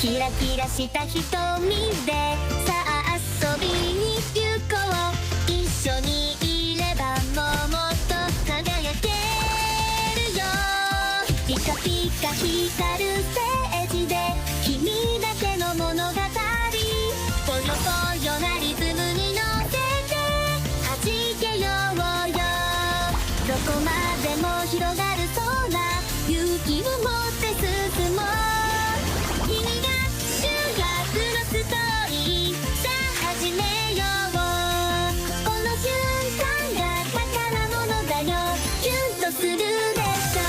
キラキラした瞳でさあ遊びに行こう。一緒にいればもっと輝けるよ。ピカピカ光るステージで君だけの物語。ぽよぽよなリズムに乗せて弾けようよ。どこまでも広がる空、勇気を持って進もう。君が主役のストーリー、さあ始めよう。この瞬間が宝物だよ。キュンとするでしょ。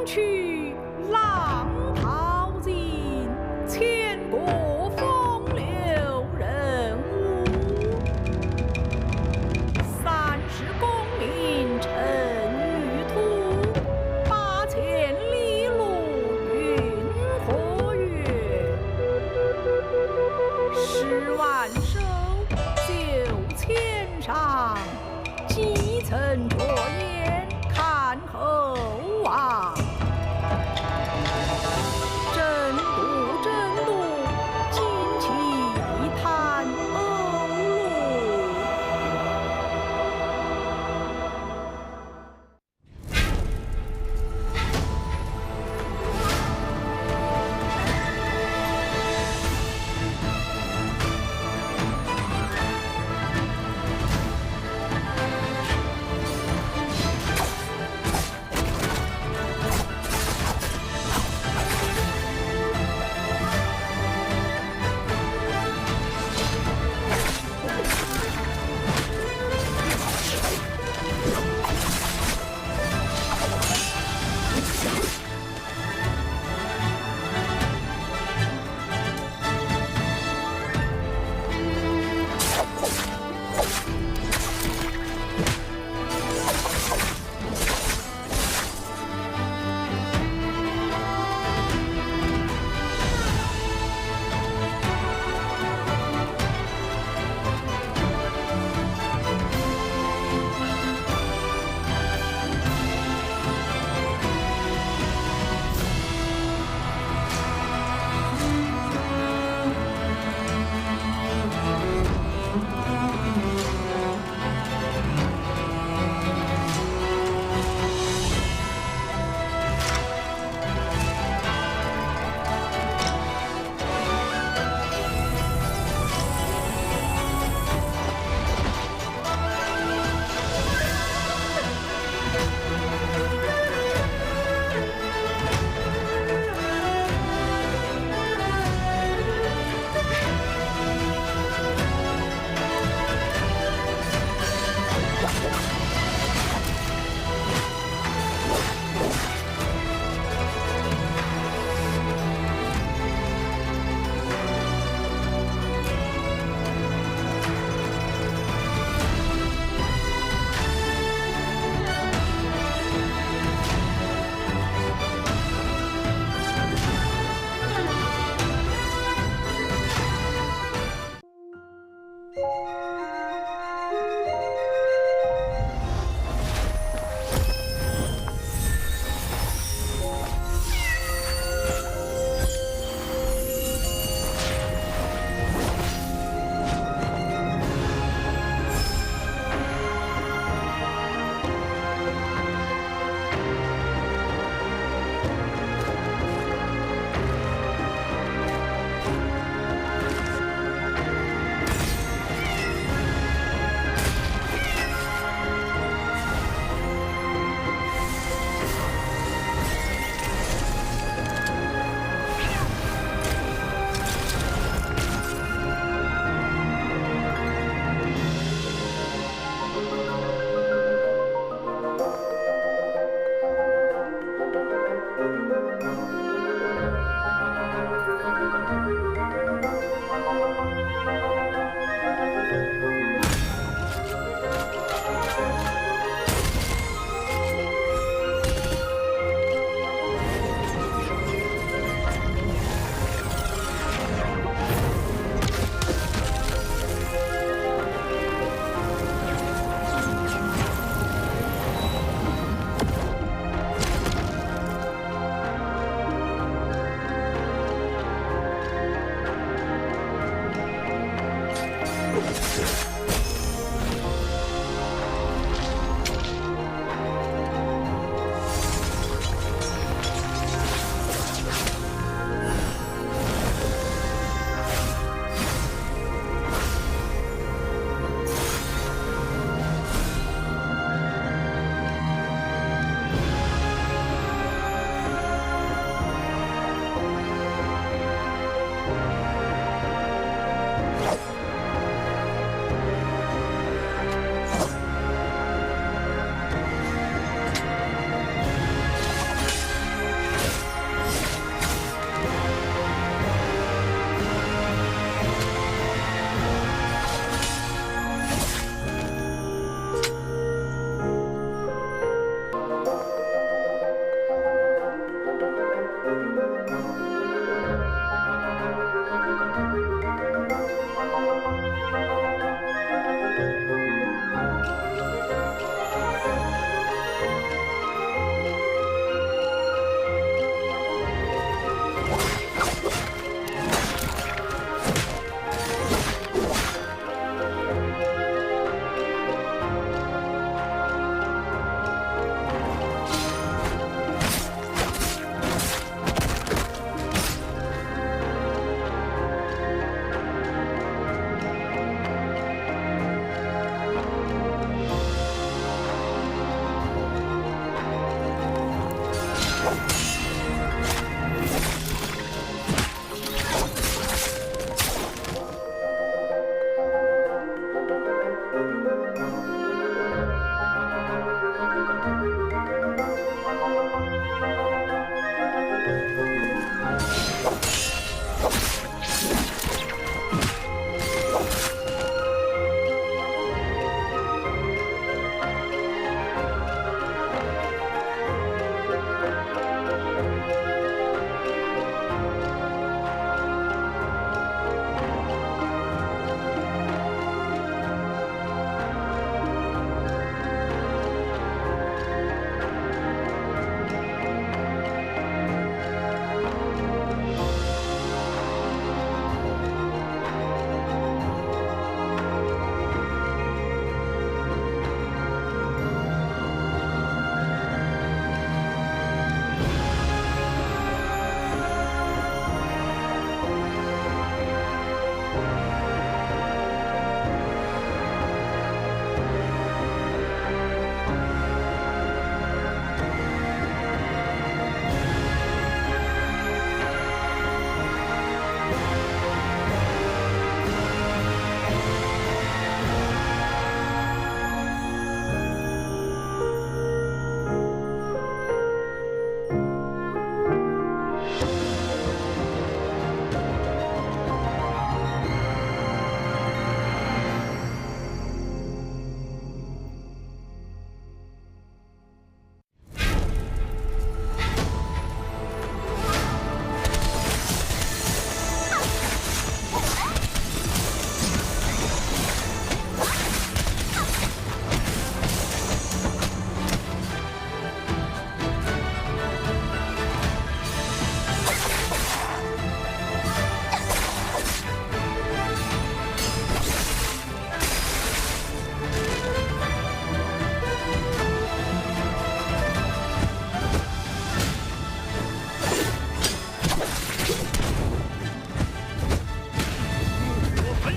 去浪淘尽，千古风流人物。30功名尘与土，8000里路云和月。10万首9000唱，几曾着眼看后望。真度真度，旌旗叹欧陆。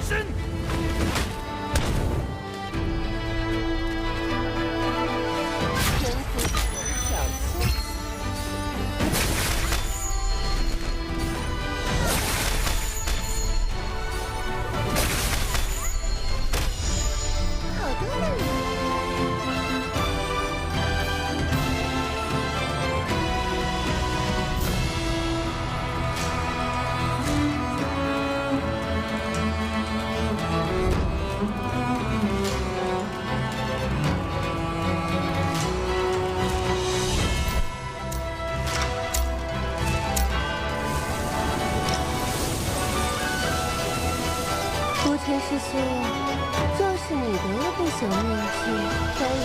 身。天赋小心。好多呢。无尘师兄，若是你的不朽面具可以。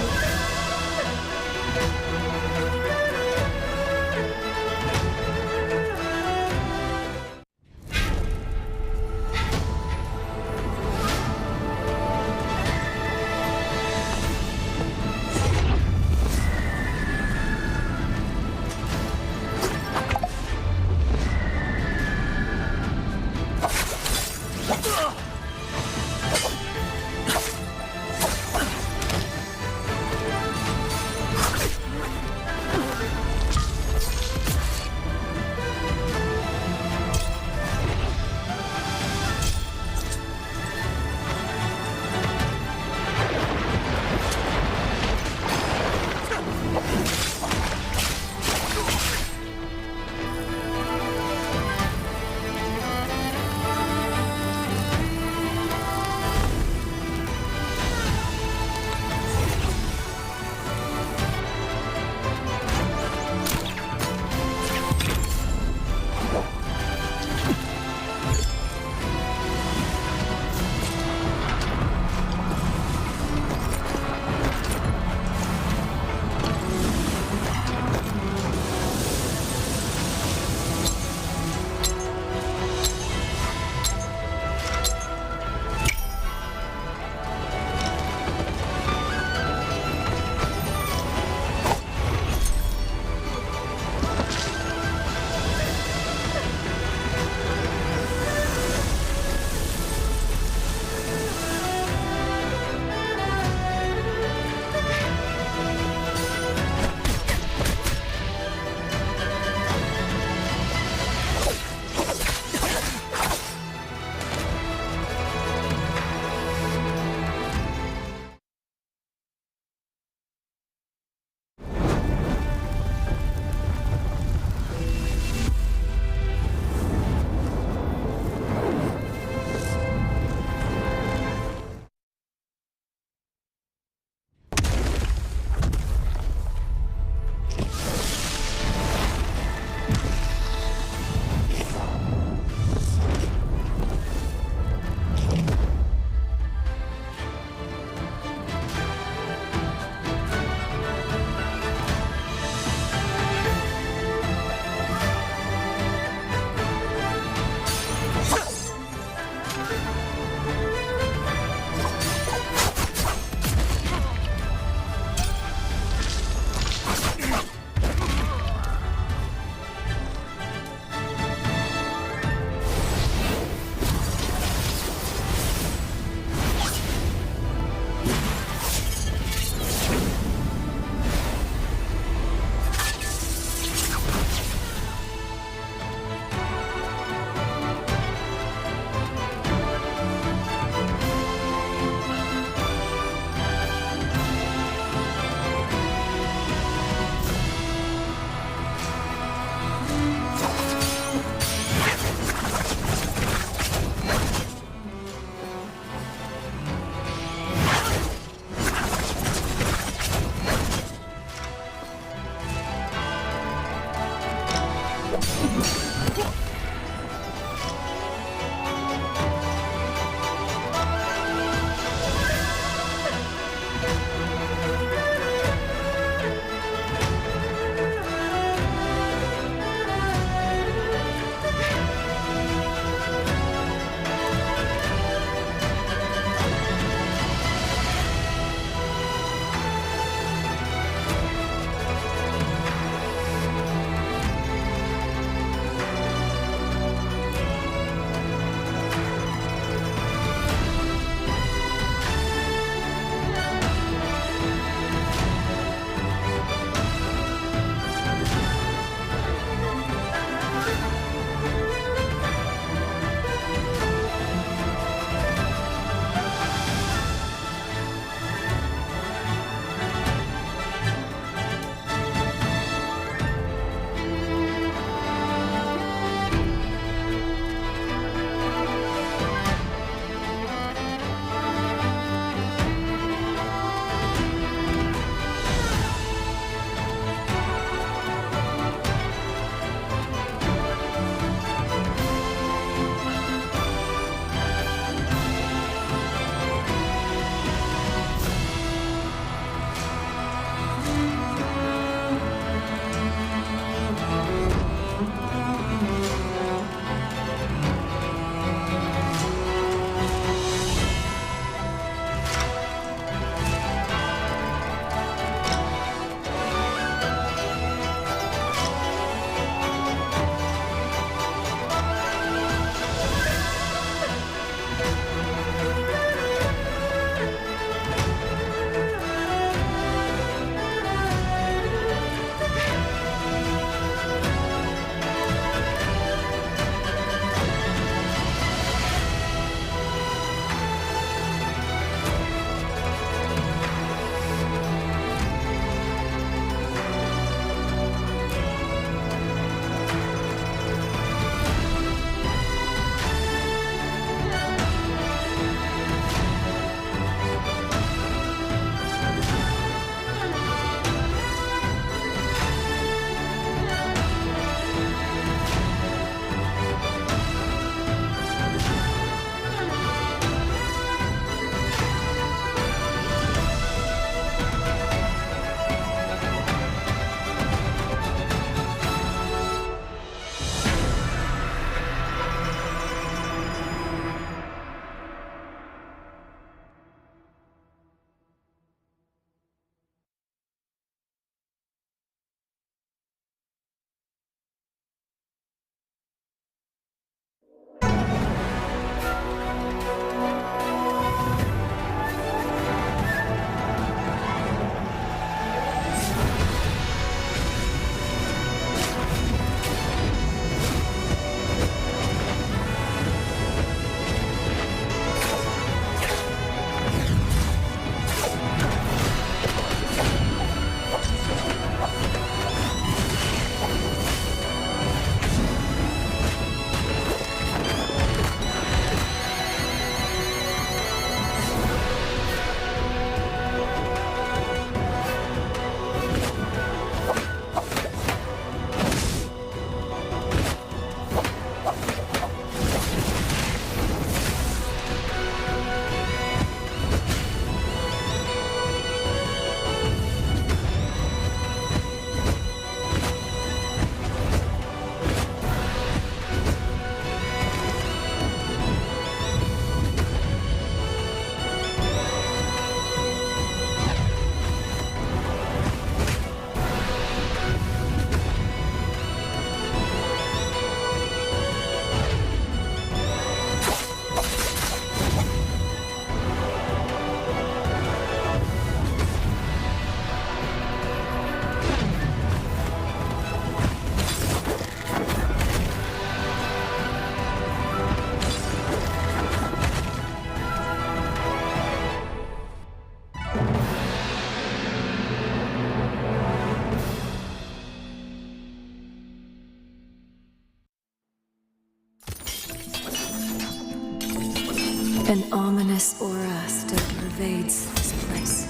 An ominous aura still pervades this place,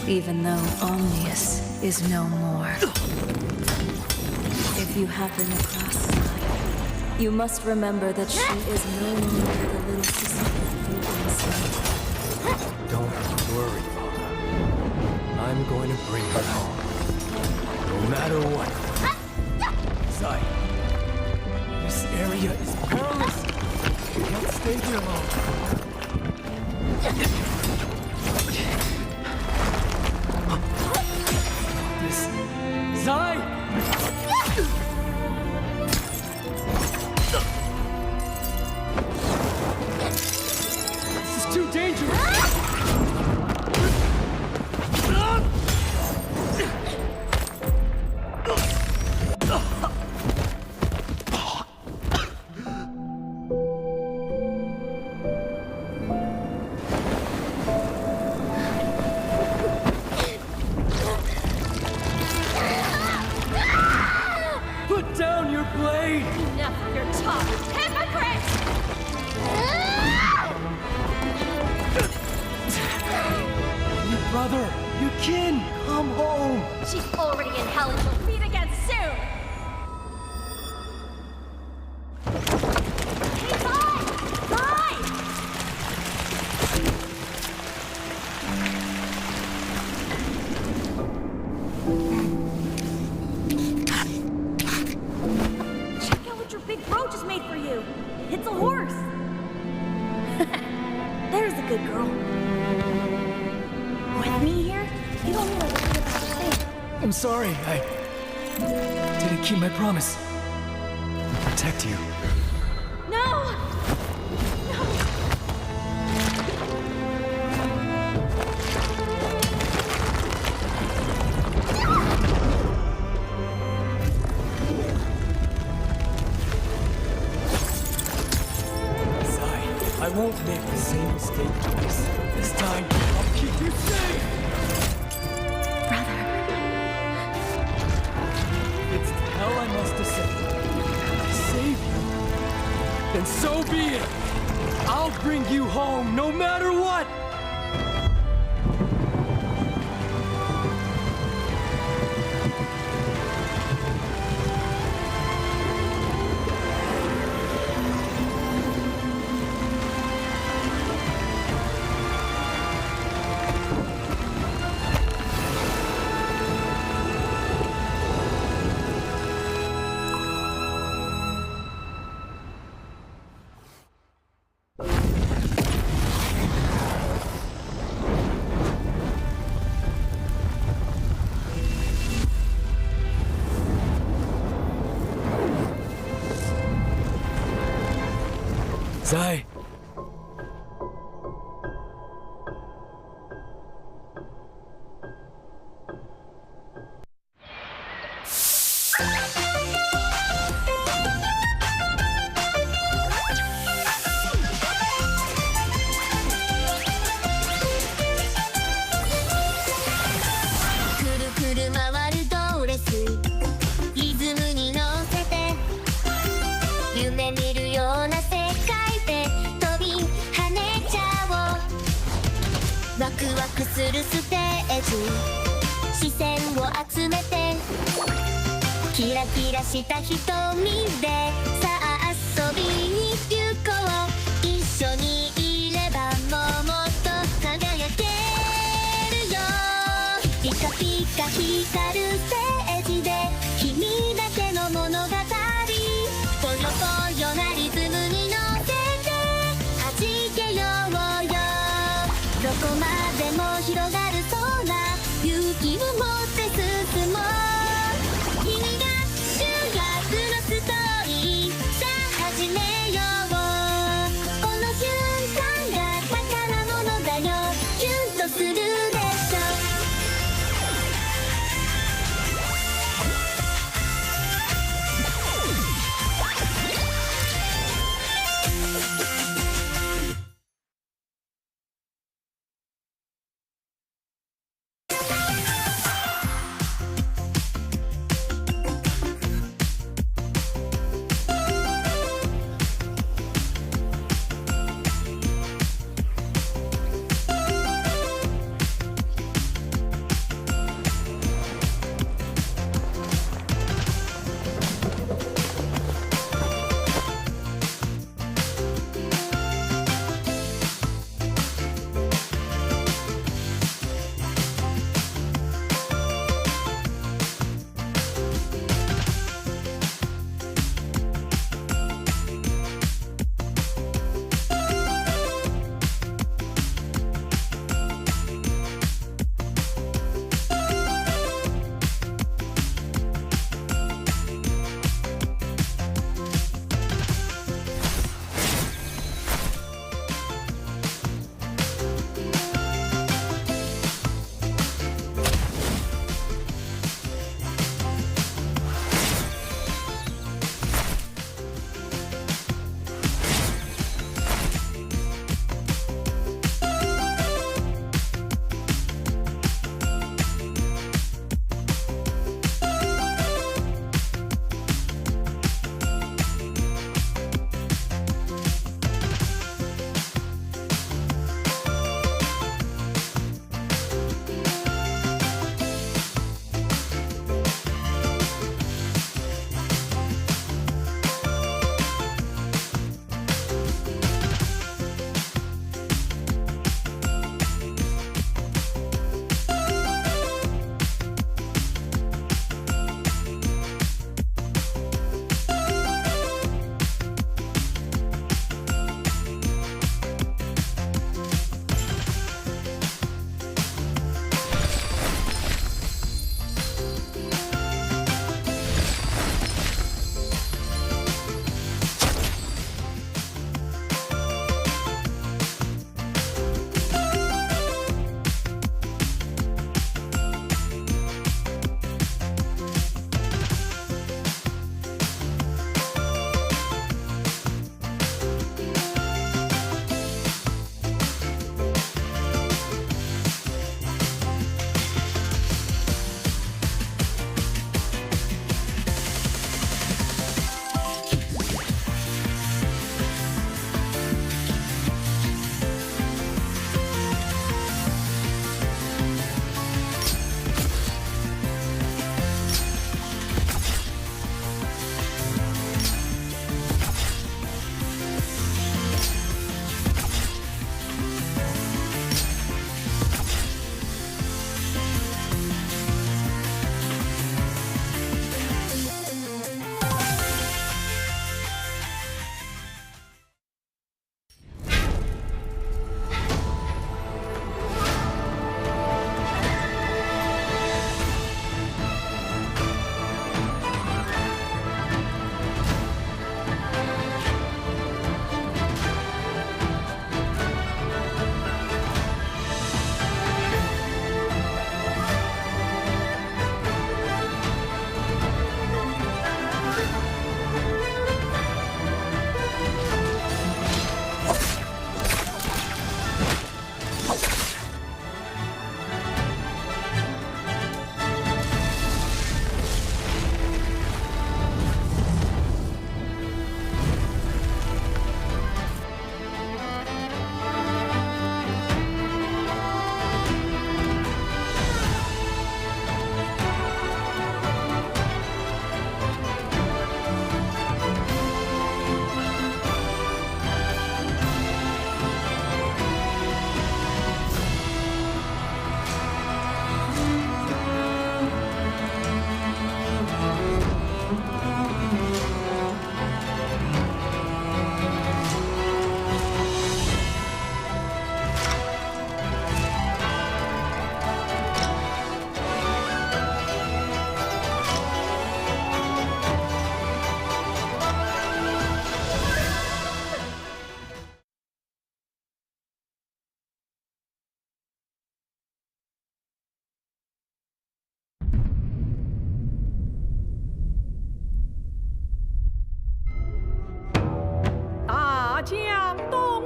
even though Omnius is no more. If you happen across Sai, you must remember that she is no longer the little sister you enslaved. Don't worry, Father. I'm going to bring her home. No matter what. Sai, this area is perilous. You can't stay here long. This... Sai! This is too dangerous! Put down your blade! Enough of your talk, hypocrite! Your brother, your kin, come home! She's already in hell and will meet again soon! Hey, bye! Bye! Check out what your big bro just made for you. It's a horse. There's a good girl. With me here, you don't need to worry about a thing. I'm sorry, I didn't keep my promise. Protect you. No! Sai, I won't make the same mistake twice. This time, I'll keep you safe! Brother. It's to hell I must descend. To save you. Then so be it! I'll bring you home, no matter what! Sai.くるくる回るドレスリズムに乗せて夢見るような世界で飛び跳ねちゃおうワクワクするステージ視線を集めてキラキラした瞳でさあ遊びに行こう一緒にいればもっと輝けるよピカピカ光るステージで君だけの物語ぽよぽよなリズムに乗せて弾けようよどこまでも広がる空勇気を持って進もう君が主役のストーリーさあ始めようこの瞬間が宝物だよキュンとするでしょ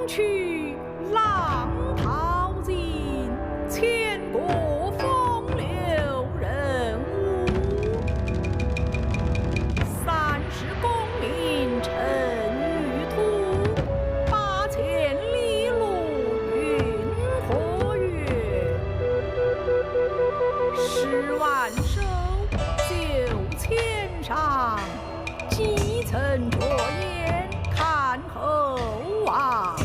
去浪淘尽，千古风流人物。30功名尘与土，8000里路云和月。10万首9000上，几曾着眼看后望。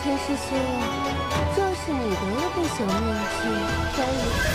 才是说，就是你的那个小面具可以。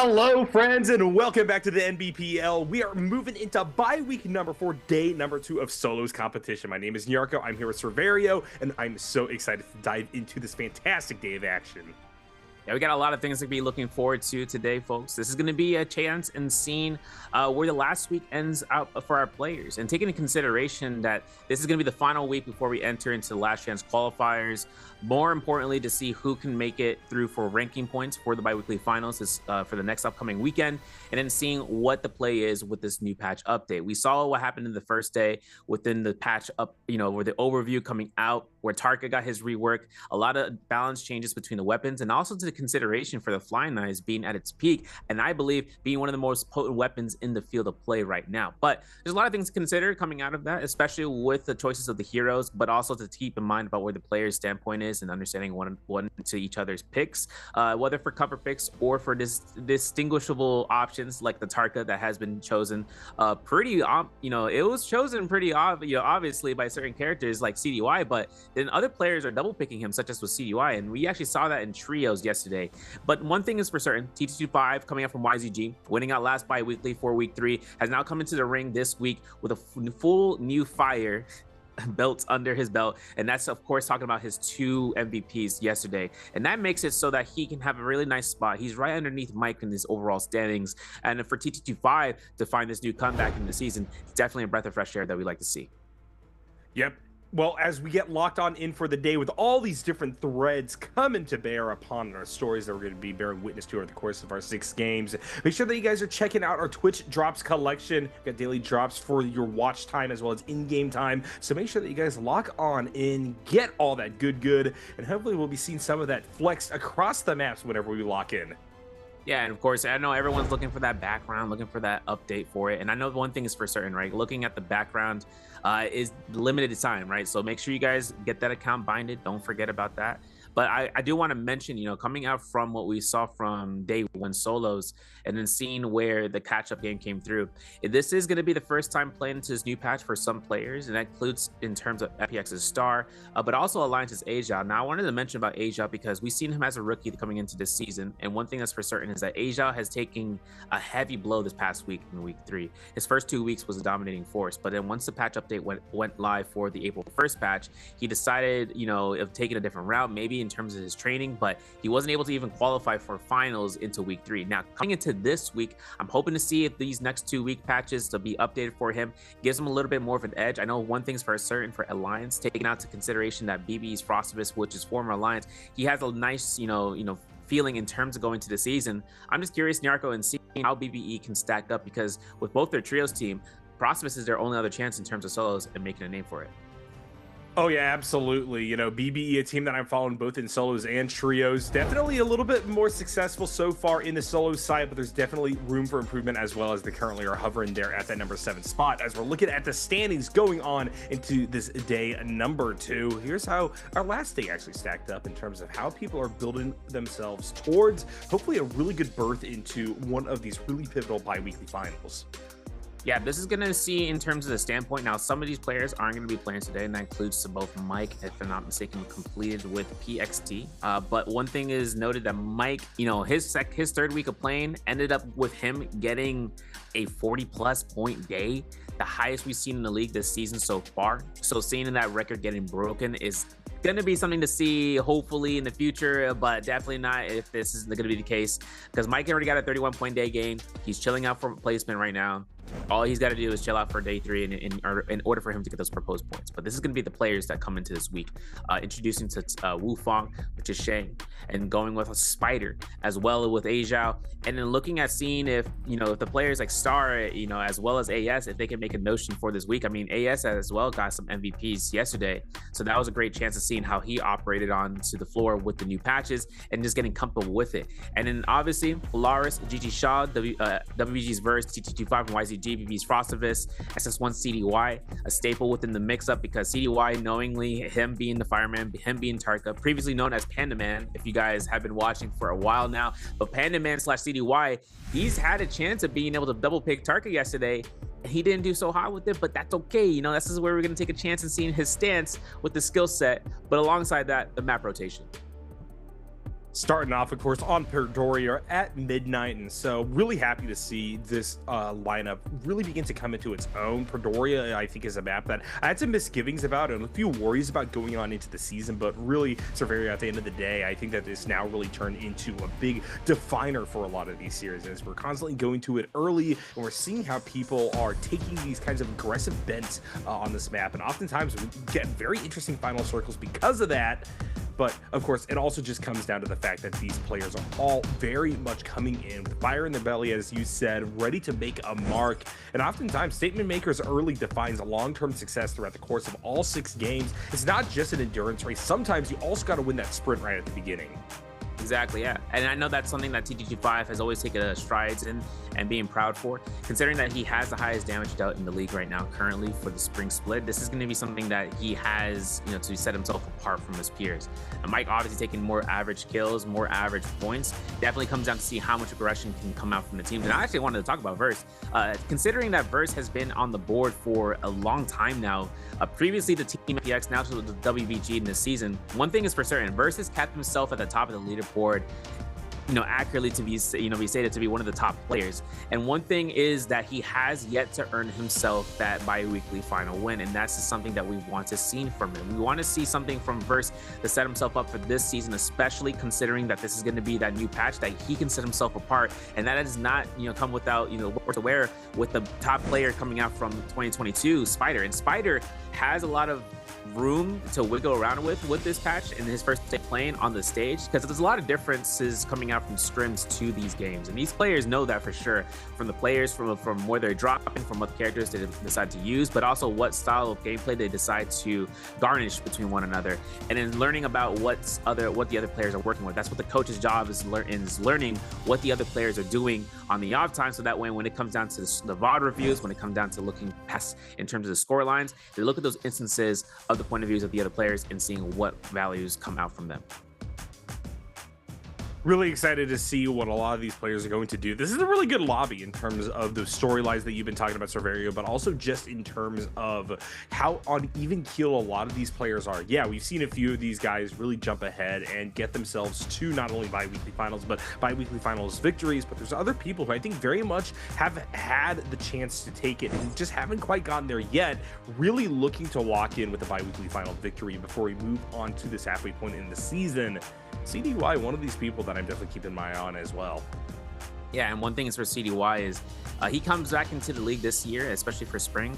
Hello, friends, and welcome back to the NBPL. We are moving into Biweek number 4, day number 2 of Solos competition. My name is NARAKA. I'm here with Cerverio, and I'm so excited to dive into this fantastic day of action. Yeah, we got a lot of things to be looking forward to today, folks. This is going to be a chance and seeing where the last week ends out for our players, and taking into consideration that this is going to be the final week before we enter into the last chance qualifiers. More importantly, to see who can make it through for ranking points for the biweekly finals for the next upcoming weekend, and then seeing what the play is with this new patch update. We saw what happened in the first day within the patch up, where the overview coming out, where Tarka got his rework, a lot of balance changes between the weapons, and also to the consideration for the flying knives being at its peak, and I believe being one of the most potent weapons in the field of play right now. But there's a lot of things to consider coming out of that, especially with the choices of the heroes, but also to keep in mind about where the player's standpoint is and understanding one to each other's picks, whether for cover picks or for distinguishable options like the Tarka that has been chosen it was chosen pretty obviously by certain characters like CDY, but then other players are double picking him, such as with CDY, and we actually saw that in trios yesterday. But one thing is for certain, TT25 coming up from YZG, winning out last bi-weekly for week 3, has now come into the ring this week with a full new fire belts under his belt, and that's of course talking about his 2 MVPs yesterday, and that makes it so that he can have a really nice spot. He's right underneath Mike in his overall standings, and for TT25 to find this new comeback in the season, it's definitely a breath of fresh air that we like to see. Yep. Well, as we get locked on in for the day with all these different threads coming to bear upon our stories that we're going to be bearing witness to over the course of our 6 games, make sure that you guys are checking out our Twitch drops collection. We've got daily drops for your watch time as well as in-game time. So make sure that you guys lock on in, get all that good, and hopefully we'll be seeing some of that flexed across the maps whenever we lock in. Yeah, and of course, I know everyone's looking for that background, looking for that update for it. And I know one thing is for certain, right? Looking at the background is limited time, right? So make sure you guys get that account binded. Don't forget about that. But I do want to mention, coming out from what we saw from day 1 solos and then seeing where the catch-up game came through, this is going to be the first time playing into this new patch for some players, and that includes in terms of FPX's Star, but also Alliance's Asia. Now, I wanted to mention about Asia because we've seen him as a rookie coming into this season, and one thing that's for certain is that Asia has taken a heavy blow this past week in week 3. His first 2 weeks was a dominating force, but then once the patch update went live for the April 1st patch, he decided, of taking a different route, maybe in terms of his training, but he wasn't able to even qualify for finals into week 3. Now, coming into this week, I'm hoping to see if these next 2 week patches to be updated for him gives him a little bit more of an edge. I know one thing's for certain for Alliance, taking out to consideration that BB's Frostivus, which is former Alliance, he has a nice, feeling in terms of going to the season. I'm just curious, NARAKA, and seeing how BBE can stack up, because with both their trios team, Frostivus is their only other chance in terms of solos and making a name for it. Oh yeah, absolutely. BBE, a team that I'm following both in solos and trios, definitely a little bit more successful so far in the solo side, but there's definitely room for improvement, as well as they currently are hovering there at that number 7 spot. As we're looking at the standings going on into this day number 2, here's how our last day actually stacked up in terms of how people are building themselves towards hopefully a really good berth into one of these really pivotal bi-weekly finals. Yeah, this is going to see in terms of the standpoint. Now, some of these players aren't going to be playing today, and that includes to both Mike, if I'm not mistaken, completed with PXT. But one thing is noted that Mike, his 3rd week of playing ended up with him getting a 40+ point day, the highest we've seen in the league this season so far. So seeing that record getting broken is going to be something to see hopefully in the future, but definitely not if this isn't going to be the case, because Mike already got a 31 point day game. He's chilling out for replacement right now. All he's got to do is chill out for day 3 in order for him to get those proposed points. But this is going to be the players that come into this week, introducing to Wu Fong, which is Shang, and going with a Spider as well with Asia, and then looking at seeing if if the players like Star, as well as AS, if they can make a notion for this week. I mean, AS as well got some MVPs yesterday, so that was a great chance of seeing how he operated onto the floor with the new patches and just getting comfortable with it. And then obviously Polaris, GG Shaw, WBG's Verse, TT25 from YZG, BB's Frostivus, SS1 CDY, a staple within the mix-up, because CDY, knowingly, him being the fireman, him being Tarka, previously known as Panda Man, if you guys have been watching for a while now, but Panda Man / CDY, he's had a chance of being able to double pick Tarka yesterday. He didn't do so hot with it, but that's okay. This is where we're going to take a chance in seeing his stance with the skill set, but alongside that, the map rotation. Starting off, of course, on Perdoria at midnight, and so really happy to see this lineup really begin to come into its own. Perdoria, I think, is a map that I had some misgivings about and a few worries about going on into the season, but really, Severia, at the end of the day, I think that this now really turned into a big definer for a lot of these series, as we're constantly going to it early, and we're seeing how people are taking these kinds of aggressive bents on this map, and oftentimes we get very interesting final circles because of that. But of course, it also just comes down to the fact that these players are all very much coming in with fire in their belly, as you said, ready to make a mark. And oftentimes, statement makers early defines a long-term success throughout the course of all 6 games. It's not just an endurance race. Sometimes you also got to win that sprint right at the beginning. Exactly, yeah. And I know that's something that TTG5 has always taken strides in and being proud for. Considering that he has the highest damage dealt in the league right now currently for the spring split, this is going to be something that he has, to set himself apart from his peers. And Mike obviously taking more average kills, more average points. Definitely comes down to see how much aggression can come out from the teams. And I actually wanted to talk about Verse. Considering that Verse has been on the board for a long time now, previously the Team PX, now to the WBG in this season, one thing is for certain, Verse has kept himself at the top of the leaderboard, accurately to be stated to be one of the top players. And one thing is that he has yet to earn himself that bi-weekly final win, and that's just something that we want to see from him. We want to see something from Verse to set himself up for this season, especially considering that this is going to be that new patch that he can set himself apart, and that does not come without worth aware with the top player coming out from 2022, Spider. And Spider has a lot of room to wiggle around with this patch in his first day playing on the stage, because there's a lot of differences coming out from scrims to these games, and these players know that for sure, from the players, from where they're dropping, from what characters they decide to use, but also what style of gameplay they decide to garnish between one another, and then learning about what the other players are working with. That's what the coach's job is learning what the other players are doing on the off time, so that way when it comes down to the VOD reviews, when it comes down to looking past in terms of the score lines, they look at those instances of the point of views of the other players and seeing what values come out from them. Really excited to see what a lot of these players are going to do. This is a really good lobby in terms of the storylines that you've been talking about, Cerverio, but also just in terms of how on even keel a lot of these players are. Yeah, we've seen a few of these guys really jump ahead and get themselves to not only bi-weekly finals, but bi-weekly finals victories. But there's other people who I think very much have had the chance to take it and just haven't quite gotten there yet, really looking to lock in with a bi-weekly final victory before we move on to this halfway point in the season. CDY, one of these people that I'm definitely keeping my eye on as well. Yeah, and one thing is for CDY is he comes back into the league this year, especially for spring.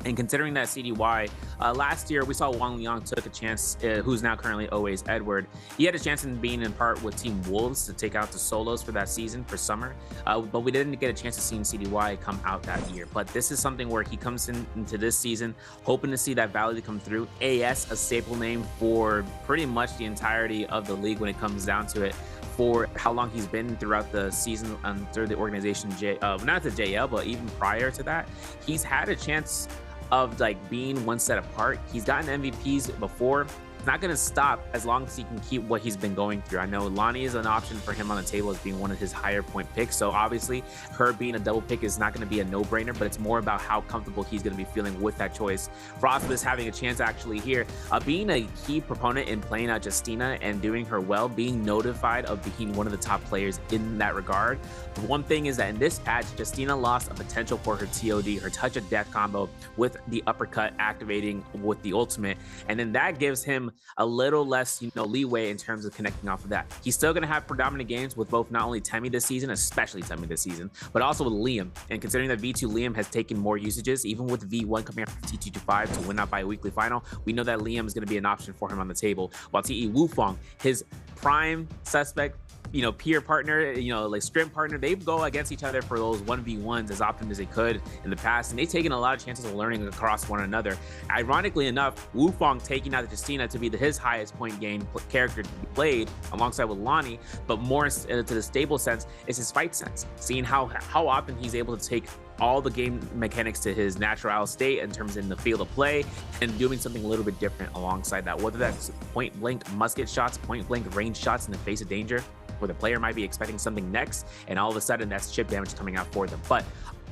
And considering that CDY, last year we saw Wang Liang took a chance, who's now currently always Edward. He had a chance in being in part with Team Wolves to take out the solos for that season for summer, but we didn't get a chance to see CDY come out that year. But this is something where he comes into this season hoping to see that value come through. AS, a staple name for pretty much the entirety of the league when it comes down to it, for how long he's been throughout the season under the organization, not the JL, but even prior to that, he's had a chance of being one set apart. He's gotten MVPs before. It's not going to stop as long as he can keep what he's been going through. I know Lonnie is an option for him on the table as being one of his higher point picks, so obviously her being a double pick is not going to be a no-brainer, but it's more about how comfortable he's going to be feeling with that choice. Frostbus having a chance actually here, being a key proponent in playing out Justina and doing her well, being notified of being one of the top players in that regard. One thing is that in this patch, Justina lost a potential for her TOD, her touch of death combo, with the uppercut activating with the ultimate, and then that gives him a little less leeway in terms of connecting off of that. He's still going to have predominant games with both not only Temmie this season, especially Temmie this season, but also with Liam. And considering that V2 Liam has taken more usages, even with V1 coming up from T225 to win out by a weekly final, we know that Liam is going to be an option for him on the table, while TE Wufong, his prime suspect, peer partner, sprint partner, they go against each other for those 1v1s as often as they could in the past, and they've taken a lot of chances of learning across one another. Ironically enough, Wufong taking out Justina to be his highest point gain character to be played alongside with Lonnie, but more to the stable sense is his fight sense, seeing how often he's able to take all the game mechanics to his natural state in terms in the field of play and doing something a little bit different alongside that, whether that's point blank musket shots, point blank range shots in the face of danger, where the player might be expecting something next, and all of a sudden that's chip damage coming out for them. But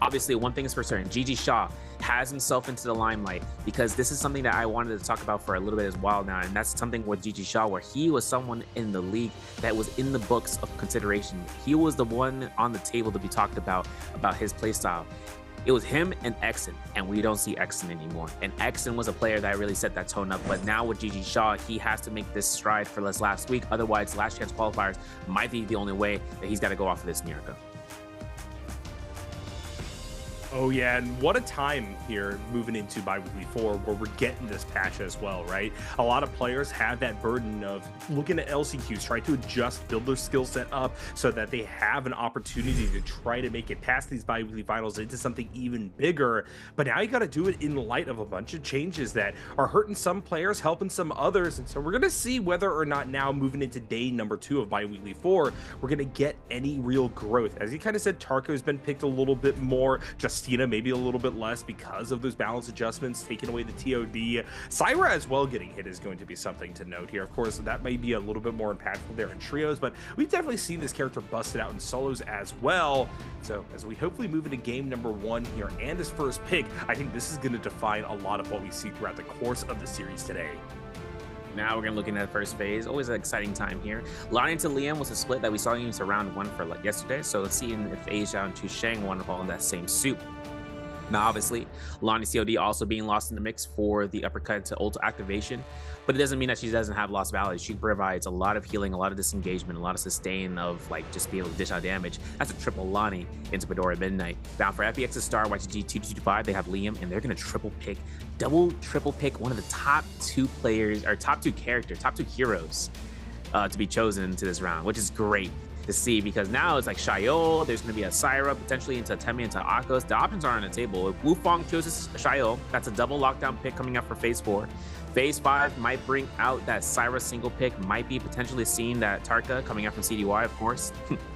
Obviously, one thing is for certain, Gigi Shaw has himself into the limelight because this is something that I wanted to talk about for a little bit as well now, and that's something with Gigi Shaw where he was someone in the league that was in the books of consideration. He was the one on the table to be talked about his playstyle. It was him and Exon, and we don't see Exon anymore. And Exon was a player that really set that tone up, but now with Gigi Shaw, he has to make this stride for this last week. Otherwise, last chance qualifiers might be the only way that he's got to go off of this NARAKA. Oh yeah, and what a time here moving into Biweekly 4 where we're getting this patch as well, right? A lot of players have that burden of looking at LCQs, trying to adjust, build their skill set up so that they have an opportunity to try to make it past these Biweekly finals into something even bigger. But now you got to do it in light of a bunch of changes that are hurting some players, helping some others. And so we're going to see whether or not now moving into day number 2 of Biweekly 4, we're going to get any real growth. As you kind of said, Tarko has been picked a little bit more, Justina maybe a little bit less because of those balance adjustments, taking away the TOD. Syra as well getting hit is going to be something to note here. Of course, that may be a little bit more impactful there in trios, but we've definitely seen this character busted out in solos as well. So as we hopefully move into game number 1 here and his first pick, I think this is going to define a lot of what we see throughout the course of the series today. Now we're going to look into the first phase. Always an exciting time here. Lonnie to Liam was a split that we saw into round 1 for yesterday. So let's see if Asia and Chusheng want to fall in that same suit. Now, obviously, Lonnie COD also being lost in the mix for the uppercut to ult activation, but it doesn't mean that she doesn't have lost value. She provides a lot of healing, a lot of disengagement, a lot of sustain of like just being able to dish out damage. That's a triple Lonnie into Fedora Midnight. Now for FBX's star, YGG 2225, they have Liam, and they're going to triple pick one of the top 2 players, or top 2 characters, top 2 heroes to be chosen into this round, which is great to see because now it's like Xiao, there's going to be a Syra, potentially into Temi, into Akos. The options are on the table. If Wufong chooses Xiao, that's a double lockdown pick coming up for phase 4. Phase 5 might bring out that Syra single pick, might be potentially seeing that Tarka coming out from CDY, of course.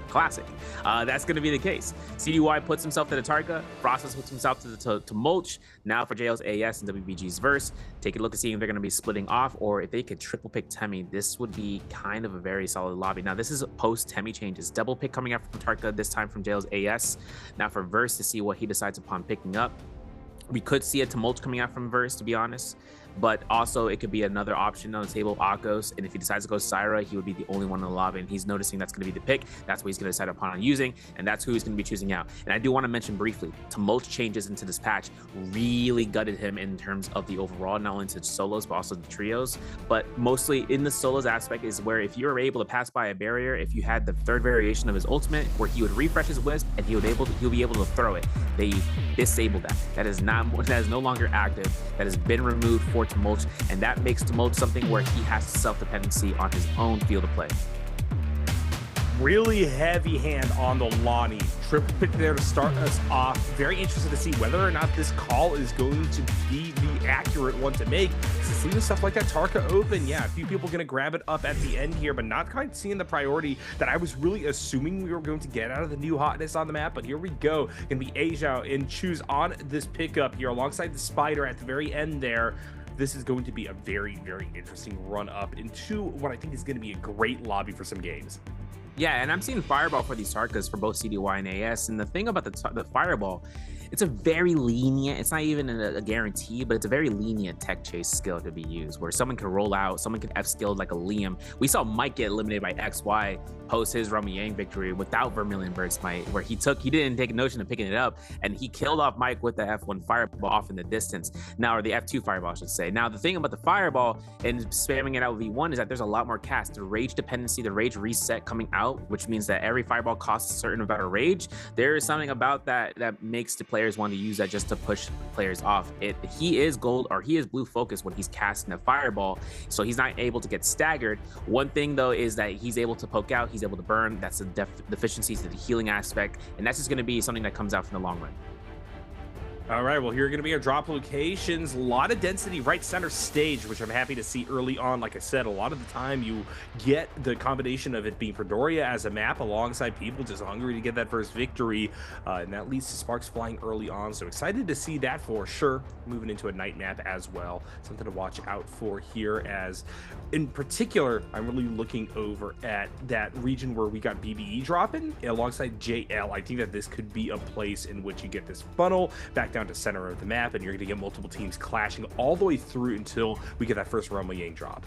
Classic. That's going to be the case. CDY puts himself to the Tarka, Frostus puts himself to Mulch. Now for JL's AS and WBG's verse, take a look at seeing if they're going to be splitting off or if they could triple pick Temi. This would be kind of a very solid lobby. Now this is post Temi changes. Double pick coming out from Tarka, this time from JL's AS. Now for verse to see what he decides upon picking up. We could see a Tumult coming out from verse, to be honest. But also it could be another option on the table, Akos, and if he decides to go Syra, he would be the only one in the lobby, and he's noticing that's going to be the pick. That's what he's going to decide upon using, and that's who he's going to be choosing out. And I do want to mention briefly, Tumult changes into this patch really gutted him in terms of the overall, not only to solos, but also the trios. But mostly in the solos aspect is where if you were able to pass by a barrier, if you had the 3rd variation of his ultimate, where he would refresh his wisp, and he'll be able to throw it. They disabled that. That is no longer active. That has been removed for Tumult, and that makes Tumult something where he has self-dependency on his own field of play. Really heavy hand on the Lonnie. Triple pick there to start us off. Very interested to see whether or not this call is going to be the accurate one to make. Seeing stuff like that Tarka open, yeah, a few people going to grab it up at the end here, but not quite seeing the priority that I was really assuming we were going to get out of the new hotness on the map. But here we go. Going to be Asia and choose on this pickup here alongside the Spider at the very end there. This is going to be a very, very interesting run up into what I think is going to be a great lobby for some games. Yeah, and I'm seeing Fireball for these Tarkas for both CDY and AS. And the thing about the Fireball, it's a very lenient, it's not even a guarantee, but it's a very lenient tech chase skill to be used where someone can roll out, someone can F-skill like a Liam. We saw Mike get eliminated by XY post his Rami Yang victory without Vermilion Bird Smite, where he didn't take a notion of picking it up, and he killed off Mike with the F1 Fireball off in the distance. Now, or the F2 Fireball, I should say. Now, the thing about the Fireball and spamming it out with V1 is that there's a lot more cast. The rage dependency, the rage reset coming out, which means that every Fireball costs a certain amount of rage. There is something about that that makes the players want to use that just to push players off. He is gold, or he is blue focused when he's casting a Fireball, so he's not able to get staggered. One thing though is that he's able to poke out, he's able to burn. That's the deficiencies to the healing aspect, and that's just going to be something that comes out from the long run. All right, well, here are going to be our drop locations. A lot of density right center stage, which I'm happy to see early on. Like I said, a lot of the time you get the combination of it being Predoria as a map alongside people just hungry to get that first victory, and that leads to sparks flying early on. So excited to see that for sure. Moving into a night map as well. Something to watch out for here, as in particular, I'm really looking over at that region where we got BBE dropping alongside JL. I think that this could be a place in which you get this funnel back down to center of the map, and you're going to get multiple teams clashing all the way through until we get that first Rumble Yang drop.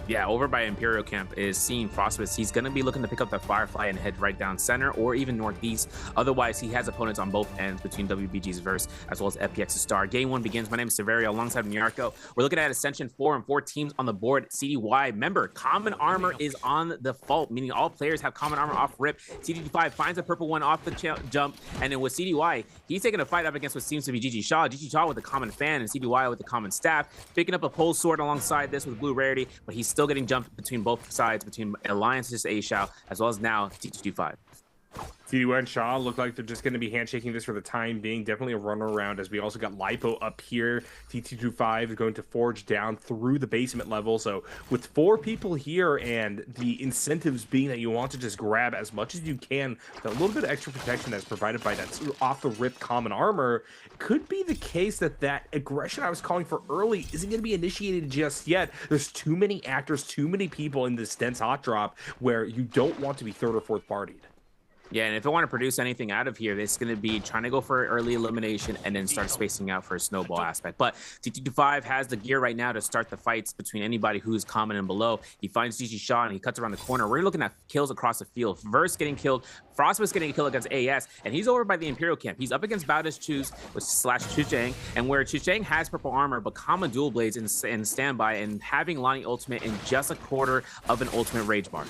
Yeah, over by Imperial Camp is seeing Frostbus. He's going to be looking to pick up the Firefly and head right down center or even northeast. Otherwise, he has opponents on both ends between WBG's Verse as well as FPX's Star. Game 1 begins. My name is Severio alongside NARAKA. We're looking at Ascension 4 and 4 teams on the board. CDY, remember, common armor is on default, meaning all players have common armor off rip. CDD5 finds a purple one off the jump, and then with CDY, he's taking a fight up against what seems to be GG Shaw. GG Shaw with the common fan and CDY with the common staff, picking up a pole sword alongside this with blue rarity, but he's still getting jumped between both sides, between Alliance's A-Shao as well as now T225. CDY and Shaw look like they're just going to be handshaking this for the time being. Definitely a runner around, as we also got Lipo up here. T225 is going to forge down through the basement level. So with 4 people here and the incentives being that you want to just grab as much as you can, the little bit of extra protection that's provided by that off the rip common armor, could be the case that that aggression I was calling for early isn't going to be initiated just yet. There's too many actors, too many people in this dense hot drop where you don't want to be 3rd or 4th partied. Yeah, and if I want to produce anything out of here, it's going to be trying to go for early elimination and then start spacing out for a snowball aspect. But T225 has the gear right now to start the fights between anybody who's common and below. He finds GG Shaw and he cuts around the corner. We're looking at kills across the field. Verse getting killed, Frostbus getting a kill against AS, and he's over by the Imperial Camp. He's up against Bowdish Choose slash Chuchang, and where Chuchang has purple armor but common dual blades in standby and having Lonnie ultimate in just a quarter of an ultimate rage bar.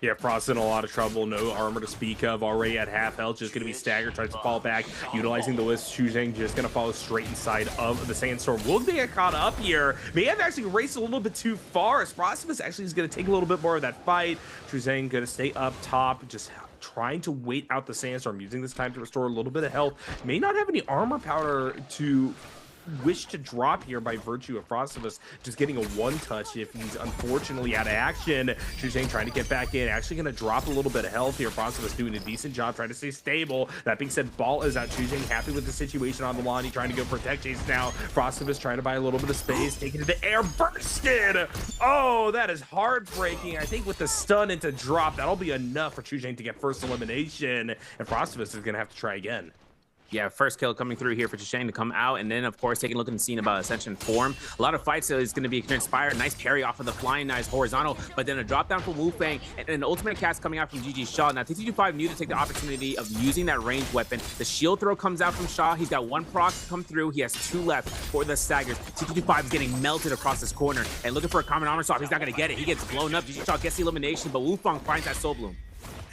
Yeah, Frost in a lot of trouble. No armor to speak of. Already at half health. Just going to be staggered. Tries to fall back. Utilizing the Wisp. Chuzheng just going to follow straight inside of the Sandstorm. Will they get caught up here? May have actually raced a little bit too far. As Frostbus actually is going to take a little bit more of that fight. Chuzheng going to stay up top. Just trying to wait out the Sandstorm. Using this time to restore a little bit of health. May not have any armor powder to wish to drop here by virtue of Frostbus just getting a one touch if he's unfortunately out of action. Chuzheng trying to get back in, actually going to drop a little bit of health here. Frostbus doing a decent job trying to stay stable. That being said, ball is out. Chuzheng happy with the situation on the lawn. He's trying to go for tech chase now. Frostbus trying to buy a little bit of space, taking it to the air, bursted. Oh, that is heartbreaking. I think with the stun into drop, that'll be enough for Chuzheng to get first elimination, and Frostbus is going to have to try again. Yeah, first kill coming through here for Chuchang to come out, and then of course taking a look at the scene about Ascension form. A lot of fights is going to be inspired. Nice parry off of the flying knives horizontal, but then a drop down from Wu Fang and an ultimate cast coming out from GG Shaw. Now T225 knew to take the opportunity of using that ranged weapon. The shield throw comes out from Shaw. He's got 1 proc to come through. He has 2 left for the staggers. T225 is getting melted across this corner and looking for a common armor swap. He's not going to get it. He gets blown up. GG Shaw gets the elimination, but Wu Fang finds that Soul Bloom.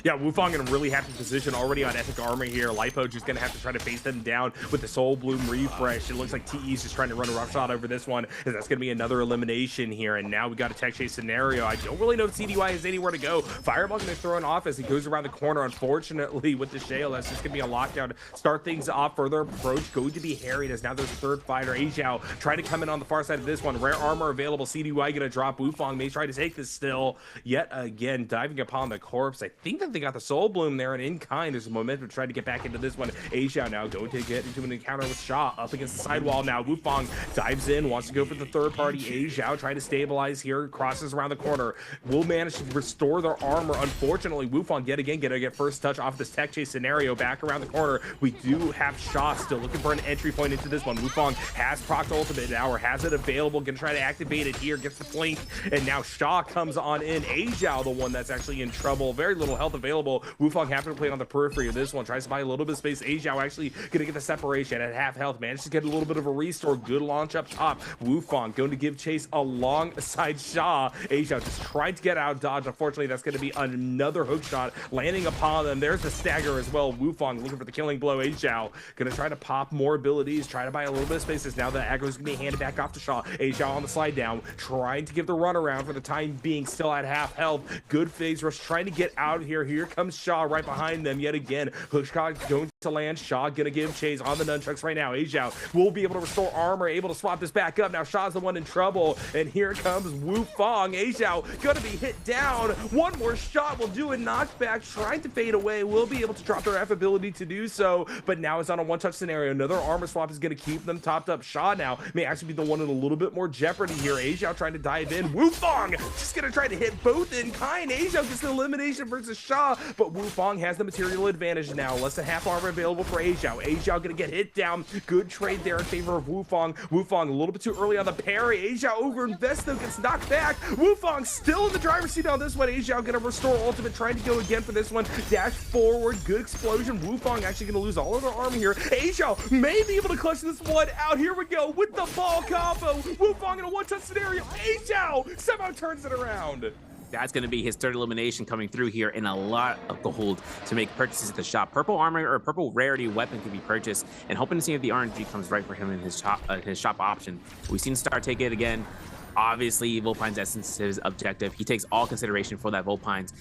Yeah, Wufang in a really happy position already on Epic Armor here. Lipo just going to have to try to face them down with the Soul Bloom refresh. It looks like TE's just trying to run a rough shot over this one, as that's going to be another elimination here. And now we got a tech chase scenario. I don't really know if CDY has anywhere to go. Fireball's going to throw an off as he goes around the corner. Unfortunately, with the Shale, that's just going to be a lockdown. Start things off. Further approach going to be harried, as now there's a 3rd fighter. Ajiao trying to come in on the far side of this one. Rare armor available. CDY going to drop. Wufang may try to take this still. Yet again, diving upon the corpse. I think that they got the Soul Bloom there, and in kind, there's a momentum to try to get back into this one. Ajiao now going to get into an encounter with Shaw up against the sidewall now. Wufang dives in, wants to go for the 3rd party. Ajiao trying to stabilize here, crosses around the corner. Will manage to restore their armor. Unfortunately, Wufang yet again gonna get first touch off this tech chase scenario back around the corner. We do have Shaw still looking for an entry point into this one. Wufang has proc ultimate now, or has it available, gonna try to activate it here, gets the blink, and now Shaw comes on in. Ajiao, the one that's actually in trouble. Very little health available. Wufang having to play on the periphery of this one, tries to buy a little bit of space. Ajiao actually gonna get the separation at half health, manages to get a little bit of a restore. Good launch up top. Wufang going to give chase alongside Shaw. Ajiao just tried to get out dodge. Unfortunately, that's going to be another hook shot landing upon them. There's the stagger as well. Wufang looking for the killing blow. Ajiao gonna try to pop more abilities, try to buy a little bit of spaces. Now the aggro is gonna be handed back off to Shaw. Ajiao on the slide down, trying to give the run around for the time being, still at half health. Good phase rush, trying to get out here. Here comes Shaw right behind them yet again. Hook shot going to land. Shaw gonna give chase on the nunchucks right now. Ajiao will be able to restore armor, able to swap this back up. Now Shaw's the one in trouble, and here comes Wu Fong. Ajiao gonna be hit down. One more shot will do a knockback, trying to fade away. Will be able to drop their F ability to do so, but now it's on a one-touch scenario. Another armor swap is gonna keep them topped up. Shaw now may actually be the one in a little bit more jeopardy here. Ajiao trying to dive in. Wu Fong just gonna try to hit both in kind. Ajiao gets the elimination versus Shaw, but Wu Fong has the material advantage now. Less than half armor available for Ajiao. Ajiao gonna get hit down. Good trade there in favor of Wu Fong. Wu Fong a little bit too early on the parry. Ajiao overinvest though, gets knocked back. Wu Fong still in the driver's seat on this one. Ajiao gonna restore ultimate, trying to go again for this one. Dash forward, good explosion. Wu Fong actually gonna lose all of their armor here. Ajiao may be able to clutch this one out. Here we go with the ball combo. Wu Fong in a one-touch scenario. Ajiao somehow turns it around. That's going to be his third elimination coming through here, and a lot of gold to make purchases at the shop. Purple armor or purple rarity weapon can be purchased, and hoping to see if the RNG comes right for him in his shop option. We've seen Star take it again. Obviously, Vulpine's essence is his objective. He takes all consideration for that Vulpine's,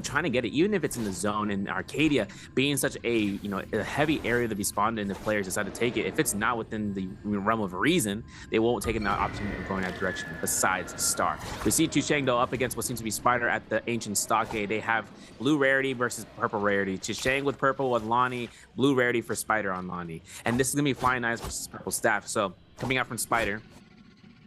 trying to get it, even if it's in the zone. And Arcadia, being such a a heavy area to be spawned in, if players decide to take it, if it's not within the realm of reason, they won't take an option of going that direction. Besides Star, we see Chusheng though up against what seems to be Spider at the Ancient Stockade. They have blue rarity versus purple rarity. Chusheng with purple with Lonnie, blue rarity for Spider on Lonnie, and this is gonna be Flying Knives versus purple staff. So coming out from Spider,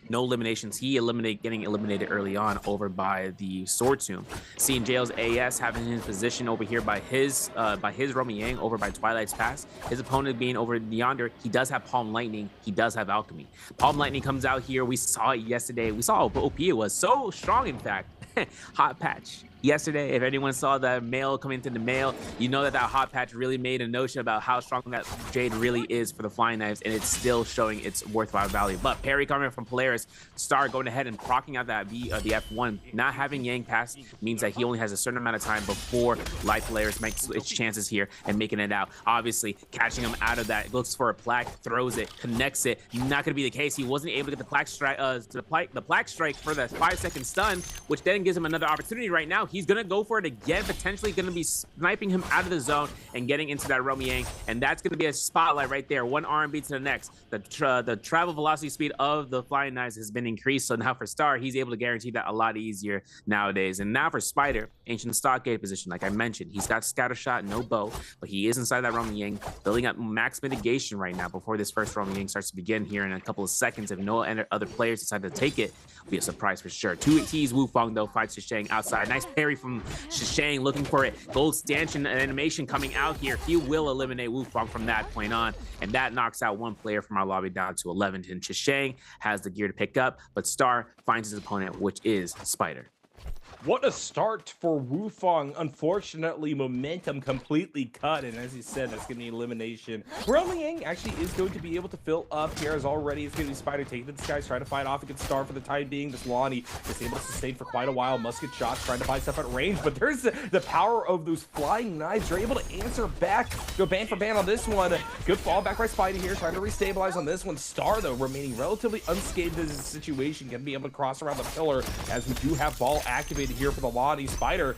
no eliminations. Getting eliminated early on over by the Sword Tomb. Seeing Jail's AS having his position over here by his Romy Yang over by Twilight's Pass. His opponent being over yonder. He does have Palm Lightning. He does have Alchemy. Palm Lightning comes out here. We saw it yesterday. We saw how OP it was. So strong, in fact. Hot patch. Yesterday, if anyone saw that mail come into the mail, you know that hot patch really made a notion about how strong that Jade really is for the Flying Knives, and it's still showing its worthwhile value. But parry coming from Polaris, Star going ahead and procking out that the F1. Not having Yang pass means that he only has a certain amount of time before Light Polaris makes its chances here and making it out. Obviously, catching him out of that, looks for a plaque, throws it, connects it. Not going to be the case. He wasn't able to get the plaque strike, the plaque strike for the 5-second stun, which then gives him another opportunity right now. He's gonna go for it again, potentially gonna be sniping him out of the zone and getting into that Romy Yang, and that's gonna be a spotlight right there. One R&B to the next. The travel velocity speed of the Flying Knives has been increased, so now for Star, he's able to guarantee that a lot easier nowadays. And now for Spider, Ancient Stockade position, like I mentioned, he's got Scatter Shot, no bow, but he is inside that Romy Yang, building up max mitigation right now before this first Romy Yang starts to begin here in a couple of seconds. If no other players decide to take it, it'll be a surprise for sure. 2 Wu Fong though fights Chusheng outside. Nice parry from Chusheng, looking for it. Gold stanchion animation coming out here. He will eliminate Wu Fong from that point on, and that knocks out one player from our lobby down to 11. And Chusheng has the gear to pick up, but Star finds his opponent, which is Spider. What a start for Wu Fong. Unfortunately, momentum completely cut, and as he said, that's going to be elimination. Romy Yang actually is going to be able to fill up here, as already it's going to be Spider taking the skies, trying to fight off against Star for the time being. This Lonnie is able to sustain for quite a while. Musket shots, trying to find stuff at range, but there's the power of those Flying Knives. They're able to answer back, go ban for ban on this one. Good fall back by Spidey here, trying to restabilize on this one. Star, though, remaining relatively unscathed in this situation, going to be able to cross around the pillar, as we do have ball activated here for the Lonnie. Spider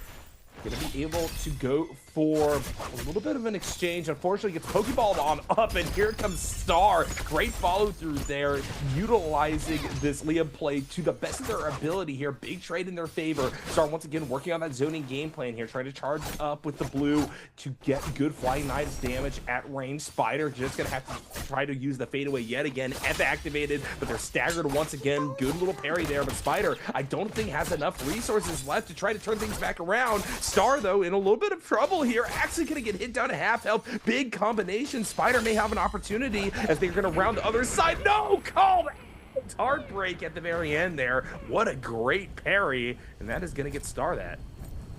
gonna be able to go for a little bit of an exchange. Unfortunately, gets Pokeballed on up, and here comes Star. Great follow through there, utilizing this Liam play to the best of their ability here. Big trade in their favor. Star once again working on that zoning game plan here, trying to charge up with the blue to get good Flying Knives damage at range. Spider just gonna have to try to use the fadeaway yet again. F activated, but they're staggered once again. Good little parry there, but Spider, I don't think has enough resources left to try to turn things back around. Star, though, in a little bit of trouble here, actually gonna get hit down to half health. Big combination. Spider may have an opportunity as they're gonna round the other side. No, called out. Heartbreak at the very end there. What a great parry, and that is gonna get Star that.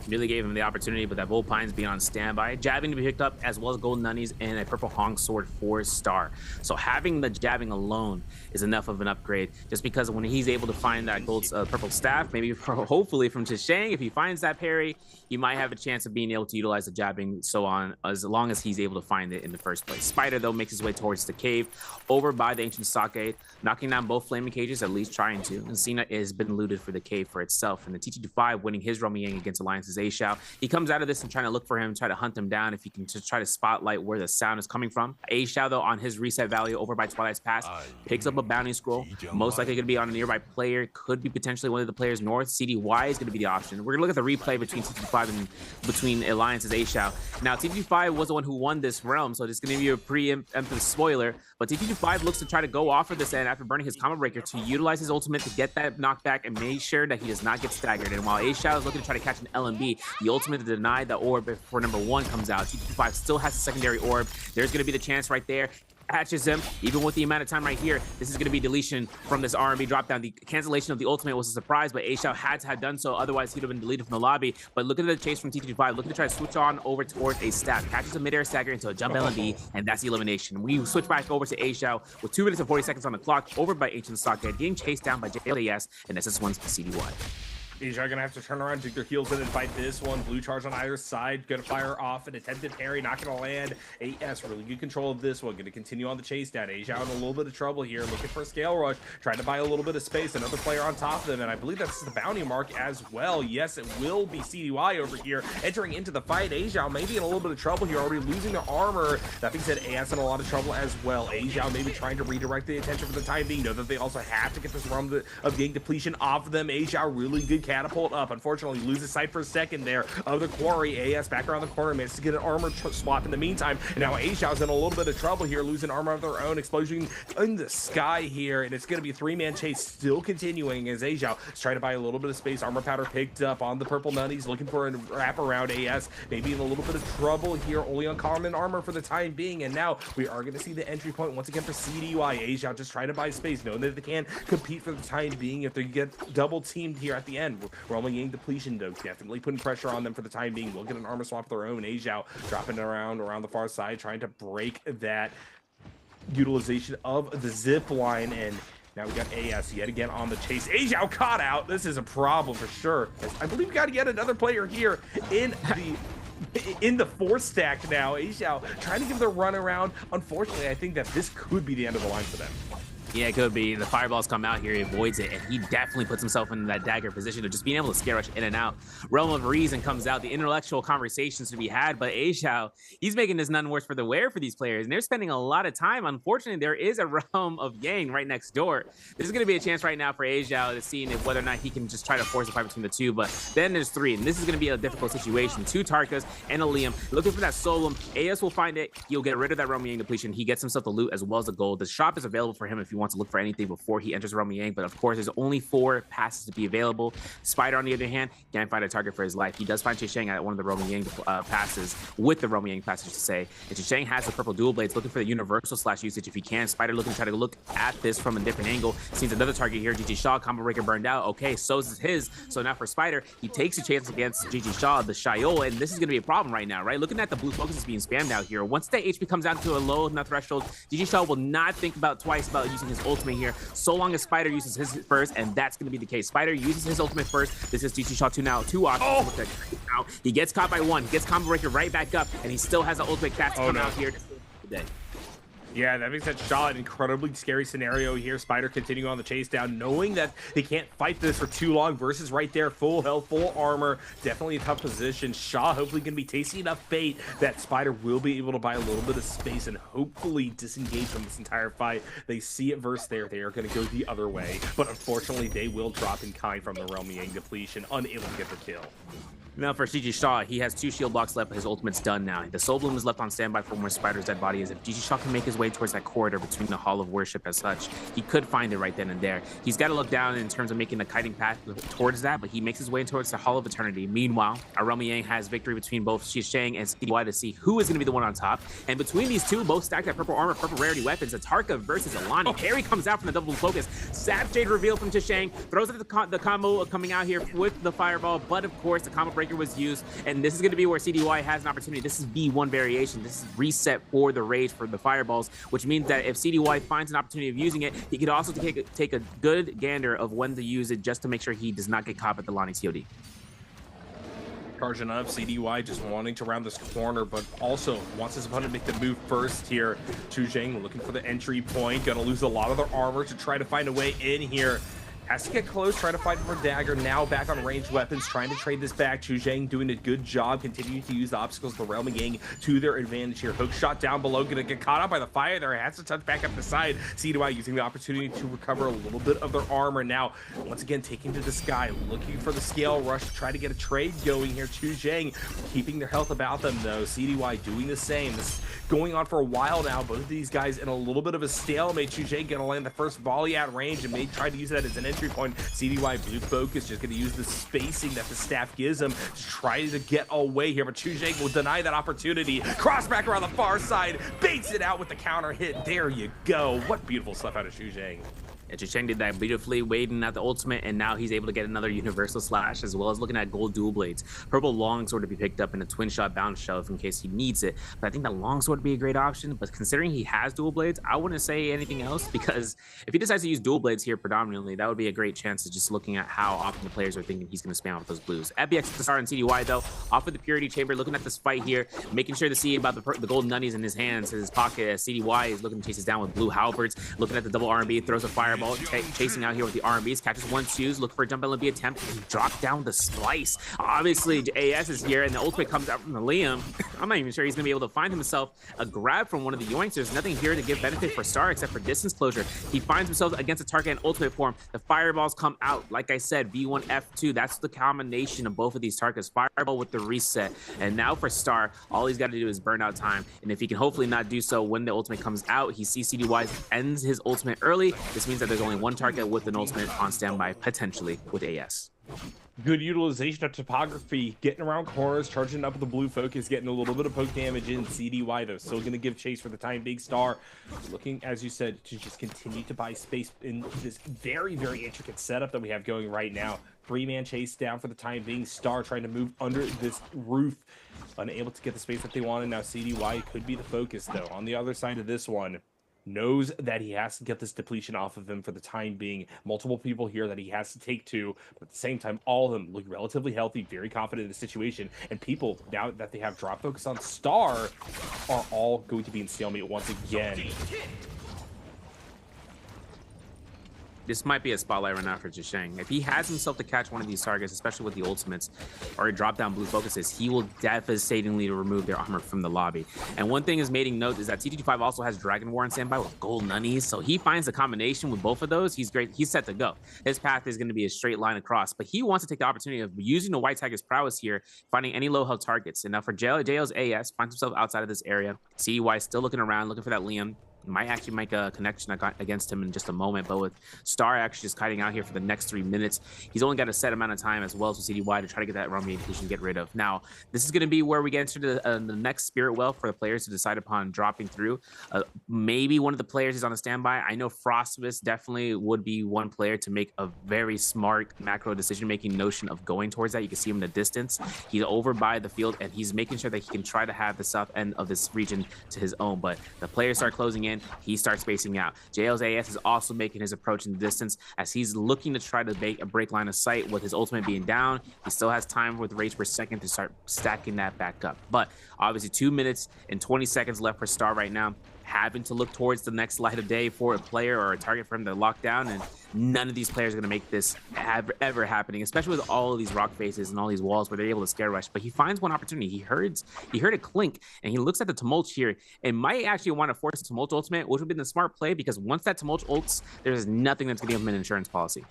Really gave him the opportunity, but that Vulpine's being on standby. Jabbing to be picked up, as well as Golden Nunnies and a Purple Hong Sword for Star. So having the jabbing alone is enough of an upgrade, just because when he's able to find that gold purple staff, maybe hopefully from Chusheng, if he finds that parry, he might have a chance of being able to utilize the jabbing, so on, as long as he's able to find it in the first place. Spider, though, makes his way towards the cave, over by the Ancient Stockade, knocking down both flaming cages, at least trying to. And Cena has been looted for the cave for itself, and the TT25 winning his Romy Yang against Alliance's is A Xiao. He comes out of this and trying to look for him, try to hunt him down if he can just try to spotlight where the sound is coming from. A Xiao, though, on his reset value over by Twilight's Pass, picks up a bounty scroll. Most likely going to be on a nearby player. Could be potentially one of the players north. CDY is going to be the option. We're going to look at the replay between TT5 and between Alliance's A Xiao. Now, TT5 was the one who won this realm, so it's going to be a preemptive spoiler. But TT5 looks to try to go off of this end after burning his combo breaker to utilize his ultimate to get that knockback and make sure that he does not get staggered. And while A Xiao is looking to try to catch an LMB, the ultimate to deny the orb before number 1 comes out. TT5 still has a secondary orb. There's going to be the chance right there. Catches him, even with the amount of time right here. This is going to be deletion from this R&B dropdown. The cancellation of the ultimate was a surprise, but A Xiao had to have done so. Otherwise, he'd have been deleted from the lobby. But look at the chase from TT5, looking to try to switch on over towards a stab. Catches a midair stagger into a jump LMB, and that's the elimination. We switch back over to A Xiao with 2 minutes and 40 seconds on the clock, over by Ancient Stockhead, getting chased down by JLAS, and this is one's CDY. Asia gonna have to turn around, dig their heels in and fight this one. Blue charge on either side, gonna fire off an attempted parry, not gonna land. AS really good control of this one, gonna continue on the chase down. Asia in a little bit of trouble here, looking for a scale rush, trying to buy a little bit of space. Another player on top of them, and I believe that's the bounty mark as well. Yes, it will be CDY over here entering into the fight. Asia maybe in a little bit of trouble here, already losing their armor. That being said, AS in a lot of trouble as well. Asia maybe trying to redirect the attention for the time being. Know that they also have to get this realm of gang depletion off of them. Asia really good catapult up. Unfortunately, loses sight for a second there of the quarry. AS back around the corner, manages to get an armor swap in the meantime. And now A Xiao's in a little bit of trouble here, losing armor of their own. Explosion in the sky here, and it's going to be a 3-man chase still continuing as A Xiao is trying to buy a little bit of space. Armor powder picked up on the purple nutties, looking for a wrap around. AS maybe in a little bit of trouble here, only uncommon armor for the time being. And now we are going to see the entry point once again for CDY. A Xiao just trying to buy space, knowing that they can compete for the time being if they get double teamed here at the end. We're only getting depletion, though, definitely putting pressure on them for the time being. We'll get an armor swap of their own. A Xiao dropping around the far side, trying to break that utilization of the zip line. And now we got AS yet again on the chase. A Xiao caught out. This is a problem for sure. I believe we got yet another player here in the 4 stack now. A Xiao trying to give the run around. Unfortunately, I think that this could be the end of the line for them. Yeah, it could be. The fireballs come out here, he avoids it, and he definitely puts himself in that dagger position of just being able to scare rush in and out. Realm of Reason comes out, the intellectual conversations to be had, but A Xiao, he's making this none worse for the wear for these players, and they're spending a lot of time. Unfortunately, there is a Realm of Yang right next door. There's going to be a chance right now for A Xiao to see if whether or not he can just try to force a fight between the two, but then there's 3, and this is going to be a difficult situation. 2 Tarkas and a Liam looking for that Solum. AS will find it. He'll get rid of that Realm of Yang depletion. He gets himself the loot as well as the gold. The shop is available for him if he wants to look for anything before he enters Realm of Yang, but of course there's only 4 passes to be available. Spider, on the other hand, can't find a target for his life. He does find Chisheng at one of the Realm of Yang passes, with the Realm of Yang passes to say, and Chisheng has the purple dual blades, looking for the universal slash usage if he can. Spider looking to try to look at this from a different angle, sees another target here. GG Shaw, combo breaker burned out. Okay, so is his. So now for Spider, he takes a chance against GG Shaw, the Shio, and this is going to be a problem right now, right? Looking at the blue focus is being spammed out here. Once the HP comes down to a low enough threshold, GG Shaw will not think about twice about using his ultimate here, so long as Spider uses his first, and that's going to be the case. Spider uses his ultimate first. This is GG Shaw 2 now. 2 options. Now he gets caught by 1, gets combo breaker right back up, and he still has the ultimate cast to come out here today. Yeah, that makes that Shaw an incredibly scary scenario here. Spider continuing on the chase down, knowing that they can't fight this for too long. Versus right there, full health, full armor. Definitely a tough position. Shaw hopefully going to be tasting enough fate that Spider will be able to buy a little bit of space and hopefully disengage from this entire fight. They see it versus there. They are going to go the other way. But unfortunately, they will drop in kind from the Realm of Yang depletion, unable to get the kill. Now for GG Shaw, he has 2 shield blocks left, but his ultimate's done now. The Soul Bloom is left on standby for where Spider's dead body is. If GG Shaw can make his way towards that corridor between the Hall of Worship as such, he could find it right then and there. He's got to look down in terms of making the kiting path towards that, but he makes his way towards the Hall of Eternity. Meanwhile, Realm of Yang has victory between both Chisheng and CDY to see who is going to be the one on top. And between these two, both stacked at purple armor, purple rarity weapons, Atarka versus Alani. Harry comes out from the double focus. Sap Jade reveal from Chisheng, throws it at the combo coming out here with the fireball, but of course the combo breaker was used. And this is going to be where CDY has an opportunity. This is B1 variation. This is reset for the rage for the fireballs, which means that if CDY finds an opportunity of using it, he could also take a good gander of when to use it just to make sure he does not get caught at the Lonnie COD. Charging up, CDY just wanting to round this corner, but also wants his opponent to make the move first here. Chuzheng looking for the entry point, gonna lose a lot of their armor to try to find a way in here. Has to get close, trying to fight for dagger. Now back on ranged weapons, trying to trade this back. Chu Zhang doing a good job, continuing to use the obstacles of the Realm Gang to their advantage here. Hook shot down below, gonna get caught up by the fire there. Has to touch back up the side. CDY using the opportunity to recover a little bit of their armor now. Once again, taking to the sky, looking for the scale rush to try to get a trade going here. Chu Zhang keeping their health about them though. CDY doing the same. This is going on for a while now. Both of these guys in a little bit of a stalemate. Chu Zhang gonna land the first volley at range and may try to use that as an entry point. CDY blue focus just going to use the spacing that the staff gives him to try to get away here, but Chu Zhang will deny that opportunity. Cross back around the far side, baits it out with the counter hit. There you go. What beautiful stuff out of Chu Zhang. And Chu Zhang did that beautifully, waiting at the ultimate, and now he's able to get another universal slash, as well as looking at gold dual blades. Purple longsword to be picked up in a twin shot bounce shelf in case he needs it. But I think the longsword would be a great option. But considering he has dual blades, I wouldn't say anything else, because if he decides to use dual blades here predominantly, that would be a great chance to just looking at how often the players are thinking he's going to spam with those blues. FBX the star and CDY though, off of the purity chamber, looking at this fight here, making sure to see about the golden nutties in his hands, in his pocket, as CDY is looking to chase us down with blue halberds, looking at the double R&B, throws a fireball, chasing out here with the R&Bs, catches 1-2s, look for a jump LB attempt, and drop down the splice. Obviously, AS is here, and the ultimate comes out from the Liam. I'm not even sure he's going to be able to find himself a grab from one of the yoinks. There's nothing here to give benefit for Star except for distance closure. He finds himself against a target in ultimate form. The fireballs come out. Like I said, V1, F2, that's the combination of both of these targets. Fireball with the reset. And now for Star, all he's got to do is burn out time. And if he can hopefully not do so when the ultimate comes out, he sees CDY ends his ultimate early. This means that there's only one target with an ultimate on standby, potentially with AS. Good utilization of topography, getting around corners, charging up with the blue focus, getting a little bit of poke damage in. CDY though still going to give chase for the time. Big Star looking, as you said, to just continue to buy space in this very, very intricate setup that we have going right now. 3-man chase down for the time being. Star trying to move under this roof, unable to get the space that they wanted. Now CDY could be the focus though. On the other side of this one, knows that he has to get this depletion off of him for the time being. Multiple people here that he has to take to, but at the same time, all of them look relatively healthy, very confident in the situation, and people, now that they have drop focus on Star, are all going to be in stalemate once again. This might be a spotlight right now for Chu Zhang. If he has himself to catch one of these targets, especially with the ultimates or drop down blue focuses, he will devastatingly remove their armor from the lobby. And one thing is mating note is that T25 also has Dragon War on standby with gold nunnies, so he finds the combination with both of those. He's great. He's set to go. His path is going to be a straight line across, but he wants to take the opportunity of using the White Tiger's prowess here, finding any low health targets. And now for JL's AS, finds himself outside of this area. CEY still looking around, looking for that Liam. Might actually make a connection against him in just a moment, but with Star actually just kiting out here for the next 3 minutes, he's only got a set amount of time as well as with CDY to try to get that Rummy depletion get rid of. Now, this is going to be where we get into the next Spirit Well for the players to decide upon dropping through. Maybe one of the players is on a standby. I know Frostvis definitely would be one player to make a very smart macro decision-making notion of going towards that. You can see him in the distance. He's over by the field, and he's making sure that he can try to have the south end of this region to his own, but the players start closing in. He starts spacing out. JL's AS is also making his approach in the distance as he's looking to try to make a break line of sight with his ultimate being down. He still has time with rage per second to start stacking that back up. But obviously 2 minutes and 20 seconds left for Star right now, having to look towards the next light of day for a player or a target for him to lock down, and none of these players are going to make this ever happening, especially with all of these rock faces and all these walls where they're able to scare rush. But he finds one opportunity. He heard a clink, and he looks at the Tumult here and might actually want to force the Tumult ultimate, which would be the smart play, because once that Tumult ults, there's nothing that's going to give him an insurance policy.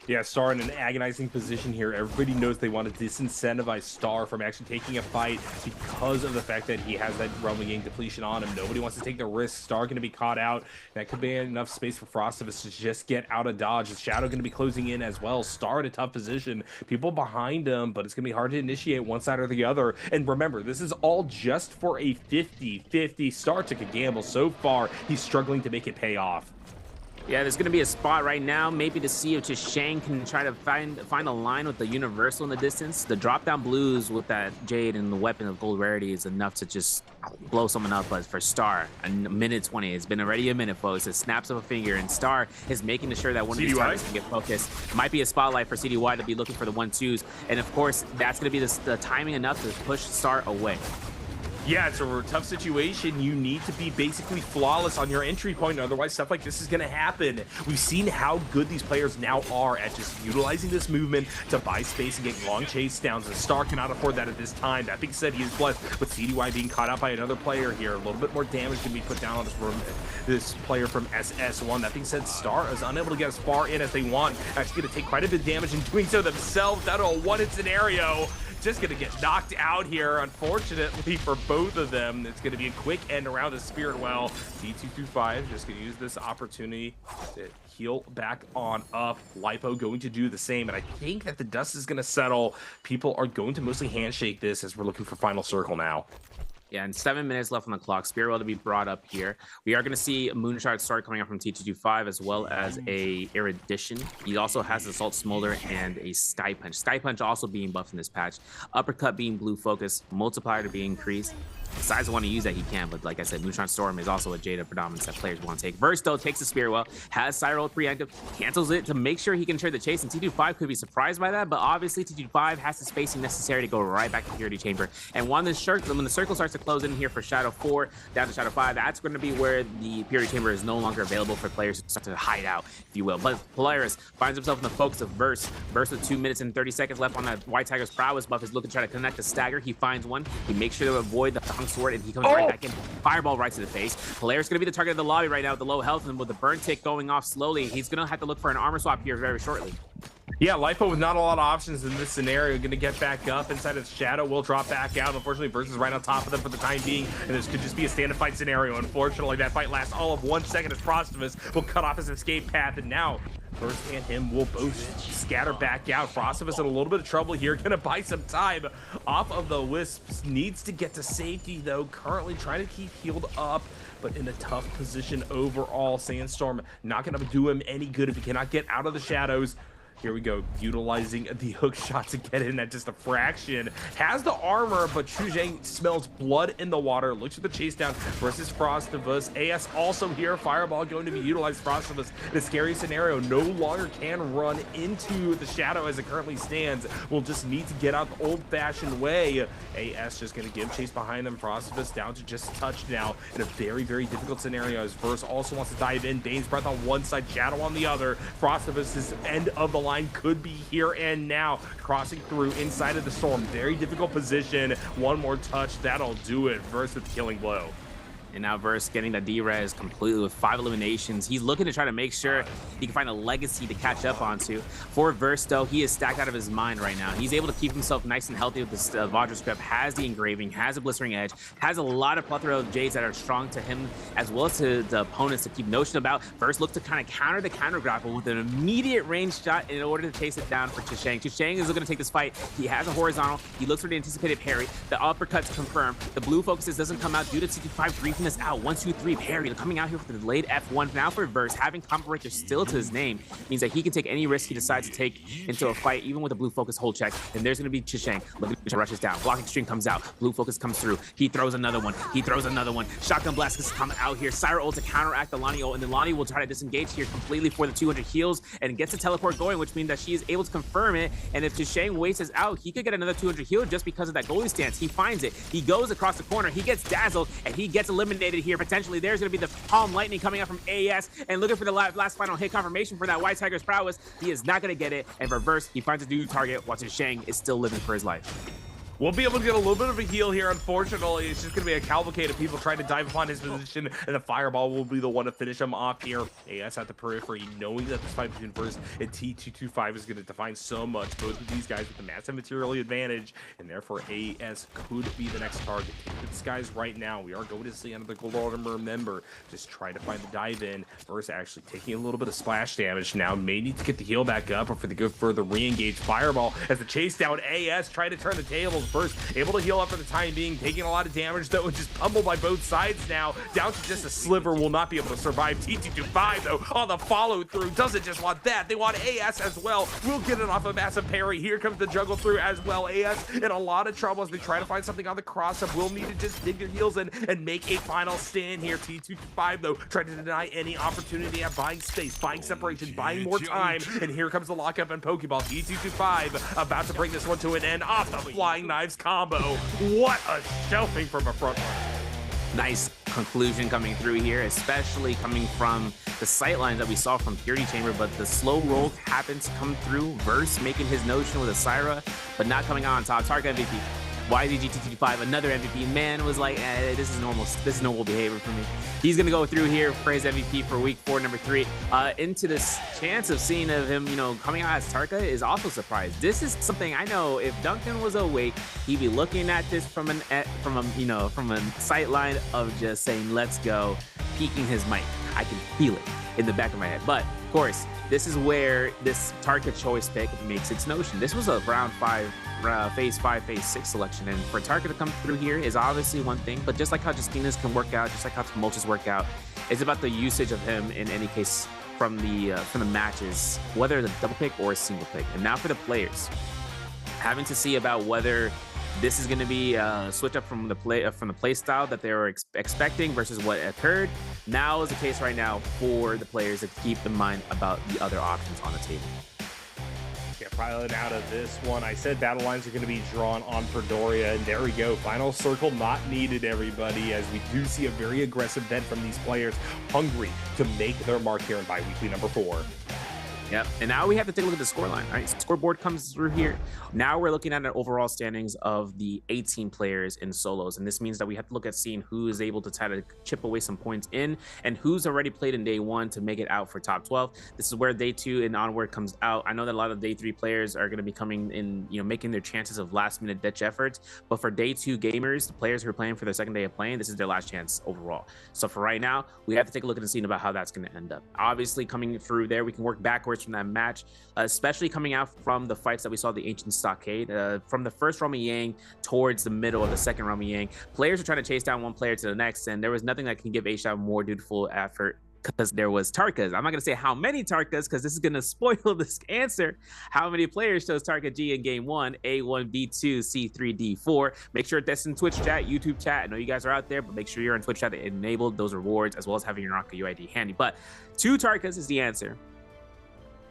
Yeah, Star in an agonizing position here. Everybody knows they want to disincentivize Star from actually taking a fight because of the fact that he has that Realm Gang depletion on him. Nobody wants to take the risk. Star going to be caught out. That could be enough space for Frostivus to just get out of dodge. The Shadow going to be closing in as well. Star in a tough position. People behind him, but it's going to be hard to initiate one side or the other. And remember, this is all just for a 50-50. Star took a gamble. So far, he's struggling to make it pay off. Yeah, there's going to be a spot right now, maybe to see if Chu Zhang can try to find a line with the Universal in the distance. The drop-down blues with that Jade and the weapon of gold rarity is enough to just blow someone up. But for Star, a minute 20, it's been already a minute, folks. It snaps of a finger, and Star is making sure that one of these targets can get focused. Might be a spotlight for CDY to be looking for the 1-2s, and of course, that's going to be the timing enough to push Star away. Yeah, it's a tough situation. You need to be basically flawless on your entry point, otherwise stuff like this is going to happen. We've seen how good these players now are at just utilizing this movement to buy space and get long chase downs, and Star cannot afford that at this time. That being said, he is blessed with CDY being caught out by another player here. A little bit more damage can be put down on this player from SS1. That being said, Star is unable to get as far in as they want. Actually going to take quite a bit of damage in doing so themselves. That a one-hit scenario. Just gonna get knocked out here, unfortunately for both of them. It's gonna be a quick end around the Spirit Well. D225 just gonna use this opportunity to heal back on up. Lipo going to do the same, and I think that the dust is gonna settle. People are going to mostly handshake this as we're looking for final circle now. Yeah, and 7 minutes left on the clock. Spearwell to be brought up here. We are going to see Moonshot start coming out from T225 as well as a Erudition. He also has Assault Smolder and a Sky Punch. Sky Punch also being buffed in this patch. Uppercut being blue focus. Multiplier to be increased. Decides to want to use that, he can, but like I said, Moonshot Storm is also a Jada predominance that players want to take. Verse though takes the Spearwell, has Cyril preemptive, cancels it to make sure he can ensure the chase, and T25 could be surprised by that, but obviously T25 has the spacing necessary to go right back to Purity Chamber. And when the circle starts to close in here for Shadow 4 down to Shadow 5, that's going to be where the Purity Chamber is no longer available for players to start to hide out, if you will. But Polaris finds himself in the focus of Verse. Verse with 2 minutes and 30 seconds left on that White Tiger's Prowess buff is looking to try to connect the stagger. He finds one. He makes sure to avoid the Hung Sword, and he comes right back in. Fireball right to the face. Polaris going to be the target of the lobby right now with the low health, and with the burn tick going off slowly, he's going to have to look for an armor swap here very shortly. Yeah, Lipo with not a lot of options in this scenario. Going to get back up inside of Shadow. Will drop back out. Unfortunately, Verse is right on top of them for the time being, and this could just be a stand-and fight scenario. Unfortunately, that fight lasts all of 1 second as Frostivus will cut off his escape path, and now Verse and him will both scatter back out. Frostivus in a little bit of trouble here. Gonna buy some time off of the Wisps. Needs to get to safety though. Currently trying to keep healed up, but in a tough position overall. Sandstorm not gonna do him any good if he cannot get out of the shadows. Here we go, utilizing the hook shot to get in at just a fraction. Has the armor, but Chuzheng smells blood in the water. Looks at the chase down versus Frostivus. AS also here. Fireball going to be utilized. Frostivus in a scary scenario. No longer can run into the shadow as it currently stands. Will just need to get out the old-fashioned way. AS just going to give chase behind them. Frostivus down to just touch now in a very, very difficult scenario as Verse also wants to dive in. Bane's Breath on one side, Shadow on the other. Frostivus' end of the line could be here and now, crossing through inside of the storm. Very difficult position. One more touch, that'll do it. Verse with killing blow. And now Verse getting the D-Res completely with 5 eliminations. He's looking to try to make sure he can find a legacy to catch up onto. For Verse, though, he is stacked out of his mind right now. He's able to keep himself nice and healthy with this Vajra script, has the engraving, has a blistering edge, has a lot of plethora of Jades that are strong to him as well as to the opponents to keep notion about. Verse looks to kind of counter the counter grapple with an immediate range shot in order to chase it down for Chishang. Chishang is looking to take this fight. He has a horizontal. He looks for the anticipated parry. The uppercut's confirmed. The blue focuses doesn't come out due to CT5 griefing this out. 1, 2, 3 parry. Coming out here with the delayed F1. Now for Verse, having Combo Breaker still to his name means that he can take any risk he decides to take into a fight, even with a blue focus hold check. And there's going to be Chishang. Looking to rushes down. Blocking string comes out. Blue focus comes through. He throws another one. He throws another one. Shotgun blast is coming out here. Syra ult to counteract the Lonnie ult, and then Lonnie will try to disengage here completely for the 200 heals and gets the teleport going, which means that she is able to confirm it. And if Chishang waits us out, he could get another 200 heal just because of that goalie stance. He finds it. He goes across the corner. He gets dazzled, and he gets eliminated here. Potentially, there's going to be the Palm Lightning coming out from AS and looking for the last final hit confirmation for that White Tiger's Prowess. He is not going to get it, and for Verse, he finds a new target while Chishang is still living for his life. We'll be able to get a little bit of a heal here. Unfortunately, it's just going to be a cavalcade of people trying to dive upon his position, and the Fireball will be the one to finish him off here. AS at the periphery, knowing that this fight between Verse and T225 is going to define so much. Both of these guys with the massive material advantage, and therefore AS could be the next target. These guys right now, we are going to see another gold armor. Remember, just trying to find the dive in. Verse actually taking a little bit of splash damage now. May need to get the heal back up or for the go further re-engage. Fireball as the chase down. AS trying to turn the tables. Verse able to heal up for the time being, taking a lot of damage though, and just pummeled by both sides now. Down to just a sliver, will not be able to survive. T225 though on the follow through doesn't just want that, they want AS as well. We'll get it off a massive parry. Here comes the juggle through as well. AS in a lot of trouble as they try to find something on the cross up. Will need to just dig their heels in and make a final stand here. T225 though trying to deny any opportunity at buying space, buying separation, buying more time, and here comes the lockup and Pokeball. T225 about to bring this one to an end off the flying knife. knives combo. What a showing from a front runner. Nice conclusion coming through here, especially coming from the sight lines that we saw from Purity Chamber, but the slow roll happens to come through. Verse making his notion with a Syra, but not coming out on top. Tarka MVP. YZG225, another MVP. Man was like, this is normal. This is normal behavior for me. He's gonna go through here for his MVP for week 4, number 3. Into this chance of seeing of him, coming out as Tarka is also surprised. This is something I know if Duncan was awake, he'd be looking at this from a sight line of just saying, let's go, peeking his mic. I can feel it in the back of my head. But of course, this is where this Tarka choice pick makes its notion. This was a round 5. Phase 5, phase 6 selection, and for Tarka to come through here is obviously one thing, but just like how Justina's can work out, just like how Tumultuous work out, it's about the usage of him in any case from the matches, whether it's a double pick or a single pick. And now for the players, having to see about whether this is going to be a switch up from the play style that they were expecting versus what occurred. Now is the case right now for the players to keep in mind about the other options on the table. Yeah, piling out of this one. I said battle lines are going to be drawn on Predoria, and there we go. Final circle not needed, everybody, as we do see a very aggressive bet from these players, hungry to make their mark here in bi-weekly number 4. Yep, and now we have to take a look at the scoreline. All right, scoreboard comes through here. Now we're looking at an overall standings of the 18 players in solos, and this means that we have to look at seeing who is able to try to chip away some points in and who's already played in day 1 to make it out for top 12. This is where day 2 and onward comes out. I know that a lot of day 3 players are going to be coming in, making their chances of last-minute ditch efforts, but for day 2 gamers, the players who are playing for their second day of playing, this is their last chance overall. So for right now, we have to take a look at the scene about how that's going to end up. Obviously, coming through there, we can work backwards from that match, especially coming out from the fights that we saw the Ancient Stockade, from the first Roma Yang towards the middle of the second Roma Yang. Players are trying to chase down one player to the next, and there was nothing that can give A-Shot more dutiful effort because there was Tarkas. I'm not going to say how many Tarkas because this is going to spoil this answer. How many players chose Tarka G in game 1, A1, B2, C3, D4? Make sure that's in Twitch chat, YouTube chat. I know you guys are out there, but make sure you're in Twitch chat to enable those rewards as well as having your NARAKA UID handy. But 2 Tarkas is the answer.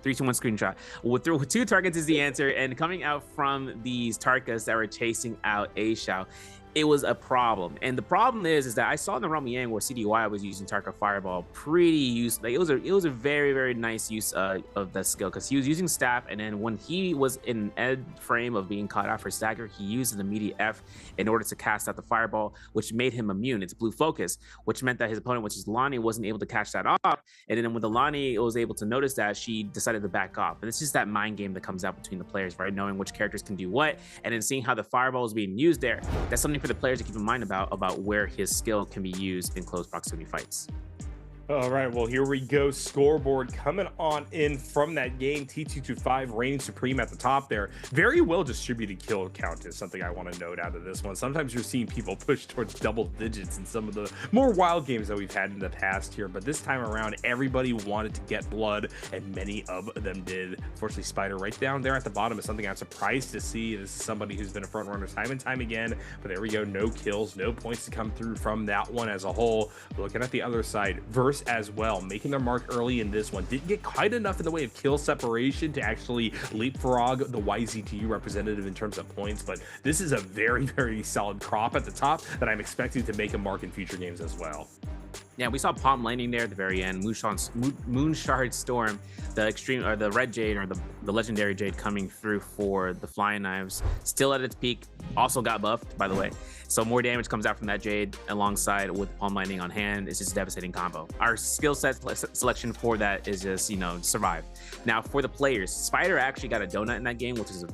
3, 2, 1 screenshot. With 2 targets is the answer, and coming out from these Tarkas that were chasing out A-Shao, it was a problem. And the problem is that I saw in the Roma Yang where CDY was using Tarka Fireball pretty used. Like it was a very, very nice use of that skill because he was using staff, and then when he was in an ed frame of being caught out for stagger, he used an immediate F in order to cast out the Fireball, which made him immune. It's blue focus, which meant that his opponent, which is Lonnie, wasn't able to catch that off. And then when the Lonnie was able to notice that, she decided to back off. And it's just that mind game that comes out between the players, right? Knowing which characters can do what, and then seeing how the Fireball is being used there. That's something for the players to keep in mind about where his skill can be used in close proximity fights. All right, well, here we go. Scoreboard coming on in from that game. T225 reigning supreme at the top there. Very well distributed kill count is something I want to note out of this one. Sometimes you're seeing people push towards double digits in some of the more wild games that we've had in the past here, but this time around, everybody wanted to get blood, and many of them did. Unfortunately, Spider right down there at the bottom is something I'm surprised to see. This is somebody who's been a front runner time and time again, but there we go. No kills, no points to come through from that one as a whole. Looking at the other side, Verse as well, making their mark early in this one. Didn't get quite enough in the way of kill separation to actually leapfrog the YZTU representative in terms of points, but this is a very, very solid crop at the top that I'm expecting to make a mark in future games as well. Yeah, we saw Palm landing there at the very end. Moonshard Storm, the extreme or the red jade or the legendary jade coming through for the flying knives, still at its peak. Also got buffed, by the way. So more damage comes out from that jade alongside with Palm lightning on hand. It's just a devastating combo. Our skill set selection for that is just, survive. Now for the players, Spider actually got a donut in that game, which is,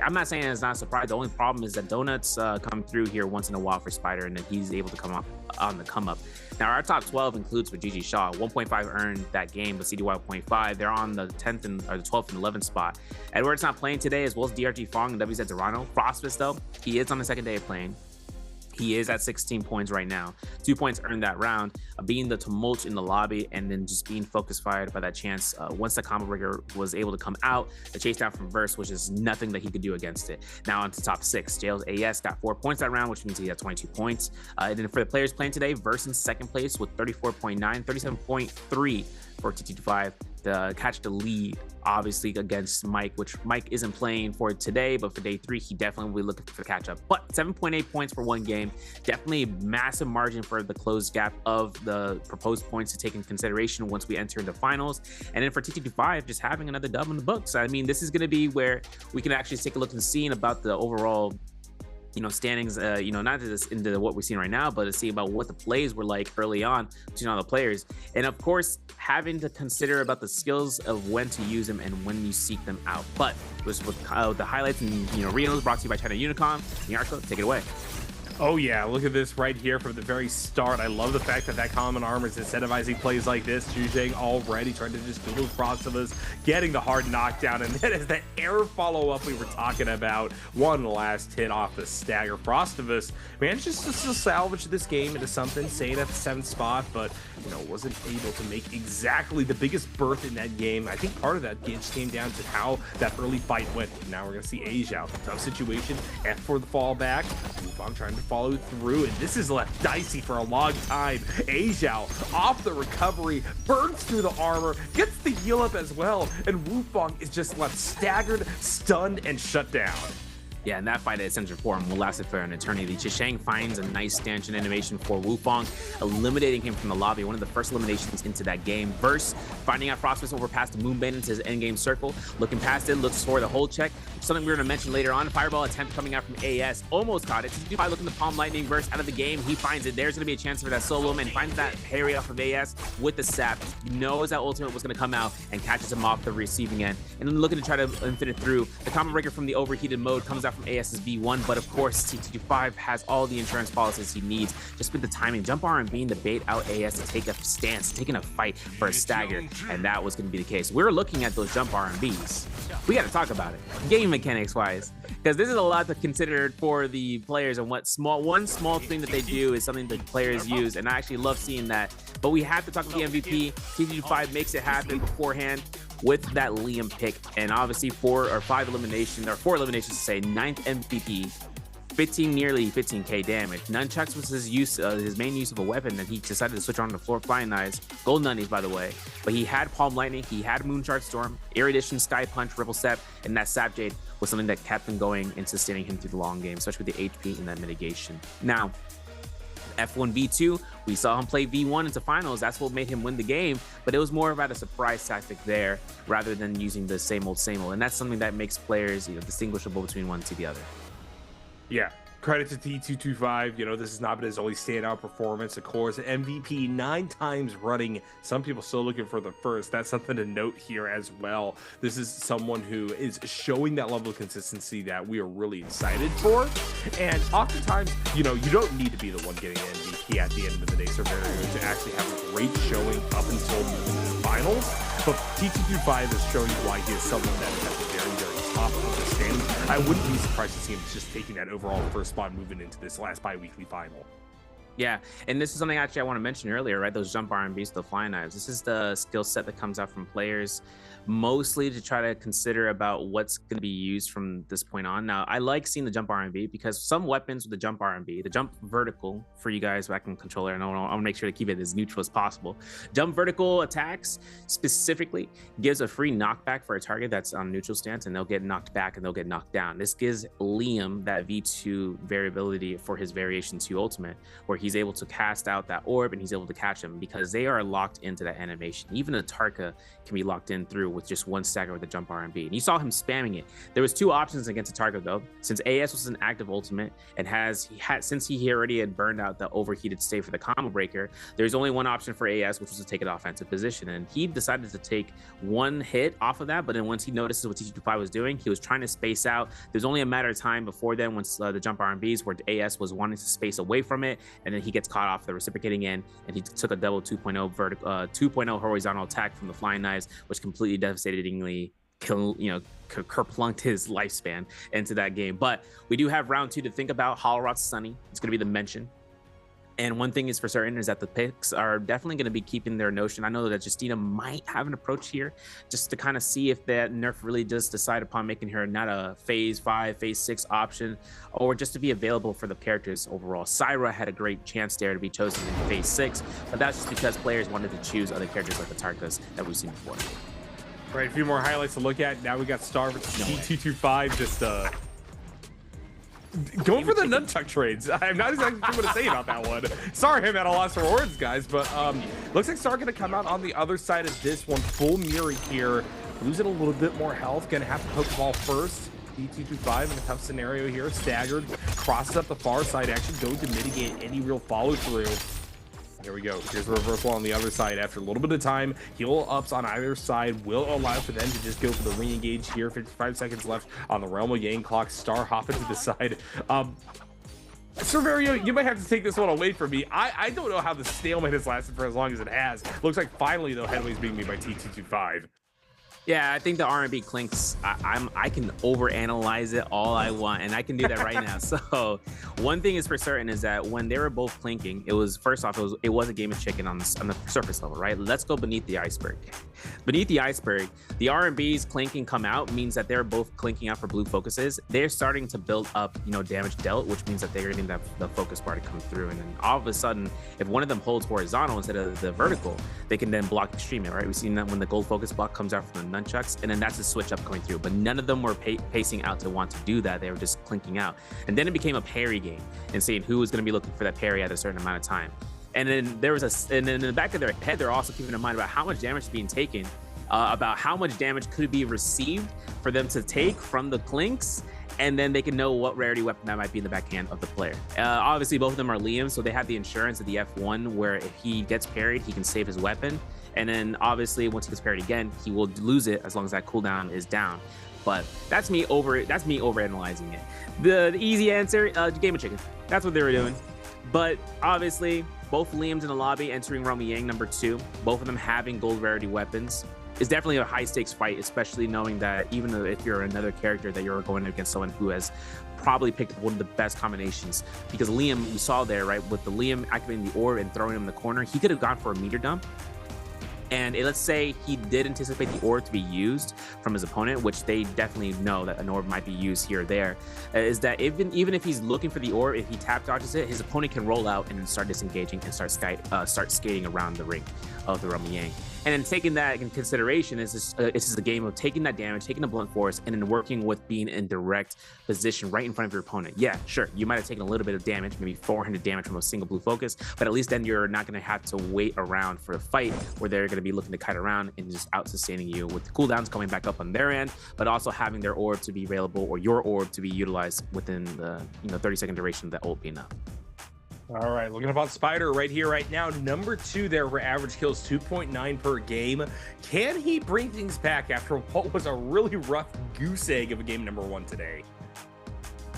I'm not saying it's not a surprise. The only problem is that donuts come through here once in a while for Spider, and then he's able to come up on the come up. Now our top 12 includes for GG Shaw, 1.5 earned that game, but CDY 0.5. They're on the 10th and or the 12th and 11th spot. Edward's not playing today, as well as DRG Fong and WZ Toronto. Frostfist though, he is on the second day of playing. He is at 16 points right now. 2 points earned that round, being the tumult in the lobby and then just being focused fired by that chance. Once the combo breaker was able to come out, the chase down from Verse, which is nothing that he could do against it. Now on to top 6. Jails AS got 4 points that round, which means he got 22 points. And then for the players playing today, Verse in second place with 34.9, 37.3 for T225 to catch the lead, obviously, against Mike, which Mike isn't playing for today, but for day 3, he definitely will be looking for the catch up. But 7.8 points for one game, definitely a massive margin for the closed gap of the proposed points to take in consideration once we enter into finals. And then for T225, just having another dub in the books. I mean, this is going to be where we can actually take a look and see about the overall standings, not just into what we're seeing right now, but to see about what the plays were like early on between all the players. And of course, having to consider about the skills of when to use them and when you seek them out. But with the highlights and, Reno's brought to you by China Unicom. NARAKA, take it away. Oh yeah, look at this right here from the very start. I love the fact that common armor is incentivizing plays like this. Zhuzheng already trying to just do across of us, getting the hard knockdown, and then as that air follow-up we were talking about, one last hit off the stagger. Frostivus manages to salvage this game into something, staying at the 7th spot, but wasn't able to make exactly the biggest berth in that game. I think part of that just came down to how that early fight went. Now we're gonna see Asia, tough situation, F for the fallback. I'm trying to follow through, and this is left dicey for a long time. Asia off the recovery, burns through the armor, gets the heal up as well, and Wufong is just left staggered, stunned, and shut down. Yeah, and that fight at Center Forum will last for an eternity. Zhuzheng finds a nice stanchion animation for Wufong, eliminating him from the lobby, one of the first eliminations into that game. Verse, finding out Frostbite over past the Moonbane into his endgame circle, looking past it, looks for the hold check, something we're going to mention later on. Fireball attempt coming out from AS, almost caught it. T225 looking to Palm Lightning Verse out of the game, he finds it. There's going to be a chance for that solo man, finds that parry off of AS with the sap, knows that ultimate was going to come out and catches him off the receiving end, and then looking to try to infinite through. The combo breaker from the overheated mode comes out from AS's V1, but of course T225 has all the insurance policies he needs. Just with the timing, jump R&B to bait out AS to take a stance, taking a fight for a stagger, and that was going to be the case. We're looking at those jump R&Bs. We got to talk about it, game mechanics wise, because this is a lot to consider for the players, and one small thing that they do is something that players use, and I actually love seeing that. But we have to talk about the MVP. T225 makes it happen beforehand with that Liam pick, and obviously 4 eliminations to say, 9th MVP, nearly 15k damage. Nunchucks was his main use of a weapon, and he decided to switch on the floor flying knives, gold nunnies by the way, but he had Palm Lightning, he had Moonshard Storm, Erudition, Sky Punch, Ripple Step, and that Sap Jade was something that kept him going and sustaining him through the long game, especially with the HP and that mitigation. Now, F1 V2, we saw him play V1 into finals. That's what made him win the game, but it was more about a surprise tactic there rather than using the same old, and that's something that makes players distinguishable between one to the other. Yeah, credit to T225. This has not been his only standout performance. Of course, MVP 9 times running. Some people still looking for the first. That's something to note here as well. This is someone who is showing that level of consistency that we are really excited for. And oftentimes, you don't need to be the one getting an MVP at the end of the day, so very good to actually have a great showing up until the finals. But T225 is showing you why he is someone that is at the very, very top of the standings. I wouldn't be surprised to see him just taking that overall first spot moving into this last bi-weekly final. Yeah, and this is something actually I want to mention earlier, right? Those jump R&Bs, the flying knives. This is the skill set that comes out from players, mostly to try to consider about what's going to be used from this point on. Now, I like seeing the jump R&B because some weapons with the jump R&B, the jump vertical for you guys back in controller, and I'll make sure to keep it as neutral as possible. Jump vertical attacks specifically gives a free knockback for a target that's on neutral stance, and they'll get knocked back and they'll get knocked down. This gives Liam that V2 variability for his variation 2 ultimate, where he's able to cast out that orb and he's able to catch him because they are locked into that animation. Even a Tarka can be locked in through with just one stagger with a jump R&B. And you saw him spamming it. There was 2 options against a Tarka though. Since AS was an active ultimate and since he already had burned out the overheated state for the combo breaker, there's only one option for AS, which was to take an offensive position. And he decided to take one hit off of that, but then once he notices what T225 was doing, he was trying to space out. There's only a matter of time before then once the jump R&Bs where AS was wanting to space away from it, and then he gets caught off the reciprocating end, and he took a double 2.0 horizontal attack from the flying knives, which completely devastatingly kerplunked his lifespan into that game. But we do have round 2 to think about. Hollow Rot Sunny, it's going to be the mention. And one thing is for certain is that the picks are definitely going to be keeping their notion. I know that Justina might have an approach here just to kind of see if that nerf really does decide upon making her not a phase 5, phase 6 option, or just to be available for the characters overall. Syra had a great chance there to be chosen in phase 6, but that's just because players wanted to choose other characters like the Tarkas that we've seen before. Right, a few more highlights to look at. Now we got Star with T225 just going for the nunchuck trades. I'm not exactly sure what to say about that one. Sorry, I'm at a loss for words, guys, but looks like Star gonna come out on the other side of this one. Full mirror here, losing a little bit more health. Gonna have to poke the ball first. T225 in a tough scenario here. Staggered, crosses up the far side, actually going to mitigate any real follow through. Here we go. Here's a reversal on the other side. After a little bit of time, heal ups on either side will allow for them to just go for the re-engage here. 55 seconds left on the Realm of Yang clock. Star hopping to the side. Cerverio, you might have to take this one away from me. I don't know how the stalemate has lasted for as long as it has. Looks like finally, though, headway's being made by T225. Yeah, I think the R&B clinks, I can overanalyze it all I want, and I can do that right now. So one thing is for certain is that when they were both clinking, it was, first off, it was a game of chicken on the surface level, right? Let's go beneath the iceberg. Beneath the iceberg, the R&B's clinking come out means that they're both clinking out for blue focuses. They're starting to build up, damage dealt, which means that they're getting the focus bar to come through. And then all of a sudden, if one of them holds horizontal instead of the vertical, they can then block extreme, right? We've seen that when the gold focus block comes out from the nunchucks, and then that's a switch up coming through. But none of them were pacing out to want to do that. They were just clinking out. And then it became a parry game and saying who was going to be looking for that parry at a certain amount of time. And then and then in the back of their head, they're also keeping in mind about how much damage is being taken, about how much damage could be received for them to take from the clinks. And then they can know what rarity weapon that might be in the backhand of the player. Obviously, both of them are Liam, so they have the insurance of the F1, where if he gets parried, he can save his weapon. And then obviously, once he gets parried again, he will lose it as long as that cooldown is down. But that's me overanalyzing it. The easy answer, game of chicken. That's what they were doing. But obviously, both Liams in the lobby entering Realm of Yang number 2, both of them having gold rarity weapons, is definitely a high stakes fight, especially knowing that even if you're another character that you're going against someone who has probably picked one of the best combinations, because Liam, we saw there, right, with the Liam activating the orb and throwing him in the corner, he could have gone for a meter dump. And let's say he did anticipate the orb to be used from his opponent, which they definitely know that an orb might be used here or there, is that even if he's looking for the orb, if he tap dodges it, his opponent can roll out and then start disengaging and start skating around the ring of the Realm of Yang. And then taking that in consideration is it's just a game of taking that damage, taking the blunt force, and then working with being in direct position right in front of your opponent. Yeah, sure, you might have taken a little bit of damage, maybe 400 damage from a single blue focus, but at least then you're not going to have to wait around for a fight where they're going to be looking to kite around and just out sustaining you with the cooldowns coming back up on their end, but also having their orb to be available or your orb to be utilized within the 30-second duration of that ult being up. All right, looking about Spider right here, right now, number 2 there for average kills, 2.9 per game. Can he bring things back after what was a really rough goose egg of a game number 1 today?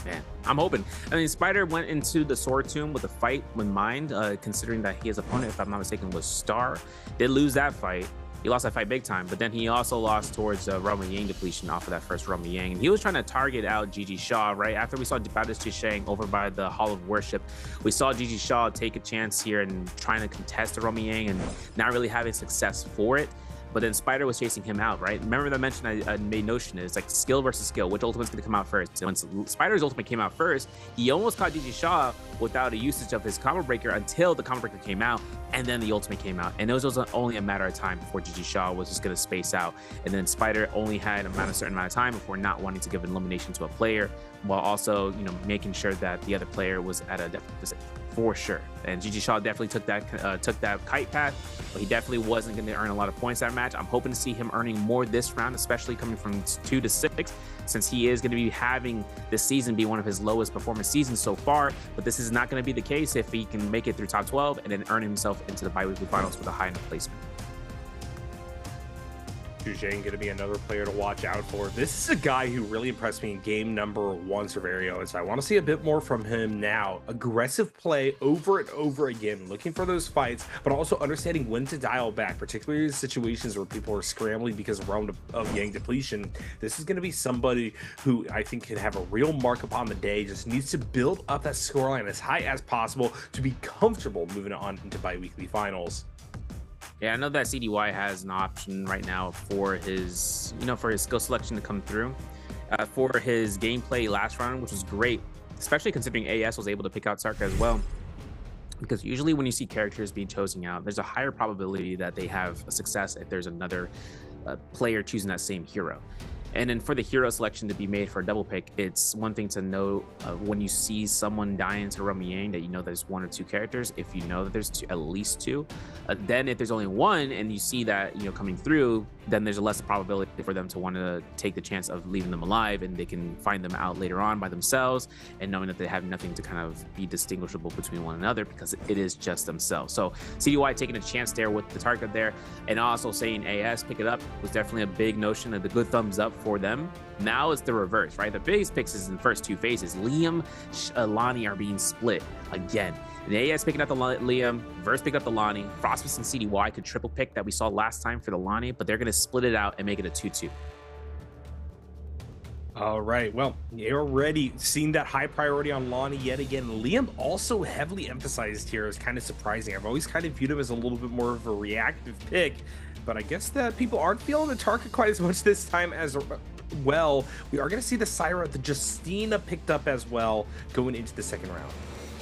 Man, I'm hoping. I mean, Spider went into the Sword Tomb with a fight in mind, considering that his opponent, if I'm not mistaken, was Star. Did lose that fight. He lost that fight big time, but then he also lost towards Realm of Yang depletion off of that first Realm of Yang. And he was trying to target out Gigi Shaw, right? After we saw Baptist Chisheng over by the Hall of Worship, we saw Gigi Shaw take a chance here and trying to contest the Realm of Yang and not really having success for it. But then Spider was chasing him out, right? Remember that mention I made notion is like skill versus skill, which ultimate's gonna come out first. And when Spider's ultimate came out first, he almost caught Gigi Shaw without a usage of his combo breaker until the combo breaker came out, and then the ultimate came out. And it was only a matter of time before Gigi Shaw was just gonna space out. And then Spider only had a certain amount of time before not wanting to give an elimination to a player, while also, making sure that the other player was at a deficit for sure. And Gigi Shaw definitely took that kite path, but he definitely wasn't going to earn a lot of points that match. I'm hoping to see him earning more this round, especially coming from 2 to 6, since he is going to be having this season be one of his lowest performance seasons so far. But this is not going to be the case if he can make it through top 12 and then earn himself into the bi-weekly finals with a high enough placement. Zhang going to be another player to watch out for. This is a guy who really impressed me in game number 1 Severio, and so I want to see a bit more from him now. Aggressive play over and over again, looking for those fights, but also understanding when to dial back, particularly in situations where people are scrambling because of round of Yang depletion. This is going to be somebody who I think can have a real markup on the day, just needs to build up that scoreline as high as possible to be comfortable moving on into bi-weekly finals. Yeah, I know that CDY has an option right now for his, for his skill selection to come through. For his gameplay last round, which was great, especially considering AS was able to pick out Tarka as well. Because usually when you see characters being chosen out, there's a higher probability that they have a success if there's another player choosing that same hero. And then for the hero selection to be made for a double pick, it's one thing to know when you see someone die into Romy Yang that you know there's 1 or 2 characters. If you know that there's at least 2, then if there's only 1 and you see that coming through, then there's a less probability for them to want to take the chance of leaving them alive, and they can find them out later on by themselves, and knowing that they have nothing to kind of be distinguishable between one another because it is just themselves. So CDY taking a chance there with the target there, and also saying AS pick it up was definitely a big notion of the good thumbs up for them. Now it's the reverse, right? The biggest picks is in the first 2 phases. Liam, Lonnie are being split again. And AS picking up the Liam, Verse picking up the Lonnie. Frostbus and CDY could triple pick that we saw last time for the Lonnie, but they're going to split it out and make it a 2-2. All right, well, you're already seeing that high priority on Lonnie yet again. Liam also heavily emphasized here is kind of surprising. I've always kind of viewed him as a little bit more of a reactive pick, but I guess that people aren't feeling the Tarka quite as much this time as well. We are going to see the Syra, the Justina picked up as well going into the second round.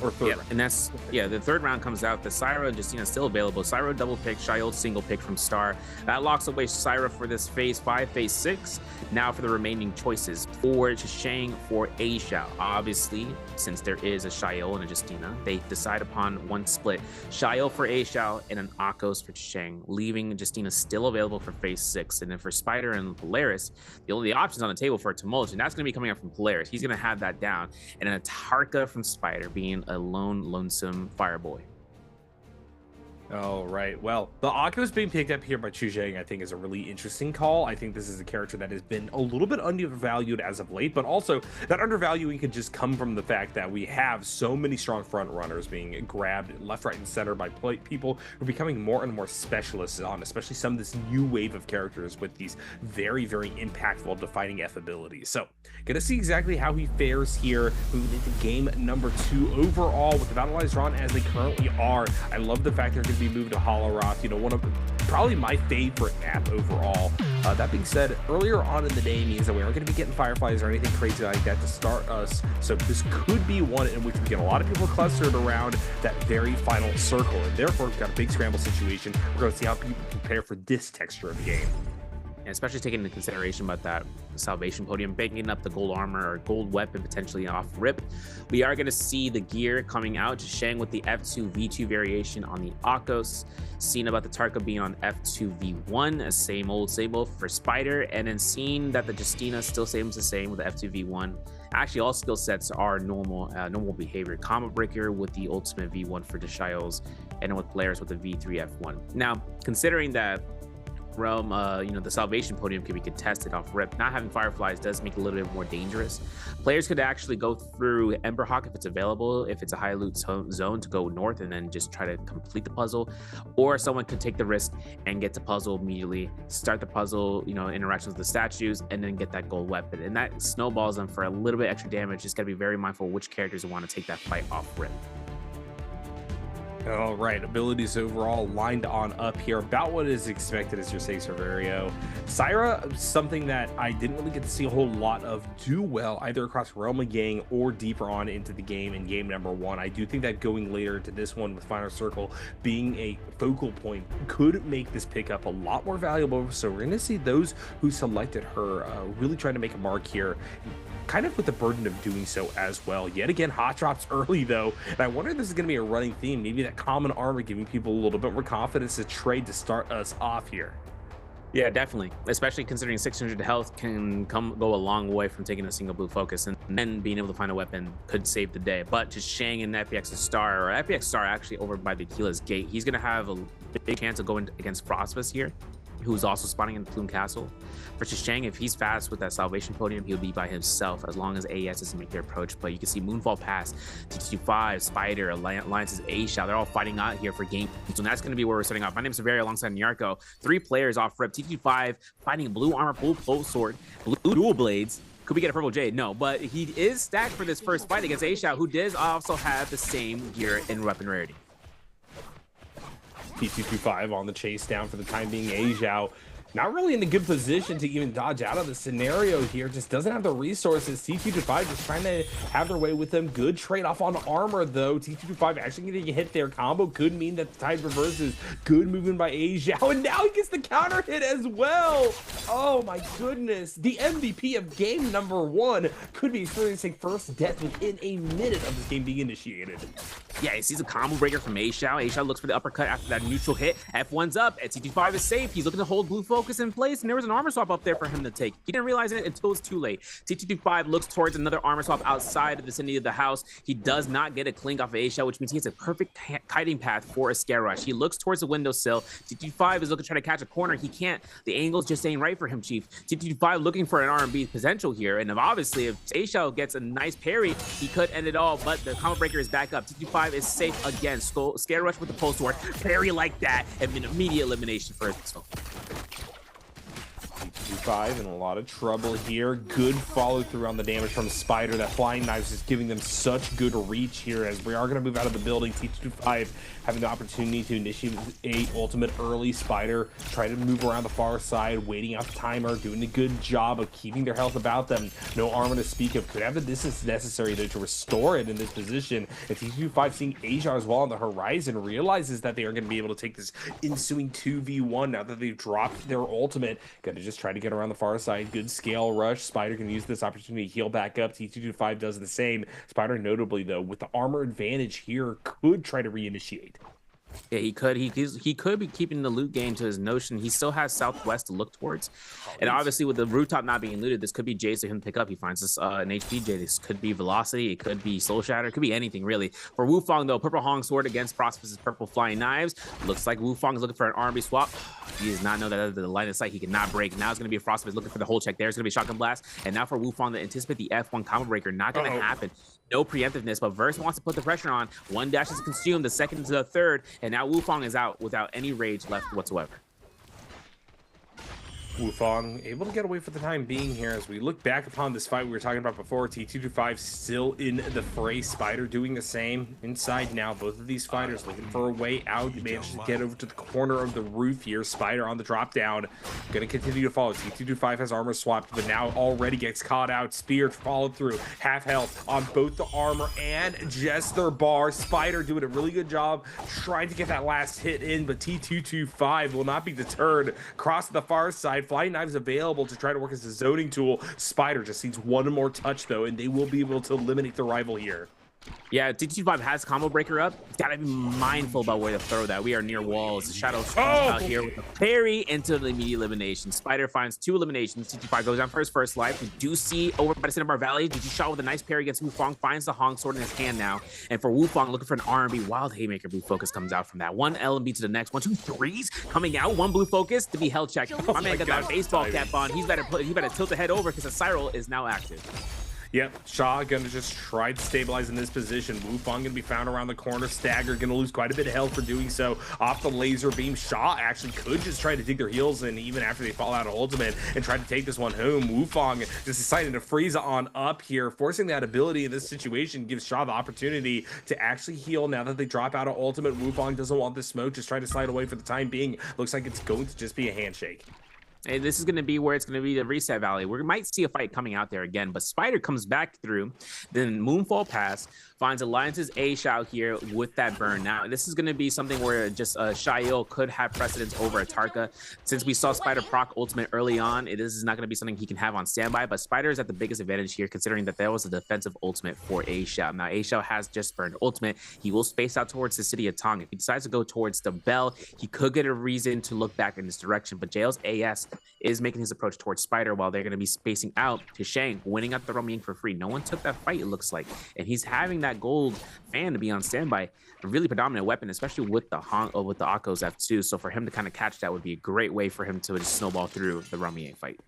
Or third round. And that's, the third round comes out. The Syra and Justina still available. Syra double pick, Shayol single pick from Star. That locks away Syra for this phase 5, phase 6. Now for the remaining choices. For Shang, for Aishao. Obviously, since there is a Shayol and a Justina, they decide upon one split. Shayol for Aishao and an Akos for Shang, leaving Justina still available for phase 6. And then for Spider and Polaris, the only options on the table for Tumult, and that's going to be coming up from Polaris. He's going to have that down. And then a Tarka from Spider being a lonesome fireboy. All right, well, the Akos being picked up here by Chu Zhang, I think, is a really interesting call. I think this is a character that has been a little bit undervalued as of late, but also that undervaluing could just come from the fact that we have so many strong front runners being grabbed left, right, and center by people who are becoming more and more specialists on, especially some of this new wave of characters with these very, very impactful defining F abilities. So, gonna see exactly how he fares here moving into game number 2 overall with the Battle Lines drawn as they currently are. I love the fact they're gonna be moved to Holoroth, one of probably my favorite map overall. That being said, earlier on in the day means that we aren't going to be getting Fireflies or anything crazy like that to start us, so this could be one in which we get a lot of people clustered around that very final circle, and therefore we've got a big scramble situation. We're going to see how people prepare for this texture of the game. And especially taking into consideration about that Salvation Podium, banging up the gold armor or gold weapon potentially off rip. We are going to see the gear coming out, Shang with the F2 V2 variation on the Akos, seeing about the Tarka being on F2 V1, same old for Spider, and then seeing that the Justina still seems the same with the F2 V1. Actually, all skill sets are normal behavior. Combo Breaker with the ultimate V1 for Deshiles, and with Polaris with the V3 F1. Now, considering that Realm, the Salvation Podium can be contested off rip, not having Fireflies does make it a little bit more dangerous. Players could actually go through Ember Hawk if it's available, if it's a high loot zone, to go north and then just try to complete the puzzle, or someone could take the risk and get to puzzle immediately, start the puzzle, interactions with the statues, and then get that gold weapon, and that snowballs them for a little bit extra damage. Just got to be very mindful of which characters want to take that fight off rip. All right, abilities overall lined on up here, about what is expected, as you're saying, Severio. Syra, something that I didn't really get to see a whole lot of do well, either across Realm of Gang or deeper on into the game in game number 1. I do think that going later into this one with Final Circle being a focal point could make this pickup a lot more valuable. So we're going to see those who selected her really trying to make a mark here, kind of with the burden of doing so as well. Yet again, hot drops early though, and I wonder if this is going to be a running theme, maybe that common armor giving people a little bit more confidence to trade to start us off here. Yeah, definitely, especially considering 600 health can go a long way from taking a single blue focus, and then being able to find a weapon could save the day. But just Shang and FPX's Star, or FPX Star actually over by the Aquila's gate, he's going to have a big chance of going against Frostbus here. who's also spawning in the Plume Castle. Versus Shang, if he's fast with that Salvation Podium, he'll be by himself as long as AES doesn't make their approach. But you can see Moonfall Pass, TT5, Spider, Alliance's A-Shao, they're all fighting out here for game. So that's going to be where we're starting off. My name is Severi alongside Nyarko. 3 players off rip. TT5 fighting blue armor, full sword, blue dual blades. Could we get a purple jade? No, but he is stacked for this first fight against A-Shao, who does also have the same gear and weapon rarity. T225 on the chase down for the time being. A-Shao not really in a good position to even dodge out of the scenario here. Just doesn't have the resources. T225 just trying to have their way with them. Good trade-off on armor, though. T225 actually getting a hit there. Combo could mean that the tide reverses. Good movement by A-Shao, and now he gets the counter hit as well. Oh my goodness. The MVP of game number 1 could be experiencing first death within a minute of this game being initiated. Yeah, he sees a combo breaker from A-Shao. A-Shao looks for the uppercut after that neutral hit. F1's up. T225 is safe. He's looking to hold blue focus in place, and there was an armor swap up there for him to take. He didn't realize it until it's too late. T225 looks towards another armor swap outside of the vicinity of the house. He does not get a clink off of A-Shao, which means he has a perfect kiting path for a scare rush. He looks towards the windowsill. T225 is looking to try to catch a corner. He can't. The angle's just ain't right for him, Chief. T225 looking for an R&B potential here, and obviously if A-Shao gets a nice parry, he could end it all, but the combo breaker is back up. T225 is safe again. Scare rush with the pulse sword, parry like that, and an immediate elimination for himself. T225 in a lot of trouble here. Good follow through on the damage from Spider. That flying knives is giving them such good reach here as we are going to move out of the building. T225 having the opportunity to initiate a ultimate early. Spider trying to move around the far side, waiting out the timer, doing a good job of keeping their health about them. No armor to speak of. Could have the distance necessary though to restore it in this position. And T225 seeing A-Shao as well on the horizon realizes that they are going to be able to take this ensuing 2v1 now that they've dropped their ultimate. Gonna just try to get around the far side. Good scale rush. Spider can use this opportunity to heal back up. T225 does the same. Spider notably though with the armor advantage here could try to reinitiate. Yeah, he could. He could be keeping the loot game to his notion. He still has southwest to look towards, and obviously with the rooftop not being looted, this could be Jade for him to pick up. He finds this an HP Jade. This could be Velocity. It could be Soul Shatter. It could be anything really. For Wufang though, Purple Hong Sword against Prosperous' Purple Flying Knives. Looks like Wufang is looking for an R&B swap. He does not know that the line of sight he cannot break. Now it's going to be Frostbite looking for the whole check. There's going to be Shotgun Blast, and now for Wufang to anticipate the F1 combo breaker. Not going to happen. No preemptiveness, but Verse wants to put the pressure on. One dash is consumed, the second to the third, and now Wufang is out without any rage left whatsoever. Wufang able to get away for the time being here as we look back upon this fight we were talking about before. T225 still in the fray. Spider doing the same inside now. Both of these fighters looking for a way out. Managed to get over to the corner of the roof here. Spider on the drop down. Gonna continue to follow. T225 has armor swapped, but now already gets caught out. Spear followed through. Half health on both the armor and Jester bar. Spider doing a really good job trying to get that last hit in, but T225 will not be deterred. Cross to the far side. Flying knives available to try to work as a zoning tool. Spider just needs one more touch though, and they will be able to eliminate the rival here. Yeah, T225 has combo breaker up. Gotta be mindful about where to throw that. We are near walls. The Shadow out here with a parry into the immediate elimination. Spider finds 2 eliminations. T225 goes down for his first life. We do see over by the Cinnabar Valley. GG shot with a nice parry against Wufang. Finds the Hong Sword in his hand now. And for Wufang, looking for an R&B Wild Haymaker. Blue Focus comes out from that. 1 LMB to the next. 1, 2, 3s coming out. 1 Blue Focus to be held checked. My man got that baseball cap on. He better tilt the head over because the Cyril is now active. Yep, Shaw gonna just try to stabilize in this position. Wufang gonna be found around the corner. Stagger gonna lose quite a bit of health for doing so. Off the laser beam, Shaw actually could just try to dig their heels in even after they fall out of ultimate and try to take this one home. Wufang just decided to freeze on up here. Forcing that ability in this situation gives Shaw the opportunity to actually heal now that they drop out of ultimate. Wufang doesn't want this smoke, just try to slide away for the time being. Looks like it's going to just be a handshake. And this is going to be where it's going to be the reset valley. We might see a fight coming out there again, but Spider comes back through. Then Moonfall Pass finds Alliance's A-Shao here with that burn. Now, this is going to be something where just Shail could have precedence over a Tarka. Since we saw Spider proc ultimate early on, this is not going to be something he can have on standby, but Spider is at the biggest advantage here, considering that there was a defensive ultimate for A-Shao. Now, A-Shao has just burned ultimate. He will space out towards the city of Tong. If he decides to go towards the Bell, he could get a reason to look back in this direction, but JL's AS is making his approach towards Spider while they're going to be spacing out to Shang, winning out the Roaming for free. No one took that fight, it looks like, and he's having that that gold fan to be on standby. A really predominant weapon, especially with the Akko's F2. So for him to kind of catch that would be a great way for him to just snowball through the Rumiang fight.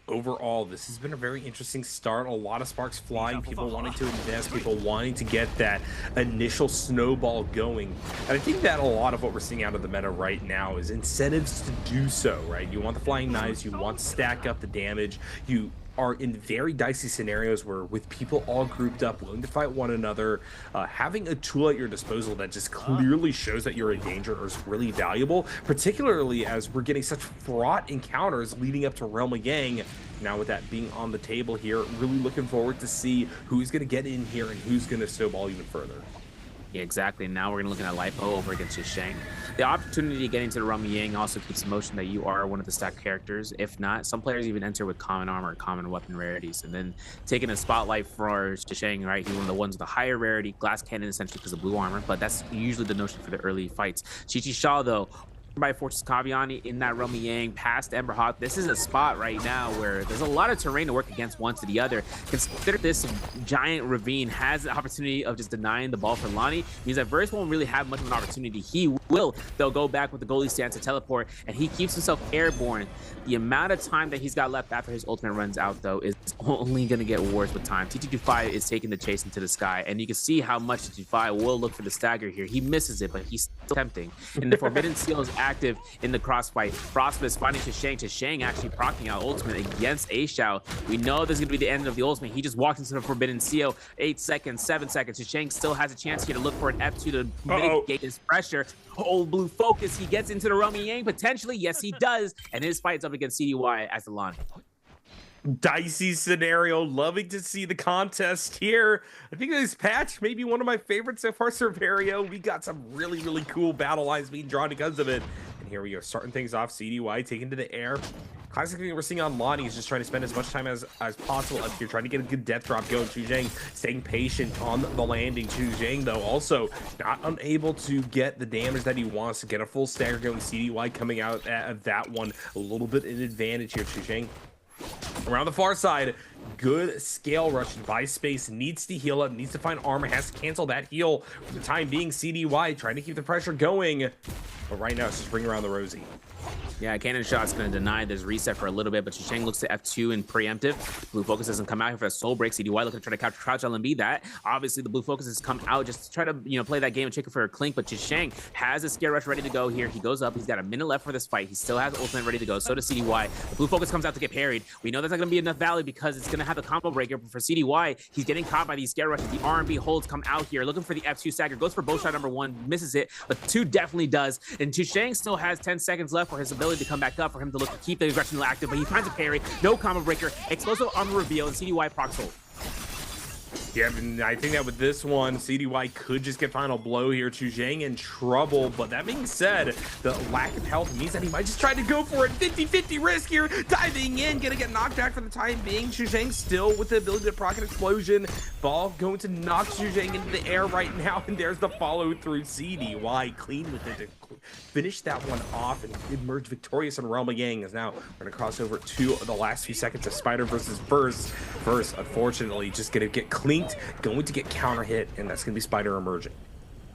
Overall, this has been a very interesting start. A lot of sparks flying, people wanting to invest, people wanting to get that initial snowball going. And I think that a lot of what we're seeing out of the meta right now is incentives to do so, right? You want the flying knives, you want to stack up the damage, you are in very dicey scenarios where with people all grouped up willing to fight one another, having a tool at your disposal that just clearly shows that you're in danger is really valuable, particularly as we're getting such fraught encounters leading up to Realm of Yang. Now with that being on the table here, really looking forward to see who's going to get in here and who's going to snowball even further. Yeah, exactly. Now we're going to look at Lipo over against Shang. The opportunity to get into the Rumiang also keeps in motion that you are one of the stacked characters. If not, some players even enter with common armor, common weapon rarities, and then taking a spotlight for Shang, right? He's one of the ones with the higher rarity, glass cannon essentially because of blue armor, but that's usually the notion for the early fights. Chi-Chi Shaw, though, by Fortress Kaviani in that Rumiang past Ember Hawk. This is a spot right now where there's a lot of terrain to work against one to the other. Consider this giant ravine has the opportunity of just denying the ball for Lonnie. Means that Verse won't really have much of an opportunity. He will, they'll go back with the goalie stance to teleport, and he keeps himself airborne. The amount of time that he's got left after his ultimate runs out, though, is only going to get worse with time. TT25 is taking the chase into the sky, and you can see how much TT25 will look for the stagger here. He misses it, but he's still tempting. And the Forbidden Seal is active in the crossfight. Frostbite finding Shang actually proccing out ultimate against Aishao. We know this is going to be the end of the ultimate. He just walked into the Forbidden Seal. 8 seconds, 7 seconds. Shang still has a chance here to look for an F2 to mitigate his pressure. Oh, blue focus. He gets into the Rumiang potentially. Yes, he does. And his fight's up against CDY as the Lon. Dicey scenario, loving to see the contest here. I think this patch may be one of my favorites so far, Serverio. We got some really cool battle lines being drawn because of it. And here we go, starting things off. CDY taken to the air. Classic thing we're seeing on Lonnie is just trying to spend as much time as possible up here, trying to get a good death drop going. Chu Zhang staying patient on the landing. Chu Zhang, though, also not unable to get the damage that he wants to get a full stagger going. CDY coming out at that one a little bit in advantage here. Chu Zhang around the far side, good scale rush by space, needs to heal up, needs to find armor, has to cancel that heal for the time being. CDY trying to keep the pressure going, but right now it's just bring around the Rosie. Yeah, cannon shot's going to deny this reset for a little bit, but Shang looks to F2 and preemptive. Blue focus doesn't come out here for a soul break. CDY looking to try to capture crouch LMB that. Obviously, the blue focus has come out just to try to, play that game of chicken for a clink, but Shang has a scare rush ready to go here. He goes up. He's got a minute left for this fight. He still has ultimate ready to go. So does CDY. The blue focus comes out to get parried. We know that's not going to be enough value because it's going to have the combo breaker, but for CDY, he's getting caught by these scare rushes. The R&B holds come out here, looking for the F2 stagger. Goes for bow shot number 1, misses it, but 2 definitely does. And Shang still has 10 seconds left for his ability to come back up, for him to look to keep the aggression active, but he finds a parry, no combo breaker, explosive armor reveal, and CDY procs hold. Yeah, and I think that with this one, CDY could just get final blow here. Chu Zhang in trouble, but that being said, the lack of health means that he might just try to go for it. 50-50 risk here, diving in, gonna get knocked back for the time being. Chu Zhang still with the ability to proc an explosion. Ball going to knock Chu Zhang into the air right now, and there's the follow through. CDY clean with it to finish that one off and emerge victorious in Realm of Yang. As now we're gonna cross over to the last few seconds of Spider versus Verse. Verse, unfortunately, just gonna get cleaned, going to get counter hit, and that's gonna be Spider emerging.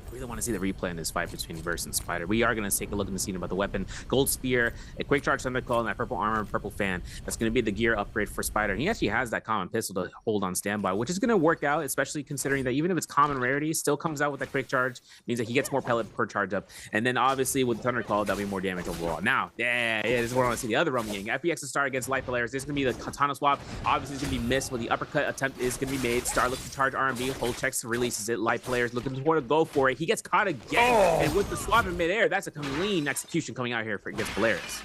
I really want to see the replay in this fight between Verse and Spider. We are going to take a look in the scene about the weapon. Gold Spear, a quick charge Thunderclaw, and that purple armor, purple fan. That's going to be the gear upgrade for Spider. And he actually has that common pistol to hold on standby, which is going to work out, especially considering that even if it's common rarity, still comes out with that quick charge. Means that he gets more pellet per charge up. And then obviously with Thunderclaw, that'll be more damage overall. Now, this is where I want to see the other Rumiang. FBX to start against Light Polaris. This is going to be the katana swap. Obviously, it's going to be missed, but the uppercut attempt is going to be made. Star looking to charge R&B. Hold checks, releases it. Light Polaris looking to go for it. He gets caught again. And with the swap in midair, that's a clean execution coming out here against Polaris.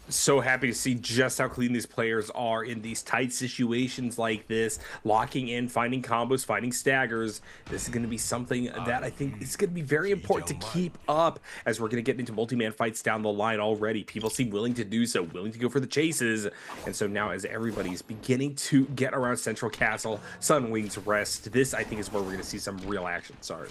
So happy to see just how clean these players are in these tight situations like this, locking in, finding combos, finding staggers. This is going to be something that I think is going to be very important to keep up as we're going to get into multi-man fights down the line already. People seem willing to do so, willing to go for the chases. And so now as everybody's beginning to get around Central Castle, Sunwing's Rest, this I think is where we're going to see some real action. Sorry.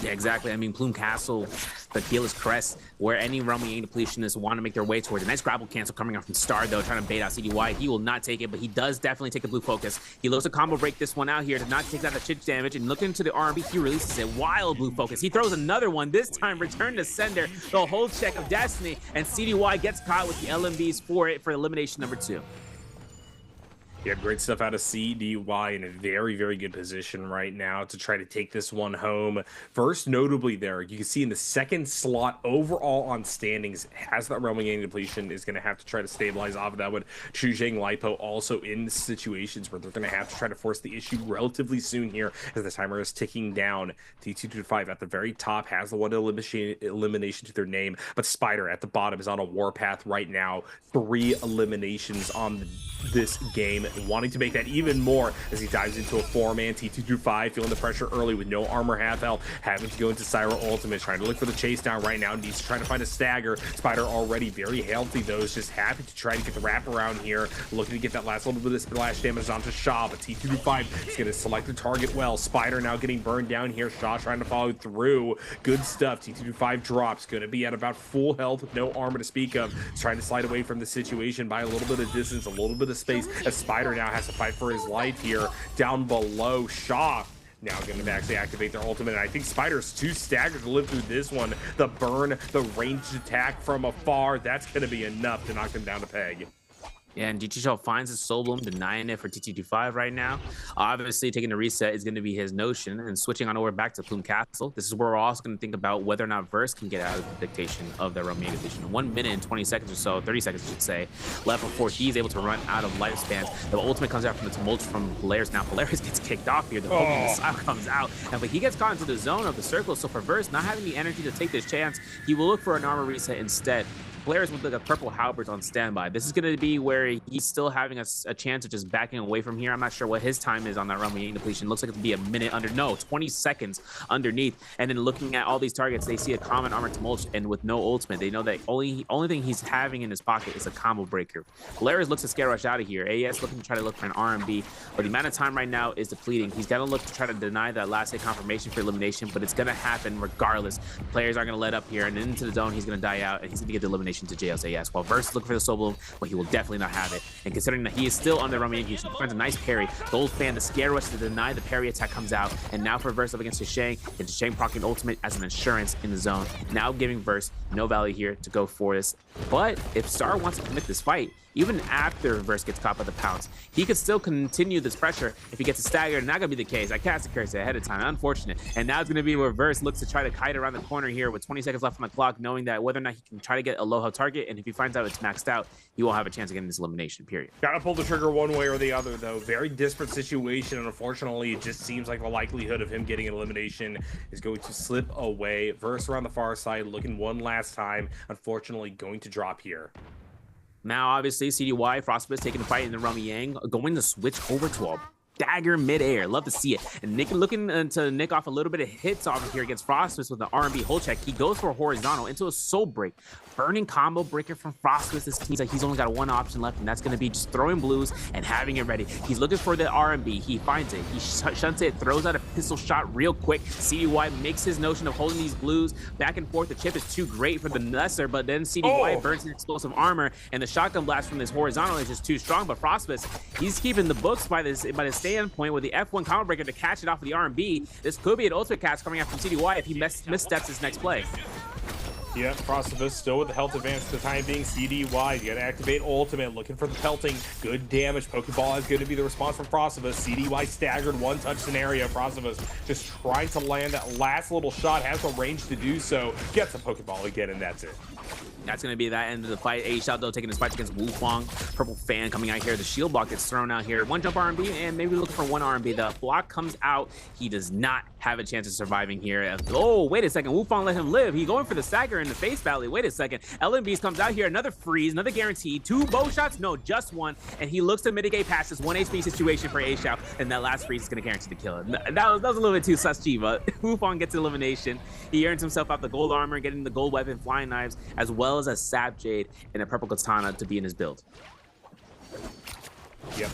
Yeah, exactly. I mean, Plume Castle, the Perilous Crest, where any Realm Yang depletionists want to make their way towards. A nice grapple cancel coming out from Star, though, trying to bait out CDY. He will not take it, but he does definitely take the blue focus. He looks to combo break this one out here to not take that chip damage, and looking into the R&B, he releases a wild blue focus. He throws another one, this time return to sender, the whole check of Destiny, and CDY gets caught with the LMBs for it for elimination number 2. Yeah, great stuff out of CDY in a very, very good position right now to try to take this one home. First, notably there, you can see in the second slot overall on standings, has that Realm Yang depletion, is going to have to try to stabilize off of that one. Chuzheng Lipo also in situations where they're going to have to try to force the issue relatively soon here as the timer is ticking down. T225 at the very top has the one elimination to their name, but Spider at the bottom is on a warpath right now. 3 eliminations on this game, wanting to make that even more as he dives into a 4-man. T225 feeling the pressure early with no armor, half health, having to go into Syra ultimate, trying to look for the chase down right now. Needs to try to find a stagger. Spider already very healthy though, is just happy to try to get the wrap around here, looking to get that last little bit of splash damage onto Shaw, but T225 is going to select the target well. Spider now getting burned down here. Shaw trying to follow through. Good stuff. T225 drops, going to be at about full health with no armor to speak of. He's trying to slide away from the situation by a little bit of distance, a little bit of space, as Spider now has to fight for his life here. Down below, Shaw now going to actually activate their ultimate, and I think Spider's too staggered to live through this one. The burn, the ranged attack from afar, that's going to be enough to knock them down to peg. Yeah, and GTShell finds his Soul Bloom, denying it for TT25 right now. Obviously, taking the reset is going to be his notion, and switching on over back to Plume Castle. This is where we're also going to think about whether or not Verse can get out of the dictation of their Realm Yang depletion. 1 minute and 20 seconds or so, 30 seconds I should say, left before he's able to run out of lifespans. The ultimate comes out from the tumult from Polaris. Now Polaris gets kicked off here. The missile comes out, but he gets caught into the zone of the circle. So for Verse, not having the energy to take this chance, he will look for an armor reset instead. Players with like a purple halberd on standby. This is going to be where he's still having a chance of just backing away from here. I'm not sure what his time is on that Realm Yang depletion. Looks like it'll be a minute under, no, 20 seconds underneath. And then looking at all these targets, they see a common armor tumult, and with no ultimate, they know that only thing he's having in his pocket is a combo breaker. Polaris looks to scare rush out of here. AES looking to try to look for an R&B, but the amount of time right now is depleting. He's going to look to try to deny that last hit confirmation for elimination, but it's going to happen regardless. Players aren't going to let up here, and into the zone, he's going to die out, and he's going to get the elimination to JL's AES. While Verse is looking for the Soul Bloom, but he will definitely not have it. And considering that he is still under Realm Yang, he finds a nice parry. Gold fan, the scare rush to deny the parry attack comes out, and now for Verse up against Chuzheng, and Chuzheng proccing ultimate as an insurance in the zone. Now giving Verse no value here to go for this. But if Star wants to commit this fight, even after Verse gets caught by the pounce, he could still continue this pressure if he gets a stagger. Not gonna be the case. I cast a curse ahead of time, unfortunate. And now it's gonna be where Verse looks to try to kite around the corner here with 20 seconds left on the clock, knowing that whether or not he can try to get a low-health target, and if he finds out it's maxed out, he won't have a chance of getting this elimination, period. Gotta pull the trigger one way or the other, though. Very disparate situation, and unfortunately, it just seems like the likelihood of him getting an elimination is going to slip away. Verse around the far side, looking one last time. Unfortunately, going to drop here. Now, obviously, CDY, Frostbite taking the fight in the Realm Yang, going to switch over to a dagger midair. Love to see it. And Nick looking to nick off a little bit of hits off of here against Frostbite with the R&B hold check. He goes for a horizontal into a soul break. Burning combo breaker from Frostbite. This means like he's only got one option left, and that's going to be just throwing blues and having it ready. He's looking for the R&B. He finds it. He shunts it, throws out a pistol shot real quick. CDY makes his notion of holding these blues back and forth. The chip is too great for the Lesser, but then CDY burns his explosive armor, and the shotgun blast from this horizontal is just too strong. But Frostbite, he's keeping the books by the standpoint with the F1 combo breaker to catch it off of the R&B. This could be an ultimate cast coming out from CDY if he missteps his next play. Yeah, Frostbite still with the health advance for the time being. CDY, you gotta activate ultimate, looking for the pelting. Good damage. Pokeball is going to be the response from Frostbite. CDY staggered one-touch scenario. Frostbite just trying to land that last little shot, has the range to do so. Gets a Pokeball again, and that's it. That's going to be that end of the fight. A-Shot, though, taking his fight against Wufang. Purple fan coming out here. The shield block gets thrown out here. One jump R&B, and maybe looking for one R&B. The block comes out. He does not have a chance of surviving here. Oh, wait a second. Wufang let him live. He's going for the stagger in the face valley. Wait a second. LMBs comes out here. Another freeze, another guarantee. 2 bow shots? No, just 1. And he looks to mitigate past this 1 HP situation for A-Shot, and that last freeze is going to guarantee the kill. That was a little bit too sus, but Wufang gets elimination. He earns himself out the gold armor, getting the gold weapon, flying knives, as well as a Sap Jade and a purple katana to be in his build. Yep.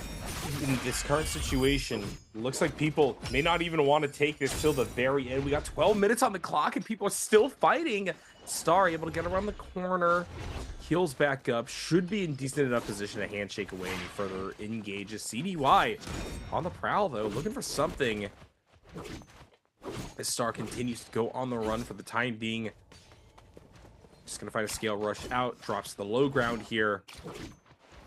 in this current situation, looks like people may not even want to take this till the very end. We got 12 minutes on the clock and people are still fighting. Star able to get around the corner, heals back up, should be in decent enough position to handshake away any further engages. CDY on the prowl though, looking for something. As Star continues to go on the run for the time being. Just gonna find a scale rush out, drops to the low ground here.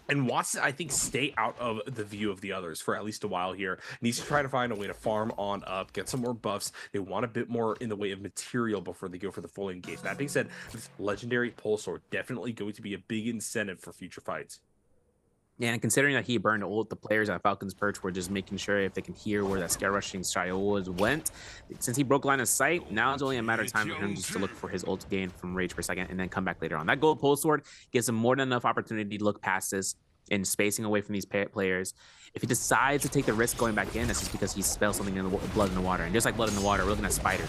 And wants to, I think, stay out of the view of the others for at least a while here. Needs to try to find a way to farm on up, get some more buffs. They want a bit more in the way of material before they go for the full engage. That being said, this legendary pole sword definitely going to be a big incentive for future fights. Yeah, and considering that he burned ult, the players at Falcon's Perch were just making sure if they can hear where that scare rushing Shio went. Since he broke line of sight, now it's only a matter of time for him just to look for his ult gain from Rage for a second and then come back later on. That gold pole sword gives him more than enough opportunity to look past this and spacing away from these players. If he decides to take the risk going back in, that's just because he spelled something in the blood in the water. And just like blood in the water, we're looking at Spider.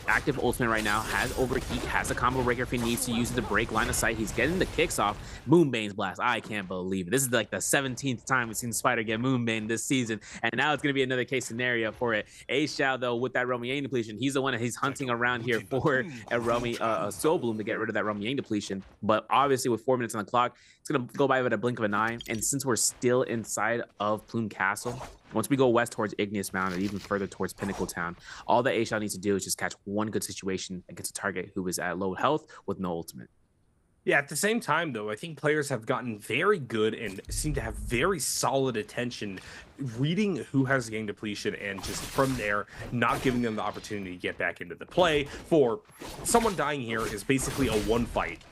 Active ultimate right now, has overheat, has a combo breaker if he needs to use it to break line of sight. He's getting the kicks off. Moonbane's blast. I can't believe it. This is like the 17th time we've seen Spider get Moonbane this season. And now it's going to be another case scenario for it. A-Shao, though, with that Romy Yang depletion, he's the one that he's hunting around here for a Soul Bloom to get rid of that Romy Yang depletion. But obviously, with 4 minutes on the clock, it's going to go by with a blink of an eye. And since we're still inside of Plume Castle, once we go west towards Igneous Mountain and even further towards Pinnacle Town, all that A-Shao needs to do is just catch one good situation against a target who is at low health with no ultimate. Yeah, at the same time, though, I think players have gotten very good and seem to have very solid attention reading who has gang depletion and just from there not giving them the opportunity to get back into the play. For someone dying here is basically a one fight.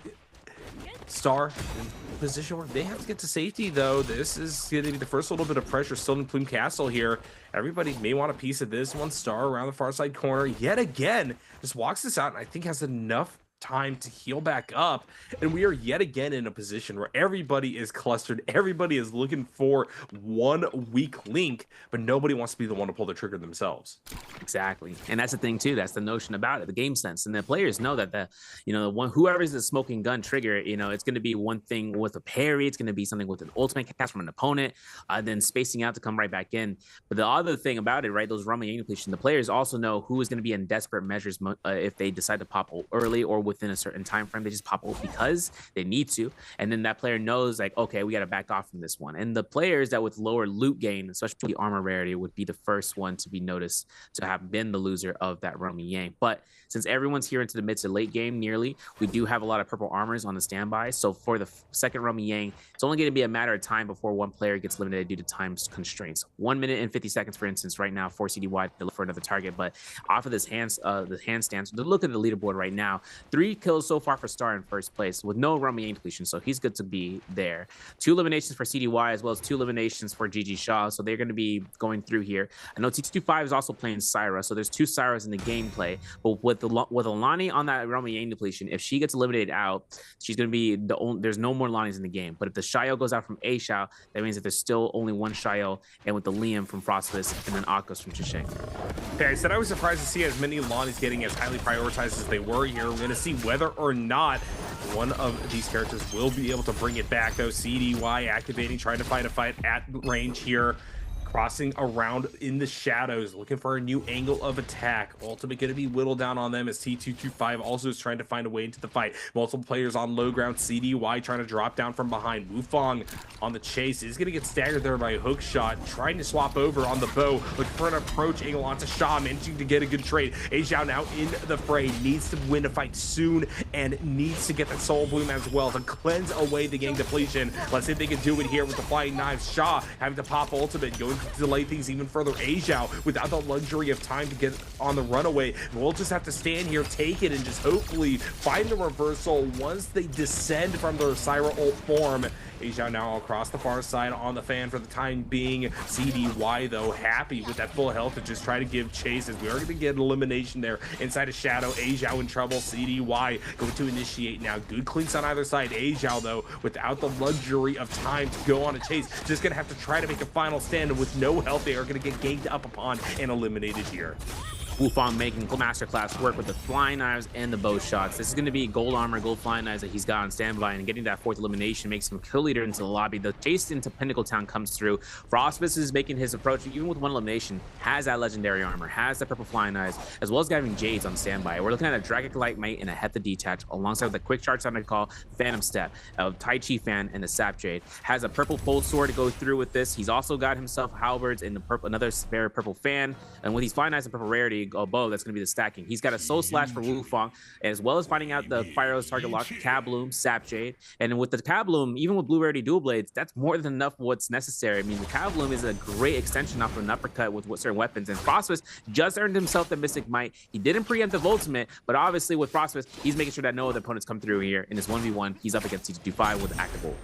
Star in a position where they have to get to safety, though. This is going to be the first little bit of pressure still in Plume Castle here. Everybody may want a piece of this one. Star around the far side corner yet again just walks this out and I think has enough time to heal back up, and we are yet again in a position where everybody is clustered, everybody is looking for one weak link, but nobody wants to be the one to pull the trigger themselves. Exactly, and that's the thing too. That's the notion about it, the game sense, and the players know that the whoever's the smoking gun trigger, it's going to be one thing with a parry, it's going to be something with an ultimate cast from an opponent, then spacing out to come right back in. But the other thing about it, right, those Romy Yang depletion, the players also know who is going to be in desperate measures if they decide to pop ult early or within a certain time frame. They just pop ult because they need to, and then that player knows like, okay, we got to back off from this one. And the players that with lower loot gain, especially armor rarity, would be the first one to be noticed to have been the loser of that Romy Yang. But since everyone's here into the mid to late game nearly, we do have a lot of purple armors on the standby. So for the second Romy Yang, it's only going to be a matter of time before one player gets eliminated due to time constraints. 1 minute and 50 seconds, for instance, right now for CDY to look for another target. But off of this the handstands, look at the leaderboard right now. 3 kills so far for Star in first place with no Romy Yang depletion, so he's good to be there. 2 eliminations for CDY as well as 2 eliminations for GG Shaw, so they're going to be going through here. I know T225 is also playing Syra, so there's 2 Syras in the gameplay, but with Alani on that Romy Yang depletion, if she gets eliminated out, she's going to be there's no more Lanis in the game. But if the Shio goes out from A-Shao, that means that there's still only 1 Shio, and with the Liam from Frostbus and then Akos from Shisheng. Okay, I said I was surprised to see as many Lanis getting as highly prioritized as they were here. We're going to see whether or not one of these characters will be able to bring it back, though. CDY activating, trying to find a fight at range here. Crossing around in the shadows, looking for a new angle of attack. Ultimate going to be whittled down on them as T225 also is trying to find a way into the fight. Multiple players on low ground. CDY trying to drop down from behind. Wufong on the chase is going to get staggered there by a hook shot. Trying to swap over on the bow. Looking for an approach angle onto Shaw. Managing to get a good trade. A-Shao now in the fray. Needs to win a fight soon and needs to get that Soul Bloom as well to cleanse away the gang depletion. Let's see if they can do it here with the flying knives. Shaw having to pop ultimate. Going to delay things even further. A-Shao without the luxury of time to get on the runaway. We'll just have to stand here, take it, and just hopefully find the reversal once they descend from their Syra ult form. A-Shao now across the far side on the fan for the time being. CDY, though, happy with that full health to just try to give chase as we are going to get an elimination there inside of Shadow. A-Shao in trouble. CDY going to initiate now. Good clinks on either side. A-Shao, though, without the luxury of time to go on a chase, just going to have to try to make a final stand, and with no health, they are going to get ganged up upon and eliminated here. Wufang making masterclass work with the flying knives and the bow shots. This is going to be gold armor, gold flying knives that he's got on standby, and getting that 4th elimination makes him kill leader into the lobby. The chase into Pinnacle Town comes through. Frostbus is making his approach, even with 1 elimination, has that legendary armor, has the purple flying knives, as well as having Jades on standby. We're looking at a Dragon Light Mate and a Heta Detach, alongside with a quick charge sound I call Phantom Step, a Tai Chi Fan, and a Sap Jade. Has a purple fold sword to go through with this. He's also got himself halberds and the purple, another spare purple fan, and with these flying knives and purple rarity bow, that's going to be the stacking. He's got a Soul Slash for Wufang, as well as finding out the Fire's target lock, Kabloom, Sap Jade, and with the Kabloom, even with blue rarity dual blades, that's more than enough what's necessary. I mean, the Kabloom is a great extension off of an uppercut with certain weapons, and Frostbus just earned himself the Mystic Might. He didn't preempt the ultimate, but obviously with Frostbus, he's making sure that no other opponents come through here. In this 1v1, he's up against T225 with active ult.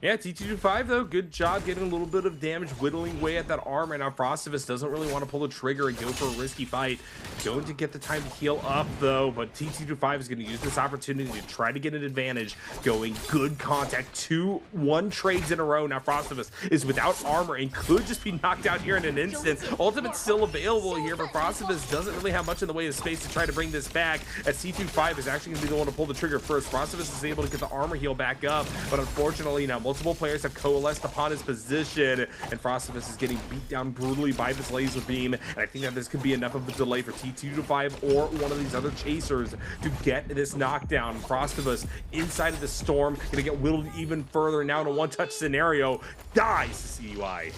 Yeah, T225 though, good job getting a little bit of damage, whittling away at that armor. Now Frostivus doesn't really want to pull the trigger and go for a risky fight. Going to get the time to heal up though, but T225 is going to use this opportunity to try to get an advantage. Going good contact, 2-1 trades in a row. Now Frostivus is without armor and could just be knocked out here in an instant. Ultimate's still available here, but Frostivus doesn't really have much in the way of space to try to bring this back, as T225 is actually going to be the one to pull the trigger first. Frostivus is able to get the armor heal back up, but unfortunately now multiple players have coalesced upon his position, and Frostivus is getting beat down brutally by this laser beam, and I think that this could be enough of a delay for T225 or one of these other chasers to get this knockdown. Frostivus inside of the storm, gonna get whittled even further. Now in a one-touch scenario, dies to CUI.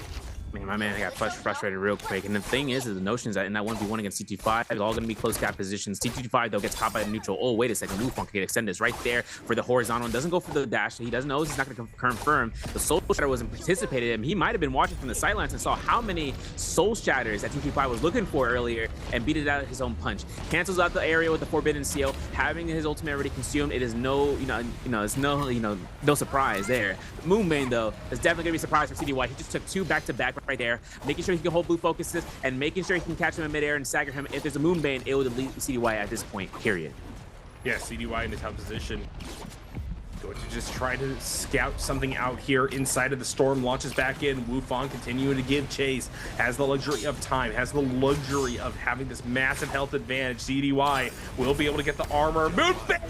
Man, my man got frustrated real quick. And the thing is the notion is that in that 1v1 against T25, it's all going to be close gap positions. T25, though, gets caught by the neutral. Oh, wait a second. Wufang can extend this right there for the horizontal. And doesn't go for the dash. He doesn't know. He's not going to confirm. The Soul Shatter wasn't participated in. He might have been watching from the sidelines and saw how many Soul Shatters that T25 was looking for earlier and beat it out of his own punch. Cancels out the area with the Forbidden Seal, having his ultimate already consumed. It is no, it's no surprise there. Moonbane, though, is definitely going to be surprised for CDY. He just took 2 back-to-back right there, making sure he can hold blue focuses and making sure he can catch him in midair and stagger him. If there's a Moonbane, it will delete CDY at this point, period. Yeah, CDY in a tough position. Going to just try to scout something out here inside of the storm. Launches back in. Wufang continuing to give chase. Has the luxury of time. Has the luxury of having this massive health advantage. CDY will be able to get the armor. Moonbane!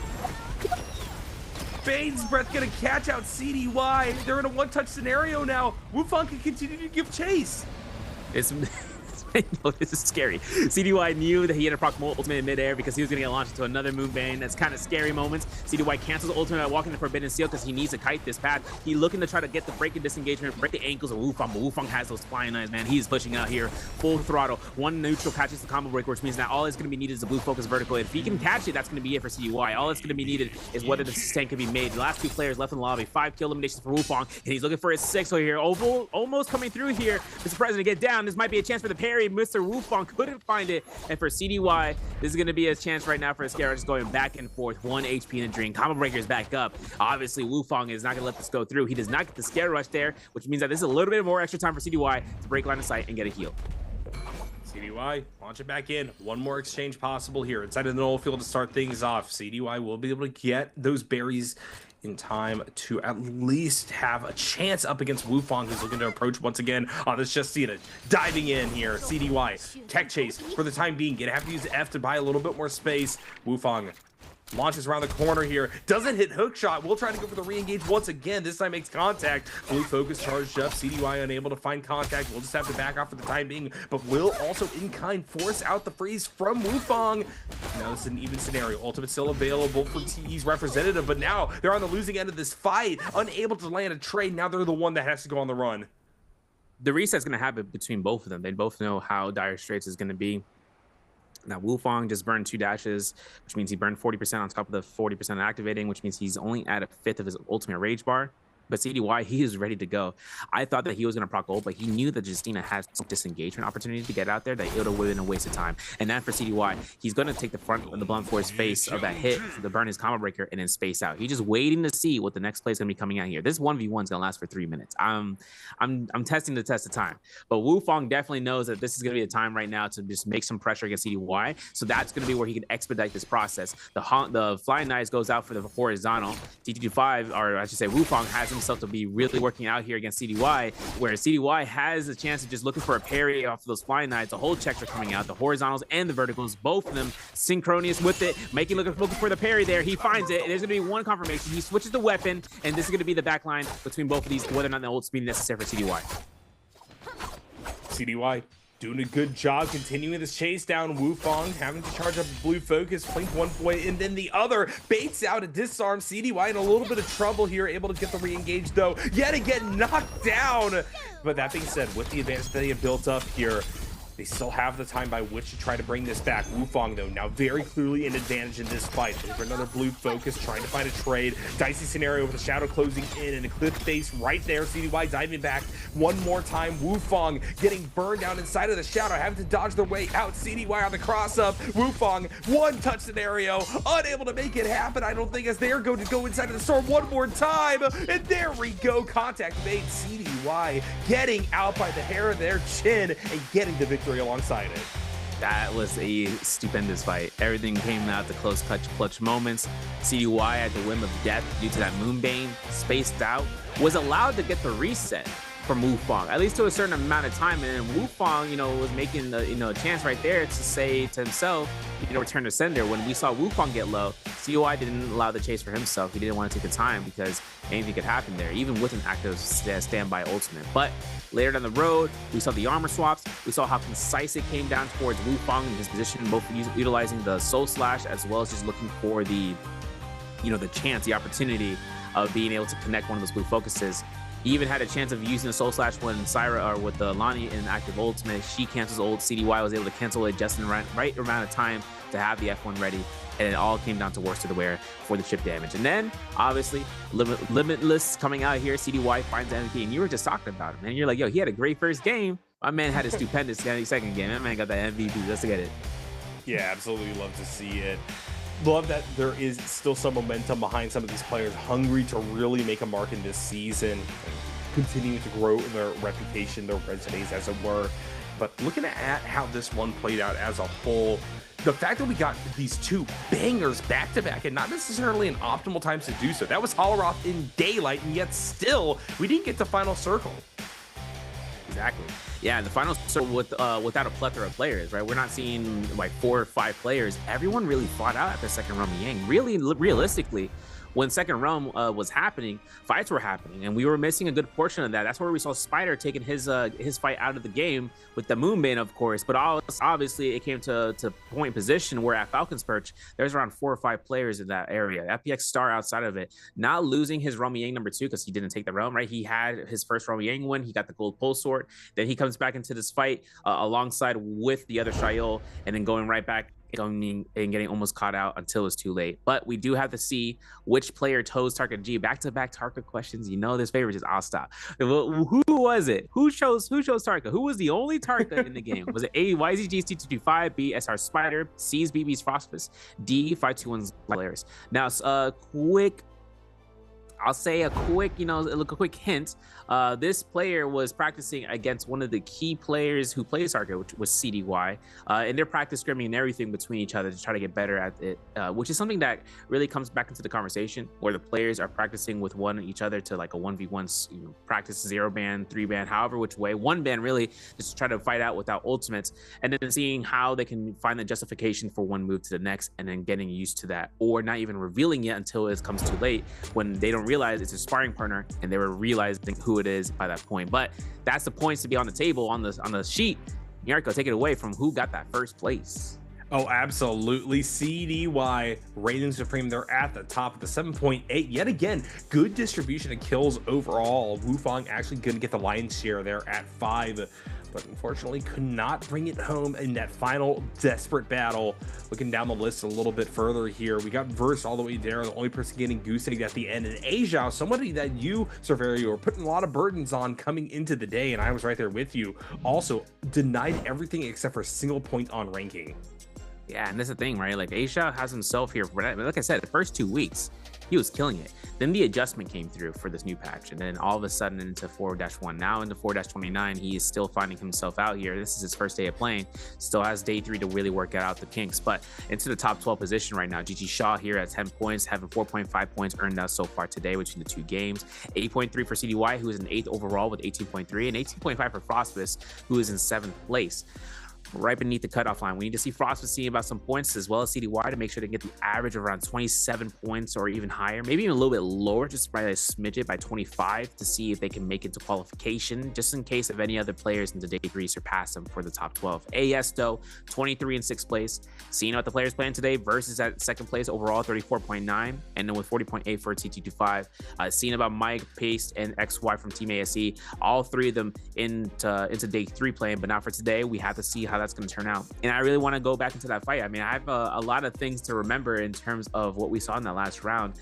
Bane's Breath gonna catch out CDY. They're in a one-touch scenario now. Wufang can continue to give chase. This is scary. CDY knew that he had a proximal ultimate in midair because he was going to get launched into another Moonbane. That's kind of scary moments. CDY cancels the ultimate by walking the Forbidden Seal because he needs to kite this path. He's looking to try to get the break and disengagement, break the ankles of Wufang, but Wufang has those flying knives, man. He's pushing out here full throttle. One neutral catches the combo breaker, which means that all that's going to be needed is a blue focus vertical. If he can catch it, that's going to be it for CDY. All that's going to be needed is whether the sustain can be made. The last 2 players left in the lobby, 5 kill eliminations for Wufang, and he's looking for his 6th over here. Almost coming through here. Mr. President, get down. This might be a chance for the parry. Mr. Wufang couldn't find it, and for CDY, this is going to be a chance right now for a scare, just going back and forth. 1 HP in a drain. Combo breaker is back up. Obviously, Wufang is not going to let this go through. He does not get the scare rush there, which means that this is a little bit more extra time for CDY to break line of sight and get a heal. CDY, launch it back in. One more exchange possible here inside of the null field to start things off. CDY will be able to get those berries in time to at least have a chance up against Wufang, who's looking to approach once again. Let's just see it. Diving in here. CDY, tech chase for the time being. Gonna have to use F to buy a little bit more space. Wufang launches around the corner here. Doesn't hit hook shot. We'll try to go for the re-engage once again. This time makes contact. Blue focus charged up. CDY unable to find contact. We'll just have to back off for the time being, but will also in kind force out the freeze from Wufang. Now this is an even scenario. Ultimate still available for TE's representative, but now they're on the losing end of this fight. Unable to land a trade. Now they're the one that has to go on the run. The reset's going to happen between both of them. They both know how dire straits is going to be. Now, Wufang just burned 2 dashes, which means he burned 40% on top of the 40% activating, which means he's only at a 5th of his ultimate rage bar. But CDY, he is ready to go. I thought that he was going to proc ult, but he knew that Justina had some disengagement opportunity to get out there, that it would have been a waste of time. And then for CDY, he's going to take the front of the blunt force face of that hit to burn his combo breaker and then space out. He's just waiting to see what the next play is going to be coming out here. This 1v1 is going to last for 3 minutes. I'm testing the test of time. But Wufang definitely knows that this is going to be the time right now to just make some pressure against CDY. So that's going to be where he can expedite this process. The flying knives goes out for the horizontal. T25, or I should say Wufang, has him himself to be really working out here against CDY, where CDY has a chance of just looking for a parry off of those flying knights. The whole checks are coming out, the horizontals and the verticals, both of them synchronous with it, looking for the parry there. He finds it. There's going to be one confirmation. He switches the weapon, and this is going to be the back line between both of these, whether or not the ult speed necessary for CDY. CDY doing a good job continuing this chase down. Wufong having to charge up blue focus, blink one point, and then the other baits out a disarm. CDY in a little bit of trouble here, able to get the re-engage though. Yet again, knocked down. But that being said, with the advantage that they have built up here, they still have the time by which to try to bring this back. Wufong, though, now very clearly an advantage in this fight. Looking for another blue focus, trying to find a trade. Dicey scenario with the shadow closing in and a cliff face right there. CDY diving back one more time. Wufong getting burned down inside of the shadow, having to dodge their way out. CDY on the cross up. Wufong, one touch scenario, unable to make it happen. I don't think as they're going to go inside of the storm one more time. And there we go. Contact made. CDY getting out by the hair of their chin and getting the victory alongside it. That was a stupendous fight. Everything came out to close clutch moments. CDY at the whim of death due to that Moonbane, spaced out, was allowed to get the reset from Wufong, at least to a certain amount of time. And Wufong, was making a chance right there to say to himself, return to sender. When we saw Wufong get low, CDY didn't allow the chase for himself. He didn't want to take the time because anything could happen there, even with an active standby ultimate. But later down the road, we saw the armor swaps. We saw how concise it came down towards Wufong in his position, both utilizing the soul slash as well as just looking for the, the chance, the opportunity of being able to connect one of those blue focuses. He even had a chance of using the soul slash when Syra or with the Lonnie in active ultimate. She cancels ult. CDY was able to cancel it just in the right amount of time to have the F1 ready. And it all came down to Worst of the Wear for the chip damage. And then, obviously, Limitless coming out here. CDY finds the MVP. And you were just talking about him, man. You're like, yo, he had a great first game. My man had a stupendous second game. That man got that MVP. Let's get it. Yeah, absolutely love to see it. Love that there is still some momentum behind some of these players hungry to really make a mark in this season and continuing to grow their reputation, their resumes, as it were. But looking at how this one played out as a whole, the fact that we got these two bangers back to back and not necessarily in optimal times to do so. That was Holleroth in daylight, and yet still we didn't get to final circle. Exactly. Yeah, the final circle without a plethora of players, right? We're not seeing like 4 or 5 players. Everyone really fought out at the second Romy Yang. Really, realistically, when second realm was happening, fights were happening, and we were missing a good portion of that. That's where we saw Spider taking his fight out of the game with the Moonbane, of course. But obviously, it came to point position where at Falcon's Perch, there's around 4 or 5 players in that area. FPX Star outside of it, not losing his Romy Yang number 2 because he didn't take the realm, right? He had his first Romy Yang win. He got the gold pole sword. Then he comes back into this fight alongside with the other Shayol, and then going right back and getting almost caught out until it's too late. But we do have to see which player toes Tarka G. Back-to-back Tarka questions. This favorite is I'll stop. Who was it? Who chose Tarka? Who was the only Tarka in the game? Was it A, YZG's T225, B, SR Spider, C's BB's Frostbus, D, 521's players? Now, I'll say a quick hint. This player was practicing against one of the key players who plays Tarka, which was CDY, and they're practice scrimming and everything between each other to try to get better at it, which is something that really comes back into the conversation where the players are practicing with one each other to like a 1v1 practice 0-ban, 3-ban, however which way, 1-ban really, just to try to fight out without ultimates, and then seeing how they can find the justification for one move to the next and then getting used to that, or not even revealing it until it comes too late when they don't realize it's a sparring partner and they were realizing who it is by that point. But that's the points to be on the table on the sheet. NARAKA, take it away from who got that first place. Oh, absolutely. CDY reigning supreme. They're at the top of the 7.8. Yet again, good distribution of kills overall. Wufong actually going to get the lion's share there at 5, but unfortunately could not bring it home in that final desperate battle. Looking down the list a little bit further here, we got Verse all the way there, the only person getting goose egg at the end, and Asia, somebody that you, Serverio, were putting a lot of burdens on coming into the day, and I was right there with you, also denied everything except for a single point on ranking. Yeah, and that's the thing, right? Like, Asia has himself here, like I said, the first 2 weeks, he was killing it. Then the adjustment came through for this new patch, and then all of a sudden into 4-1, now into 4-29, he is still finding himself out here. This is his first day of playing, still has day 3 to really work out the kinks, but into the top 12 position right now. GG Shaw here at 10 points, having 4.5 points earned out so far today between the 2 games. 8.3 for CDY, who is in 8th overall with 18.3, and 18.5 for Frostbus, who is in 7th place. Right beneath the cutoff line, we need to see Frostbus seeing about some points as well as CDY to make sure to get the average of around 27 points or even higher, maybe even a little bit lower, just by a smidget, by 25, to see if they can make it to qualification, just in case if any other players into day 3 surpass them for the top 12. AS though, 23 in 6th place. Seeing what the players playing today versus at 2nd place overall, 34.9, and then with 40.8 for TT25. Seeing about Mike, Paste, and XY from Team ASE, all 3 of them into day 3 playing, but not for today. We have to see how that's going to turn out, and I really want to go back into that fight. I mean, I have a lot of things to remember in terms of what we saw in that last round,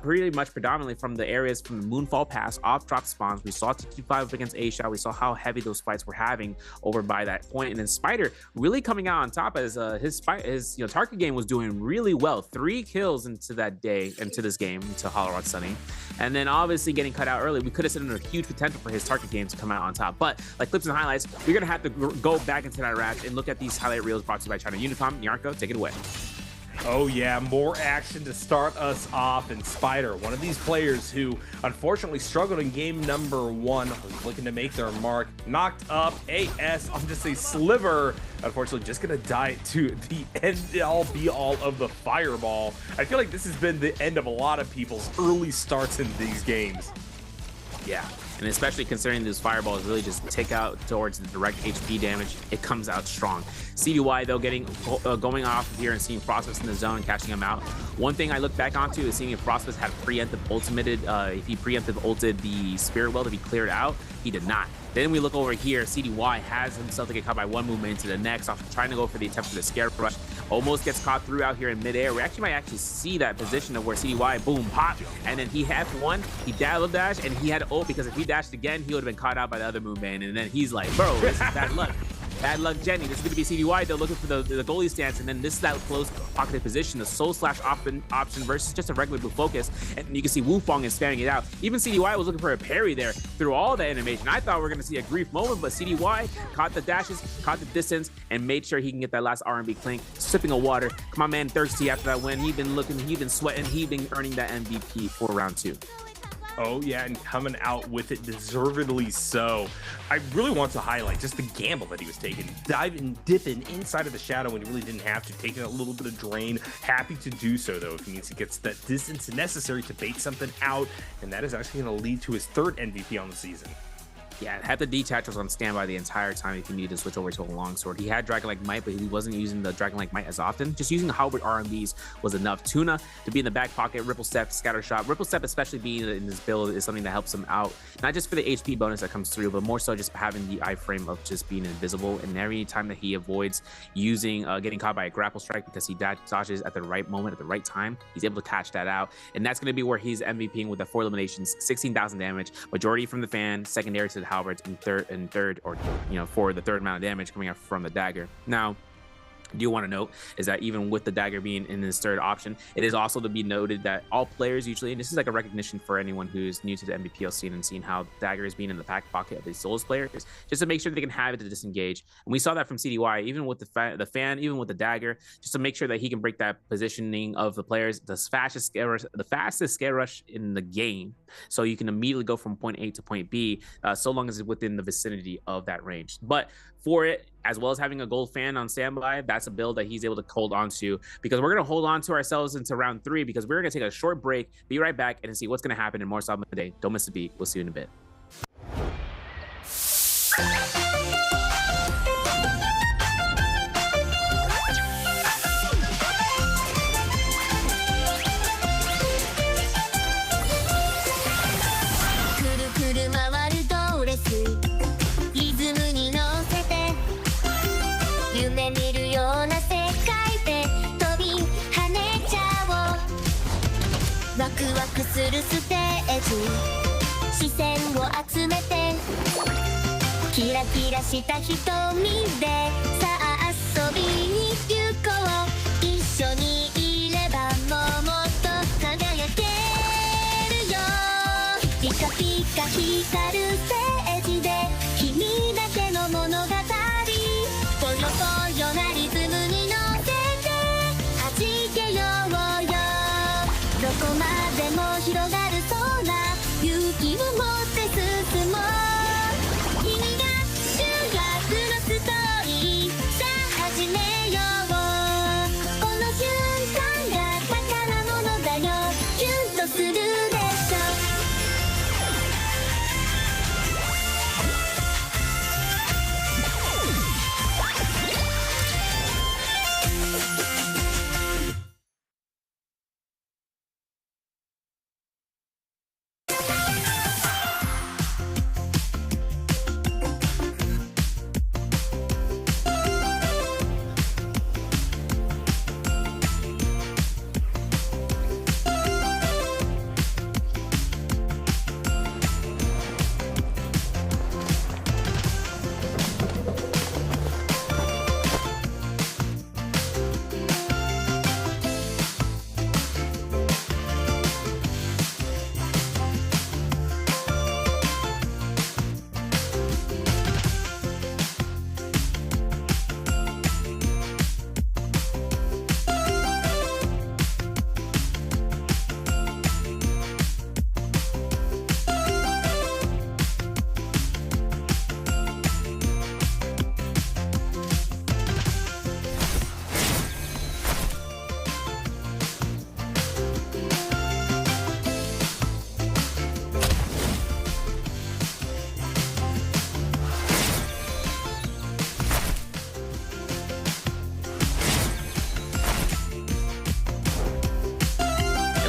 pretty much predominantly from the areas from the Moonfall Pass, off drop spawns. We saw TT5 up against A-Shot. We saw how heavy those fights were having over by that point, and then Spider really coming out on top as his target game was doing really well. 3 kills into that day, into this game, into Hollow Rock Sunny, and then obviously getting cut out early. We could have seen a huge potential for his target game to come out on top, but like clips and highlights, we're gonna have to go back into that rack and look at these highlight reels brought to you by China Unicom. Nyarko, take it away. Oh yeah, more action to start us off, and Spider, one of these players who unfortunately struggled in game number 1, was looking to make their mark, knocked up. AS on just a sliver, unfortunately just gonna die to the end all be all of the fireball. I feel like this has been the end of a lot of people's early starts in these games. Yeah, and especially considering those fireballs really just take out towards the direct HP damage, it comes out strong. CDY though going off here and seeing Frostbus in the zone and catching him out. One thing I look back onto is seeing if Frostbus had preemptive ultimated, if he preemptive ulted the Spirit Well to be cleared out. He did not. Then we look over here, CDY has himself to get caught by one movement into the next, off trying to go for the attempt for the Scare Rush. Almost gets caught through out here in midair. We actually might see that position of where CDY, boom, pop, and then he had one, he double dash, and he had to ult, because if he dashed again, he would have been caught out by the other movement. And then he's like, bro, this is bad luck. Bad luck, Jenny. This is going to be CDY, though, looking for the goalie stance, and then this is that close pocketed position, the soul slash option versus just a regular blue focus, and you can see Wufong is spamming it out. Even CDY was looking for a parry there through all the animation. I thought we were going to see a grief moment, but CDY caught the dashes, caught the distance, and made sure he can get that last R&B clink, sipping of water. Come on, man, thirsty after that win. He'd been looking, he'd been sweating, he'd been earning that MVP for round 2. Oh yeah, and coming out with it deservedly so. I really want to highlight just the gamble that he was taking, diving, dipping inside of the shadow when he really didn't have to, taking a little bit of drain. Happy to do so though if he needs to get that distance necessary to bait something out, and that is actually going to lead to his 3rd MVP on the season. Yeah, had the detach was on standby the entire time if he needed to switch over to a longsword. He had Dragon-like Might, but he wasn't using the Dragon-like Might as often. Just using the Halberd RMBs was enough. Tuna to be in the back pocket, Ripple Step, Scatter Shot. Ripple Step, especially being in this build, is something that helps him out. Not just for the HP bonus that comes through, but more so just having the iframe of just being invisible. And every time that he avoids using getting caught by a grapple strike because he dodges at the right moment, at the right time, he's able to catch that out. And that's going to be where he's MVPing with the 4 eliminations, 16,000 damage, majority from the fan, secondary to the Halberds, and third, or for the 3rd amount of damage coming out from the dagger. Now, I do want to note is that even with the dagger being in his 3rd option, it is also to be noted that all players usually, and this is like a recognition for anyone who's new to the NBPL scene and seeing how dagger is being in the back pocket of these Souls players, just to make sure they can have it to disengage. And we saw that from CDY, even with the fan, even with the dagger, just to make sure that he can break that positioning of the players, the fastest scare rush in the game, so you can immediately go from point A to point B, so long as it's within the vicinity of that range. But for it, as well as having a gold fan on standby, that's a build that he's able to hold on to, because we're going to hold on to ourselves into round 3, because we're going to take a short break, be right back, and see what's going to happen in more Solid today. Don't miss a beat. We'll see you in a bit.するステージ視線を集めてキラキラした瞳でさあ遊びに行こう一緒にいればもっと輝ける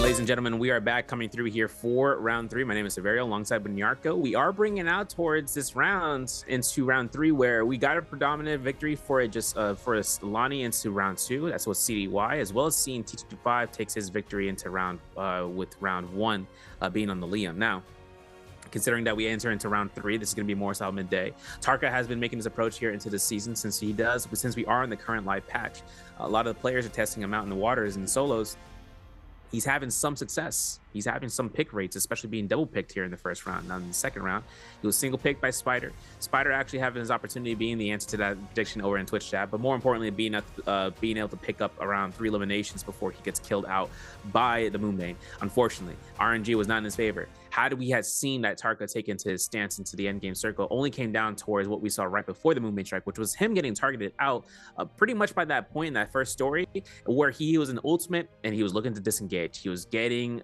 Ladies and gentlemen, we are back coming through here for round 3. My name is Severio alongside NARAKA. We are bringing out towards this round into round 3 where we got a predominant victory for it just for Lonnie into round 2. That's what CDY, as well as seeing T25 takes his victory into round with round 1 being on the Liam. Now, considering that we enter into round 3, this is going to be more solid midday. Tarka has been making his approach here into the season since we are in the current live patch. A lot of the players are testing him out in the waters and solos. He's having some success. He's having some pick rates, especially being double picked here in the first round. Now in the second round, he was single picked by Spider. Spider actually having his opportunity being the answer to that prediction over in Twitch chat, but more importantly, being able to pick up around 3 eliminations before he gets killed out by the Moonbane. Unfortunately, RNG was not in his favor. Had we had seen that Tarka take into his stance into the endgame circle, only came down towards what we saw right before the Moonbane strike, which was him getting targeted out pretty much by that point in that first story, where he was an ultimate and he was looking to disengage. He was getting,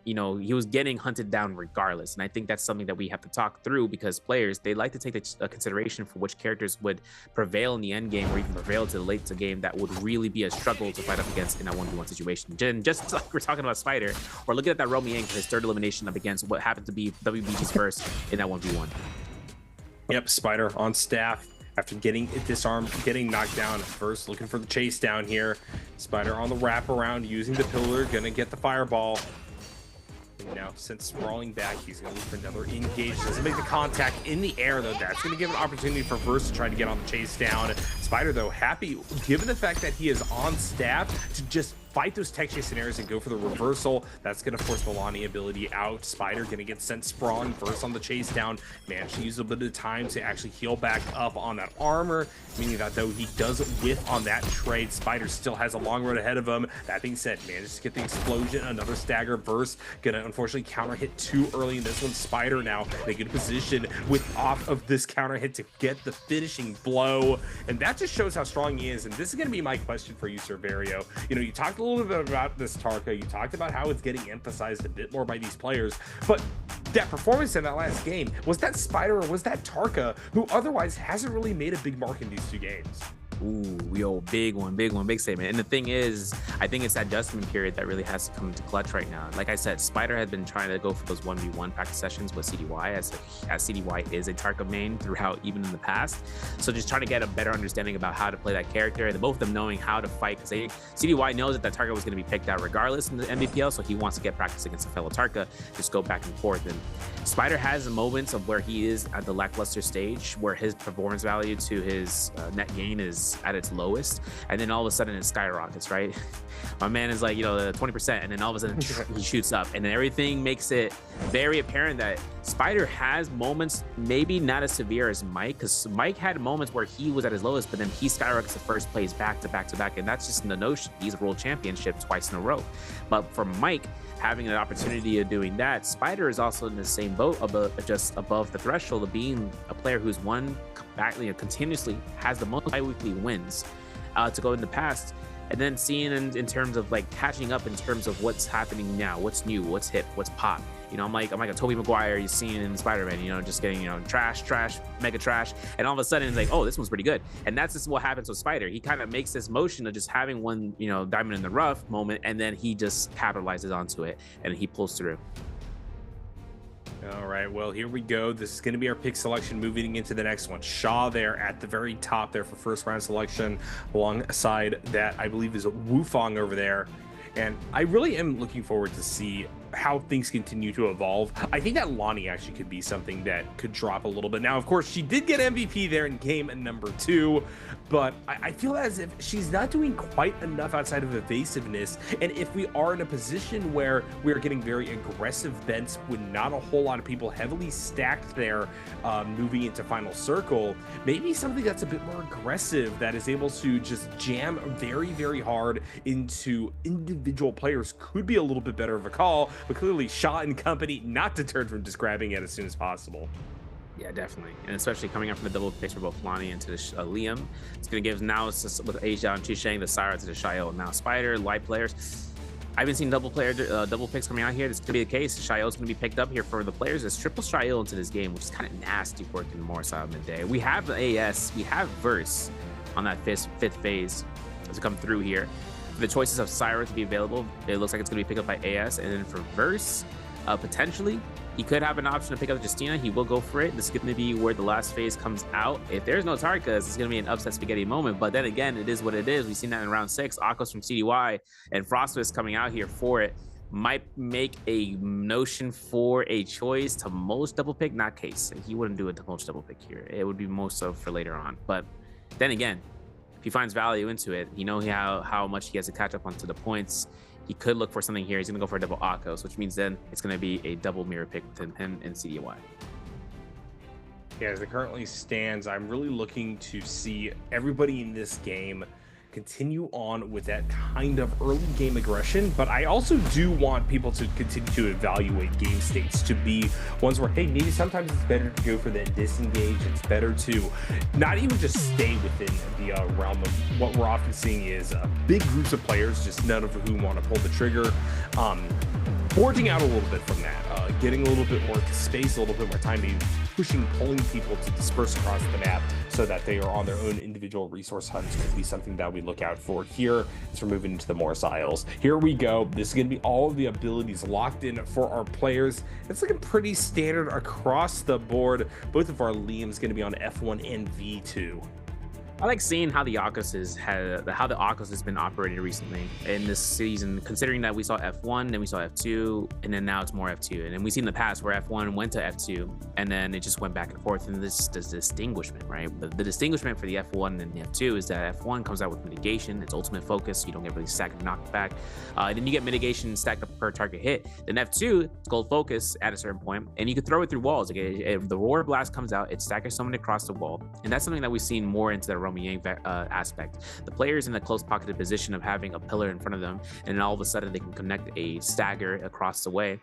hunted down regardless. And I think that's something that we have to talk through, because players, they like to take the consideration for which characters would prevail in the end game or even prevail to the late game that would really be a struggle to fight up against in that 1v1 situation. Just like we're talking about Spider, or looking at that Romy Inc., his 3rd elimination up against what happened to be WBG's first in that 1v1. Yep, Spider on staff after getting disarmed, getting knocked down at first, looking for the chase down here. Spider on the wraparound, using the pillar, gonna get the fireball. And now, since sprawling back, he's gonna look for another engage. Doesn't make the contact in the air, though. That's gonna give an opportunity for Verse to try to get on the chase down. Spider, though, happy, given the fact that he is on staff, to just fight those tech chase scenarios and go for the reversal. That's going to force Milani ability out. Spider going to get sent sprawling. Verse on the chase down. Managed to use a bit of time to actually heal back up on that armor, meaning that though he does whiff on that trade, Spider still has a long road ahead of him. That being said, manages to get the explosion. Another stagger. Verse going to unfortunately counter hit too early in this one. Spider now in a good position with off of this counter hit to get the finishing blow. And that just shows how strong he is. And this is going to be my question for you, Cerverio. You talked a little bit about this Tarka. You talked about how it's getting emphasized a bit more by these players, but that performance in that last game, was that Spider or was that Tarka, who otherwise hasn't really made a big mark in these 2 games? Ooh, yo, big one, big statement. And the thing is, I think it's that adjustment period that really has to come into clutch right now. Like I said, Spider had been trying to go for those 1v1 practice sessions with CDY, as CDY is a Tarka main throughout, even in the past. So just trying to get a better understanding about how to play that character, and both of them knowing how to fight, because CDY knows that Tarka was going to be picked out regardless in the Nbpl, so he wants to get practice against a fellow Tarka, just go back and forth. And Spider has moments of where he is at the lackluster stage, where his performance value to his net gain is at its lowest, and then all of a sudden it skyrockets, right? My man is like, the 20%, and then all of a sudden he shoots up, and then everything makes it very apparent that Spider has moments, maybe not as severe as Mike, because Mike had moments where he was at his lowest, but then he skyrockets to first place back to back to back, and that's just the notion. He's world championship twice in a row. But for Mike, having an opportunity of doing that, Spider is also in the same boat, just above the threshold of being a player who's won back, continuously has the most bi-weekly wins to go in the past, and then seeing in terms of like catching up in terms of what's happening now, what's new, what's hip, what's pop. I'm like a Tobey Maguire you seen in Spider-Man, just getting, trash, mega trash. And all of a sudden it's like, oh, this one's pretty good. And that's just what happens with Spider. He kind of makes this motion of just having one, diamond in the rough moment, and then he just capitalizes onto it and he pulls through. All right, well, here we go. This is going to be our pick selection moving into the next one. Shaw there at the very top there for first round selection, alongside that I believe is a Wufong over there. And I really am looking forward to see how things continue to evolve. I think that Lonnie actually could be something that could drop a little bit. Now, of course, she did get MVP there in game number 2, but I feel as if she's not doing quite enough outside of evasiveness. And if we are in a position where we're getting very aggressive bents with not a whole lot of people heavily stacked there moving into final circle, maybe something that's a bit more aggressive that is able to just jam very, very hard into individual players could be a little bit better of a call. But clearly Shaw and company not deterred from just grabbing it as soon as possible. Yeah, definitely. And especially coming up from the double picks for both Lonnie and to the Liam. It's going to give now with Asia and Chisheng the Syra to the Shayo. Now Spider, light players. I haven't seen double picks coming out here. This could be the case. Shayo's going to be picked up here for the players. There's triple Shayo into this game, which is kind of nasty working more side midday. We have the AS, we have Verse on that fifth phase to come through here. For the choices of Syra to be available, it looks like it's going to be picked up by AS. And then for Verse, potentially, he could have an option to pick up Justina. He will go for it. This is going to be where the last phase comes out. If there's no Tarkas, it's going to be an upset spaghetti moment. But then again, it is what it is. We've seen that in round 6. Akos from CDY and Frostfist coming out here for it might make a notion for a choice to most double pick. Not case. He wouldn't do it to most double pick here. It would be most of for later on. But then again, if he finds value into it, you know how much he has to catch up onto the points. He could look for something here. He's going to go for a double Akos, which means then it's going to be a double mirror pick within him and CDY. Yeah, as it currently stands, I'm really looking to see everybody in this game continue on with that kind of early game aggression, but I also do want people to continue to evaluate game states to be ones where, hey, maybe sometimes it's better to go for that disengage. It's better to not even just stay within the realm of what we're often seeing is big groups of players, just none of whom want to pull the trigger. Forging out a little bit from that, getting a little bit more space, a little bit more time, maybe pushing, pulling people to disperse across the map so that they are on their own individual resource hunts could be something that we look out for here as we're moving into the Morris Isles. Here we go. This is going to be all of the abilities locked in for our players. It's looking pretty standard across the board. Both of our Liam's going to be on F1 and V2. I like seeing how the Akos has been operated recently in this season, considering that we saw F1, then we saw F2, and then now it's more F2. And then we see in the past where F1 went to F2, and then it just went back and forth. And this is the distinguishment, right? The distinguishment for the F1 and the F2 is that F1 comes out with mitigation, it's ultimate focus. You don't get really stacked and knocked back. Then you get mitigation stacked up per target hit. Then F2, it's gold focus at a certain point, and you could throw it through walls. Like, if the roar blast comes out, it staggers someone across the wall. And that's something that we've seen more into the Romy Yang aspect. The players in the close pocketed position of having a pillar in front of them, and then all of a sudden they can connect a stagger across the way,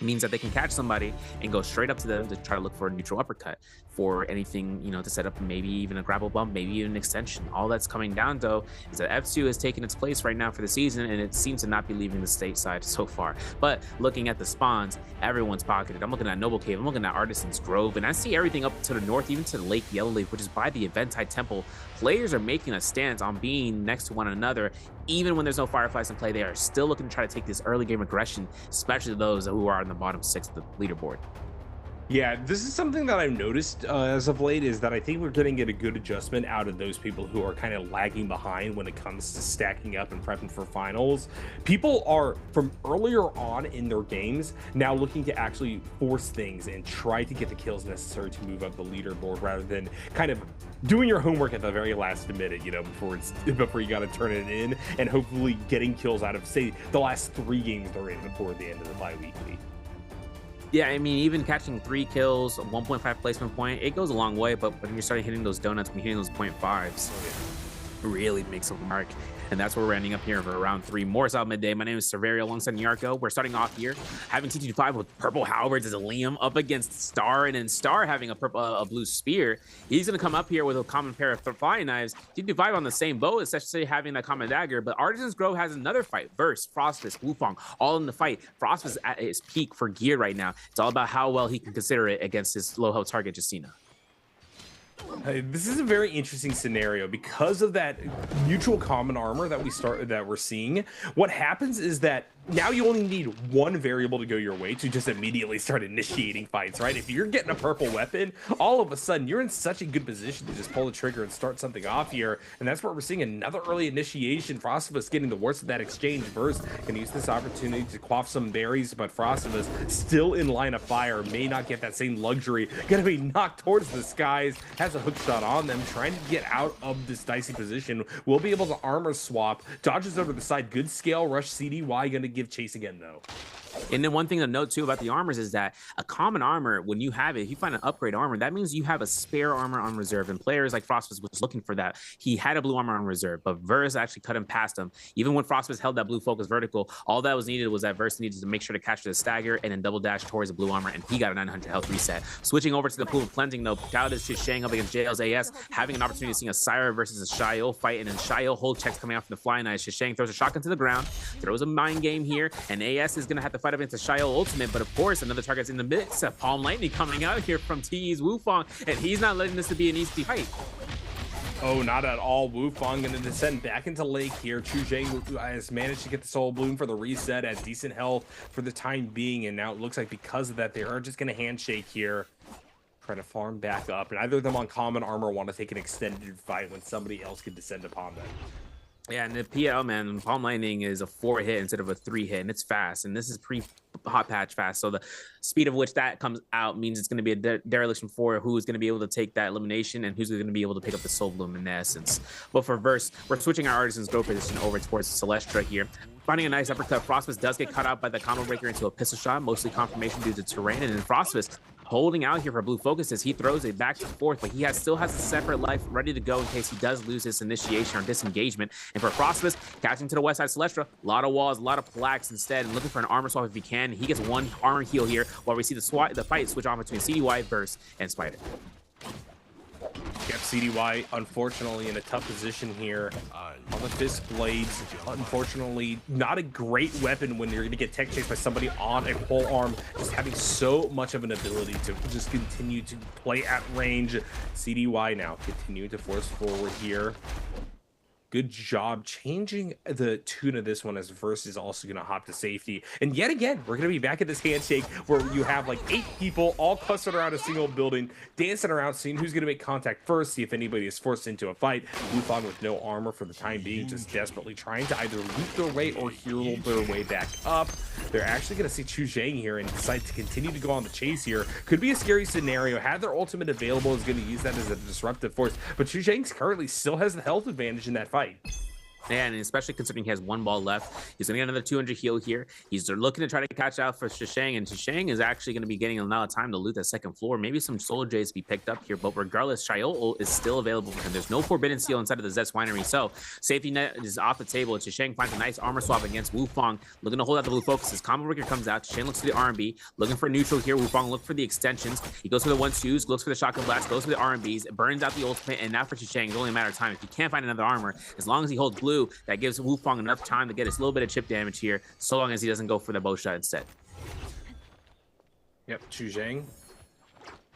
means that they can catch somebody and go straight up to them to try to look for a neutral uppercut, for anything, you know, to set up maybe even a grapple bump, maybe even an extension. All that's coming down, though, is that F2 has taken its place right now for the season, and it seems to not be leaving the stateside so far. But looking at the spawns, everyone's pocketed. I'm looking at Noble Cave, I'm looking at Artisan's Grove, and I see everything up to the north, even to Lake Yellowleaf, which is by the Eventide Temple. Players are making a stance on being next to one another. Even when there's no Fireflies in play, they are still looking to try to take this early game aggression, especially those who are on the bottom 6 of the leaderboard. Yeah, this is something that I've noticed as of late, is that I think we're getting a good adjustment out of those people who are kind of lagging behind when it comes to stacking up and prepping for finals. People are, from earlier on in their games, now looking to actually force things and try to get the kills necessary to move up the leaderboard, rather than kind of doing your homework at the very last minute, you know, before you got to turn it in, and hopefully getting kills out of, say, the last 3 games they're in before the end of the bi-weekly. Yeah, I mean, even catching 3 kills, 1.5 placement point, it goes a long way. But when you're starting hitting those donuts, when you're hitting those 0.5s, it really makes a mark. And that's where we're ending up here for round 3. Morris out midday. My name is Severio alongside Nyarko. We're starting off here having T25 with purple halberds as a Liam up against Star, and then Star having a blue spear. He's going to come up here with a common pair of flying knives. T25 on the same boat, essentially having that common dagger. But Artisan's Grove has another fight. Verse, Frostfist, Wufong, all in the fight. Frostfist is at his peak for gear right now. It's all about how well he can consider it against his low health target, Justina. This is a very interesting scenario because of that mutual common armor that we're seeing. What happens is that now you only need one variable to go your way to just immediately start initiating fights, right? If you're getting a purple weapon, all of a sudden you're in such a good position to just pull the trigger and start something off here. And that's where we're seeing another early initiation. Frostivus getting the worst of that exchange burst, can use this opportunity to quaff some berries, but Frostivus still in line of fire, may not get that same luxury. Gonna be knocked towards the skies, has a hook shot on them, trying to get out of this dicey position. Will be able to armor swap, dodges over the side, good scale rush. CDY gonna give chase again though. And then one thing to note too about the armors is that a common armor, when you have it, if you find an upgrade armor, that means you have a spare armor on reserve. And players like Frostfist was looking for that. He had a blue armor on reserve, but Verse actually cut him past him. Even when Frostfist held that blue focus vertical, all that was needed was that Verse needed to make sure to catch the stagger and then double dash towards the blue armor, and he got a 900 health reset. Switching over to the pool of cleansing though, Kyle is Shang up against JL's AS, having an opportunity to see a Syra versus a Shayo fight, and then Shayo hold checks coming out from the flying eyes. Shang throws a shotgun to the ground, throws a mind game here, and AS is gonna have to fight up against a Shayo ultimate, but of course another target's in the mix. Palm Lightning coming out here from T's Wufong, and he's not letting this to be an easy fight. Oh, not at all. Wufang going to descend back into Lake here. Chu Zhang has managed to get the Soul Bloom for the reset at decent health for the time being. And now it looks like because of that, they are just going to handshake here. Trying to farm back up. And either of them on common armor want to take an extended fight when somebody else can descend upon them. Yeah, and the PL, man, Palm Lightning is a 4-hit instead of a 3-hit, and it's fast. And this is pre-hot patch fast, so the speed of which that comes out means it's going to be a dereliction for who's going to be able to take that elimination and who's going to be able to pick up the Soul Bloom in essence. But for Verse, we're switching our Artisan's Go position over towards Celestra here. Finding a nice uppercut, Frostfist does get cut out by the combo breaker into a pistol shot, mostly confirmation due to terrain, and then Frostfist holding out here for Blue Focus as he throws it back and forth, but he still has a separate life ready to go in case he does lose his initiation or disengagement. And for Frostfist, catching to the west side Celestra, a lot of walls, a lot of plaques instead, and looking for an armor swap if he can. He gets one armor heal here while we see the fight switch on between CDY, Verse, and Spider. Yep, CDY, unfortunately, in a tough position here on the Fist Blades. Unfortunately, not a great weapon when you're going to get tech chased by somebody on a pole arm. Just having so much of an ability to just continue to play at range. CDY now continuing to force forward here. Good job changing the tune of this one as Verse is also going to hop to safety. And yet again, we're going to be back at this handshake where you have like 8 people all clustered around a single building, dancing around, seeing who's going to make contact first, see if anybody is forced into a fight. Wufang with no armor for the time being, just desperately trying to either loot their way or heal their way back up. They're actually going to see Chu Zhang here and decide to continue to go on the chase here. Could be a scary scenario. Have their ultimate available, is going to use that as a disruptive force. But Chu Zhang currently still has the health advantage in that fight. And especially considering he has 1 ball left, he's gonna get another 200 heal here. He's looking to try to catch out for Shishang, and Shishang is actually gonna be getting a lot of time to loot that second floor. Maybe some Soul Jays to be picked up here, but regardless, Shiol is still available for him. There's no Forbidden Seal inside of the Zest Winery, so safety net is off the table. And Shishang finds a nice armor swap against Wufang, looking to hold out the Blue Focus. His combo breaker comes out. Shishang looks to the R&B, looking for neutral here. Wufang look for the extensions. He goes for the 1-2s, looks for the shotgun blast, goes for the R&Bs, burns out the ultimate, and now for Shishang, it's only a matter of time. If he can't find another armor, as long as he holds blue, that gives Wufang enough time to get his little bit of chip damage here, so long as he doesn't go for the bow shot instead. Yep, Chu Zhang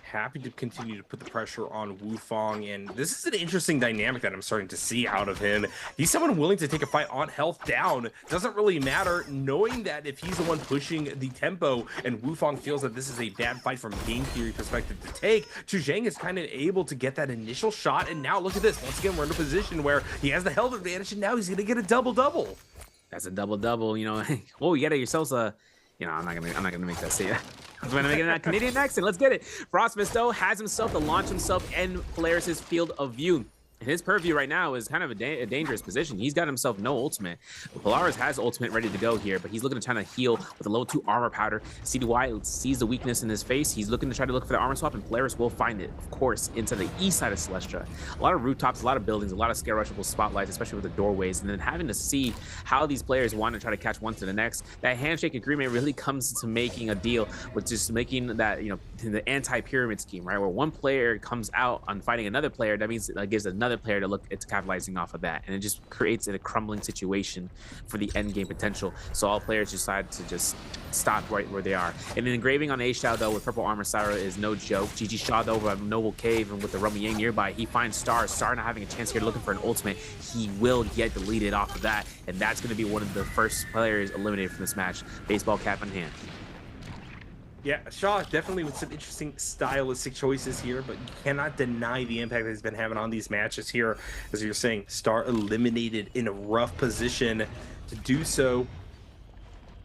happy to continue to put the pressure on Wufang, and this is an interesting dynamic that I'm starting to see out of him. He's someone willing to take a fight on health down. Doesn't really matter, knowing that if he's the one pushing the tempo and Wufang feels that this is a bad fight from a game theory perspective to take, Chu Zhang is kind of able to get that initial shot, and now look at this. Once again, we're in a position where he has the health advantage, and now he's going to get a double-double. That's a double-double, you know. Oh, you got yourselves a... You know, I'm not gonna make that say that. I'm gonna make it a Canadian accent. Let's get it. Frostfist though has himself to launch himself in Polaris' field of view. His purview right now is kind of a dangerous position. He's got himself no ultimate. Polaris has ultimate ready to go here, but he's looking to try to heal with a level 2 armor powder. CDY sees the weakness in his face. He's looking to try to look for the armor swap, and Polaris will find it, of course, into the east side of Celestra. A lot of rooftops, a lot of buildings, a lot of scare rushable spotlights, especially with the doorways, and then having to see how these players want to try to catch one to the next. That handshake agreement really comes to making a deal with just making that, you know, the anti-pyramid scheme, right? Where one player comes out on fighting another player, that means it gives another player to look at capitalizing off of that, and it just creates a crumbling situation for the end game potential. So all players decide to just stop right where they are. And the engraving on A Shao though with purple armor Sarah is no joke. GG Shaw though with Noble Cave and with the Rummy Yang nearby, he finds Star not having a chance here, looking for an ultimate. He will get deleted off of that, and that's going to be one of the first players eliminated from this match. Baseball cap in hand. Yeah, Shaw definitely with some interesting stylistic choices here, but you cannot deny the impact that he's been having on these matches here. As you're saying, Star eliminated in a rough position. To do so,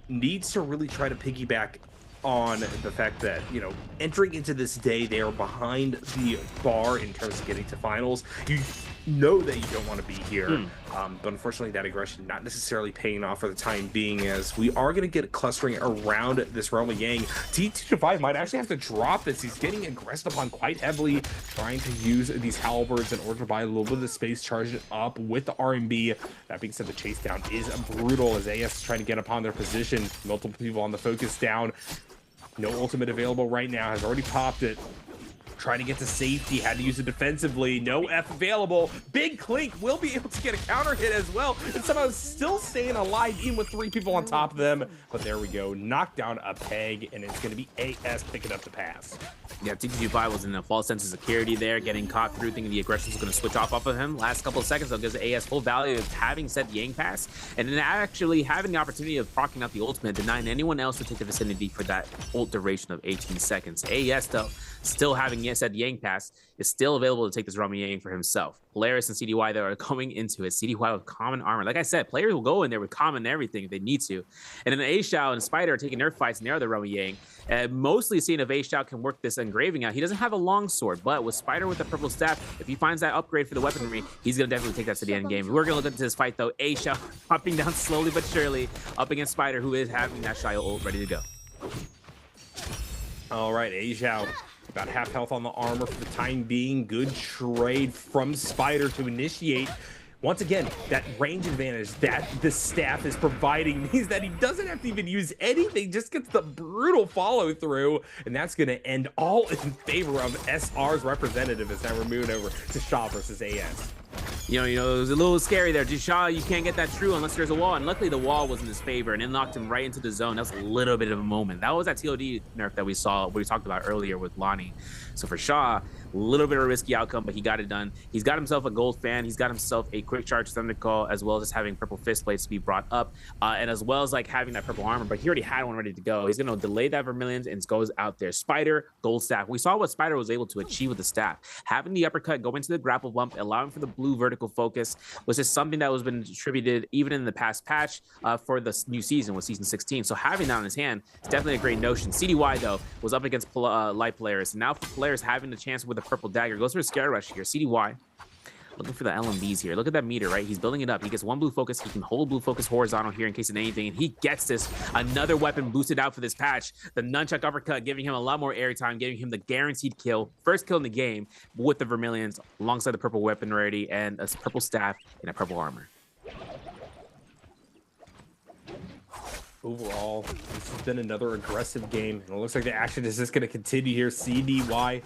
needs to really try to piggyback on the fact that, you know, entering into this day, they are behind the bar in terms of getting to finals. You know that you don't want to be here, but unfortunately that aggression not necessarily paying off for the time being, as we are going to get clustering around this realm of Yang. T2-5 might actually have to drop this. He's getting aggressed upon quite heavily, trying to use these halberds in order to buy a little bit of the space, charge it up with the R&B. That being said, the chase down is brutal as AS is trying to get upon their position. Multiple people on the focus down. No ultimate available right now, has already popped it. Trying to get to safety, had to use it defensively. No F available. Big Clink will be able to get a counter hit as well, and somehow still staying alive even with 3 people on top of them. But there we go, knock down a peg, and it's going to be AS picking up the pass. Yeah, TTG5 was in a false sense of security there, getting caught through, thinking the aggression was going to switch off of him. Last couple of seconds, though, gives AS full value of having said Yang pass, and then actually having the opportunity of proccing out the ultimate, denying anyone else to take the vicinity for that ult duration of 18 seconds. AS, though, still having said Yang pass, is still available to take this Rami Yang for himself. Polaris and CDY, though, are going into it. CDY with common armor. Like I said, players will go in there with common everything if they need to. And then A Xiao and Spider are taking their fights near the Rami Yang. Mostly seeing if A Xiao can work this engraving out. He doesn't have a long sword, but with Spider with the purple staff, if he finds that upgrade for the weaponry, he's going to definitely take that to the end game. We're going to look into this fight, though. A Xiao hopping down slowly but surely up against Spider, who is having that Shio ult ready to go. All right, A Xiao. About half health on the armor for the time being. Good trade from Spider to initiate. Once again, that range advantage that the staff is providing means that he doesn't have to even use anything, just gets the brutal follow through, and that's going to end all in favor of SR's representative as now we're moving over to Shaw versus AS. You know, it was a little scary there. Shaw, you can't get that true unless there's a wall, and luckily the wall was in his favor, and it knocked him right into the zone. That was a little bit of a moment. That was that TOD nerf that we talked about earlier with Lonnie. So for Shaw, a little bit of a risky outcome, but he got it done. He's got himself a gold fan. He's got himself a quick charge thunder call, as well as having purple fist plates to be brought up, and as well as like having that purple armor, but he already had one ready to go. He's going to delay that Vermilions and goes out there. Spider, gold staff. We saw what Spider was able to achieve with the staff. Having the uppercut go into the grapple bump, allowing for the blue vertical focus was just something that was been distributed even in the past patch for the new season with season 16. So having that on his hand is definitely a great notion. CDY, though, was up against Light Polaris, and now for Polaris having the chance with the purple dagger, goes for a scare rush here. CDY looking for the LMBs here. Look at that meter, right? He's building it up. He gets one blue focus. He can hold blue focus horizontal here in case of anything, and he gets this. Another weapon boosted out for this patch. The nunchuck uppercut giving him a lot more airtime, giving him the guaranteed kill. First kill in the game with the Vermilions alongside the purple weapon ready and a purple staff and a purple armor. Overall, this has been another aggressive game, and it looks like the action is just going to continue here. CDY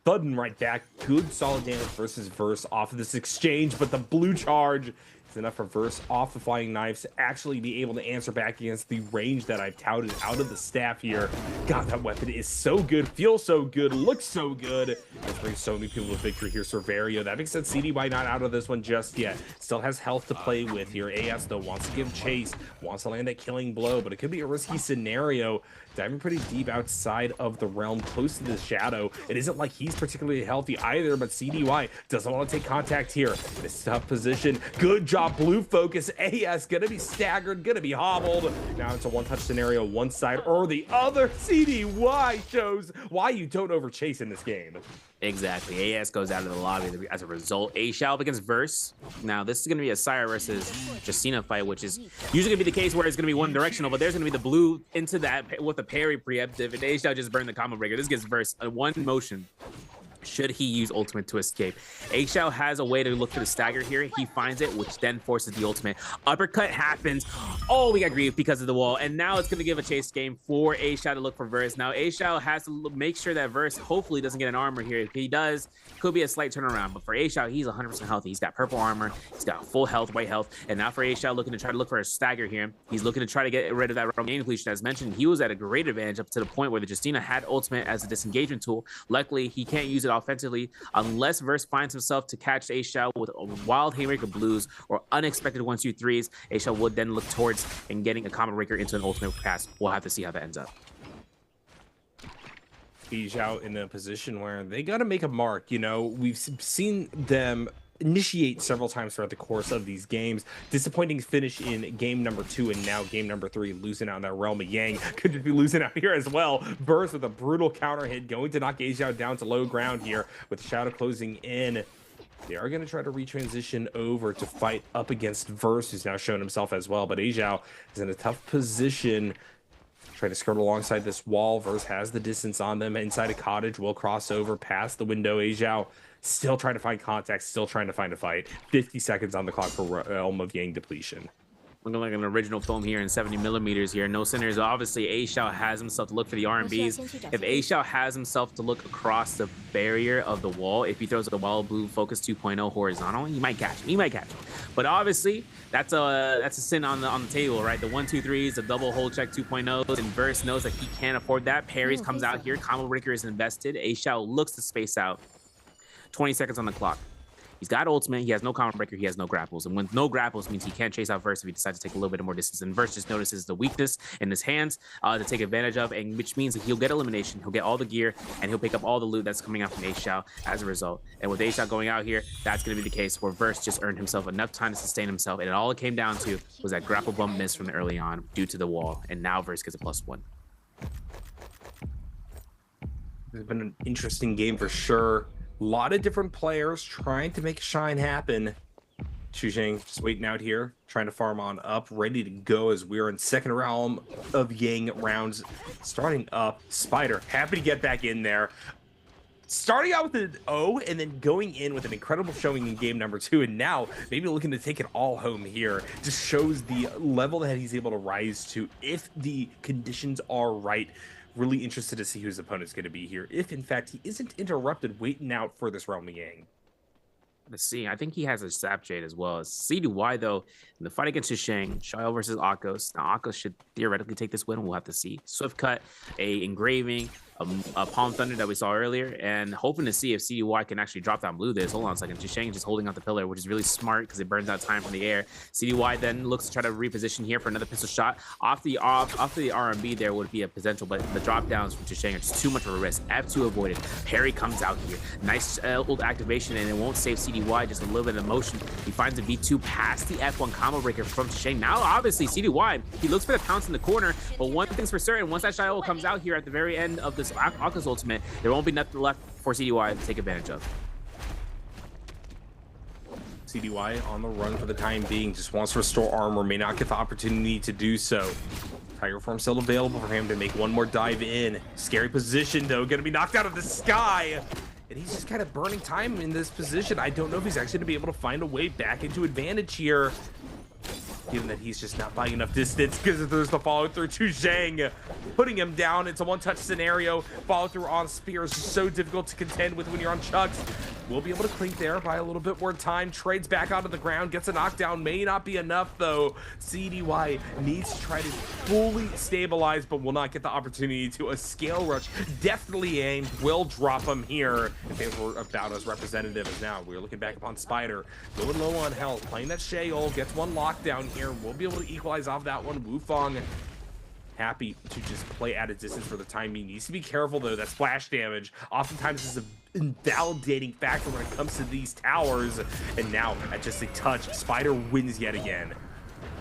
thudding right back. Good solid damage versus Verse off of this exchange, but the blue charge is enough for Verse off the flying knives to actually be able to answer back against the range that I've touted out of the staff here. God, that weapon is so good, feels so good, looks so good. It brings so many people to victory here. Cerverio, that makes sense. CDY not out of this one just yet. Still has health to play with here. AS, though, wants to give chase, wants to land that killing blow, but it could be a risky scenario. Diving pretty deep outside of the realm, close to the shadow. It isn't like he's particularly healthy either, but CDY doesn't want to take contact here. This tough position. Good job, blue focus. AS gonna be staggered, gonna be hobbled. Now it's a one-touch scenario, one side or the other. CDY shows why you don't overchase in this game. Exactly. AS goes out of the lobby as a result. A Xiao against Verse. Now, this is going to be a Sire versus Justina fight, which is usually going to be the case where it's going to be one directional, but there's going to be the blue into that with the parry preemptive, and A Xiao just burned the combo breaker. This gives Verse a one motion should he use ultimate to escape. A Xiao has a way to look for the stagger here. He finds it, which then forces the ultimate. Uppercut happens. Oh, we got grief because of the wall. And now it's going to give a chase game for A Xiao to look for Verse. Now, A Xiao has to make sure that Verse hopefully doesn't get an armor here. If he does, could be a slight turnaround. But for A Xiao, he's 100% healthy. He's got purple armor. He's got full health, white health. And now for A Xiao, looking to try to look for a stagger here. He's looking to try to get rid of that Romaine depletion. As mentioned, he was at a great advantage up to the point where the Justina had ultimate as a disengagement tool. Luckily, he can't use it offensively unless Verse finds himself to catch A Xiao with a wild haymaker blues or unexpected 1-2-3s. A Xiao would then look towards and getting a combo breaker into an ultimate pass. We'll have to see how that ends up. He's out in a position where they got to make a mark. You know, we've seen them initiate several times throughout the course of these games. Disappointing finish in game number 2 and now game number 3, losing out in that realm of Yang. Could just be losing out here as well. Verse with a brutal counter hit, going to knock A Xiao down to low ground here with Shadow closing in. They are going to try to retransition over to fight up against Verse, who's now shown himself as well. But A Xiao is in a tough position, trying to skirt alongside this wall. Verse has the distance on them. Inside a cottage, will cross over past the window. A Xiao still trying to find contact, still trying to find a fight. 50 seconds on the clock for Realm of Yang depletion. Looking like an original film here in 70mm here. No centers. Obviously, A Xiao has himself to look for the RMBs. If A Xiao has himself to look across the barrier of the wall, if he throws a wild blue focus 2.0 horizontal, he might catch him. He might catch him. But obviously, that's a sin on the table, right? The 1-2-3s, the double hold check 2.0s, and Verse knows that he can't afford that. Parries comes out here. Combo breaker is invested. A Shao looks to space out. 20 seconds on the clock. He's got ultimate, he has no combo breaker, he has no grapples. And when no grapples means he can't chase out Verse if he decides to take a little bit more distance. And Verse just notices the weakness in his hands to take advantage of, and which means that he'll get elimination, he'll get all the gear, and he'll pick up all the loot that's coming out from A Shao as a result. And with A Shao going out here, that's going to be the case where Verse just earned himself enough time to sustain himself. And all it came down to was that grapple bump miss from early on due to the wall. And now Verse gets a +1. It's been an interesting game for sure. A lot of different players trying to make shine happen. Xu just waiting out here, trying to farm on up, ready to go as we're in second realm of Yang rounds. Starting up, Spider, happy to get back in there. Starting out with an O and then going in with an incredible showing in game number 2, and now maybe looking to take it all home here. Just shows the level that he's able to rise to if the conditions are right. Really interested to see who his opponent's going to be here, if in fact he isn't interrupted waiting out for this Realm Yang. Let's see. I think he has a Sap Jade as well. CDY, though, in the fight against Shisheng, Shayo versus Akos. Now, Akos should theoretically take this win. We'll have to see. Swift Cut, a Engraving, a Palm Thunder that we saw earlier, and hoping to see if CDY can actually drop down blue this. Hold on a second. Shisheng is just holding out the pillar, which is really smart because it burns out time from the air. CDY then looks to try to reposition here for another pistol shot. Off the RMB there would be a potential, but the drop downs from Shisheng are just too much of a risk. F2 avoided. Parry comes out here. Nice old activation, and it won't save CDY, just a little bit of motion. He finds a V2 past the F1 combo breaker from Shisheng. Now, obviously, CDY, he looks for the pounce in the corner, but one thing's for certain, once that Shayo comes out here at the very end of this Akos ultimate, there won't be nothing left for CDY to take advantage of. CDY on the run for the time being, just wants to restore armor, may not get the opportunity to do so. Tiger Form still available for him to make one more dive in. Scary position though, gonna be knocked out of the sky. And he's just kind of burning time in this position. I don't know if he's actually gonna be able to find a way back into advantage here, given that he's just not buying enough distance because there's the follow through to Zhang, putting him down. It's a one-touch scenario. Follow through on Spear is so difficult to contend with when you're on Chucks. We'll be able to clink there by a little bit more time. Trades back onto the ground, gets a knockdown. May not be enough though. CDY needs to try to fully stabilize, but will not get the opportunity to a scale rush. Definitely aimed, will drop him here in favor of Bowdo's representative. As now we're looking back upon Spider, going low on health, playing that Sheol, gets one lockdown here. We'll be able to equalize off that one. Wufong happy to just play at a distance for the time being. Needs to be careful though, that splash damage oftentimes is an invalidating factor when it comes to these towers. And now at just a touch, Spider wins yet again.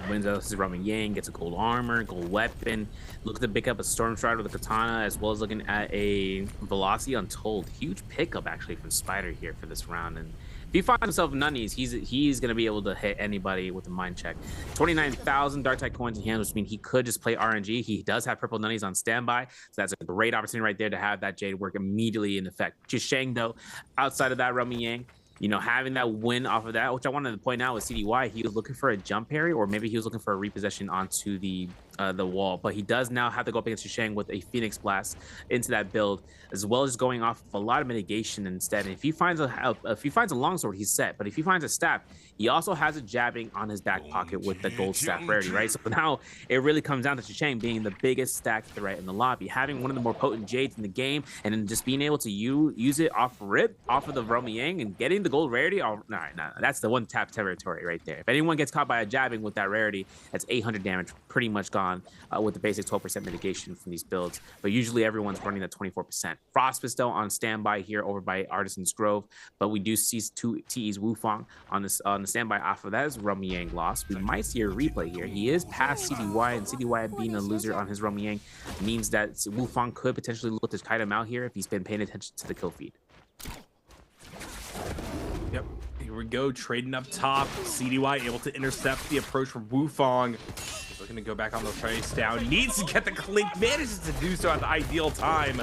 Wins out his Ramen Yang, gets a gold armor, gold weapon, looks to pick up a Storm Strider with a katana, as well as looking at a Velocity Untold. Huge pickup actually from Spider here for this round. And if he finds himself nunnies, he's going to be able to hit anybody with a mind check. 29,000 Dark Tide coins in hand, which means he could just play RNG. He does have purple nunnies on standby, so that's a great opportunity right there to have that Jade work immediately in effect. Just Shang, though, outside of that Ramen Yang, you know, having that win off of that, which I wanted to point out with CDY, he was looking for a jump parry, or maybe he was looking for a repossession onto the wall. But he does now have to go up against Shang with a Phoenix Blast into that build, as well as going off of a lot of mitigation instead. And if he finds a longsword, he's set. But if he finds a staff, he also has a jabbing on his back pocket with the gold staff rarity, right? So now it really comes down to Shang being the biggest stack threat in the lobby, having one of the more potent Jades in the game, and then just being able to use it off of the Ramen Yang and getting the gold rarity. Oh, no, that's the one tap territory right there. If anyone gets caught by a jabbing with that rarity, that's 800 damage pretty much gone with the basic 12% mitigation from these builds. But usually everyone's running that 24%. Frostfist though on standby here over by Artisan's Grove, but we do see two TE's Wufong on the standby off of that is Ramen Yang lost. We might see a replay here. He is past CDY, and CDY being a loser on his Ramen Yang means that Wufong could potentially look to kite him out here if he's been paying attention to the kill feed. Yep, here we go, trading up top. CDY able to intercept the approach from Wufong. Looking to go back on the face down. Needs to get the clink. Manages to do so at the ideal time.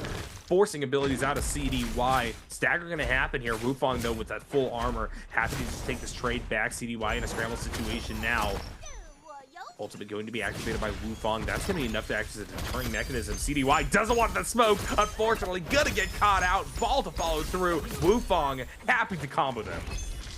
Forcing abilities out of CDY. Stagger going to happen here. Wufong, though, with that full armor. Happy to just take this trade back. CDY in a scramble situation now. Ultimate going to be activated by Wufong. That's going to be enough to act as a deterring mechanism. CDY doesn't want the smoke. Unfortunately, gonna get caught out. Ball to follow through. Wufong happy to combo them.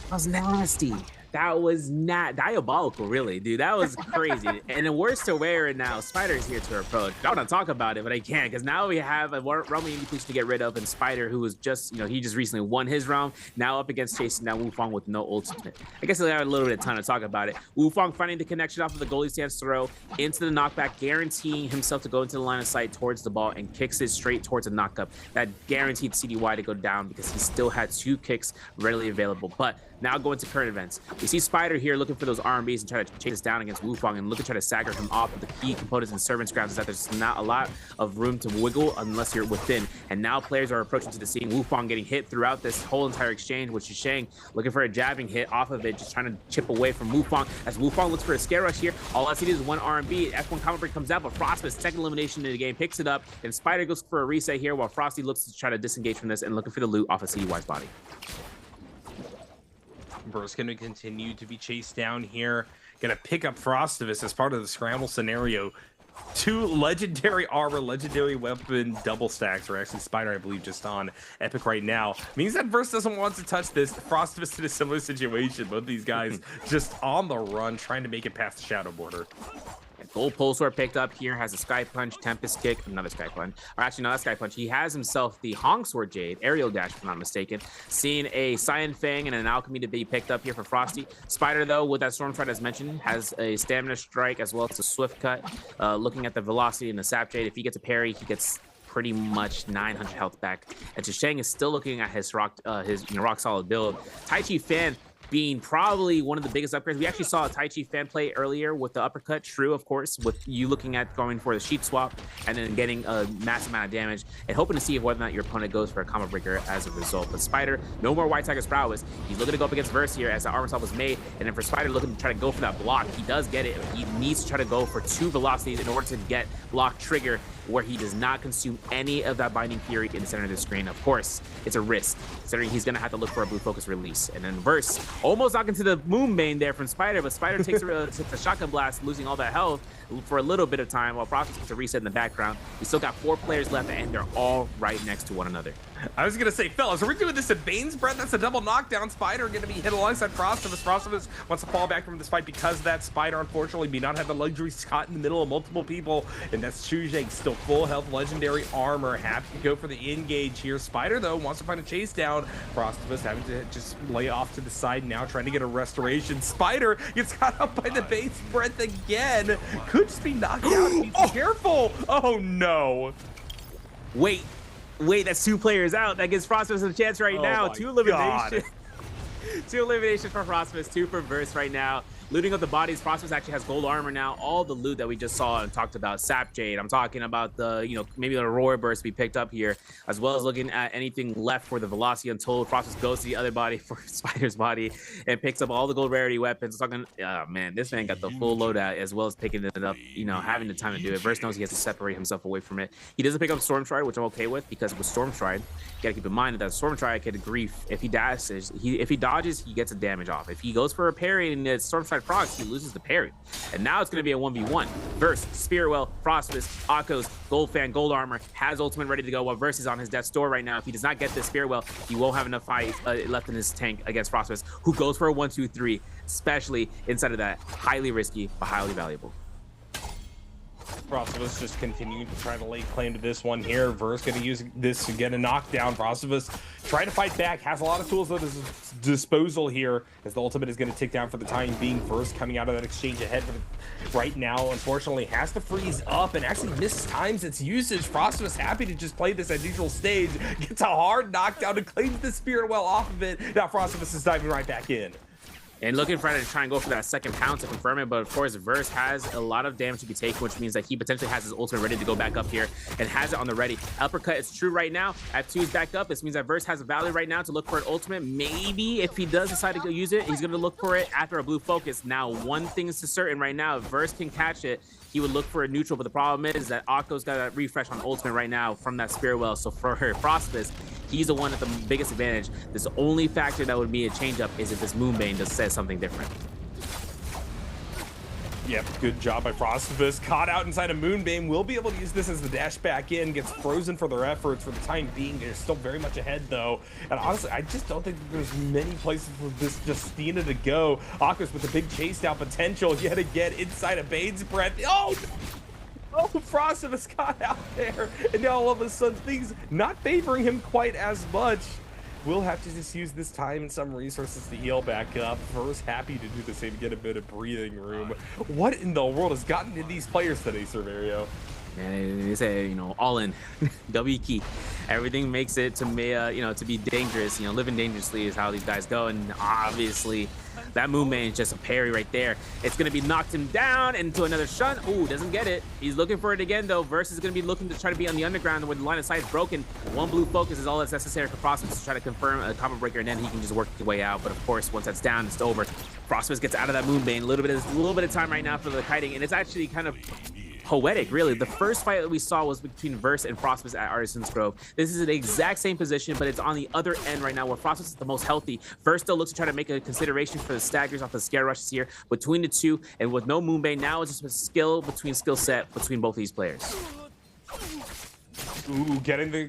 That was nasty. That was not diabolical, really, dude. That was crazy. And then worse to wear it now. Spider is here to approach. I want to talk about it, but I can't because now we have a realm Nbpl to get rid of, and Spider, who was just, he just recently won his realm, now up against chasing down Wufang with no ultimate. I guess I have a little bit of time to talk about it. Wufang finding the connection off of the goalie stance throw into the knockback, guaranteeing himself to go into the line of sight towards the ball and kicks it straight towards a knockup. That guaranteed CDY to go down because he still had 2 kicks readily available. But now going to current events, we see Spider here looking for those RMBs and try to chase us down against Wufang and look to try to stagger him off. But the key components in Servant's Grounds is that there's not a lot of room to wiggle unless you're within. And now players are approaching to the scene. Wufang getting hit throughout this whole entire exchange, with Shisheng looking for a jabbing hit off of it, just trying to chip away from Wufang. As Wufang looks for a scare rush here, all I see is 1 RMB. F1 Common Break comes out, but Frostbus, second elimination in the game, picks it up. And Spider goes for a reset here while Frosty looks to try to disengage from this and looking for the loot off of CDY's body. Burr's going to continue to be chased down here. Going to pick up Frostivus as part of the scramble scenario. 2 legendary armor, legendary weapon double stacks, or actually Spider, I believe, just on Epic right now. Means that Verse doesn't want to touch this. Frostivus in a similar situation. Both these guys just on the run, trying to make it past the shadow border. Gold Pulsar picked up here, has a Sky Punch, Tempest Kick, another Sky Punch. Or actually, not a Sky Punch. He has himself the Hong Sword Jade, Aerial Dash, if I'm not mistaken. Seeing a Cyan Fang and an Alchemy to be picked up here for Frosty. Spider, though, with that Storm Stride as mentioned, has a Stamina Strike as well as a Swift Cut. Looking at the velocity and the Sap Jade, if he gets a parry, he gets pretty much 900 health back. And Shisheng is still looking at his rock solid build. Tai Chi Fan being probably one of the biggest upgrades. We actually saw a Tai Chi Fan play earlier with the uppercut. True, of course, with you looking at going for the sheet swap and then getting a massive amount of damage and hoping to see whether or not your opponent goes for a combo breaker as a result. But Spider, no more White Tiger's prowess. He's looking to go up against Verse here as the armor swap was made. And then for Spider looking to try to go for that block, he does get it. He needs to try to go for 2 velocities in order to get block trigger where he does not consume any of that Binding Fury in the center of the screen. Of course, it's a risk, considering he's going to have to look for a blue focus release. And then Verse almost knocking to the Moonbane there from Spider, but Spider takes a shotgun blast, losing all that health for a little bit of time while Process gets a reset in the background. We still got 4 players left, and they're all right next to one another. I was gonna say, fellas, are we doing this at Bane's Breath? That's a double knockdown. Spider gonna be hit alongside Frostivus. Frostivus wants to fall back from this fight because that Spider, unfortunately, may not have the luxury caught in the middle of multiple people. And that's Shujeng, still full health, legendary armor, happy to go for the engage here. Spider, though, wants to find a chase down. Frostivus having to just lay off to the side now, trying to get a restoration. Spider gets caught up by the Bane's Breath again. Could just be knocked out. Be careful. Oh, no. Wait, that's 2 players out. That gives Frostivus a chance right now. 2 eliminations. 2 eliminations for Frostivus, 2 for Verse right now. Looting up the bodies, Frostivus actually has gold armor now. All the loot that we just saw and talked about, Sap Jade. I'm talking about the, maybe the Roar Burst we picked up here, as well as looking at anything left for the Velocity Untold. Frostivus goes to the other body for Spider's body and picks up all the gold rarity weapons. Talking, oh man, this man got the full loadout as well as picking it up, having the time to do it. Verse knows he has to separate himself away from it. He doesn't pick up Storm Stride, which I'm okay with, because with Storm Stride, you gotta keep in mind that Storm Stride can grief. If he dashes, if he dodges, he gets a damage off. If he goes for a parry and it's Storm Stride procs, he loses the parry. And now it's going to be a 1v1. Verse, Spearwell, Frostivus, Akos, Gold Fan, Gold Armor, has ultimate ready to go while Verse is on his death's door right now. If he does not get this Spearwell, he won't have enough fight left in his tank against Frostivus, who goes for a 1-2-3, especially inside of that. Highly risky, but highly valuable. Frostivus just continuing to try to lay claim to this one here. Verse going to use this to get a knockdown. Frostivus trying to fight back. Has a lot of tools at his disposal here as the ultimate is going to tick down for the time being. Verse coming out of that exchange ahead for right now. Unfortunately, has to freeze up and actually mistimes its usage. Frostivus happy to just play this at neutral stage. Gets a hard knockdown and claims the Spirit Well off of it. Now Frostivus is diving right back in. And looking for to try and go for that second pound to confirm it, but of course Verse has a lot of damage to be taken, which means that he potentially has his ultimate ready to go back up here and has it on the ready. Uppercut is true right now. At 2 is backed up. This means that Verse has a value right now to look for an ultimate. Maybe if he does decide to go use it, he's going to look for it after a blue focus. Now, one thing is for certain right now, if Verse can catch it, he would look for a neutral, but the problem is that Akko's got a refresh on ultimate right now from that Spirit Well. So for her, Frostivus, he's the one at the biggest advantage. This only factor that would be a change up is if this Moonbane just says something different. Yep, good job by Frostivus. Caught out inside a Moonbeam. Will be able to use this as the dash back in. Gets frozen for their efforts for the time being. They're still very much ahead, though. And honestly, I just don't think that there's many places for this Justina to go. Akos with a big chase down potential yet again inside of Bane's Breath. Oh! Oh, Frostivus got out there. And now all of a sudden, things not favoring him quite as much. We'll have to just use this time and some resources to heal back up. First, happy to do the same, get a bit of breathing room. What in the world has gotten to these players today, Cerverio? And they say, you know, all in. W key. Everything makes it to you know, to be dangerous. You know, living dangerously is how these guys go. And obviously, that Moonbane is just a parry right there. It's going to be knocked him down into another shun. Ooh, doesn't get it. He's looking for it again, though. Verse is going to be looking to try to be on the underground where the line of sight is broken. One blue focus is all that's necessary for Frostivus to try to confirm a combo breaker, and then he can just work his way out. But of course, once that's down, it's over. Frostivus gets out of that Moonbane. A little bit of time right now for the kiting, and it's actually kind of poetic, really. The first fight that we saw was between Verse and Frostivus at Artisan's Grove. This is the exact same position, but it's on the other end right now where Frostivus is the most healthy. Verse still looks to try to make a consideration for the staggers off the scare rushes here between the two, and with no Moonbane, now it's just a skill set between both of these players. Ooh, getting the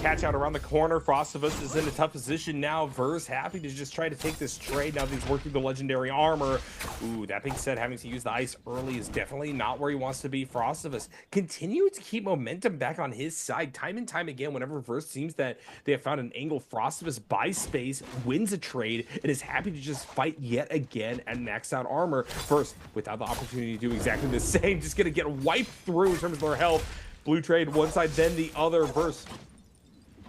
catch out around the corner. Frostivus is in a tough position now. Verse happy to just try to take this trade now that he's working the legendary armor. Ooh, that being said, having to use the ice early is definitely not where he wants to be. Frostivus continue to keep momentum back on his side. Time and time again, whenever Verse seems that they have found an angle, Frostivus buys space, wins a trade, and is happy to just fight yet again at maxed out armor. Verse, without the opportunity to do exactly the same, just gonna get wiped through in terms of their health. Blue trade one side, then the other. Verse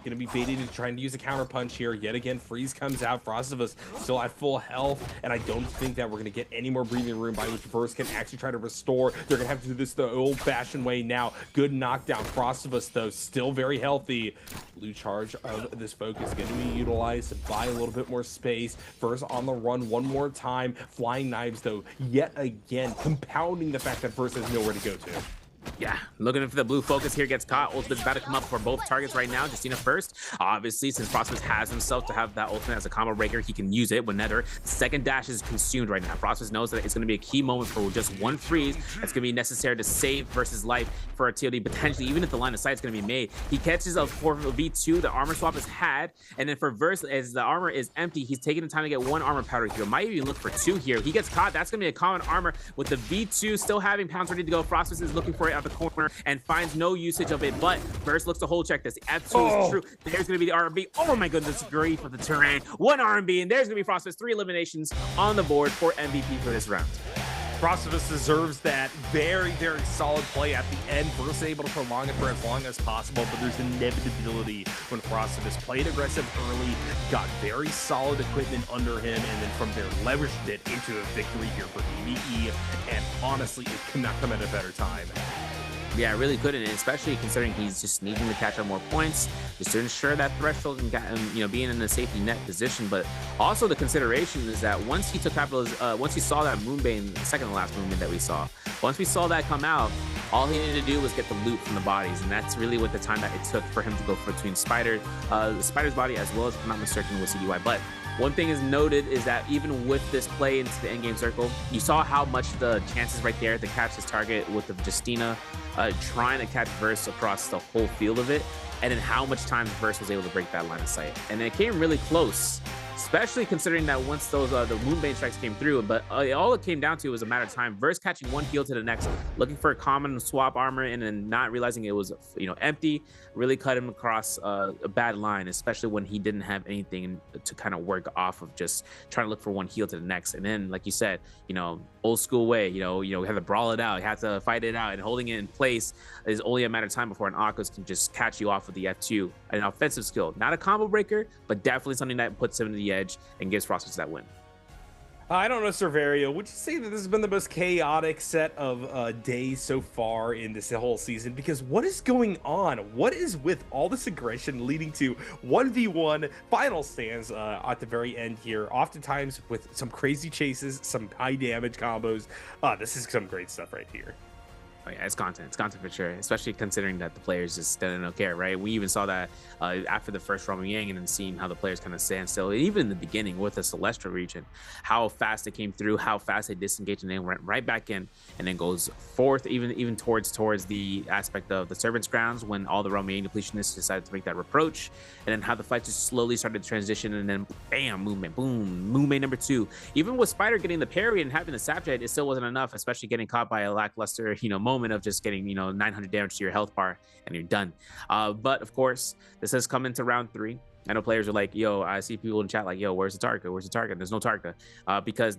gonna be baited into trying to use a counter punch here. Yet again, Freeze comes out. Frostivus still at full health, and I don't think that we're gonna get any more breathing room by which Verse can actually try to restore. They're gonna have to do this the old-fashioned way now. Good knockdown. Frostivus, though, still very healthy. Blue charge of this focus gonna be utilized to buy a little bit more space. Verse on the run one more time. Flying knives, though, yet again, compounding the fact that Verse has nowhere to go to. Yeah, looking for the blue focus here, gets caught. Ultimate's about to come up for both targets right now. Justina first. Obviously, since Frostivus has himself to have that ultimate as a combo breaker, he can use it whenever. Second dash is consumed right now. Frostivus knows that it's going to be a key moment for just one freeze. That's going to be necessary to save Versus life for a TOD, potentially, even if the line of sight is going to be made. He catches up for V2. The armor swap is had. And then for Verse, as the armor is empty, he's taking the time to get one armor powder here. Might even look for two here. He gets caught. That's going to be a common armor with the V2 still having pounds ready to go. Frostivus is looking for it out the corner and finds no usage of it, but Verse looks to hold check this. F2 is true. There's going to be the R&B. Oh my goodness, grief of the terrain. One R&B, and there's going to be Frostivus. 3 eliminations on the board for MVP for this round. Frostivus deserves that very, very solid play at the end. Verse able to prolong it for as long as possible, but there's inevitability when Frostivus played aggressive early, got very solid equipment under him, and then from there leveraged it into a victory here for BBE, and honestly, it could not come at a better time. Yeah, really couldn't, and especially considering he's just needing to catch up more points just to ensure that threshold and you know, being in a safety net position. But also the consideration is that once he took once he saw that Moonbane, the second to last Moonbane that we saw, once we saw that come out, all he needed to do was get the loot from the bodies, and that's really what the time that it took for him to go between Spider's body as well as, if I'm not mistaken, with CDY. But one thing is noted is that even with this play into the endgame circle, you saw how much the chances right there to catch his target with the Justina trying to catch Verse across the whole field of it, and then how much time Verse was able to break that line of sight. And it came really close, especially considering that once those the Moonbane strikes came through, but all it came down to was a matter of time. Verse catching one heal to the next, looking for a common swap armor, and then not realizing it was, you know, empty, really cut him across a bad line, especially when he didn't have anything to kind of work off of, just trying to look for one heal to the next. And then, like you said, you know, old school way, you know, we have to brawl it out, you have to fight it out, and holding it in place is only a matter of time before an Akos can just catch you off with the F2. An offensive skill, not a combo breaker, but definitely something that puts him to the edge and gives Frostivus that win. I don't know, Cerverio, would you say that this has been the most chaotic set of days so far in this whole season? Because what is going on? What is with all this aggression leading to 1v1 final stands at the very end here, oftentimes with some crazy chases, some high damage combos? This is some great stuff right here. Oh yeah, it's content for sure, especially considering that the players just don't care, right? We even saw that after the first Roman Yang, and then seeing how the players kind of stand still, even in the beginning with the Celestial region, how fast they came through, how fast they disengaged, and then went right back in, and then goes forth even towards the aspect of the Servants' Grounds when all the Roman Yang depletionists decided to make that approach, and then how the fight just slowly started to transition, and then bam, movement, boom, movement number 2. Even with Spider getting the parry and having the Sapjet, it still wasn't enough, especially getting caught by a lackluster, moment of just getting 900 damage to your health bar and you're done. But of course, this has come into round 3. I know players are like, yo, I see people in chat like, yo, where's the Tarka? Where's the Tarka? There's no Tarka. Because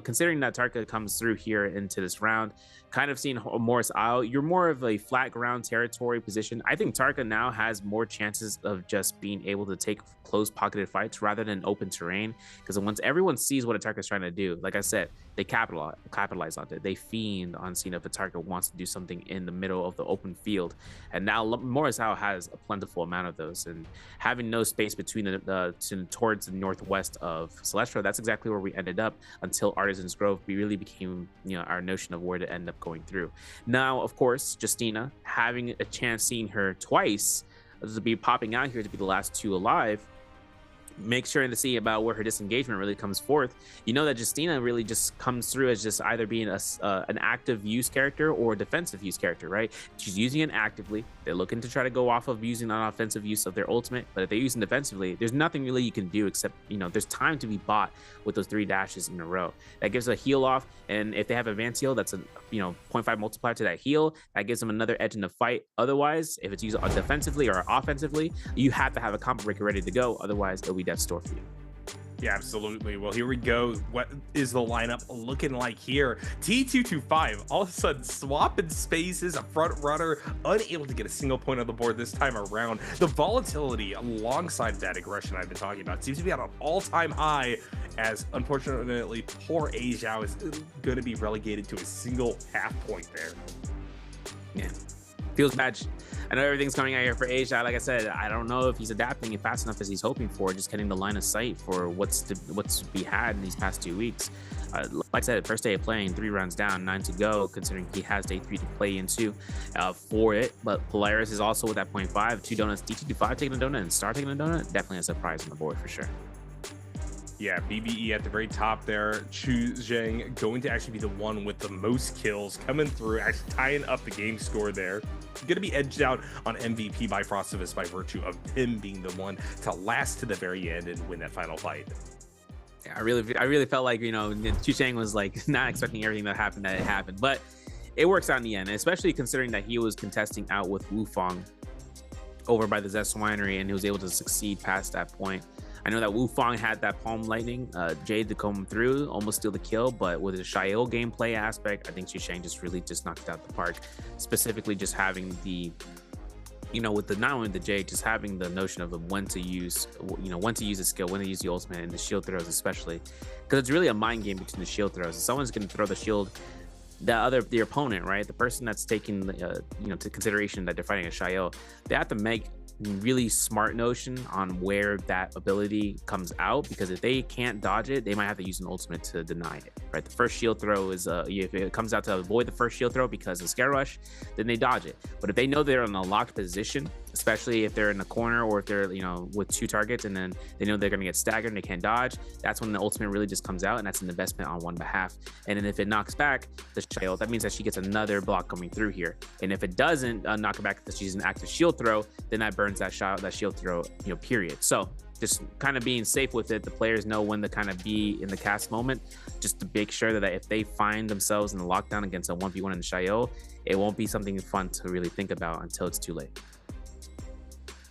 considering that Tarka comes through here into this round, kind of seeing Morris out, you're more of a flat ground territory position. I think Tarka now has more chances of just being able to take close pocketed fights rather than open terrain. Because once everyone sees what a Tarka is trying to do, like I said, they capitalize on it. They fiend on seeing if a Tarka wants to do something in the middle of the open field. And now Morris Howe has a plentiful amount of those, and having no space between towards the northwest of Celestial, that's exactly where we ended up until Artisan's Grove really became our notion of where to end up going through. Now, of course, Justina, having a chance seeing her twice to be popping out here to be the last 2 alive, make sure to see about where her disengagement really comes forth. That Justina really just comes through as just either being an active use character or a defensive use character, right? She's using it actively. They're looking to try to go off of using an offensive use of their ultimate, but if they're using defensively, there's nothing really you can do except, there's time to be bought with those 3 dashes in a row. That gives a heal off, and if they have advanced heal, that's a 0.5 multiplier to that heal. That gives them another edge in the fight. Otherwise, if it's used defensively or offensively, you have to have a combo breaker ready to go. Otherwise, it'll be death's door for you. Yeah, absolutely. Well, here we go. What is the lineup looking like here? T225 all of a sudden swapping spaces, a front runner, unable to get a single point on the board this time around. The volatility alongside that aggression I've been talking about seems to be at an all-time high, as unfortunately poor Asia is going to be relegated to a single half point there. Yeah, feels bad. I know everything's coming out here for Asia. Like I said, I don't know if he's adapting it fast enough as he's hoping for, just getting the line of sight for what's to be had in these past 2 weeks. Like I said, first day of playing, 3 rounds down, 9 to go, considering he has day 3 to play into for it. But Polaris is also with that 0.5, 2 donuts, D225 taking a donut, and Star taking a donut. Definitely a surprise on the board for sure. Yeah, BBE at the very top there. Chu Zheng going to actually be the one with the most kills coming through, actually tying up the game score there. Going to be edged out on MVP by Frostivus by virtue of him being the one to last to the very end and win that final fight. Yeah, I really felt like, Chu Zheng was like not expecting everything that happened, but it works out in the end, especially considering that he was contesting out with Wu Fang over by the Zest Winery, and he was able to succeed past that point. I know that Wu Fang had that Palm Lightning, Jade to come through, almost steal the kill, but with the Xiao gameplay aspect, I think Xu Shang really knocked it out the park. Specifically, just having the, with not only the Jade, just having the notion of when to use, when to use the skill, when to use the ultimate, and the shield throws especially, because it's really a mind game between the shield throws. If someone's going to throw the shield, the opponent, right, the person that's taking, to consideration that they're fighting a Xiao, they have to make really smart notion on where that ability comes out, because if they can't dodge it, they might have to use an ultimate to deny it, right? The first shield throw is if it comes out to avoid the first shield throw because of Scare Rush, then they dodge it. But if they know they're in a locked position, especially if they're in the corner or if they're with 2 targets and then they know they're going to get staggered and they can't dodge, that's when the ultimate really just comes out, and that's an investment on one behalf. And then if it knocks back the Shield, that means that she gets another block coming through here. And if it doesn't knock it back because she's an active shield throw, then that burns that shield throw, period. So just kind of being safe with it. The players know when to kind of be in the cast moment, just to make sure that if they find themselves in the lockdown against a 1v1 in the Xiao, it won't be something fun to really think about until it's too late.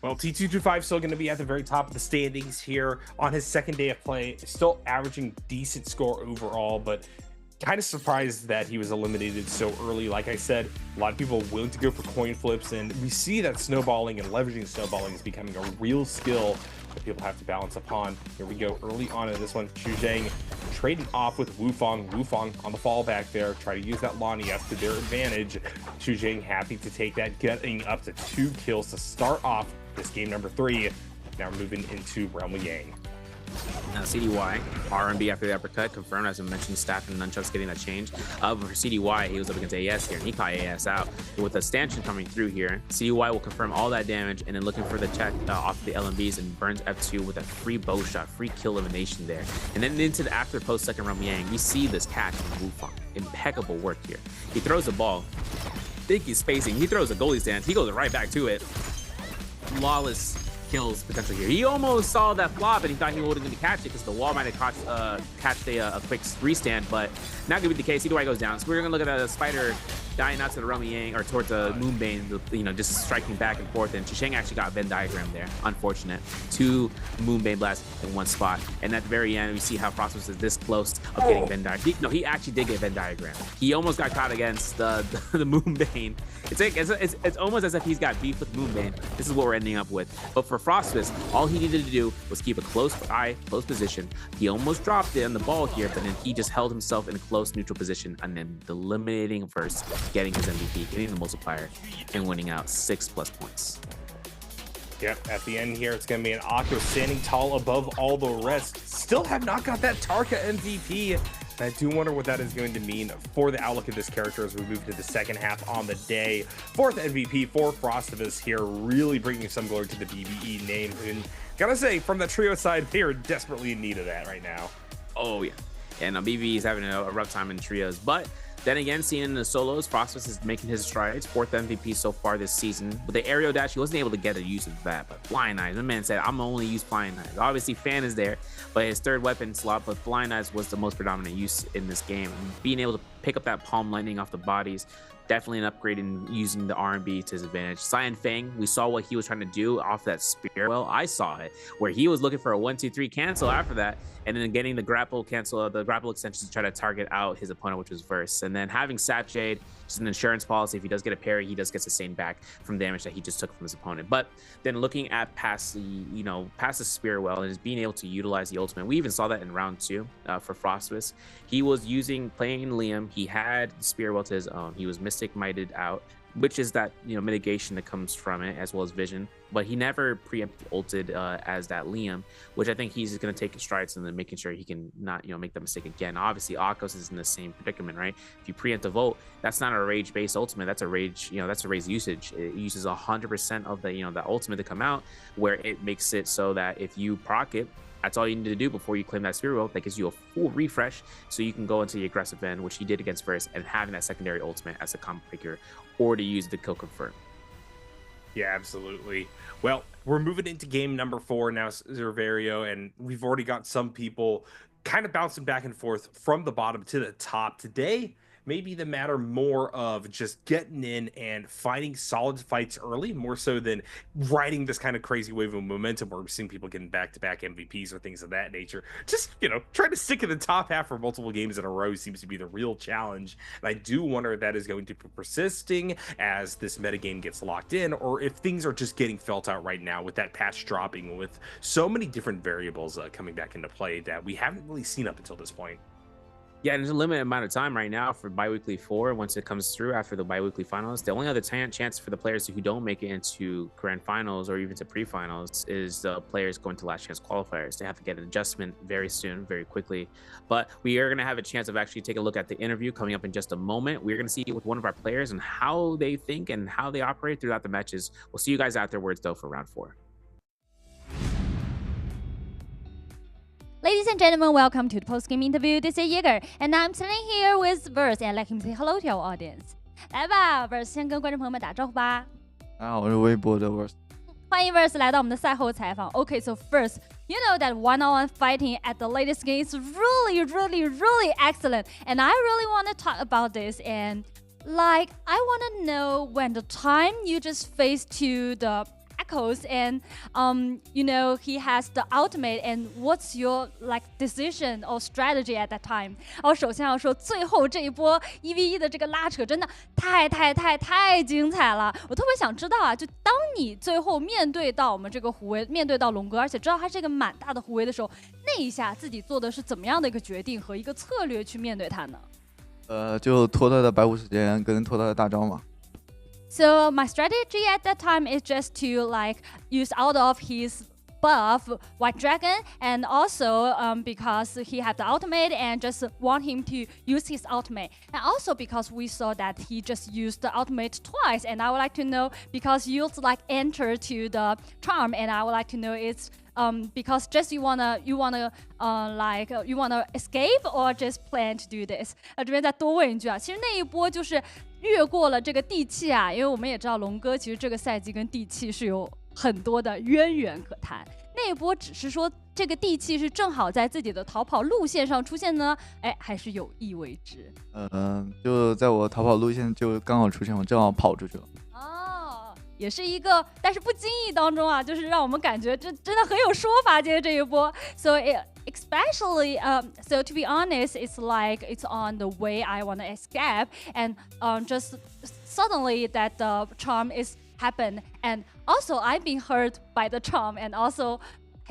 Well, T225 still going to be at the very top of the standings here on his second day of play, still averaging decent score overall, but kind of surprised that he was eliminated so early. Like I said, a lot of people willing to go for coin flips, and we see that snowballing and leveraging snowballing is becoming a real skill that people have to balance upon. Here we go early on in this one. Xu Zhang trading off with Wu Fang. Wu Fang on the fallback there, try to use that Lonnie up to their advantage. Xu Zhang happy to take that, getting up to 2 kills to start off this game number 3. Now we're moving into Realm of Yang. CDY, R&B after the uppercut, confirmed as I mentioned, staff and nunchucks getting that change. For CDY, he was up against AS here, and he caught AS out. With the stanchion coming through here, CDY will confirm all that damage, and then looking for the check off the LMBs, and burns F2 with a free bow shot, free kill elimination there. And then into the after post second round Yang, we see this catch from Wufang. Impeccable work here. He throws the ball, think he's spacing, he throws a goalie stance, he goes right back to it. Flawless kills potentially here. He almost saw that flop and he thought he wasn't going to catch it because the wall might have catched a quick restand, but not going to be the case. CDY goes down. So we're going to look at a spider dying out to the Romy Yang or towards the Moonbane, you know, just striking back and forth. And Chisheng actually got Venn diagram there. Unfortunate. 2 Moonbane blasts in one spot. And at the very end, we see how Frostmas is this close of getting Venn diagram. No, he actually did get Venn diagram. He almost got caught against the Moonbane. It's almost as if he's got beef with Moonbane. This is what we're ending up with. But for Frostmas, all he needed to do was keep a close eye, close position. He almost dropped it on the ball here, but then he just held himself in a close neutral position and then eliminating first, getting his MVP, getting the multiplier, and winning out 6+ points. Yep, at the end here, it's going to be an Akko standing tall above all the rest. Still have not got that Tarka MVP. And I do wonder what that is going to mean for the outlook of this character as we move to the second half on the day. 4th MVP for Frostivus here, really bringing some glory to the BBE name. And gotta say, from the trio side, they are desperately in need of that right now. Oh, yeah. And BBE is having a rough time in trios, but then again, seeing in the solos, Frostus is making his strides. 4th MVP so far this season. With the aerial dash, he wasn't able to get a use of that, but Flying Eyes, the man said, I'm only use Flying Eyes. Obviously, Fan is there, but his 3rd weapon slot, but Flying Eyes was the most predominant use in this game. And being able to pick up that palm lightning off the bodies, definitely an upgrade in using the R&B to his advantage. Cyan Fang, we saw what he was trying to do off that spear. Well, I saw it, where he was looking for a 1-2-3 cancel after that, and then getting the grapple cancel, the grapple extension to try to target out his opponent, which was Verse. And then having Satchade, just an insurance policy. If he does get a parry, he does get sustained back from damage that he just took from his opponent. But then looking at past the spear well and just being able to utilize the ultimate. We even saw that in round 2 for Frostvis. He was playing Liam. He had the spear well to his own. He was Mystic Mighted out, which is that mitigation that comes from it, as well as vision. But he never preemptive ulted as that Liam, which I think he's going to take his strides and then making sure he can not make that mistake again. Obviously, Akos is in the same predicament, right? If you preemptive ult, that's not a rage based ultimate. That's a rage, that's a rage usage. It uses 100% of the the ultimate to come out, where it makes it so that if you proc it, that's all you need to do before you claim that spear roll. That gives you a full refresh, so you can go into the aggressive end, which he did against Verse, and having that secondary ultimate as a combo breaker, or to use the kill confirm. Yeah, absolutely. Well, we're moving into game number 4 now, Zervario, and we've already got some people kind of bouncing back and forth from the bottom to the top. Today, maybe the matter more of just getting in and fighting solid fights early, more so than riding this kind of crazy wave of momentum where we're seeing people getting back-to-back MVPs or things of that nature. Just, trying to stick in the top half for multiple games in a row seems to be the real challenge. And I do wonder if that is going to be persisting as this metagame gets locked in, or if things are just getting felt out right now with that patch dropping, with so many different variables coming back into play that we haven't really seen up until this point. Yeah, and there's a limited amount of time right now for Biweekly 4 once it comes through after the Biweekly finals. The only other chance for the players who don't make it into grand finals or even to pre-finals is the players going to last chance qualifiers. They have to get an adjustment very soon, very quickly. But we are going to have a chance of actually taking a look at the interview coming up in just a moment. We're going to see it with one of our players and how they think and how they operate throughout the matches. We'll see you guys afterwards, though, for round 4. Ladies and gentlemen, welcome to the post-game interview. This is Yeager, and I'm sitting here with Verse, and let him say hello to our audience. 来吧 ，Verse 先跟观众朋友们打招呼吧。大家好，我是微博的 Verse。欢迎 Verse 来到我们的赛后采访。Okay, so first, you know that one-on-one fighting at the latest game is really, really, really excellent, and I really want to talk about this. And I want to know when the time you just face to the Echoes and he has the ultimate, and what's your decision or strategy at that time? 首先要说最后这一波1v1的这个拉扯真的太精彩了。我特别想知道啊，就当你最后面对到我们这个胡威，面对到龙哥，而且知道他是一个蛮大的胡威的时候，那一下自己做的是怎么样的一个决定和一个策略去面对他呢？就拖他的白虎时间跟拖他的大招嘛。So my strategy at that time is just to use out of his buff White Dragon, and also because he had the ultimate and just want him to use his ultimate, and also because we saw that he just used the ultimate twice, and I would like to know because you like enter to the charm, and I would like to know it's because just you wanna escape or just plan to do this？ 这边再多问一句啊，其实那一波就是越过了这个地气啊，因为我们也知道龙哥其实这个赛季跟地气是有很多的渊源可谈。那一波只是说这个地气是正好在自己的逃跑路线上出现呢，哎，还是有意为之？就在我逃跑路线就刚好出现，我正好跑出去了。也是一个，但是不经意当中啊，就是让我们感觉真的很有说法。今天这一波 ，so especially so to be honest, it's like it's on the way I want to escape, and just suddenly that the charm is happened, and also I've been hurt by the charm, and also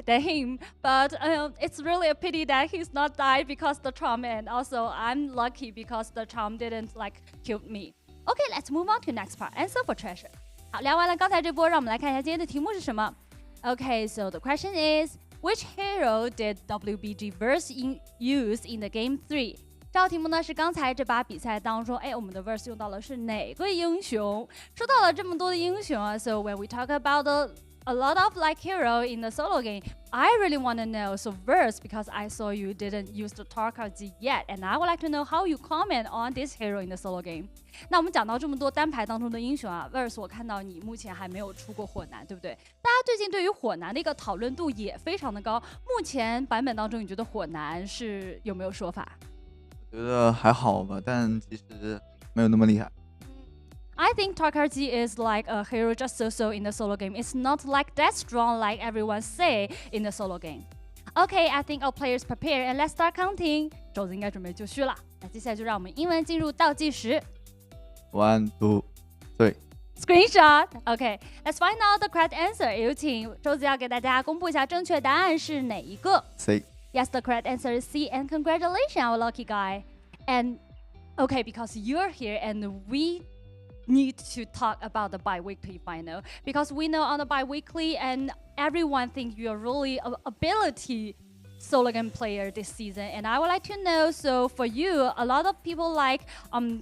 than him, but it's really a pity that he's not died because the charm, and also I'm lucky because the charm didn't like kill me. Okay, let's move on to next part. Answer for treasure. 好，聊完了刚才这波，让我们来看一下今天的题目是什么。Okay, so the question is, which hero did WBG verse use in the game 3? 这道题目呢是刚才这把比赛当中，我们的 verse 用到了是哪个英雄？说到了这么多的英雄啊 ，so when we talk about a lot of like hero in the solo game, I really want to know so verse because I saw you didn't use the Tarkazi yet, and I would like to know how you comment on this hero in the solo game. 那我们讲到这么多单排当中的英雄啊 ，verse 我看到你目前还没有出过火男，对不对？大家最近对于火男的一个讨论度也非常的高。目前版本当中，你觉得火男是有没有说法？我觉得还好吧，但其实没有那么厉害。I think Tarkazi is like a hero just so in the solo game. It's not like that strong like everyone say in the solo game. Okay, I think our players prepare and let's start counting. 肘子应该准备就绪了。那接下来就让我们英文进入倒计时。1, 2, 3. Screenshot. Okay, let's find out the correct answer. 有请周子要给大家公布一下正确答案是哪一个。C. Yes, the correct answer is C. And congratulations, our lucky guy. And okay, because you're here and we need to talk about the bi-weekly final because we know on the bi-weekly and everyone thinks you're really an ability solo game player this season, and I would like to know, so for you, a lot of people like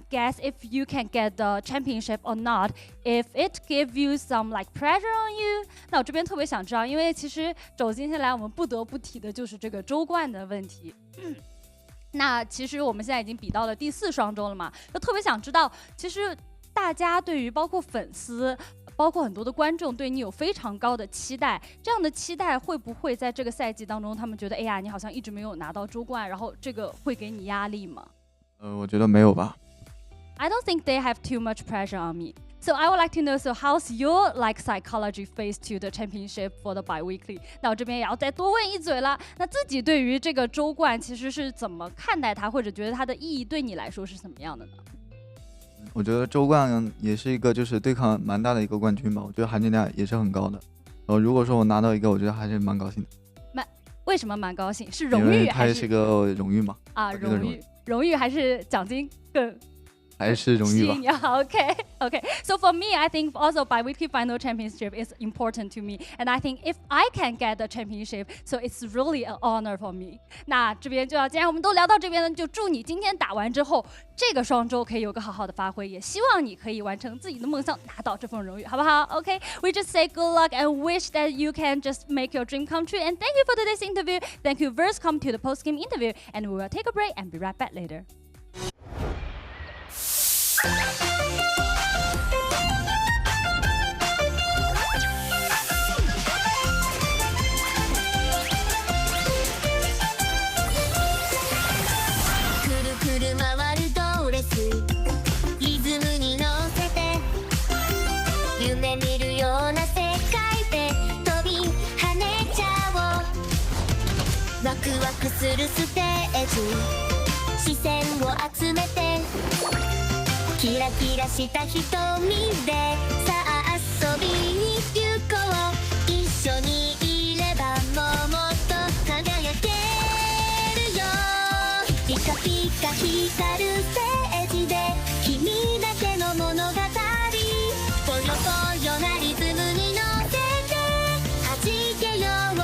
guess if you can get the championship or not, if it give you some like pressure on you. 那我这边特别想知道，因为其实走接下来我们不得不提的就是这个周冠的问题。那其实我们现在已经比到了第4双周了嘛，就特别想知道，其实大家对于包括粉丝包括很多的观众对你有非常高的期待，这样的期待会不会在这个赛季当中他们觉得哎呀你好像一直没有拿到周冠，然后这个会给你压力吗？我觉得没有吧。 I don't think they have too much pressure on me. So I would like to know, so how's your like psychology face to the championship for the bi-weekly? 那我这边也要再多问一嘴了，那自己对于这个周冠其实是怎么看待它，或者觉得它的意义对你来说是什么样的呢？我觉得周冠也是一个就是对抗蛮大的一个冠军吧，我觉得含金量也是很高的。如果说我拿到一个，我觉得还是蛮高兴的。为什么蛮高兴？是荣誉还是？它也是个荣誉嘛。啊，荣誉还是奖金更？还是荣誉吧。Okay. So for me, I think also bi-weekly final championship is important to me, and I think if I can get the championship, so it's really an honor for me. 那这边就要，既然我们都聊到这边呢，就祝你今天打完之后，这个双周可以有个好好的发挥，也希望你可以完成自己的梦想，拿到这份荣誉，好不好 ？Okay, we just say good luck and wish that you can just make your dream come true. And thank you for today's interview. Thank you, Verse. Come to the post-game interview, and we will take a break and be right back later. Waku するステージ視線を集めてキラキラした瞳でさあ遊びに行こう一緒にいればもっと輝けるよピカピカ光るステージで君だけの物語ぽよぽよなリズムに乗せて弾けよう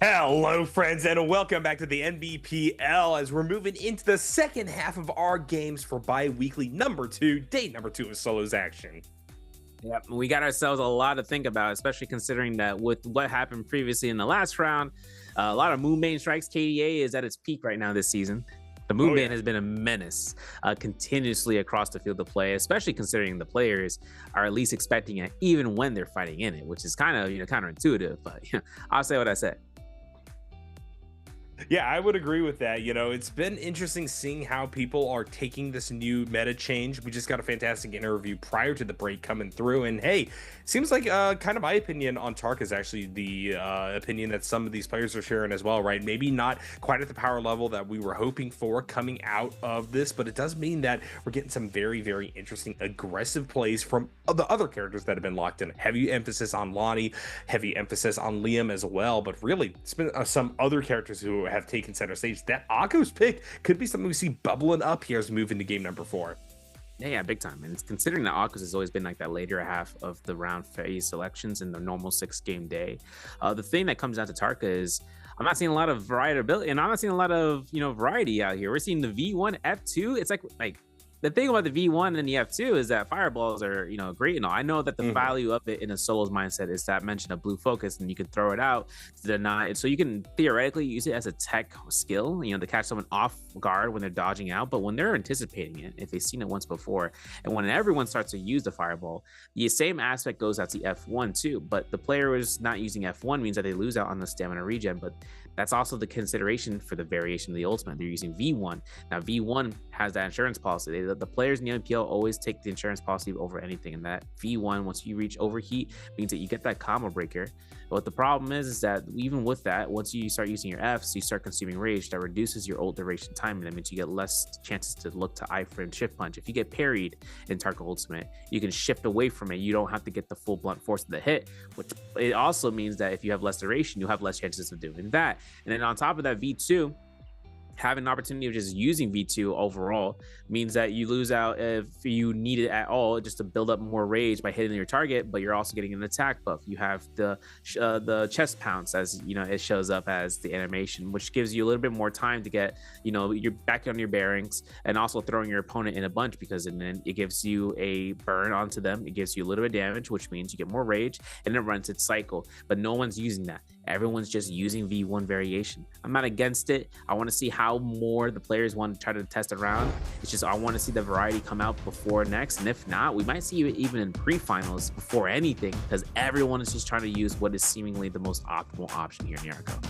Hello, friends, and welcome back to the NBPL as we're moving into the second half of our games for bi-weekly number 2, day number 2 of Solos action. Yep, we got ourselves a lot to think about, especially considering that with what happened previously in the last round, a lot of Moonbane strikes. KDA is at its peak right now this season. The Moonbane has been a menace continuously across the field of play, especially considering the players are at least expecting it even when they're fighting in it, which is kind of counterintuitive, but I'll say what I said. Yeah, I would agree with that. It's been interesting seeing how people are taking this new meta change. We just got a fantastic interview prior to the break coming through, and hey, seems like kind of my opinion on Tark is actually the opinion that some of these players are sharing as well, right? Maybe not quite at the power level that we were hoping for coming out of this, but it does mean that we're getting some very, very interesting aggressive plays from the other characters that have been locked in. Heavy emphasis on Lonnie, heavy emphasis on Liam as well, but really it's been some other characters who have taken center stage. That Akko's pick could be something we see bubbling up here as we move into game number 4. Yeah, big time. And it's considering that Akko's has always been like that later half of the round phase selections in the normal 6-game day. The thing that comes down to Tarka is I'm not seeing a lot of variety, and I'm not seeing a lot of variety out here. We're seeing the V1 F2. It's like the thing about the V1 and the F2 is that fireballs are, great and all. I know that the value of it in a solo's mindset is that mention of blue focus, and you can throw it out to deny it. So you can theoretically use it as a tech skill, to catch someone off guard when they're dodging out. But when they're anticipating it, if they've seen it once before, and when everyone starts to use the fireball, the same aspect goes out to F1 too. But the player is not using F1 means that they lose out on the stamina regen. But that's also the consideration for the variation of the ultimate. They're using V1. Now, V1 has that insurance policy. The players in the NPL always take the insurance policy over anything. And that V1, once you reach overheat, means that you get that combo breaker. But the problem is that even with that, once you start using your Fs, you start consuming rage. That reduces your ult duration time, and that means you get less chances to look to iframe shift punch. If you get parried in Tarka Ultimate, you can shift away from it. You don't have to get the full blunt force of the hit, which it also means that if you have less duration, you have less chances of doing that. And then on top of that, V2, having an opportunity of just using V2 overall means that you lose out if you need it at all, just to build up more rage by hitting your target, but you're also getting an attack buff. You have the chest pounce, as it shows up as the animation, which gives you a little bit more time to get you're back on your bearings, and also throwing your opponent in a bunch, because then it gives you a burn onto them. It gives you a little bit of damage, which means you get more rage, and it runs its cycle. But no one's using that. Everyone's just using V1 variation. I'm not against it. I want to see how more the players want to try to test around. It's just I want to see the variety come out before next, and if not, we might see it even in pre-finals before anything, because everyone is just trying to use what is seemingly the most optimal option here in NARAKA.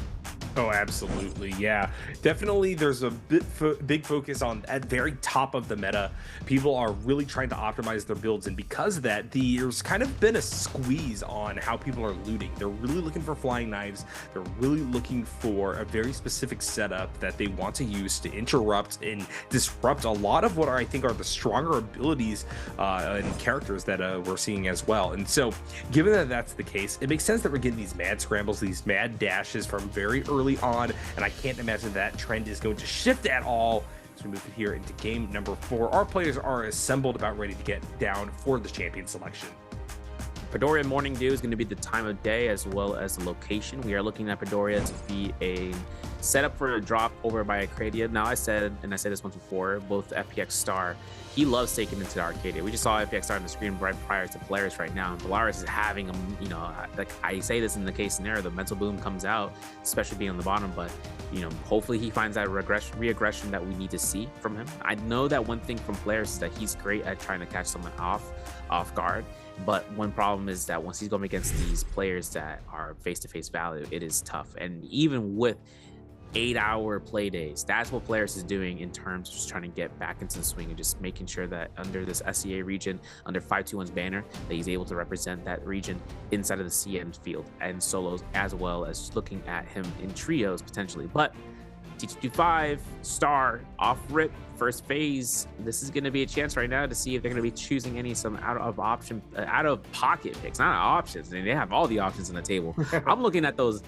Oh, absolutely. Yeah, definitely. There's a big focus on at very top of the meta. People are really trying to optimize their builds, and because of that, there's kind of been a squeeze on how people are looting. They're really looking for flying knives. They're really looking for a very specific setup that they want to use to interrupt and disrupt a lot of what I think are the stronger abilities and characters that we're seeing as well. And so, given that that's the case, it makes sense that we're getting these mad scrambles, these mad dashes from very early on, and I can't imagine that trend is going to shift at all as we move here into game number 4. Our players are assembled, about ready to get down for the champion selection. Padoria Morning Dew is going to be the time of day as well as the location. We are looking at Padoria to be a setup for a drop over by Arcadia. Now, I said this once before, both FPX Star, he loves taking into the Arcadia. We just saw FPX Star on the screen right prior to Polaris right now. And Polaris is having like I say this in the case scenario, the mental boom comes out, especially being on the bottom, but hopefully he finds that re-aggression that we need to see from him. I know that one thing from Polaris is that he's great at trying to catch someone off guard. But one problem is that once he's going against these players that are face-to-face value, it is tough. And even with 8-hour play days, that's what Polaris is doing in terms of just trying to get back into the swing and just making sure that under this SEA region, under 521's banner, that he's able to represent that region inside of the CN field and solos, as well as looking at him in trios potentially. But T225 Star off rip first phase, this is going to be a chance right now to see if they're going to be choosing some out of pocket picks, not options. I mean, they have all the options on the table. I'm looking at those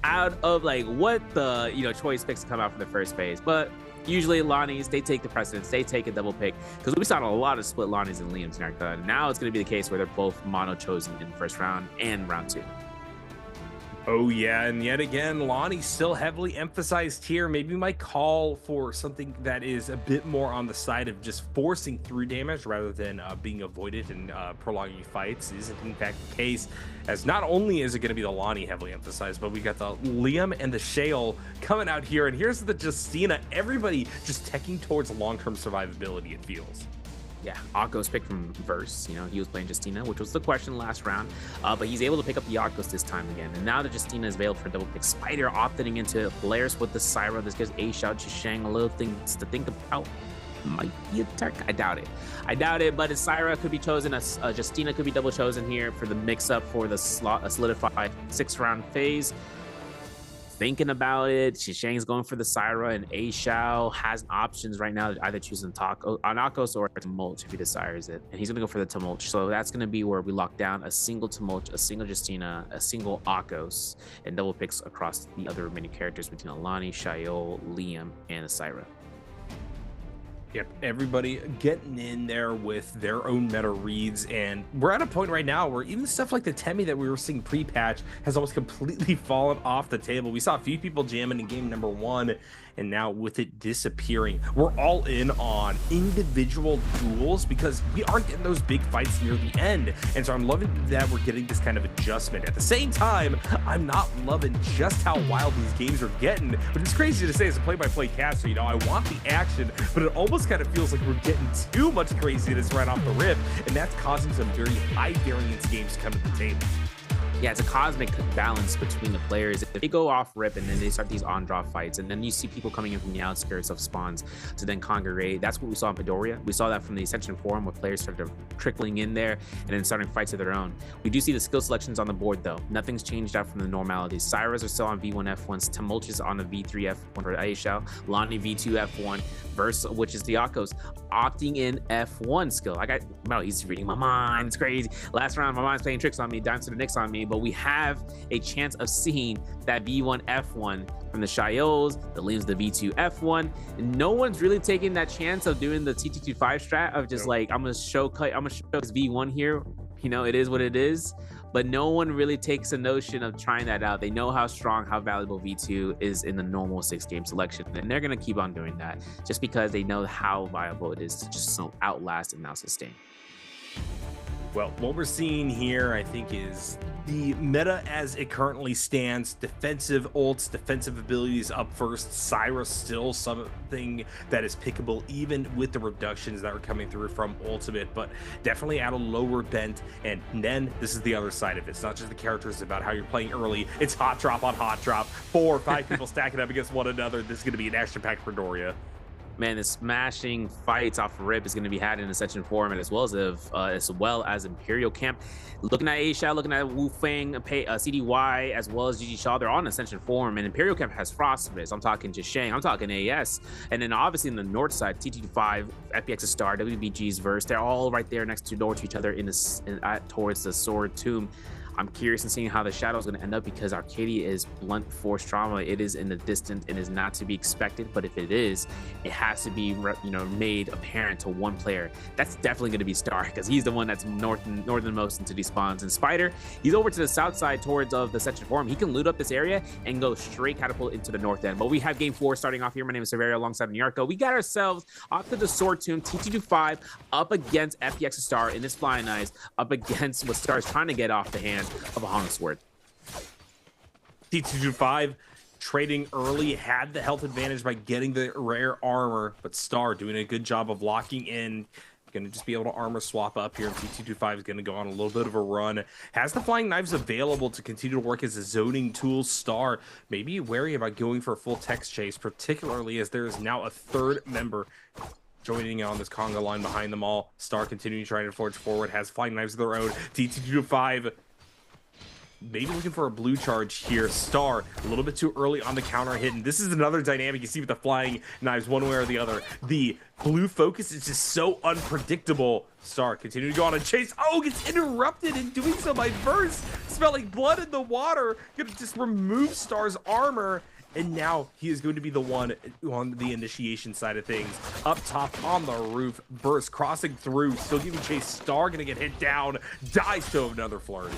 out of like what the choice picks come out for the first phase, but usually Lonnie's, they take the precedence, they take a double pick, because we saw a lot of split Lonnie's and Liam's in NARAKA. Now it's going to be the case where they're both mono chosen in the first round and round 2. Oh yeah, and yet again, Lonnie still heavily emphasized here. Maybe my call for something that is a bit more on the side of just forcing through damage rather than being avoided and prolonging fights isn't in fact the case, as not only is it going to be the Lonnie heavily emphasized, but we got the Liam and the Shale coming out here, and here's the Justina. Everybody just teching towards long-term survivability, it feels. Yeah, Akko's picked from Verse. You know, he was playing Justina, which was the question last round, but he's able to pick up the Akko's this time again. And now that Justina is available for double pick, Spider opting into Polaris with the Syra. This gives A-Shao Shang a little things to think about. Might be a tech. I doubt it, but a Syra could be chosen, a Justina could be double chosen here for the mix-up for the solidified 6-round phase. Thinking about it, Shishang's going for the Syra, and A-Shao has options right now to either choose an Akos or a Tumult if he desires it. And he's going to go for the Tumult. So that's going to be where we lock down a single Tumult, a single Justina, a single Akos, and double picks across the other remaining characters between Alani, Shayol, Liam, and the Syra. Yep, everybody getting in there with their own meta reads, and we're at a point right now where even stuff like the Temi that we were seeing pre-patch has almost completely fallen off the table. We saw a few people jamming in game number 1, and now with it disappearing, we're all in on individual duels because we aren't getting those big fights near the end. And so I'm loving that we're getting this kind of adjustment. At the same time, I'm not loving just how wild these games are getting, but it's crazy to say as a play-by-play caster, you know, I want the action, but it almost kind of feels like we're getting too much craziness right off the rip, and that's causing some very high variance games to come to the table. Yeah, it's a cosmic balance between the players. If they go off rip and then they start these on-draw fights, and then you see people coming in from the outskirts of spawns to then congregate. That's what we saw in Padoria. We saw that from the Ascension Forum, where players started trickling in there and then starting fights of their own. We do see the skill selections on the board, though. Nothing's changed out from the normalities. Syras are still on V1 F1s, Tumultuous on the V3 F1 for A-Shao, Lonnie V2 F1, Verse, which is the Akos, opting in F1 skill. He's reading my mind. It's crazy. Last round, my mind's playing tricks on me, dimes to the Knicks on me, but we have a chance of seeing that V1 F1 from the Shayols, the Liams, the V2 F1. And no one's really taking that chance of doing the T225 strat of just like, I'm gonna show this V1 here. You know, it is what it is. But no one really takes a notion of trying that out. They know how strong, how valuable V2 is in the normal 6-game selection, and they're gonna keep on doing that just because they know how viable it is to just so outlast and now sustain. Well, what we're seeing here, I think, is the meta as it currently stands. Defensive ults, defensive abilities up first. Syra still something that is pickable even with the reductions that are coming through from Ultimate, but definitely at a lower bent. And then this is the other side of it. It's not just the characters, it's about how you're playing early. It's hot drop on hot drop. 4 or 5 people stacking up against one another. This is going to be an action-packed Padoria. Man, the smashing fights off rip is going to be had in Ascension Forum, as well as Imperial Camp. Looking at A-Shao, looking at Wu Feng, CDY, as well as GG Shaw, they're on Ascension Forum, and Imperial Camp has Frostbite. I'm talking Jishang, I'm talking AS, and then obviously in the north side, TT5, FPX's Star, WBG's Verse, they're all right there next door to each other towards the Sword Tomb. I'm curious in seeing how the Shadow is going to end up, because Arcadia is blunt force trauma. It is in the distance and is not to be expected, but if it is, it has to be, you know, made apparent to one player. That's definitely going to be Star, because he's the one that's northernmost into these spawns. And Spider, he's over to the south side towards the Ascension Forum. He can loot up this area and go straight catapult into the north end. But we have game 4 starting off here. My name is Severio alongside NARAKA. We got ourselves off to the Sword Tomb, TT25 up against FPX Star in this Flying Eyes, up against what Star is trying to get off the hand of a Hana Sword. T225 trading early, had the health advantage by getting the rare armor, but Star doing a good job of locking in. Gonna just be able to armor swap up here, and T225 is gonna go on a little bit of a run. Has the flying knives available to continue to work as a zoning tool. Star maybe wary about going for a full text chase, particularly as there is now a 3rd member joining on this conga line behind them all. Star continuing trying to forge forward, has flying knives of their own. T225 maybe looking for a blue charge here. Star a little bit too early on the counter hit, and this is another dynamic you see with the flying knives one way or the other. The blue focus is just so unpredictable. Star continuing to go on a chase. Oh, gets interrupted in doing so by Verse, smelling blood in the water. Gonna just remove Star's armor, and now he is going to be the one on the initiation side of things. Up top on the roof, Burst crossing through, still giving chase. Star gonna get hit down, dies to another flurry.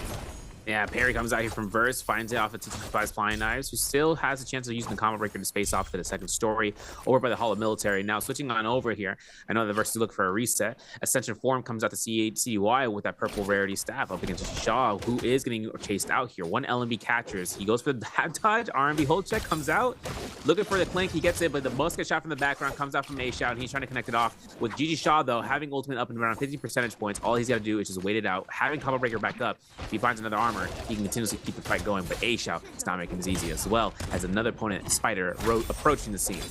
Yeah, parry comes out here from Verse, finds it off of T25's Flying Knives, who still has a chance of using the combo breaker to space off to the second story over by the Hall of Military. Now switching on over here, I know the Verse is looking for a reset. Ascension Form comes out to CDY with that purple rarity staff up against Shaw, who is getting chased out here. One LMB catchers. He goes for the dab dodge. RMB hold check comes out, looking for the clink. He gets it, but the musket shot from the background comes out from A-Shout, and he's trying to connect it off. With GG Shaw, though, having ultimate up and around 50 percentage points, all he's got to do is just wait it out. Having combo breaker back up, if he finds another armor, he can continuously keep the fight going, but A-Shout is not making this easy, as well as another opponent, Spider, approaching the scene.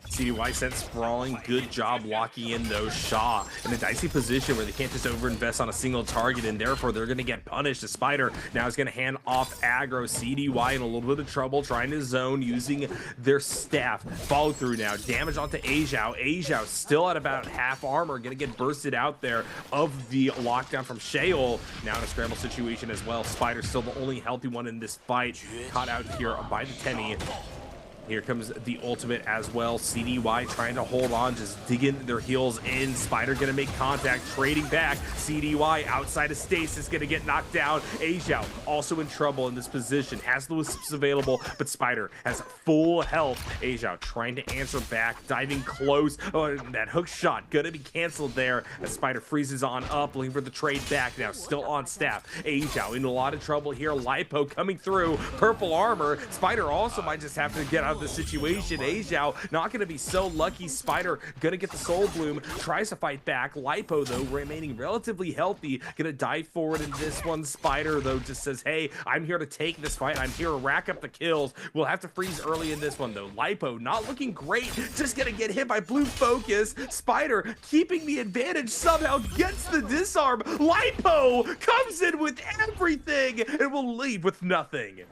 CDY sent sprawling. Good job locking in those Shaw in a dicey position where they can't just overinvest on a single target, and therefore they're going to get punished. The Spider now is going to hand off aggro. CDY in a little bit of trouble trying to zone using their staff. Follow through now. Damage onto Aizhao. Aizhao still at about half armor. Going to get bursted out there of the lockdown from Sheol. Now in a scramble situation as well. Spider still the only healthy one in this fight. Caught out here by the Tenny. Here comes the ultimate as well. CDY trying to hold on, just digging their heels in. Spider gonna make contact, trading back. CDY outside of stasis, gonna get knocked down. Aizhao also in trouble in this position. Has the wisps available, but Spider has full health. Aizhao trying to answer back, diving close. Oh, that hook shot gonna be canceled there as Spider freezes on up, looking for the trade back now. Still on staff. Aizhao in a lot of trouble here. Lipo coming through. Purple armor. Spider also might just have to get out of the situation. Aizhao not going to be so lucky. Spider going to get the Soul Bloom, tries to fight back. Lipo though remaining relatively healthy, going to dive forward in this one. Spider though just says, hey, I'm here to take this fight. I'm here to rack up the kills. We'll have to freeze early in this one though. Lipo not looking great, just going to get hit by blue focus. Spider keeping the advantage, somehow gets the disarm. Lipo comes in with everything and will leave with nothing.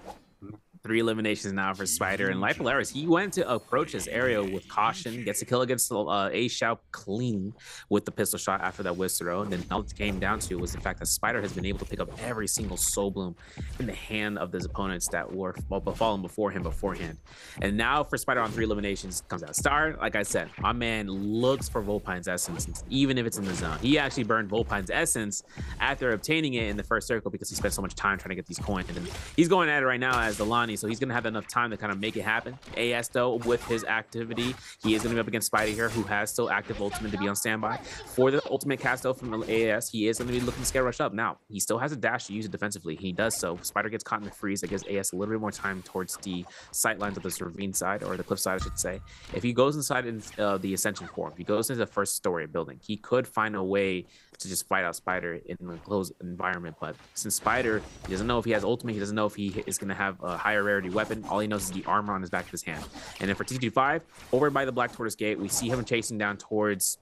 3 eliminations now for Spider, and Polaris, he went to approach his area with caution, gets a kill against A-Shao clean with the pistol shot after that whisk throw, and then all it came down to was the fact that Spider has been able to pick up every single Soul Bloom in the hand of his opponents that were fallen before him beforehand. And now for Spider on 3 eliminations comes out. Star, like I said, my man looks for Volpine's Essence, even if it's in the zone. He actually burned Volpine's Essence after obtaining it in the first circle because he spent so much time trying to get these coins. And he's going at it right now as Delani, so he's going to have enough time to kind of make it happen. AS, though, with his activity, he is going to be up against Spider here, who has still active ultimate to be on standby. For the ultimate cast, though, from AS, he is going to be looking to scare rush up. Now, he still has a dash to use it defensively. He does so. Spider gets caught in the freeze. That gives AS a little bit more time towards the sight lines of this ravine side, or the cliff side, I should say. If he goes inside in, the Ascension form, if he goes into the first story building, he could find a way to just fight out Spider in a closed environment. But since Spider, he doesn't know if he has ultimate, he doesn't know if he is going to have a higher rarity weapon. All he knows is the armor on his back of his hand. And then for TT5, over by the Black Tortoise Gate, we see him chasing down towards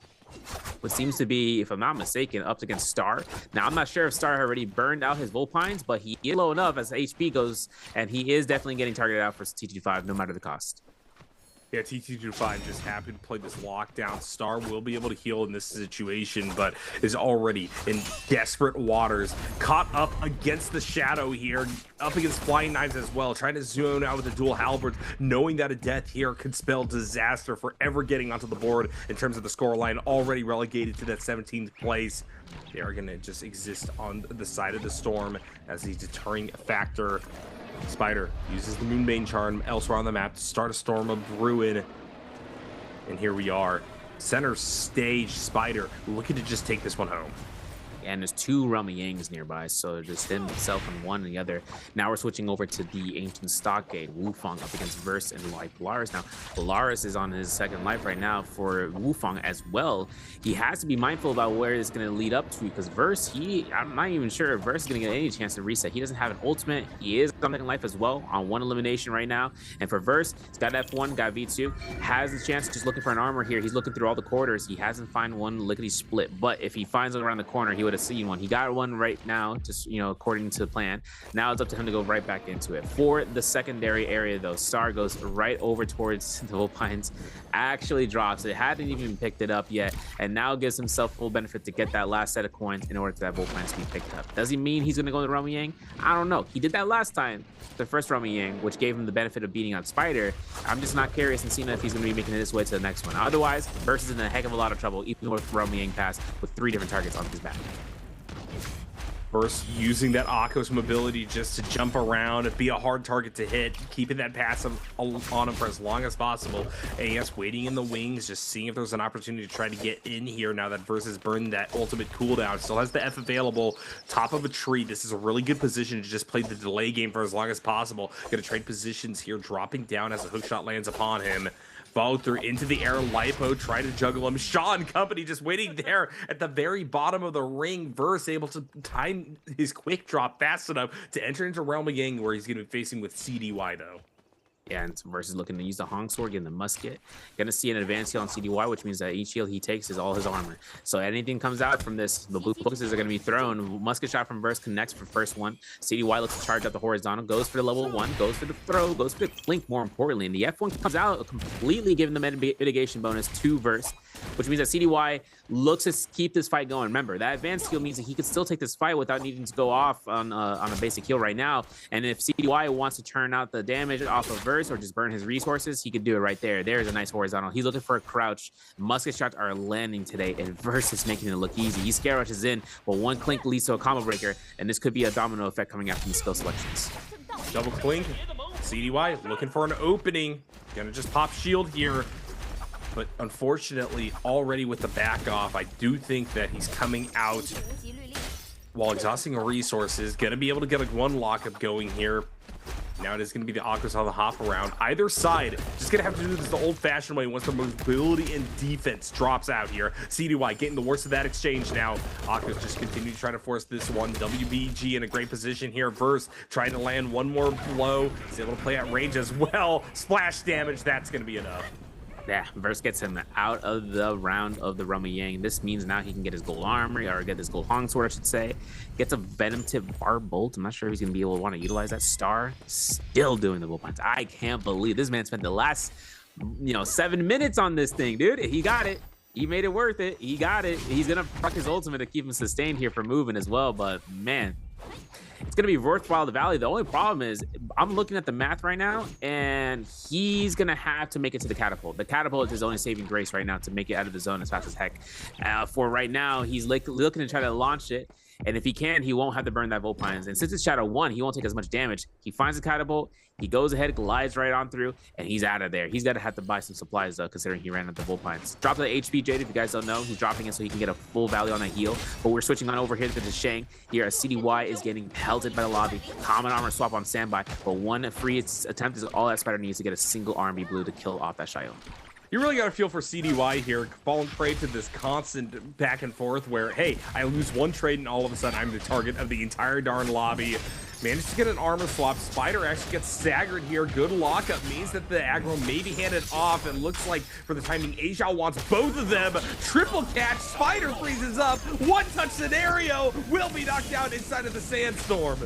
what seems to be, if I'm not mistaken, up against Star. Now, I'm not sure if Star already burned out his Volpines, but he is low enough as the HP goes, and he is definitely getting targeted out for TT5 no matter the cost. Yeah, TT25 just happened to play this lockdown. Star will be able to heal in this situation, but is already in desperate waters. Caught up against the Shadow here, up against Flying Knives as well, trying to zone out with the dual halberds, knowing that a death here could spell disaster for ever getting onto the board in terms of the scoreline, already relegated to that 17th place. They are going to just exist on the side of the storm as a deterring factor. Spider uses the Moonbane Charm elsewhere on the map to start a storm of ruin. And here we are. Center stage, Spider looking to just take this one home. And there's 2 Rama Yangs nearby, so just himself and one and the other. Now we're switching over to the Ancient Stockade. Wufang up against Verse and Polaris. Now, Polaris is on his second life right now for Wufang as well. He has to be mindful about where it's going to lead up to, because Verse, I'm not even sure if Verse is going to get any chance to reset. He doesn't have an ultimate. He is on second life as well, on 1 elimination right now. And for Verse, he's got F1, got V2, has the chance, just looking for an armor here. He's looking through all the corridors. He hasn't found one lickety split, but if he finds one around the corner, he would have seen one. He got one right now, just, according to the plan. Now it's up to him to go right back into it. For the secondary area, though, Star goes right over towards the Volpines, actually drops it, hadn't even picked it up yet, and now gives himself full benefit to get that last set of coins in order for that Volpines to be picked up. Does he mean he's going to go to Rama Yang? I don't know. He did that last time, the first Rama Yang, which gave him the benefit of beating out Spider. I'm just not curious and seeing if he's going to be making his way to the next one. Otherwise, Verse is in a heck of a lot of trouble, even with Rama Yang pass with 3 different targets on his back. First, using that Akos mobility just to jump around, be a hard target to hit, keeping that passive on him for as long as possible. AS waiting in the wings, just seeing if there's an opportunity to try to get in here now that Verse has burned that ultimate cooldown. Still has the F available, top of a tree. This is a really good position to just play the delay game for as long as possible. Gonna trade positions here, dropping down as a hookshot lands upon him. Follow through into the air, Lipo, try to juggle him. Shaw and company just waiting there at the very bottom of the ring. Verse able to time his quick drop fast enough to enter into Realm of Yang, where he's going to be facing with CDY, though. Yeah, and Verse is looking to use the Hong Sword, getting the musket. Gonna see an advance heal on CDY, which means that each heal he takes is all his armor. So anything comes out from this, the blue focuses are gonna be thrown. Musket shot from Verse connects for first one. CDY looks to charge up the horizontal, goes for the level 1, goes for the throw, goes for the blink more importantly. And the F1 comes out, completely giving the mitigation bonus to Verse, which means that CDY looks to keep this fight going. Remember, that advanced heal means that he could still take this fight without needing to go off on a basic heal right now. And if CDY wants to turn out the damage off of Verse or just burn his resources, he could do it right there. There's a nice horizontal. He's looking for a crouch. Musket shots are landing today, and Verse is making it look easy. He scare rushes in, but one clink leads to a combo breaker, and this could be a domino effect coming out from the skill selections. Double clink. CDY looking for an opening. Gonna just pop shield here. But unfortunately, already with the back off, I do think that he's coming out while exhausting resources. Gonna be able to get one lockup going here. Now it is going to be the Akos on the hop around. Either side, just going to have to do this the old-fashioned way once the mobility and defense drops out here. CDY getting the worst of that exchange now. Akos just continue to try to force this one. WBG in a great position here. Verse trying to land one more blow. He's able to play at range as well. Splash damage, that's going to be enough. Yeah, Verse gets him out of the round of the Realm of Yang. This means now he can get his gold armor, or get his gold Hong Sword, I should say. Gets a Venom Tip Bar Bolt. I'm not sure if he's going to be able to want to utilize that. Star still doing the bullpines. I can't believe this man spent the last, 7 minutes on this thing, dude. He got it. He made it worth it. He got it. He's going to fuck his ultimate to keep him sustained here for moving as well, but man, it's going to be worthwhile to Valley. The only problem is I'm looking at the math right now, and he's going to have to make it to the catapult. The catapult is his only saving grace right now to make it out of the zone as fast as heck. For right now, he's looking to try to launch it. And if he can, he won't have to burn that Vulpines. And since it's Shadow 1, he won't take as much damage. He finds the catapult, he goes ahead, glides right on through, and he's out of there. He's got to have to buy some supplies, though, considering he ran out the Vulpines. Drop the HP, Jade, if you guys don't know. He's dropping it so he can get a full value on that heal. But we're switching on over here to the Shang. Here, as CDY is getting pelted by the lobby. Common armor swap on standby. But one free attempt is all that Spider needs to get a single RMB blue to kill off that Shio. You really got to feel for CDY here, falling prey to this constant back and forth where, hey, I lose one trade and all of a sudden I'm the target of the entire darn lobby. Managed to get an armor swap. Spider actually gets staggered here. Good lockup means that the aggro may be handed off. It looks like for the timing, Asia wants both of them. Triple catch. Spider freezes up. One-touch scenario will be knocked out inside of the sandstorm.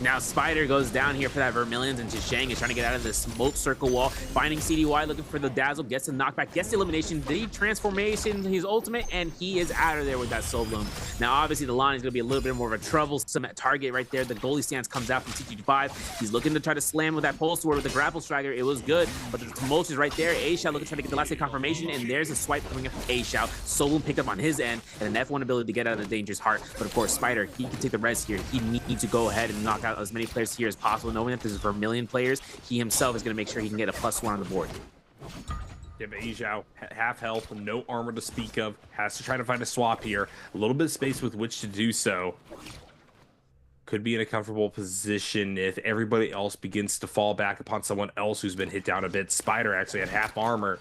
Now Spider goes down here for that Vermilions, and Shang is trying to get out of the smoke circle wall, finding CDY, looking for the dazzle, gets the knockback, gets the elimination, the transformation, his ultimate, and he is out of there with that soul bloom. Now obviously the line is going to be a little bit more of a troublesome target right there. The goalie stance comes out from TT5. He's looking to try to slam with that pulse sword with the grapple striker. It was good, but the tumult is right there. A-Shao looking to try to get the last hit confirmation, and there's a swipe coming up from A-Shao. Soul bloom picked up on his end, and an F1 ability to get out of the dangerous heart. But of course, Spider, he can take the res here. He needs to go ahead and knock out as many players here as possible, knowing that there's Vermilion players. He himself is going to make sure he can get a +1 on the board. Give Asia half health, no armor to speak of. Has to try to find a swap here. A little bit of space with which to do so. Could be in a comfortable position if everybody else begins to fall back upon someone else who's been hit down a bit. Spider actually had half armor.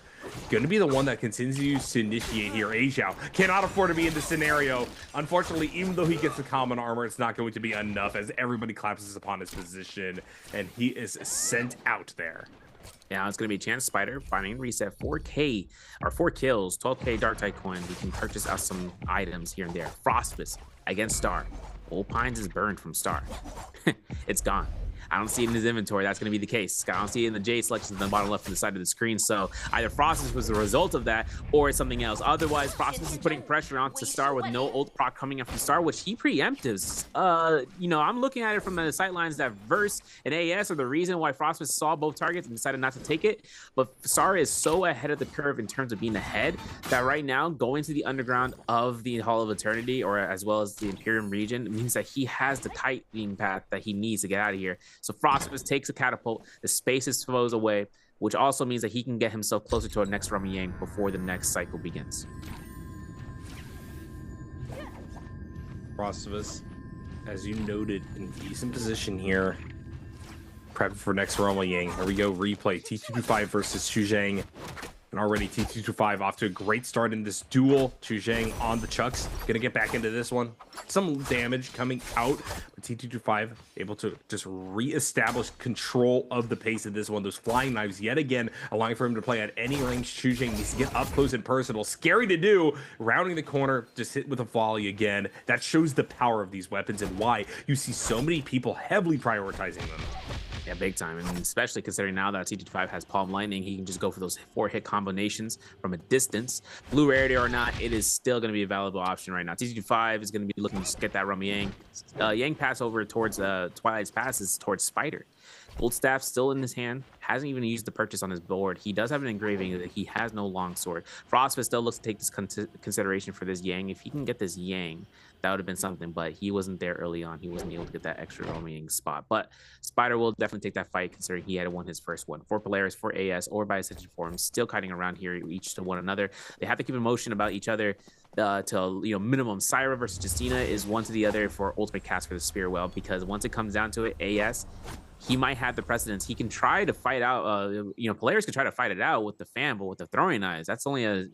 Going to be the one that continues to initiate here. Asia cannot afford to be in this scenario. Unfortunately, even though he gets the common armor, it's not going to be enough as everybody collapses upon his position, and he is sent out there. Now it's going to be Chance Spider finding reset 4K or 4 kills, 12K Dark Tide coin. We can purchase out some items here and there. Frostfist against Star. Old Pines is burned from Star. It's gone. I don't see it in his inventory. That's going to be the case. I don't see it in the J selections in the bottom left of the side of the screen. So either Frostus was the result of that or it's something else. Otherwise, Frostus is putting pressure onto Star with no ult proc coming up from Star, which he preemptives. You know, I'm looking at it from the sightlines that Verse and AS are the reason why Frostus saw both targets and decided not to take it. But Star is so ahead of the curve in terms of being ahead that right now going to the underground of the Hall of Eternity, or as well as the Imperium region, means that he has the tightening path that he needs to get out of here. So Frostus takes a catapult, the space is flows away, which also means that he can get himself closer to our next Rummy Yang before the next cycle begins. Frostus, as you noted, in decent position here. Prep for next Rummy Yang. Here we go, replay. T225 versus Chuzhang. And already T225 off to a great start in this duel. Chuzhang on the chucks. Gonna get back into this one. Some damage coming out. But T225 able to just reestablish control of the pace of this one. Those flying knives yet again allowing for him to play at any range. Chuzhang needs to get up close and personal. Scary to do. Rounding the corner, just hit with a volley again. That shows the power of these weapons and why you see so many people heavily prioritizing them. Yeah, big time, and especially considering now that T225 has Palm Lightning, he can just go for those 4-hit combinations from a distance. Blue rarity or not, it is still going to be a valuable option right now. T225 is going to be looking to get that Rummy Yang. Yang pass over towards Twilight's pass is towards Spider. Gold Staff still in his hand, hasn't even used the purchase on his board. He does have an engraving that he has no longsword. Frostfist still looks to take this consideration for this Yang. If he can get this Yang, that would have been something, but he wasn't there early on. He wasn't able to get that extra Rummy Yang spot. But Spider will definitely take that fight, considering he had won his first one. For Polaris, for AS, or by extension for him, still kiting around here, each to one another. They have to keep in motion about each other to minimum. Syra versus Justina is one to the other for ultimate cast for the Spear Well, because once it comes down to it, AS, he might have the precedence. He can try to fight out, Polaris can try to fight it out with the fan, but with the throwing knives, that's only a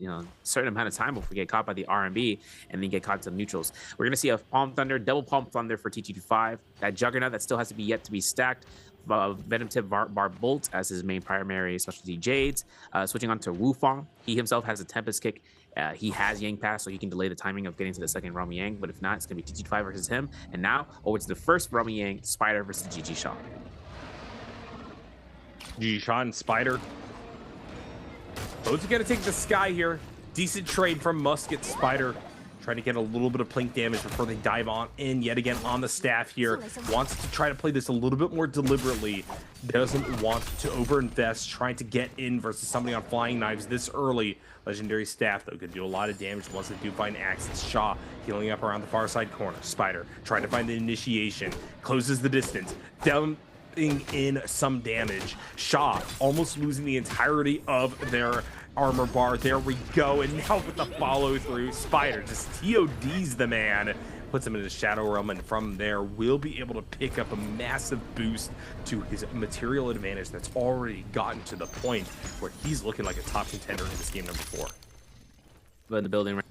certain amount of time before we get caught by the R&B and then get caught to neutrals. We're going to see a Palm Thunder, double Palm Thunder for T225. That Juggernaut that still has to be yet to be stacked. Venom Tip Bar Bolt as his main primary specialty Jades. Switching on to Wufang. He himself has a Tempest Kick. He has Yang Pass, so he can delay the timing of getting to the second Rummy Yang, but if not, it's going to be T225 versus him. And now, over to the first Rummy Yang, Spider versus GG Shaw. GG Shaw and Spider. Both are going to take the sky here. Decent trade from Musket. Spider trying to get a little bit of plink damage before they dive on in yet again on the staff here. Wants to try to play this a little bit more deliberately. Doesn't want to overinvest, trying to get in versus somebody on flying knives this early. Legendary staff, though, could do a lot of damage once they do find access. Shaw healing up around the far side corner. Spider trying to find the initiation. Closes the distance. Down in some damage. Shaw almost losing the entirety of their armor bar. There we go. And now with the follow through, Spider just TODs the man, puts him in the Shadow Realm, and from there will be able to pick up a massive boost to his material advantage that's already gotten to the point where he's looking like a top contender in this game number 4. But in the building right.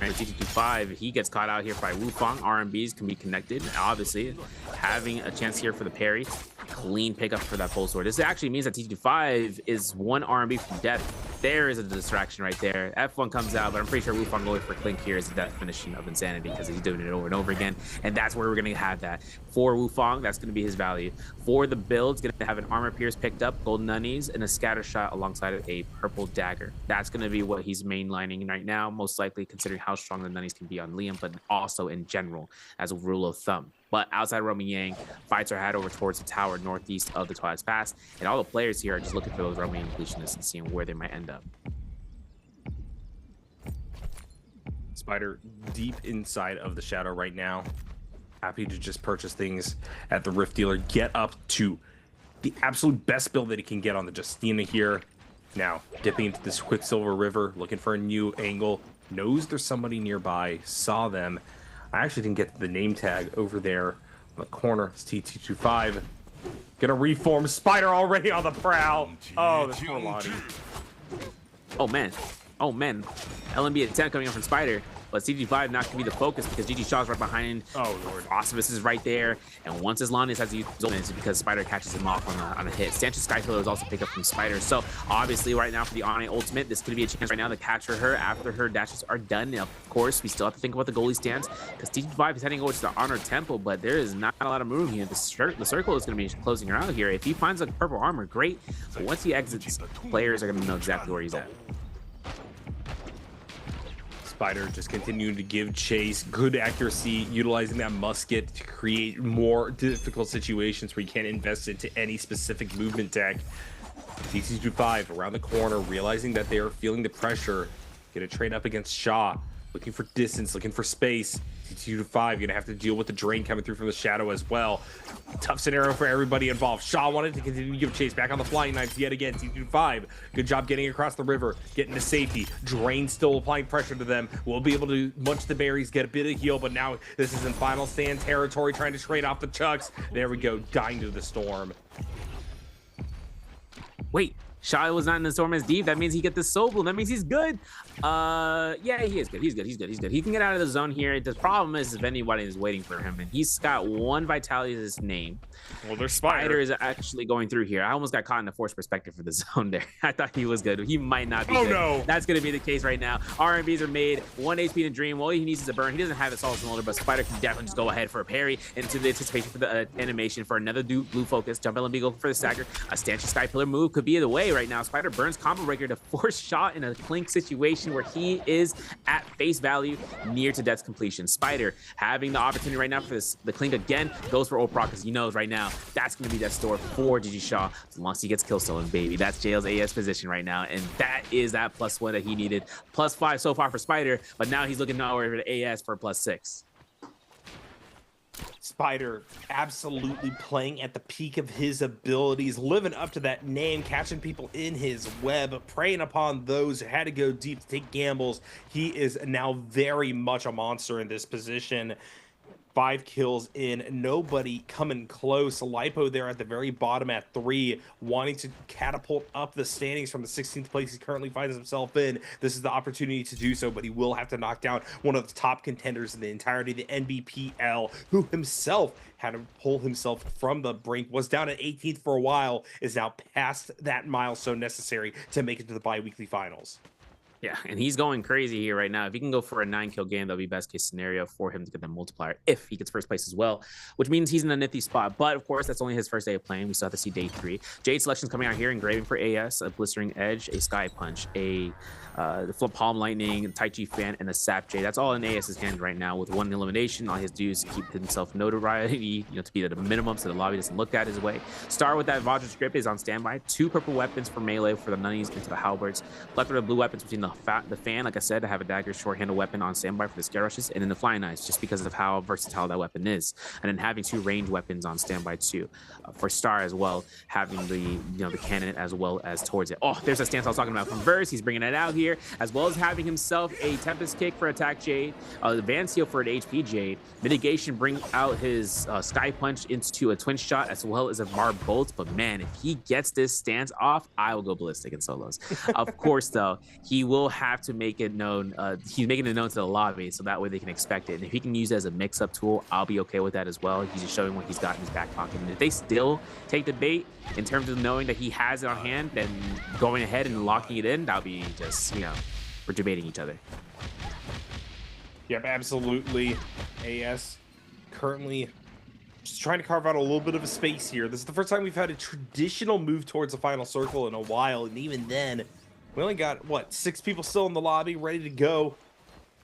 T225, he gets caught out here by Wufang. RMBs can be connected. Obviously, having a chance here for the parry. Clean pickup for that pole sword. This actually means that T225 is 1 RMB from death. There is a distraction right there. F1 comes out, but I'm pretty sure Wufang going for Clink here is the definition of insanity, because he's doing it over and over again. And that's where we're going to have that. For Wufang, that's going to be his value. For the build, it's going to have an Armor Pierce picked up, Golden Unnies, and a Scatter Shot alongside of a Purple Dagger. That's going to be what he's mainlining right now, most likely considering how strong the Nunnies can be on Liam, but also in general as a rule of thumb. But outside Rummy Yang, fights are had over towards the tower northeast of the Twilight's Pass, and all the players here are just looking for those Rummy Yang completionists and seeing where they might end up. Spider deep inside of the shadow right now. Happy to just purchase things at the Rift Dealer. Get up to the absolute best build that he can get on the Justina here. Now, dipping into this Quicksilver River, looking for a new angle. Knows there's somebody nearby. Saw them. I actually didn't get the name tag over there on the corner. It's T225. Gonna reform. Spider already on the prowl. Oh, this poor Lonnie. Oh, man. Oh, man. LMB at 10 coming up from Spider. but CG5 not gonna be the focus because GG Shaw's right behind. Oh lord, Osibus is right there, and once his Lonnie has to use his ultimate, it's because Spider catches him off on a hit. Stanchion Skyfiller is also picked up from Spider, so obviously right now for the Ane ultimate, this could be a chance right now to capture her after her dashes are done. Now, of course, we still have to think about the goalie stance because CG5 is heading over to the Honor Temple, but there is not a lot of room here. The circle is going to be closing her out here. If he finds a purple armor, great, but once he exits, players are going to know exactly where he's at. Spider just continuing to give chase, good accuracy, utilizing that musket to create more difficult situations where you can't invest into any specific movement tech. DT25 around the corner, realizing that they are feeling the pressure. Gonna trade up against Shaw, looking for distance, looking for space. DT25 gonna have to deal with the drain coming through from the shadow as well. Tough scenario for everybody involved. Shaw wanted to continue to give chase, back on the flying knives yet again. DT25, good job getting across the river, getting to safety. Drain still applying pressure to them. We'll be able to munch the berries, get a bit of heal, but now this is in final stand territory, trying to trade off the chucks. There we go, dying to the storm. Wait, Shaw was not in the storm as deep. That means he get the soul bloom. That means he's good. Yeah, he is good. He's good. He can get out of the zone here. The problem is if anybody is waiting for him, and he's got 1 vitality as his name. Well, there's Spider is actually going through here. I almost got caught in the forced perspective for the zone there. I thought he was good. He might not be good. No. That's going to be the case right now. RMBs are made. 1 HP to Dream. All he needs is a burn. He doesn't have the Solid Smolder, but Spider can definitely just go ahead for a parry into the anticipation for the animation for another blue focus. Jump LMB, go for the stagger. A Stanchion Sky Pillar move could be the way right now. Spider burns Combo Breaker to force Shot in a Clink situation where he is at face value near to death's completion. Spider having the opportunity right now for the Clink again, goes for ult proc because he knows right now that's going to be that store for GG Shaw as long as he gets kill stolen, baby. That's JL's AS position right now, and that is that +1 that he needed. +5 so far for Spider, but now he's looking over to AS for +6. Spider absolutely playing at the peak of his abilities, living up to that name, catching people in his web, preying upon those who had to go deep to take gambles. He is now very much a monster in this position. 5 kills in, nobody coming close. Lipo there at the very bottom at 3, wanting to catapult up the standings from the 16th place he currently finds himself in. This is the opportunity to do so, but he will have to knock down one of the top contenders in the entirety, the Nbpl, who himself had to pull himself from the brink, was down at 18th for a while, is now past that milestone necessary to make it to the bi-weekly finals. Yeah, and he's going crazy here right now. If he can go for a 9-kill game, that'll be best case scenario for him to get the multiplier if he gets first place as well, which means he's in a nifty spot. But of course, that's only his first day of playing. We still have to see day 3. Jade selections coming out here, engraving for AS, a Blistering Edge, a Sky Punch, the Flip Palm Lightning, Tai Chi Fan, and a Sap Jade. That's all in AS's hand right now with 1 elimination. All he has to do is keep himself notoriety, to be at a minimum so the lobby doesn't look at his way. Star with that Vajra script is on standby. 2 purple weapons for melee for the Nunnies into the Halberds. Plethora of blue weapons between the fan, like I said, to have a dagger short handle weapon on standby for the scare rushes, and then the flying knives just because of how versatile that weapon is, and then having 2 range weapons on standby too for Star as well, having the cannon as well as towards it. Oh, there's a stance I was talking about from Verse. He's bringing it out here, as well as having himself a Tempest Kick for attack Jade, Advanced Heal for an HP Jade, mitigation bring out his Sky Punch into a twin shot as well as a Bar Bolt. But man, if he gets this stance off, I will go ballistic in solos. Of course though, he will have to make it known. He's making it known to the lobby, so that way they can expect it. And if he can use it as a mix-up tool, I'll be okay with that as well. He's just showing what he's got in his back pocket. And if they still take the bait in terms of knowing that he has it on hand, then going ahead and locking it in, that'll be just, we're debating each other. Yep, absolutely. AS currently just trying to carve out a little bit of a space here. This is the first time we've had a traditional move towards the final circle in a while, and even then, we only got, 6 people still in the lobby ready to go.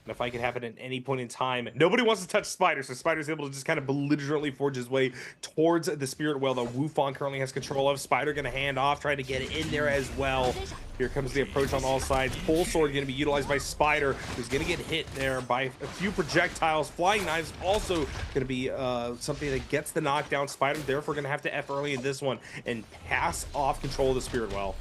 And if I could happen at any point in time, nobody wants to touch Spider, so Spider's able to just kind of belligerently forge his way towards the Spirit Well that Wufong currently has control of. Spider going to hand off, trying to get it in there as well. Here comes the approach on all sides. Full Sword going to be utilized by Spider, who's going to get hit there by a few projectiles. Flying Knives also going to be something that gets the knockdown. Spider therefore going to have to F early in this one and pass off control of the Spirit Well.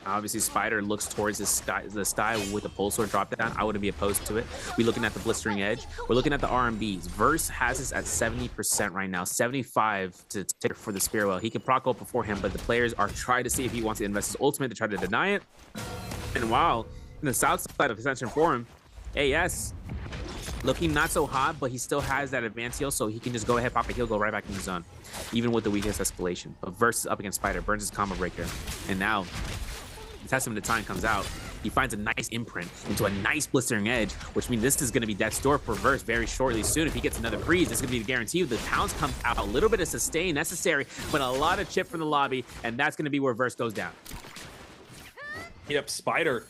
Obviously, Spider looks towards the sky with a pulse sword drop down. I wouldn't be opposed to it. We're looking at the Blistering Edge. We're looking at the RMBs. Verse has us at 70% right now, 75 to take for the Spirit Well. He can proc up before him, but the players are trying to see if he wants to invest his ultimate to try to deny it. And while in the south side of Ascension Forum, AS looking not so hot, but he still has that advanced heal, so he can just go ahead, pop a heal, go right back in the zone, even with the weakest escalation. But versus up against Spider, burns his combo breaker, and now the Testament of Time comes out. He finds a nice imprint into a nice blistering edge, which means this is going to be death's door for Verse very shortly soon. If he gets another freeze, this is going to be the guarantee. The pounds comes out, a little bit of sustain necessary, but a lot of chip from the lobby, and that's going to be where Verse goes down. Yep, Spider.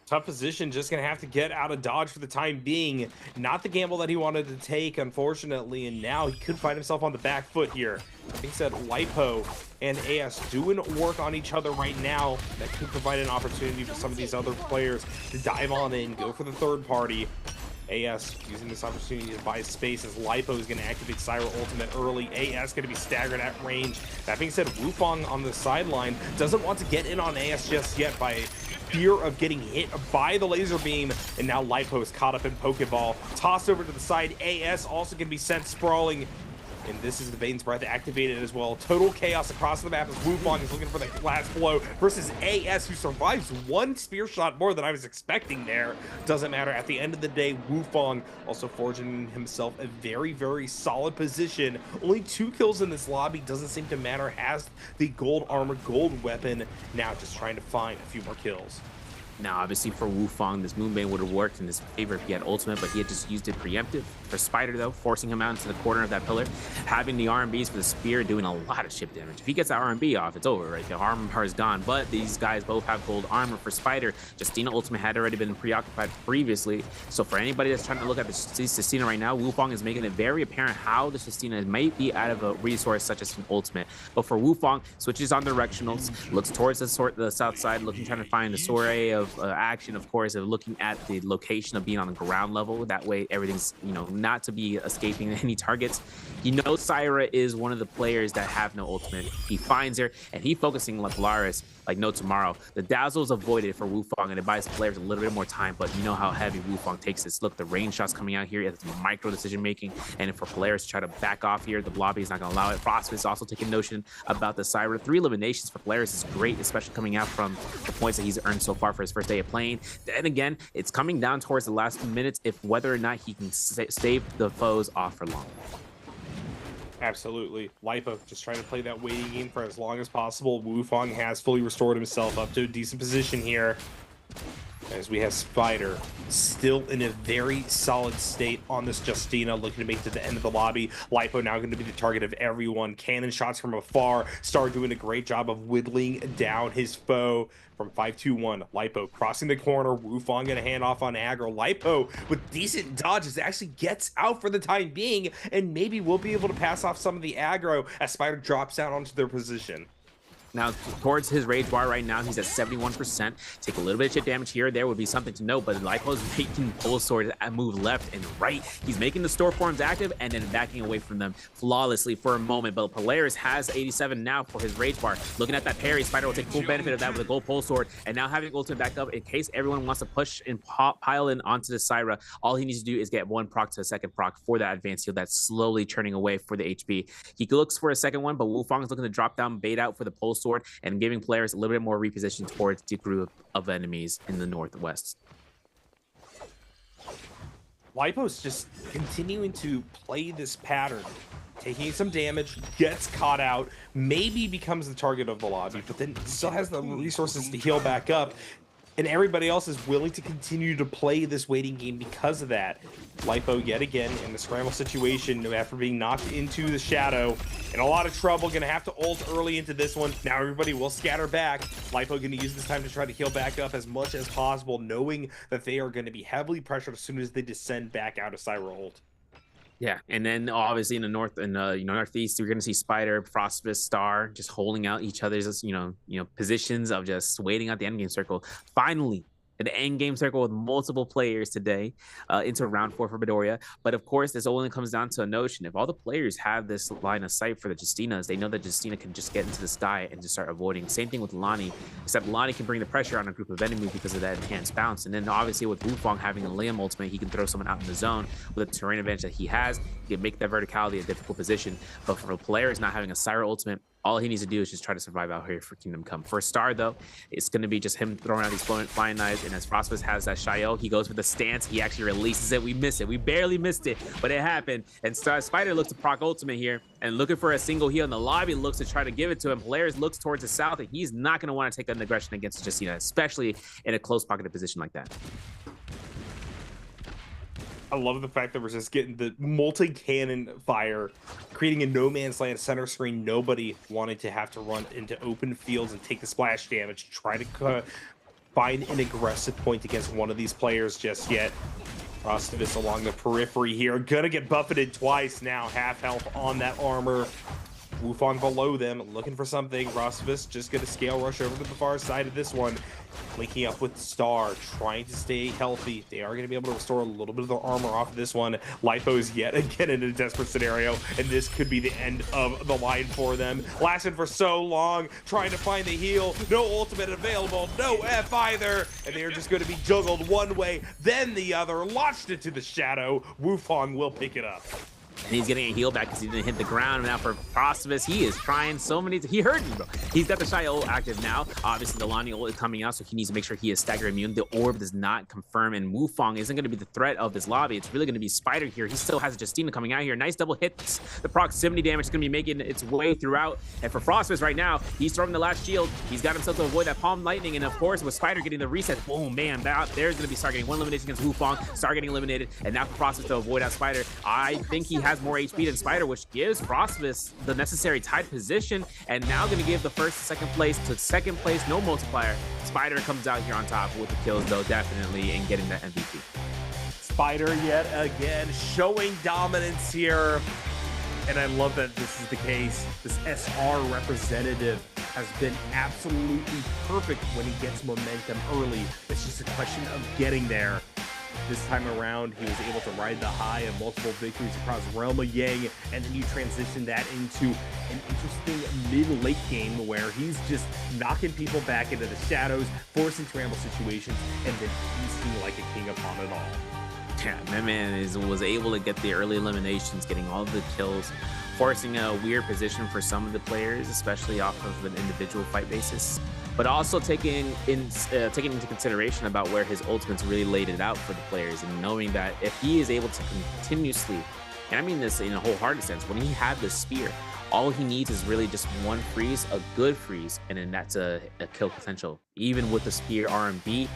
Tough position, just gonna have to get out of dodge for the time being. Not the gamble that he wanted to take, unfortunately, and now he could find himself on the back foot here. Like I said, Lipo and AS doing work on each other right now. That could provide an opportunity for some of these other players to dive on in, go for the third party. AS using this opportunity to buy space as Lipo is going to activate Syra ultimate early. AS going to be staggered at range. That being said, Wufong on the sideline doesn't want to get in on AS just yet by fear of getting hit by the laser beam, and now Lipo is caught up in Pokeball. Tossed over to the side. AS also going to be sent sprawling. And this is the Bane's Breath activated as well. Total chaos across the map as Wufong is looking for the last blow versus AS, who survives one spear shot more than I was expecting there. Doesn't matter. At the end of the day, Wufong also forging himself a very, very solid position. Only 2 kills in this lobby. Doesn't seem to matter. Has the gold armor, gold weapon. Now just trying to find a few more kills. Now, obviously, for Wufong, this Moonbane would have worked in his favor if he had ultimate, but he had just used it preemptive. For Spider, though, forcing him out into the corner of that pillar, having the RMBs for the spear, doing a lot of chip damage. If he gets that RMB off, it's over, right? The armor is gone, but these guys both have gold armor. For Spider, Justina ultimate had already been preoccupied previously, so for anybody that's trying to look at the Justina right now, Wufong is making it very apparent how the Justina might be out of a resource such as an ultimate. But for Wufong, switches on directionals, looks towards the south side, trying to find a soiree of action, of course, of looking at the location of being on the ground level. That way, everything's, not to be escaping any targets. Syra is one of the players that have no ultimate. He finds her, and he focusing like Polaris like no tomorrow. The dazzle is avoided for Wufong, and it buys players a little bit more time, but you know how heavy Wufong takes this. Look, the range shots coming out here, it's micro decision making, and for players to try to back off here, the lobby is not going to allow it. Frost is also taking notion about the Syra. 3 eliminations for players is great, especially coming out from the points that he's earned so far for his first day of playing. Then again, it's coming down towards the last few minutes if whether or not he can save the foes off for long. Absolutely. Lipo just trying to play that waiting game for as long as possible. Wufong has fully restored himself up to a decent position here. As we have Spider still in a very solid state on this Justina, looking to make it to the end of the lobby. Lipo now going to be the target of everyone. Cannon shots from afar. Star doing a great job of whittling down his foe from 5-2-1. Lipo crossing the corner. Wufong going to hand off on aggro. Lipo with decent dodges actually gets out for the time being, and maybe we'll be able to pass off some of the aggro as Spider drops down onto their position. Now, towards his rage bar right now, he's at 71%. Take a little bit of chip damage here or there would be something to note, but Lipo's making Pole Sword move left and right. He's making the store forms active and then backing away from them flawlessly for a moment. But Polaris has 87 now for his rage bar. Looking at that parry, Spider will take full benefit of that with a gold Pole Sword. And now having ultimate back up, in case everyone wants to push and pile in onto the Syra, all he needs to do is get 1 proc to a second proc for that advanced heal that's slowly turning away for the HP. He looks for a second one, but Wufong is looking to drop down, bait out for the Pole Sword, and giving players a little bit more reposition towards the group of enemies in the northwest. Lipo's just continuing to play this pattern, taking some damage, gets caught out, maybe becomes the target of the lobby, but then still has the resources to heal back up. And everybody else is willing to continue to play this waiting game because of that. Lipo, yet again, in the scramble situation, after being knocked into the shadow, in a lot of trouble, gonna have to ult early into this one. Now everybody will scatter back. Lipo gonna use this time to try to heal back up as much as possible, knowing that they are gonna be heavily pressured as soon as they descend back out of Syra ult. Yeah, and then obviously in the north and northeast, we're gonna see Spider, Frostbite, Star just holding out each other's positions of just waiting out the end game circle. Finally, an end game circle with multiple players today into round 4 for Midoriya. But of course, this only comes down to a notion. If all the players have this line of sight for the Justinas, they know that Justina can just get into the sky and just start avoiding. Same thing with Lonnie, except Lonnie can bring the pressure on a group of enemies because of that enhanced bounce. And then obviously with Wufong having a Liam ultimate, he can throw someone out in the zone with the terrain advantage that he has. He can make that verticality a difficult position. But for players not having a Syra ultimate, All he needs to do is just try to survive out here for Kingdom Come. For Star, though, it's going to be just him throwing out these flying knives. And as Frostbus has that Shio, he goes for the stance. He actually releases it. We miss it. We barely missed it, but it happened. And Spider looks to proc ultimate here and looking for a single heal in the lobby, looks to try to give it to him. Polaris looks towards the south, and he's not going to want to take an aggression against Justina, especially in a close pocketed position like that. I love the fact that we're just getting the multi-cannon fire, creating a no man's land center screen. Nobody wanted to have to run into open fields and take the splash damage, try to find an aggressive point against one of these players just yet. Frostbus along the periphery here, gonna get buffeted twice now, half health on that armor. Wufong below them, looking for something. Frostbus just gonna scale rush over to the far side of this one. Linking up with Star, trying to stay healthy. They are gonna be able to restore a little bit of their armor off of this one. Lipo's yet again in a desperate scenario, and this could be the end of the line for them. Lasted for so long, trying to find the heal. No ultimate available, no F either. And they are just gonna be juggled one way, then the other, launched into the shadow. Wufong will pick it up. And he's getting a heal back because he didn't hit the ground. Now for Frostbus, he is trying so many. He heard me, bro. He's got the Shy ult active now. Obviously, the Lani ult is coming out, so he needs to make sure he is stagger immune. The orb does not confirm, and Wufong isn't going to be the threat of this lobby. It's really going to be Spider here. He still has Justina coming out here. Nice double hits. The proximity damage is going to be making its way throughout. And for Frostbus right now, he's throwing the last shield. He's got himself to avoid that palm lightning, and of course, with Spider getting the reset, boom, man, there's going to be Star getting one elimination against Wufong. Star getting eliminated, and now for Frostbus to avoid that Spider. I think he has more HP than Spider, which gives Frostbus the necessary tied position, and now going to give the first and second place to second place, no multiplier. Spider comes out here on top with the kills, though, definitely, and getting that MVP. Spider yet again showing dominance here, and I love that this is the case. This SR representative has been absolutely perfect when he gets momentum early. It's just a question of getting there. This time around, he was able to ride the high of multiple victories across Realm of Yang, and then you transition that into an interesting mid-late game where he's just knocking people back into the shadows, forcing scramble situations, and then feasting like a king upon it all. Yeah, that man was able to get the early eliminations, getting all the kills, forcing a weird position for some of the players, especially off of an individual fight basis, but also taking into consideration about where his ultimates really laid it out for the players, and knowing that if he is able to continuously, and I mean this in a wholehearted sense, when he had the spear, all he needs is really just one freeze, a good freeze, and then that's a kill potential. Even with the spear RMB,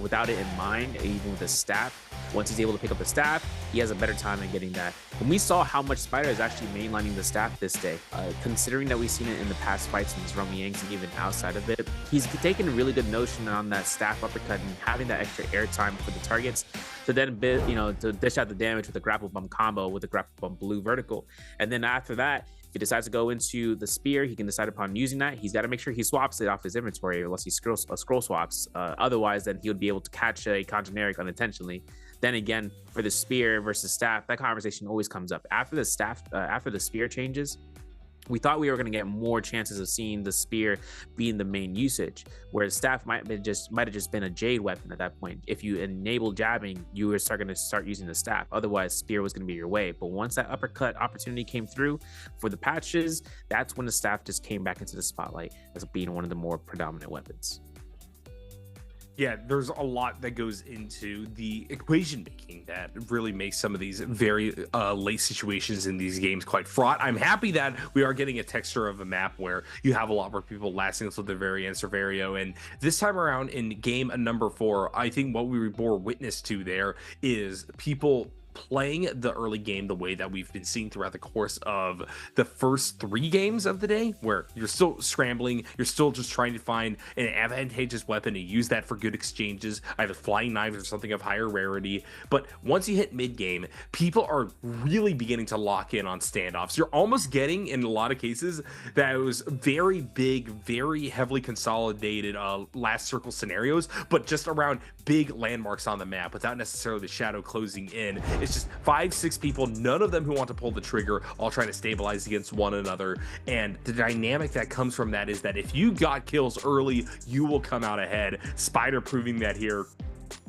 without it in mind, even with the staff, once he's able to pick up the staff, he has a better time in getting that. And we saw how much Spider is actually mainlining the staff this day. Considering that we've seen it in the past fights in his Romy Yangs and even outside of it, he's taken a really good notion on that staff uppercut and having that extra airtime for the targets to then, to dish out the damage with the grapple bump combo with the grapple bump blue vertical. And then after that, if he decides to go into the spear, he can decide upon using that. He's got to make sure he swaps it off his inventory unless he scroll swaps. Otherwise, then he would be able to catch a generic unintentionally. Then again, for the spear versus staff, that conversation always comes up. After the spear changes, we thought we were going to get more chances of seeing the spear being the main usage, whereas staff might have just been a jade weapon at that point. If you enable jabbing, you were going to start using the staff. Otherwise, spear was going to be your way. But once that uppercut opportunity came through for the patches, that's when the staff just came back into the spotlight as being one of the more predominant weapons. Yeah, there's a lot that goes into the equation making that really makes some of these very late situations in these games quite fraught. I'm happy that we are getting a texture of a map where you have a lot more people lasting until the very end, Servario. And this time around in game number 4, I think what we bore witness to there is people playing the early game the way that we've been seeing throughout the course of the first 3 games of the day, where you're still scrambling, you're still just trying to find an advantageous weapon and use that for good exchanges, either flying knives or something of higher rarity. But once you hit mid game, people are really beginning to lock in on standoffs. You're almost getting, in a lot of cases, those very big, very heavily consolidated last circle scenarios, but just around big landmarks on the map without necessarily the shadow closing in. It's just 5-6 people, none of them who want to pull the trigger, all trying to stabilize against one another. And the dynamic that comes from that is that if you got kills early, you will come out ahead. Spider proving that here.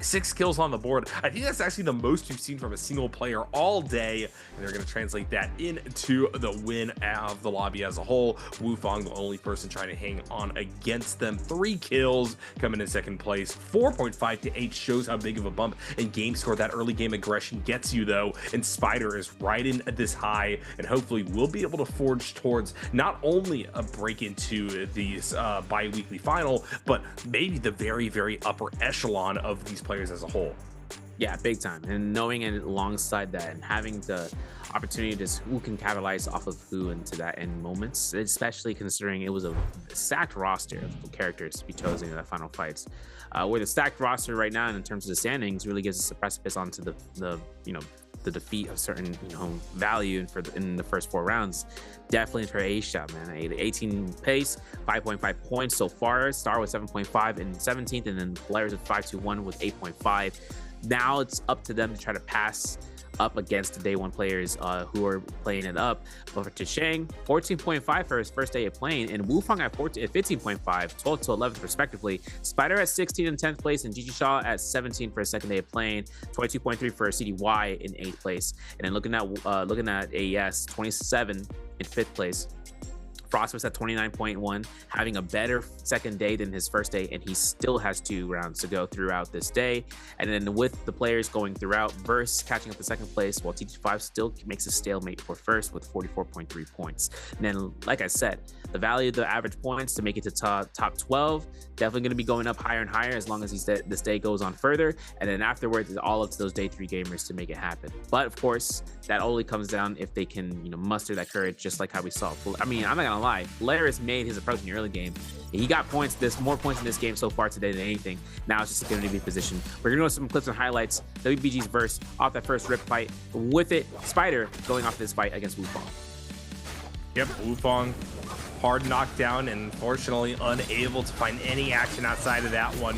6 kills on the board. I think that's actually the most we've seen from a single player all day, and they're going to translate that into the win of the lobby as a whole. Wufang, the only person trying to hang on against them. 3 kills, coming in second place. 4.5 to 8 shows how big of a bump in game score that early game aggression gets you, though. And Spider is right in this high, and hopefully we'll be able to forge towards not only a break into the bi-weekly final, but maybe the very, very upper echelon of these players as a whole. Yeah, big time. And knowing it alongside that and having the opportunity to who can capitalize off of who into that in moments, especially considering it was a stacked roster of characters to be chosen in the final fights. Where the stacked roster right now in terms of the standings really gives us a precipice onto the defeat of certain value in the first 4 rounds. Definitely for A-Shot, man. 18 pace, 5.5 points so far. Star with 7.5 in 17th, and then Polaris with 521 with 8.5. Now it's up to them to try to pass up against the day one players who are playing it up. But for Shang, 14.5 for his first day of playing, and Wufang at 15.5, 12 to 11th respectively. Spider at 16 in 10th place, and Gigi Shaw at 17 for his second day of playing, 22.3 for CDY in 8th place. And then looking at AES, 27 in 5th place. Frost was at 29.1, having a better second day than his first day, and he still has 2 rounds to go throughout this day. And then with the players going throughout, Verse catching up to second place, while TT5 still makes a stalemate for first with 44.3 points. And then, like I said, the value of the average points to make it to top 12, definitely going to be going up higher and higher as long as this day goes on further. And then afterwards, it's all up to those day 3 gamers to make it happen. But of course, that only comes down if they can, muster that courage, just like how we saw. I mean, I'm not gonna lie, Polaris made his approach in the early game. He got more points in this game so far today than anything. Now it's just going to be position. We're gonna go some clips and highlights. WBG's verse off that first rip fight. With it, Spider going off this fight against Wufang. Yep, Wufang hard knockdown, and unfortunately unable to find any action outside of that one.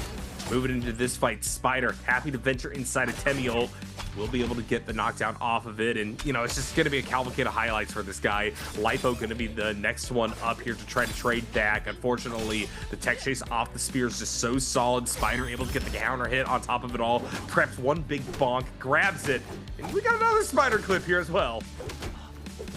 Moving into this fight, Spider happy to venture inside of Temiol. Will be able to get the knockdown off of it, and it's just going to be a cavalcade of highlights for this guy. Lipo going to be the next one up here to try to trade back. Unfortunately, the tech chase off the spear is just so solid. Spider able to get the counter hit on top of it all. Preps one big bonk, grabs it, and we got another Spider clip here as well.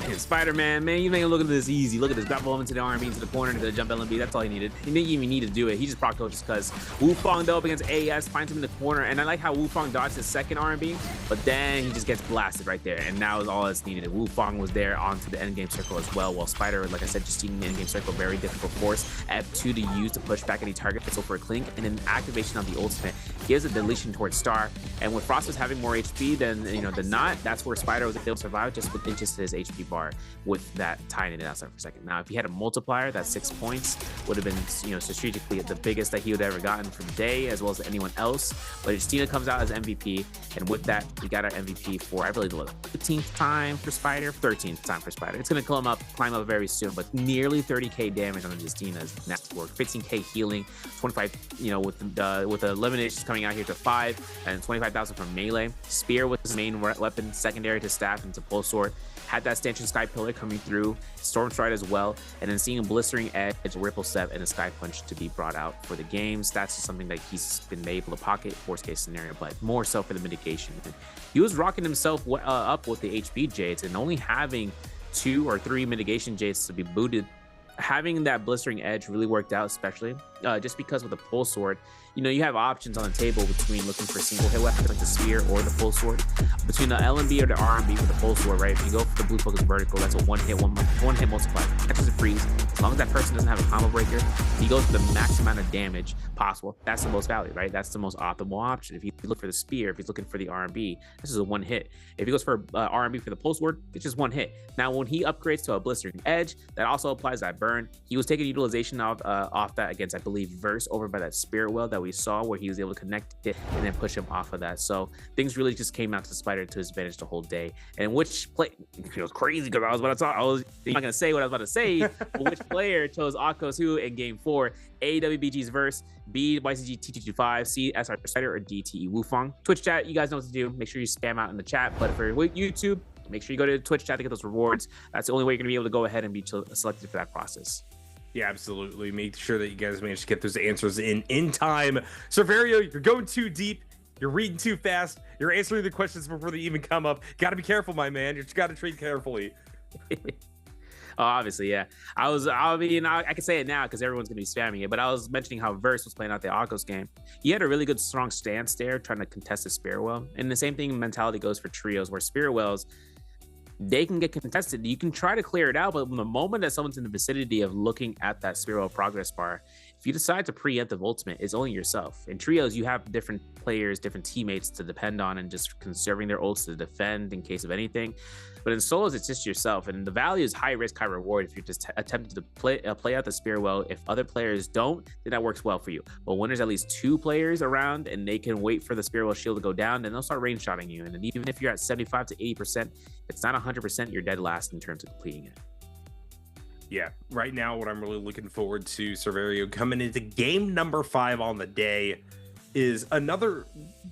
And Spider-Man, man, you make him look at this easy. Look at this, grab him into the R&B, into the corner, into the jump LMB. That's all he needed. He didn't even need to do it. He just proc just because Wufang, though, up against AES, finds him in the corner. And I like how Wufang dodged his second R&B, but then he just gets blasted right there. And now is all that's needed. Wufang was there onto the endgame circle as well, while Spider, like I said, just seeing the endgame circle, very difficult force. F2 to use to push back any target. So for a clink, and then activation of the ultimate gives a deletion towards Star. And with Frost was having more HP than than not, that's where Spider was able to survive just with inches to his HP bar, with that tying it outside for a second. Now, if he had a multiplier, that 6 points would have been, strategically the biggest that he would have ever gotten for the day, as well as anyone else. But Justina comes out as MVP, and with that, we got our MVP for, I believe, the 15th time for Spider, 13th time for Spider. It's going to climb up very soon, but nearly 30k damage on Justina's next work, 15k healing, 25, with the eliminations coming out here to 5, and 25,000 from melee. Spear was his main weapon, secondary to staff and to pole sword. Had that stanchion sky pillar coming through, storm stride as well, and then seeing a blistering edge, ripple step, and a sky punch to be brought out for the games. That's just something that he's been able to pocket, worst case scenario, but more so for the mitigation. He was rocking himself up with the HP Jades, and only having 2 or 3 mitigation Jades to be booted. Having that blistering edge really worked out, especially just because with the pole sword, you have options on the table between looking for single hit weapons like the spear or the pole sword. Between the LMB or the RMB with the pole sword, right? If you go for the blue focus vertical, that's a one hit multiplier. Catches a freeze. As long as that person doesn't have a combo breaker, he goes for the max amount of damage possible. That's the most value, right? That's the most optimal option. If you look for the spear, if he's looking for the RMB, this is a 1 hit. If he goes for RMB for the pole sword, it's just 1 hit. Now, when he upgrades to a blistering edge, that also applies that burn. He was taking utilization off that against, I believe, Verse over by that spirit well that we saw, where he was able to connect it and then push him off of that. So things really just came out to Spider to his advantage the whole day. And which play, it was crazy because I was not gonna say what I was about to say, but which player chose Akko's who in game 4? A, WBG's Verse, B, YCG T225, C, SR Spider, or D, TE Wufang. Twitch chat, you guys know what to do. Make sure you spam out in the chat. But for YouTube, make sure you go to Twitch chat to get those rewards. That's the only way you're gonna be able to go ahead and be selected for that process. Yeah, absolutely. Make sure that you guys manage to get those answers in time. Severio, you're going too deep. You're reading too fast. You're answering the questions before they even come up. Got to be careful, my man. You just got to treat carefully. Oh, obviously, yeah. I can say it now because everyone's going to be spamming it, but I was mentioning how Verse was playing out the Akos game. He had a really good, strong stance there, trying to contest the Spirit Well. And the same thing mentality goes for trios, where Spirit Wells, they can get contested. You can try to clear it out, but the moment that someone's in the vicinity of looking at that Spirit Well progress bar, if you decide to preemptive ultimate, it's only yourself. In trios, you have different players, different teammates to depend on, and just conserving their ults to defend in case of anything. But in solos, it's just yourself, and the value is high risk, high reward. If you're just attempting to play out the Spirit Well, if other players don't, then that works well for you. But when there's at least 2 players around and they can wait for the Spirit Well shield to go down, then they'll start range shotting you. And then even if you're at 75 to 80%, it's not 100%, you're dead last in terms of completing it. Yeah, right now, what I'm really looking forward to, Serverio, coming into game number 5 on the day, is another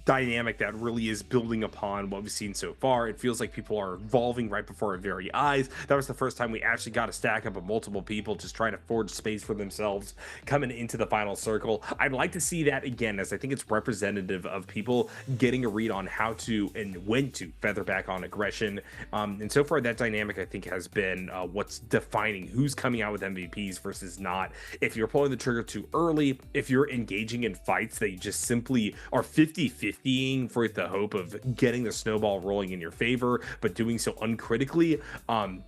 dynamic that really is building upon what we've seen so far. It feels like people are evolving right before our very eyes. That was the first time we actually got a stack up of multiple people just trying to forge space for themselves coming into the final circle. I'd like to see that again, as I think it's representative of people getting a read on how to and when to feather back on aggression. And so far, that dynamic, I think, has been what's defining who's coming out with MVPs versus not. If you're pulling the trigger too early, if you're engaging in fights that you just simply are 50-50ing for the hope of getting the snowball rolling in your favor, but doing so uncritically,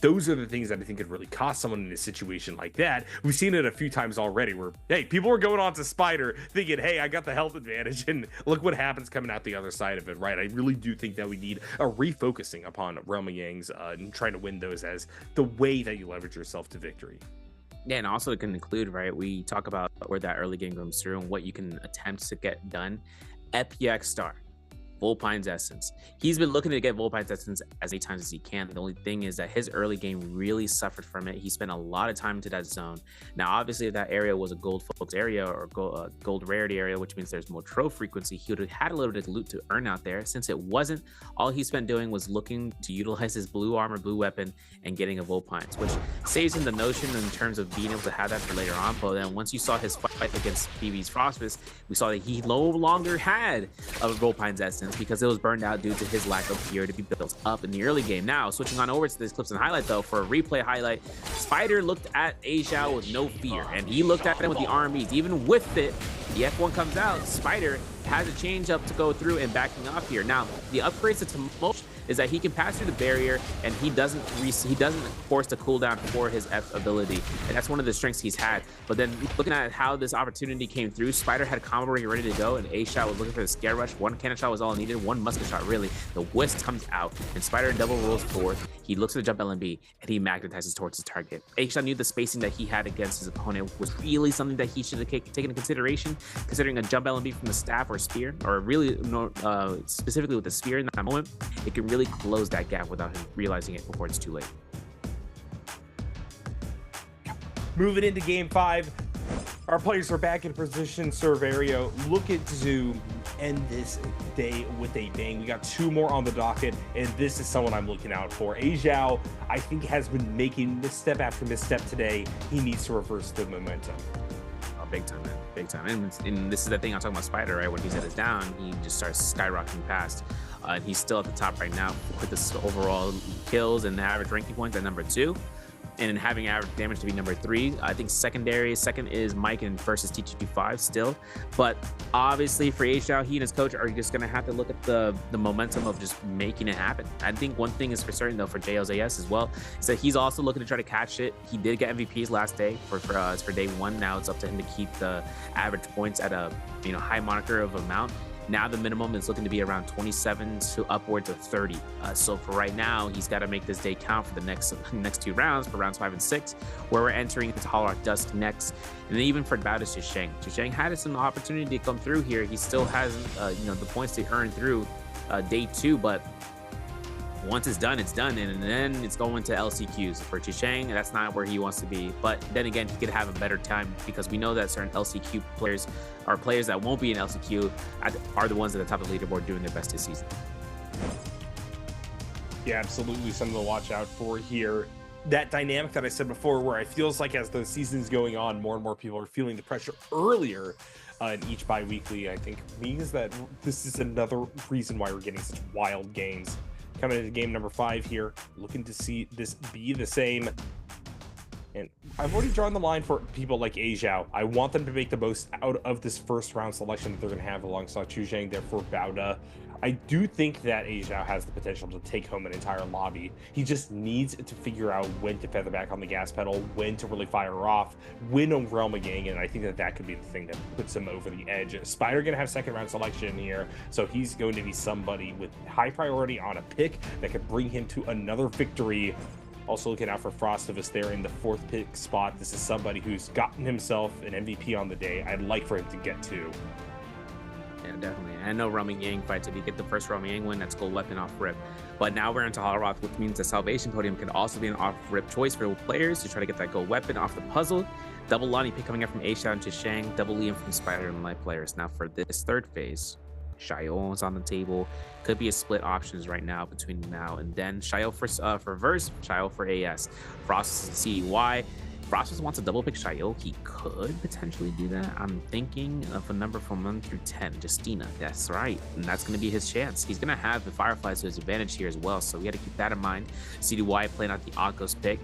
those are the things that I think could really cost someone in a situation like that. We've seen it a few times already where, hey, people are going on to Spider thinking, hey, I got the health advantage, and look what happens coming out the other side of it, right? I really do think that we need a refocusing upon Realm of Yangs and trying to win those as the way that you leverage yourself to victory. Yeah, and also to conclude, right, we talk about where that early game comes through and what you can attempt to get done. Epiac Star, Vulpine's Essence. He's been looking to get Vulpine's Essence as many times as he can. The only thing is that his early game really suffered from it. He spent a lot of time into that zone. Now, obviously, that area was a gold focus area or gold rarity area, which means there's more trophy frequency. He would have had a little bit of loot to earn out there. Since it wasn't, all he spent doing was looking to utilize his blue armor, blue weapon, and getting a Vulpine's, which saves him the notion in terms of being able to have that for later on. But then once you saw his fight against BB's Frostfist, we saw that he no longer had a Vulpine's Essence because it was burned out due to his lack of gear to be built up in the early game. Now, switching on over to this clips and highlight, though, for a replay highlight, Spider looked at Xiao with no fear, and he looked at him with the RMBs. Even with it, the F1 comes out, Spider has a change up to go through and backing off here. Now, the upgrades to Tumult is that he can pass through the barrier and he doesn't force the cooldown for his F ability, and that's one of the strengths he's had. But then looking at how this opportunity came through, Spider had combo ring ready to go, and A-Shot was looking for the scare rush. One cannon shot was all needed, one musket shot really. The whisk comes out, and Spider double rolls forward. He looks at the jump LMB, and he magnetizes towards his target. A-Shot knew the spacing that he had against his opponent was really something that he should have taken into consideration, considering a jump LMB from the staff or spear, or really specifically with the spear in that moment, it can really close that gap without him realizing it before it's too late. Moving into game 5, our players are back in position. Serverio looking to end this day with a bang. We got 2 more on the docket, and this is someone I'm looking out for. Xiao, I think, has been making misstep after misstep today. He needs to reverse the momentum. Oh, big time, man. Big time. And this is the thing I'm talking about Spider, right? When he's at his down, he just starts skyrocketing past. He's still at the top right now with the overall kills and the average ranking points at number 2. And having average damage to be number 3. I think second is Mike, and first is T225 still. But obviously for Xiao, he and his coach are just going to have to look at the momentum of just making it happen. I think one thing is for certain, though, for JLZS as well, is that he's also looking to try to catch it. He did get MVPs last day for day 1. Now it's up to him to keep the average points at a high moniker of amount. Now the minimum is looking to be around 27 to upwards of 30. So for right now, he's got to make this day count for the next 2 rounds, for rounds 5 and 6, where we're entering into Hollow Rock Dusk next. And then even for Bowdus Zhisheng had some opportunity to come through here. He still hasn't, the points to earn through day 2, but once it's done, and then it's going to LCQs. For Zhisheng, that's not where he wants to be. But then again, he could have a better time because we know that certain LCQ players are players that won't be in LCQ are the ones at the top of the leaderboard doing their best this season. Yeah, absolutely something to watch out for here. That dynamic that I said before, where it feels like as the season's going on, more and more people are feeling the pressure earlier in each bi-weekly, I think means that this is another reason why we're getting such wild games. Coming into game number 5 here, looking to see this be the same. And I've already drawn the line for people like Ajiao. I want them to make the most out of this first round selection that they're going to have alongside Chu Zhang, therefore Bauda. I do think that Ajiao has the potential to take home an entire lobby. He just needs to figure out when to feather back on the gas pedal, when to really fire off, win a Realm Gang, and I think that that could be the thing that puts him over the edge. Spider going to have second round selection here, so he's going to be somebody with high priority on a pick that could bring him to another victory. Also looking out for Frostivus there in the 4th pick spot. This is somebody who's gotten himself an MVP on the day. I'd like for him to get to. Yeah, definitely. I know Realm Gang fights. If you get the first Realm Gang win, that's gold weapon off rip. But now we're into Holoroth, which means the Salvation Podium can also be an off rip choice for players to try to get that gold weapon off the puzzle. Double Lonnie pick coming up from Aisha to Shang, double Liam from Spider and Light players. Now for this 3rd phase, Xiao is on the table. Could be a split options right now between now and then. Xiao for Verse, Xiao for AS. Frost is CDY. Frost wants to double pick Xiao. He could potentially do that. I'm thinking of a number from 1 through 10. Justina, that's right. And that's going to be his chance. He's going to have the Fireflies to his advantage here as well. So we got to keep that in mind. CDY playing out the Akos pick.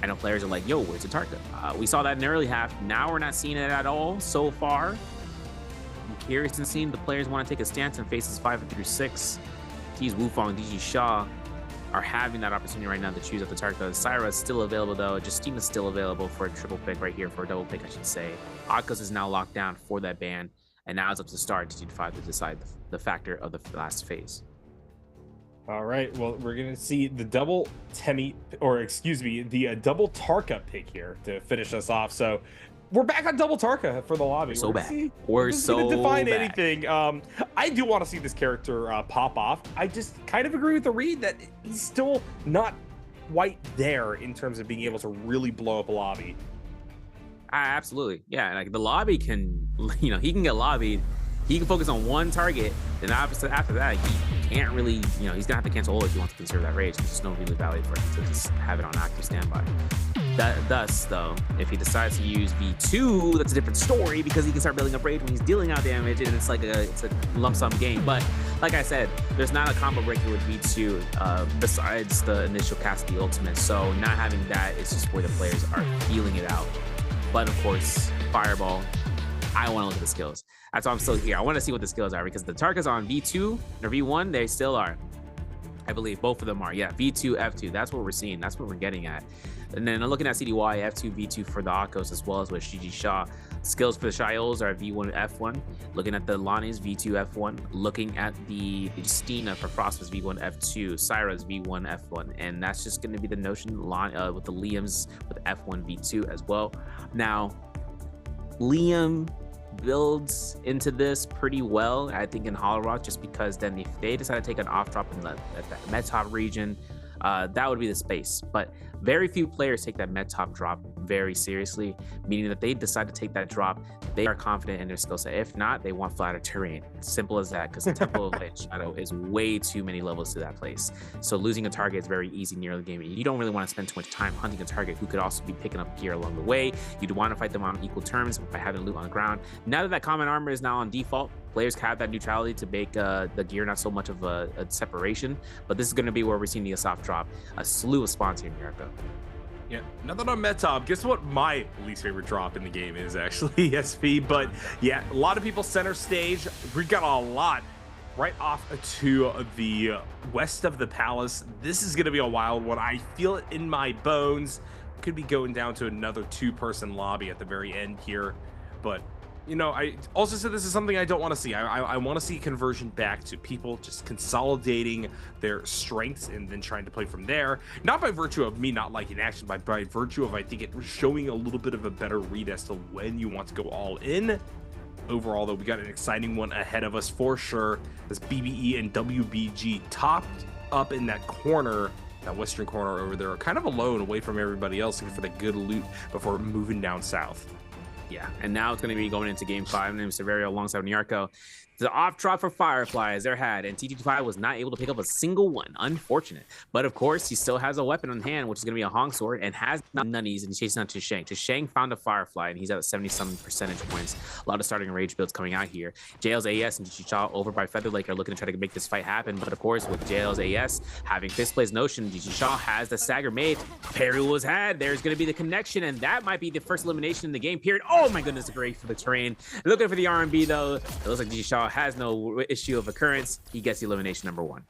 I know players are like, yo, where's the Tarka? We saw that in the early half. Now we're not seeing it at all so far. I'm curious to see the players want to take a stance in phases 5 through 6. Tees Wufong, DG Shaw are having that opportunity right now to choose up the Tarka. Syra is still available though. Justina's still available for a triple pick right here, for a double pick, I should say. Akos is now locked down for that ban, and now it's up to Star to decide the factor of the last phase. All right, well, we're going to see the double Temi, or excuse me, the double Tarka pick here to finish us off. So we're back on double Tarka for the lobby. So bad. We're so define bad. Anything. I do want to see this character pop off. I just kind of agree with the read that he's still not quite there in terms of being able to really blow up a lobby. Absolutely. Yeah, like the lobby can, he can get lobbied. He can focus on one target, then after that, he can't really, he's gonna have to cancel all if he wants to conserve that rage. There's just no really value for him to just have it on active standby. Thus, though, if he decides to use V2, that's a different story, because he can start building up rage when he's dealing out damage, and it's a lump sum game. But like I said, there's not a combo breaker with V2 besides the initial cast of the ultimate. So not having that is just where the players are feeling it out. But of course, Fireball, I want to look at the skills. That's why I'm still here. I want to see what the skills are, because the Tarka's on V2 or V1, they still are. I believe both of them are. Yeah, V2, F2. That's what we're seeing. That's what we're getting at. And then looking at CDY, F2, V2 for the Akos, as well as with Shiji Shaw. Skills for the Shios are V1, F1. Looking at the Lonnie's V2, F1. Looking at the Justina for Frost was V1, F2. Syra's V1, F1. And that's just going to be the notion with the Liam's with F1, V2 as well. Now, Liam builds into this pretty well, I think, in Holoroth, just because then if they decide to take an off drop in that Metop region, that would be the space. But very few players take that Metop drop very seriously, meaning that they decide to take that drop, they are confident in their skill set. If not, they want flatter terrain. Simple as that, because the Temple of Light Shadow is way too many levels to that place. So losing a target is very easy near the game. You don't really want to spend too much time hunting a target who could also be picking up gear along the way. You'd want to fight them on equal terms by having loot on the ground. Now that common armor is now on default, players have that neutrality to make the gear not so much of a separation. But this is going to be where we're seeing the soft drop a slew of spawns here in America. Yeah, nothing on Metop. Guess what my least favorite drop in the game is, actually, SP. But yeah, a lot of people center stage. We got a lot right off to the west of the palace. This is going to be a wild one. I feel it in my bones. Could be going down to another 2-person lobby at the very end here. But I also said this is something I don't want to see. I want to see conversion back to people just consolidating their strengths and then trying to play from there. Not by virtue of me not liking action, but by virtue of, I think, it showing a little bit of a better read as to when you want to go all in. Overall, though, we got an exciting one ahead of us for sure. As BBE and WBG topped up in that corner, that western corner over there, kind of alone away from everybody else, looking for the good loot before moving down south. Yeah, and now it's going to be going into game 5. My name is Severio alongside Nyarko. The off trot for Firefly is their hat, and TT5 was not able to pick up a single one. Unfortunate. But of course, he still has a weapon on hand, which is going to be a Hong Sword, and has nunnies, and he's chasing down Shang. Shang found a Firefly, and he's at 70-some percentage points. A lot of starting rage builds coming out here. JL's AS and Jiqi over by Feather Lake are looking to try to make this fight happen, but of course, with JL's AS having fifth place notion, Jiqi has the stagger made. Parry was had. There's going to be the connection, and that might be the first elimination in the game period. Oh my goodness, great for the terrain. Looking for the R&B though. It looks like Jiqi has no issue of occurrence. He gets the elimination number 1.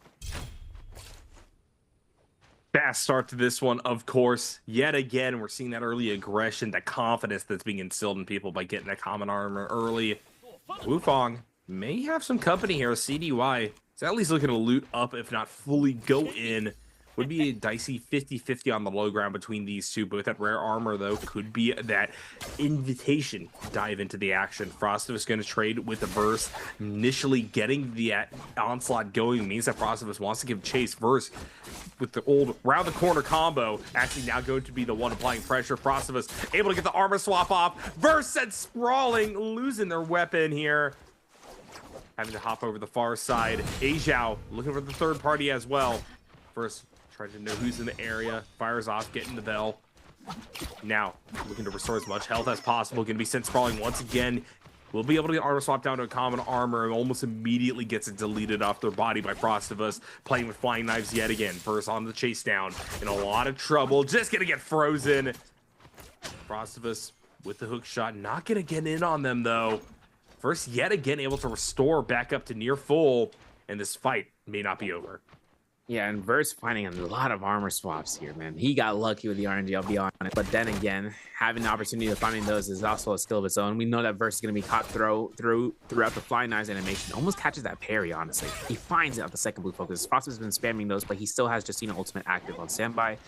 Fast start to this one, of course. Yet again, we're seeing that early aggression, that confidence that's being instilled in people by getting that common armor early. Wufong may have some company here. CDY is at least looking to loot up, if not fully go in. Would be a dicey 50-50 on the low ground between these two. Both at rare armor, though, could be that invitation to dive into the action. Frostivus going to trade with the Verse. Initially getting the onslaught going means that Frostivus wants to give chase. Verse with the old round the corner combo actually now going to be the one applying pressure. Frostivus able to get the armor swap off. Verse said sprawling, losing their weapon here. Having to hop over the far side. Ajiao looking for the third party as well. First, trying to know who's in the area. Fires off, getting the bell. Now, looking to restore as much health as possible. Going to be sent sprawling once again. We'll be able to get armor swap down to a common armor and almost immediately gets it deleted off their body by Frostivus. Playing with flying knives yet again. First on the chase down. In a lot of trouble. Just going to get frozen. Frostivus with the hook shot. Not going to get in on them, though. First, yet again, able to restore back up to near full. And this fight may not be over. Yeah, and Verse finding a lot of armor swaps here, man. He got lucky with the RNG, I'll be honest. But then again, having the opportunity of finding those is also a skill of its own. We know that Verse is going to be caught throughout the Flying Knives animation. Almost catches that parry, honestly. He finds it at the second blue focus. Frostus has been spamming those, but he still has Justina ultimate active on standby.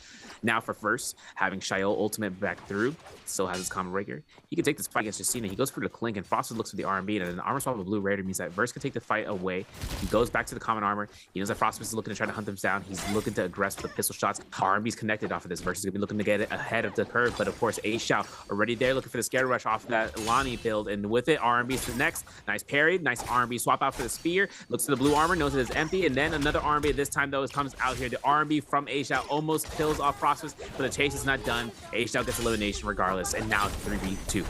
Now for Verse, having Shayo ultimate back through, still has his combo breaker. He can take this fight against Justina. He goes for the Clink, and Frostus looks for the R&B, and an armor swap with Blue Raider means that Verse can take the fight away. He goes back to the common armor. He knows that Frostus is looking to try to hunt them down. He's looking to aggress with the pistol shots. R&B's connected off of this. Verse is going to be looking to get it ahead of the curve, but of course, Aishao already there looking for the Scare Rush off of that Lonnie build, and with it, R&B's to the next. Nice parry, nice R&B swap out for the spear. Looks to the blue armor, knows it is empty, and then another R&B this time, though, comes out here. The R&B from Aishao almost kills off Frostus, but the chase is not done. Aishao gets elimination regardless, and now 3v2.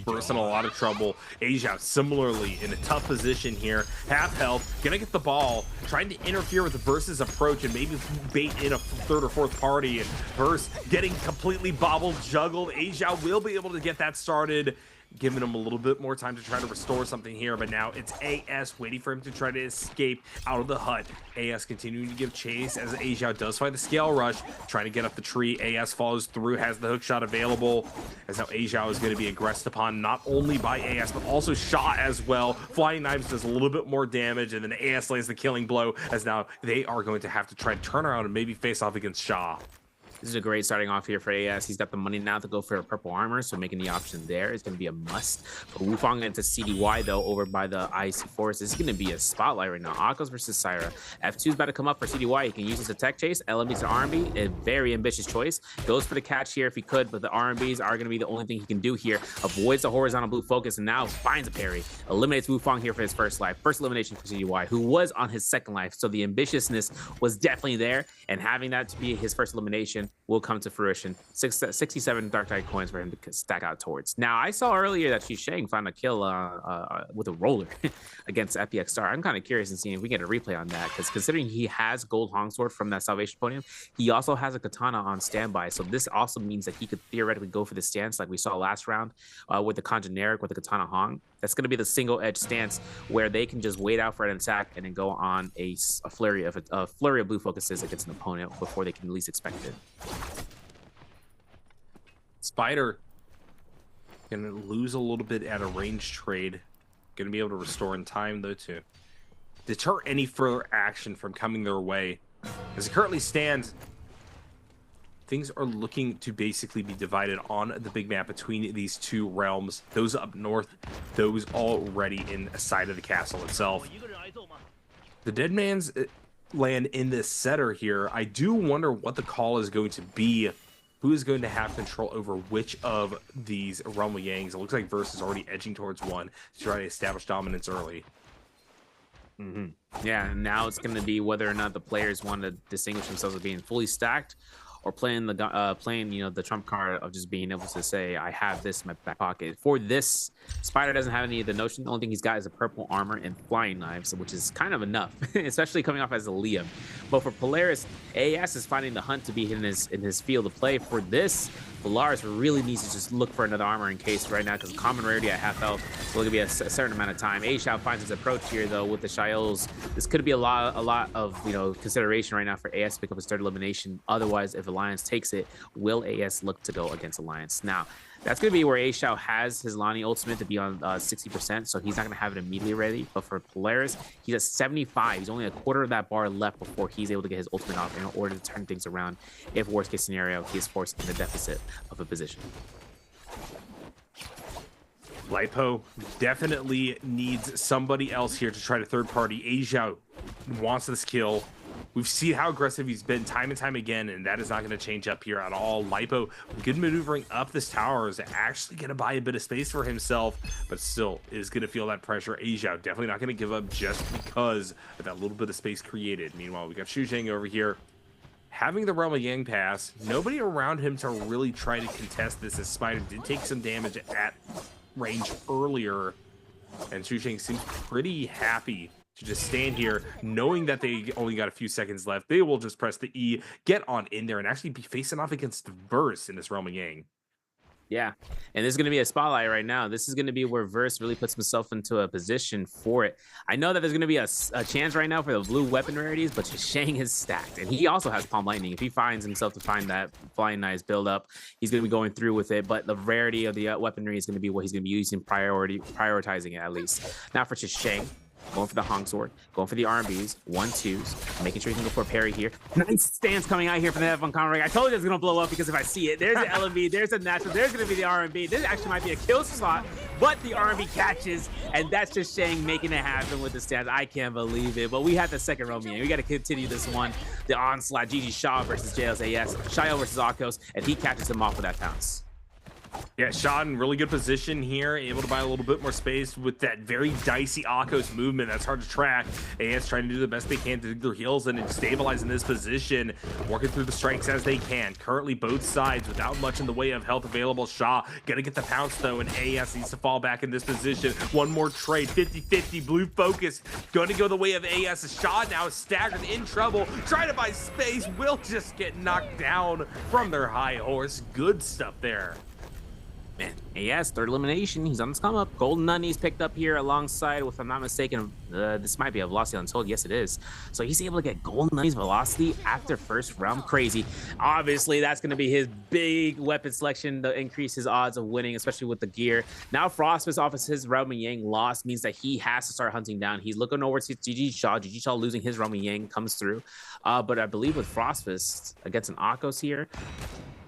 Verse in a lot of trouble. Asia similarly in a tough position here. Half health, gonna get the ball, trying to interfere with the Verse's approach and maybe bait in a third or fourth party. And Verse getting completely bobbled, juggled. Asia will be able to get that started, giving him a little bit more time to try to restore something here, but now it's AS waiting for him to try to escape out of the hut. AS continuing to give chase as Asia does find the scale rush, trying to get up the tree. AS follows through, has the hook shot available, as now Asia is going to be aggressed upon not only by AS, but also shot as well. Flying Knives does a little bit more damage, and then AS lays the killing blow, as now they are going to have to try to turn around and maybe face off against Shaw. This is a great starting off here for AS. He's got the money now to go for a purple armor, so making the option there is going to be a must. For Wufong into CDY, though, over by the IC Forest, this is going to be a spotlight right now. Akos versus Syra. F2 is about to come up for CDY. He can use his attack chase. LMB to R&B, a very ambitious choice. Goes for the catch here if he could, but the R&Bs are going to be the only thing he can do here. Avoids the horizontal blue focus and now finds a parry. Eliminates Wufong here for his first life. First elimination for CDY, who was on his second life, so the ambitiousness was definitely there, and having that to be his first elimination will come to fruition. 67 Dark Tide coins for him to stack out towards. Now, I saw earlier that Shang found a kill with a roller against FPX Star. I'm kind of curious and seeing if we get a replay on that, because considering he has gold Hong Sword from that Salvation Podium, he also has a katana on standby. So this also means that he could theoretically go for the stance like we saw last round with the Congeneric with the katana Hong. That's going to be the single edge stance where they can just wait out for an attack and then go on a flurry of blue focuses against an opponent before they can least expect it. Spider gonna lose a little bit at a range trade. Gonna be able to restore in time though to deter any further action from coming their way. As it currently stands, things are looking to basically be divided on the big map between these two realms. Those up north, those already inside of the castle itself. The Dead Man's land in this setter here, I do wonder what the call is going to be who is going to have control over which of these Realm of Yangs. It looks like Verse is already edging towards one to try to establish dominance early. Yeah, and now it's going to be whether or not the players want to distinguish themselves as being fully stacked, or playing the the trump card of just being able to say, I have this in my back pocket. For this, Spider doesn't have any of the notion. The only thing he's got is a purple armor and flying knives, which is kind of enough, especially coming off as a Liam. But for Polaris, AS is finding the hunt to be in his field of play. For this, Polaris really needs to just look for another armor in case right now, because common rarity at half health will be a certain amount of time. Ashao finds his approach here though with the Shiels. This could be a lot of consideration right now for AS to pick up his third elimination. Otherwise, if Alliance takes it, will AS look to go against Alliance? Now, that's going to be where Ashao has his Lonnie ultimate to be on 60%, so he's not going to have it immediately ready. But for Polaris, he's at 75. He's only a quarter of that bar left before he's able to get his ultimate off in order to turn things around if worst case scenario, he is forced in the deficit of a position. Lipo definitely needs somebody else here to try to third party. Ashao wants this kill. We've seen how aggressive he's been time and time again, and that is not going to change up here at all. Lipo, good maneuvering up this tower, is actually going to buy a bit of space for himself, but still is going to feel that pressure. Ashao definitely not going to give up just because of that little bit of space created. Meanwhile, we got Xu Zheng over here having the Realm of Yang pass. Nobody around him to really try to contest this, as Spider did take some damage at range earlier, and Xu Zheng seems pretty happy to just stand here knowing that they only got a few seconds left. They will just press the E, get on in there, and actually be facing off against Verse in this Realm of Yang. Yeah, and this is going to be a spotlight right now. This is going to be where Verse really puts himself into a position for it. I know that there's going to be a chance right now for the blue weapon rarities, but Shang is stacked, and he also has Palm Lightning. If he finds himself to find that Flying Knives build up, he's going to be going through with it, but the rarity of the weaponry is going to be what he's going to be using, prioritizing it at least. Now for Shang, going for the Hong Sword, going for the RMBs, 1-2s, making sure he can go for a parry here. Nice stance coming out here from the F1 counter. I told you it's going to blow up because if I see it, there's the LMB, there's a natural, there's going to be the RMB. This actually might be a kill slot, but the RMB catches, and that's just Shang making it happen with the stance. I can't believe it, but we had the second Romeo. We got to continue this one. The onslaught, GG Shaw versus JLS, Shayo versus Akos, and he catches him off with that pounce. Yeah, Shaw in really good position here, able to buy a little bit more space with that very dicey Akos movement. That's hard to track. AS trying to do the best they can to dig their heels and stabilize in this position, working through the strikes as they can. Currently, both sides without much in the way of health available. Shaw gonna get the pounce though, and AS needs to fall back in this position. One more trade, 50-50, blue focus, gonna go the way of AS. Shaw now staggered, in trouble, trying to buy space, will just get knocked down from their high horse. Good stuff there. Man, AS, third elimination. He's on this come up. Golden Nunny's picked up here alongside, if I'm not mistaken, this might be a velocity untold. Yes, it is. So he's able to get Golden Nunny's velocity after first round. Crazy. Obviously, that's going to be his big weapon selection to increase his odds of winning, especially with the gear. Now, Frostfist off of his Realm of Yang loss means that he has to start hunting down. He's looking over to GG Shaw. GG Shaw losing his Realm of Yang comes through. But I believe with Frostfist against an Akos here,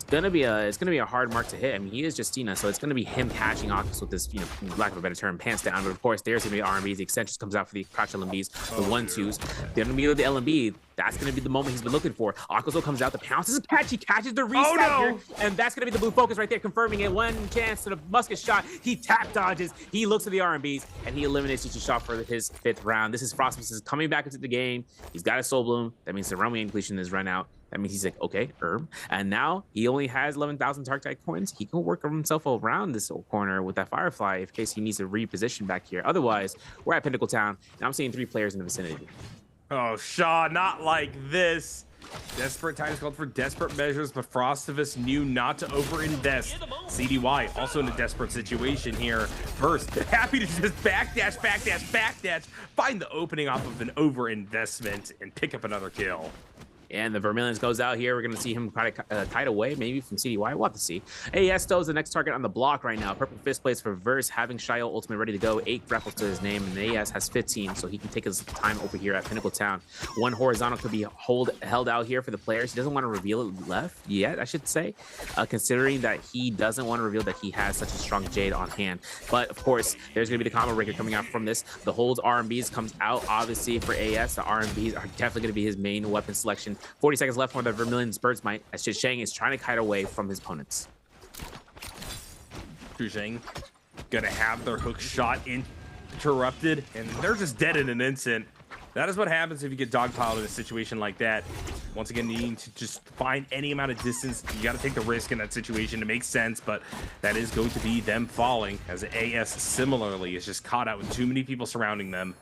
it's gonna be a hard mark to hit. I mean, he is Justina, so it's gonna be him catching Akos with this, lack of a better term, pants down. But of course, there's gonna be RMBs. The extensions comes out for the crouch LMBs, the 1-2s. They're gonna be with the LMB. That's gonna be the moment he's been looking for. Akos comes out, the pounces catch, he catches the reset here, and that's gonna be the blue focus right there, confirming it. One chance to the musket shot. He tap dodges. He looks at the RMBs, and he eliminates each shot for his 5th round. This is Frostfist is coming back into the game. He's got a Soul Bloom. That means the Realm of Yang completion is run out. That means he's like, okay, and now he only has 11,000 Tarkite coins. He can work himself around this corner with that Firefly in case he needs to reposition back here. Otherwise, we're at Pinnacle Town, and I'm seeing 3 players in the vicinity. Oh, Shaw, not like this. Desperate times called for desperate measures, but Frostivus knew not to overinvest. CDY also in a desperate situation here. First, happy to just backdash, find the opening off of an overinvestment and pick up another kill. And the Vermilions goes out here. We're going to see him try to kite away, maybe from CDY. We'll have to see. AS though is the next target on the block right now. Purple Fist plays for Verse, having Shayo ultimate ready to go. 8 grapples to his name, and AS has 15, so he can take his time over here at Pinnacle Town. One horizontal could be held out here for the players. He doesn't want to reveal it left yet, I should say, considering that he doesn't want to reveal that he has such a strong Jade on hand. But of course, there's going to be the combo breaker coming out from this. The holds RMBs comes out, obviously, for AS. The RMBs are definitely going to be his main weapon selection. 40 seconds left for the Vermilion's Bird's Might as Shisheng is trying to kite away from his opponents. Shisheng gonna have their hook shot interrupted, and they're just dead in an instant. That is what happens if you get dogpiled in a situation like that. Once again, needing to just find any amount of distance. You got to take the risk in that situation to make sense, but that is going to be them falling, as AS similarly is just caught out with too many people surrounding them.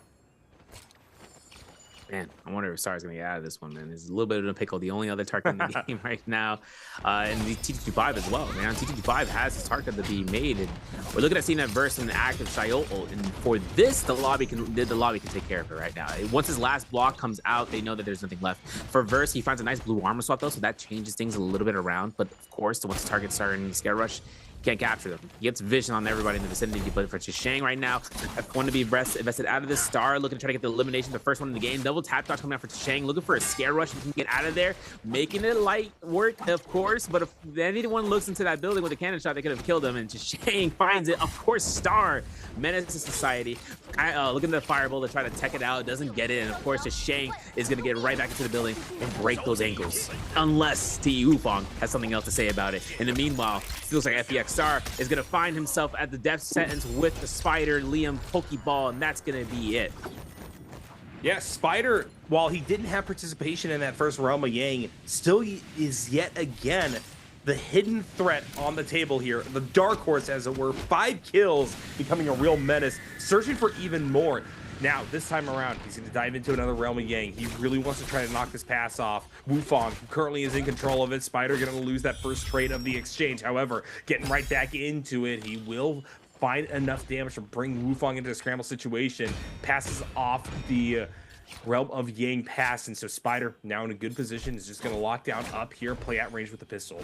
Man, I wonder if Star's gonna get out of this one, man. It's a little bit of a pickle. The only other target in the game right now, and the T225 as well, man. T225 has his target to be made, and we're looking at seeing that verse in the active Shayol, and for this, the lobby can take care of it right now. Once his last block comes out, they know that there's nothing left. For Verse, he finds a nice blue armor swap though, so that changes things a little bit around. But of course, once the targets start in the scare rush, can't capture them. He gets vision on everybody in the vicinity, but for Shisheng right now, F1 to be invested out of this. Star looking to try to get the elimination, the first one in the game. Double tap dodge coming out for Shisheng, looking for a scare rush. He can get out of there, making it light work, of course, but if anyone looks into that building with a cannon shot, they could have killed him, and Shisheng finds it. Of course, Star, menace to society, looking at the fireball to try to tech it out, doesn't get it, and of course, Shisheng is going to get right back into the building and break those ankles, unless T. Wufong has something else to say about it. In the meanwhile, it looks like FEX Star is going to find himself at the death sentence with the Spider Liam Pokeball, and that's going to be it. Yeah, Spider, while he didn't have participation in that first Realm of Yang, still is yet again the hidden threat on the table here. The dark horse, as it were, 5 kills, becoming a real menace, searching for even more. Now, this time around, he's going to dive into another Realm of Yang. He really wants to try to knock this pass off. Wufong, who currently is in control of it. Spider going to lose that first trade of the exchange. However, getting right back into it, he will find enough damage to bring Wufong into a scramble situation. Passes off the Realm of Yang pass, and so Spider, now in a good position, is just going to lock down up here, play at range with the pistol.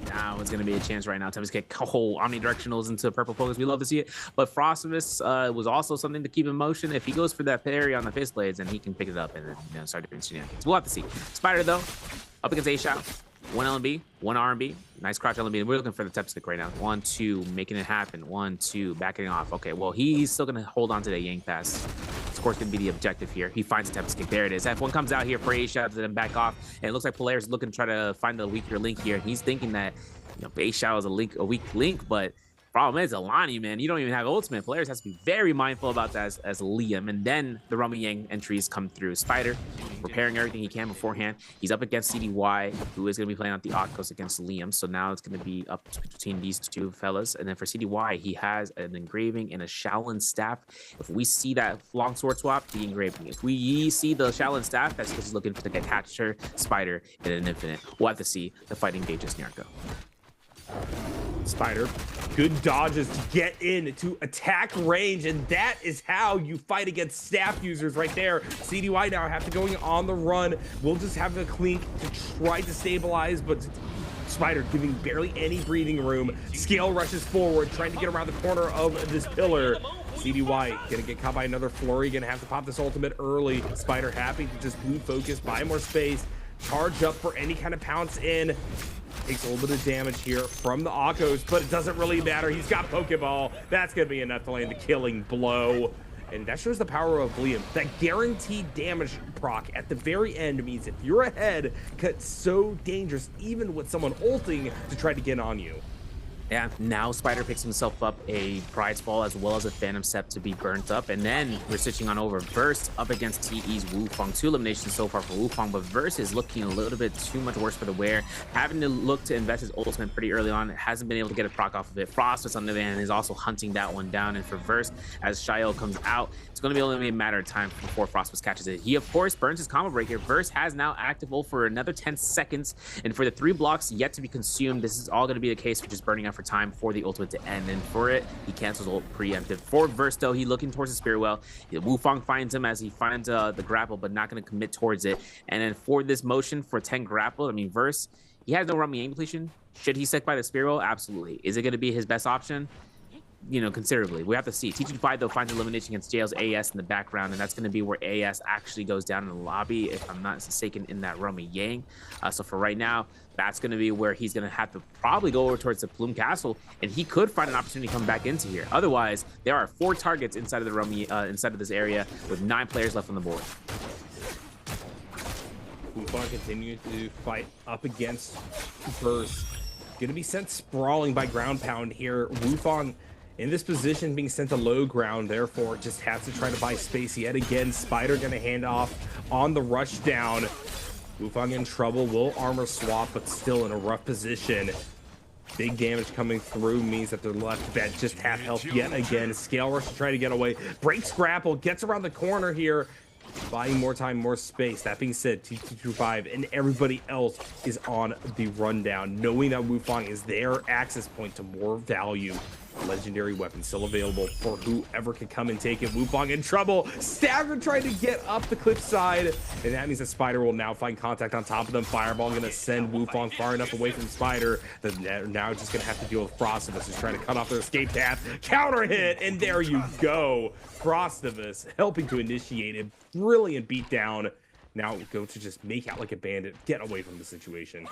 Now it's going to be a chance right now to just get whole omnidirectionals into purple focus. We love to see it, but Frostmas was also something to keep in motion. If he goes for that parry on the fist blades, then he can pick it up and then start doing shenanigans. We'll have to see. Spider though, up against A-Shot, 1 LMB, 1 RMB, nice crouch LMB. We're looking for the tep stick right now. 1, 2, making it happen. 1, 2, backing off. Okay, well he's still going to hold on to that Yang pass. Of course, going to be the objective here. He finds a tep stick. There it is. F1 comes out here for A-Shot to then back off, and it looks like Polaris is looking to try to find the weaker link here. He's thinking that A-Shot is a weak link, but problem is Alani, man, you don't even have ultimate. Polaris has to be very mindful about that as Liam, and then the Rummy Yang entries come through. Spider repairing everything he can beforehand. He's up against CDY, who is going to be playing out the Octos against Liam, so now it's going to be up between these two fellas. And then for CDY, he has an engraving and a Shaolin staff. If we see that long sword swap, the engraving. If we see the Shaolin staff, that's because he's looking to capture Spider in an infinite. We'll have to see the fighting engages NARAKA. Spider, good dodges to get in to attack range, and that is how you fight against staff users right there. CDY now have to going on the run. We'll just have the Clink to try to stabilize, but Spider giving barely any breathing room. Scale rushes forward, trying to get around the corner of this pillar. CDY gonna get caught by another flurry, gonna have to pop this ultimate early. Spider happy to just blue focus, buy more space, charge up for any kind of pounce in. Takes a little bit of damage here from the Akos, but it doesn't really matter. He's got Pokeball. That's going to be enough to land the killing blow. And that shows the power of Liam. That guaranteed damage proc at the very end means if you're ahead, it's so dangerous, even with someone ulting to try to get on you. Yeah, now Spider picks himself up a Prize Fall as well as a Phantom Sept to be burnt up. And then we're switching on over. Verse up against TE's Wufong. 2 eliminations so far for Wufong, but Verse is looking a little bit too much worse for the wear. Having to look to invest his ultimate pretty early on. Hasn't been able to get a proc off of it. Frostmas on the other hand is also hunting that one down. And for Verse, as Shayo comes out, it's going to be only a matter of time before Frostmas catches it. He, of course, burns his combo breaker. Verse has now active ult for another 10 seconds. And for the 3 blocks yet to be consumed, this is all going to be the case for just burning out for time for the ultimate to end. And for it, he cancels ult preemptive. For Verse, though, he looking towards the Spirit Well. Wufong finds him as he finds the grapple, but not going to commit towards it. And then for this motion for 10 grapple, I mean, Verse, he has no Rummy Yang depletion. Should he stick by the Spirit Well? Absolutely. Is it going to be his best option? You know, considerably. We have to see. T25 though finds elimination against JL's AS in the background, and that's going to be where AS actually goes down in the lobby, if I'm not mistaken, in that Rummy Yang. So for right now, that's going to be where he's going to have to probably go over towards the Plume Castle, and he could find an opportunity to come back into here. Otherwise, there are 4 targets inside of the inside of this area with 9 players left on the board. Wufang continuing to fight up against Burst. Gonna be sent sprawling by ground pound here. Wufang in this position being sent to low ground, therefore just has to try to buy space yet again. Spider gonna hand off on the rush down. Wufang in trouble, will armor swap, but still in a rough position. Big damage coming through means that they're left at just half health yet again. Scale Rush to try to get away. Breaks grapple, gets around the corner here. Buying more time, more space. That being said, T225 and everybody else is on the rundown, knowing that Wufang is their access point to more value. Legendary weapon still available for whoever can come and take it. Wufang in trouble. Stagger trying to get up the cliff side, and that means that Spider will now find contact on top of them. Fireball gonna send Wufang far enough away from Spider that they're now just gonna have to deal with Frostivus, who's trying to cut off their escape path. Counter hit, and there you go. Frostivus helping to initiate a brilliant beatdown. Now go to just make out like a bandit, get away from the situation.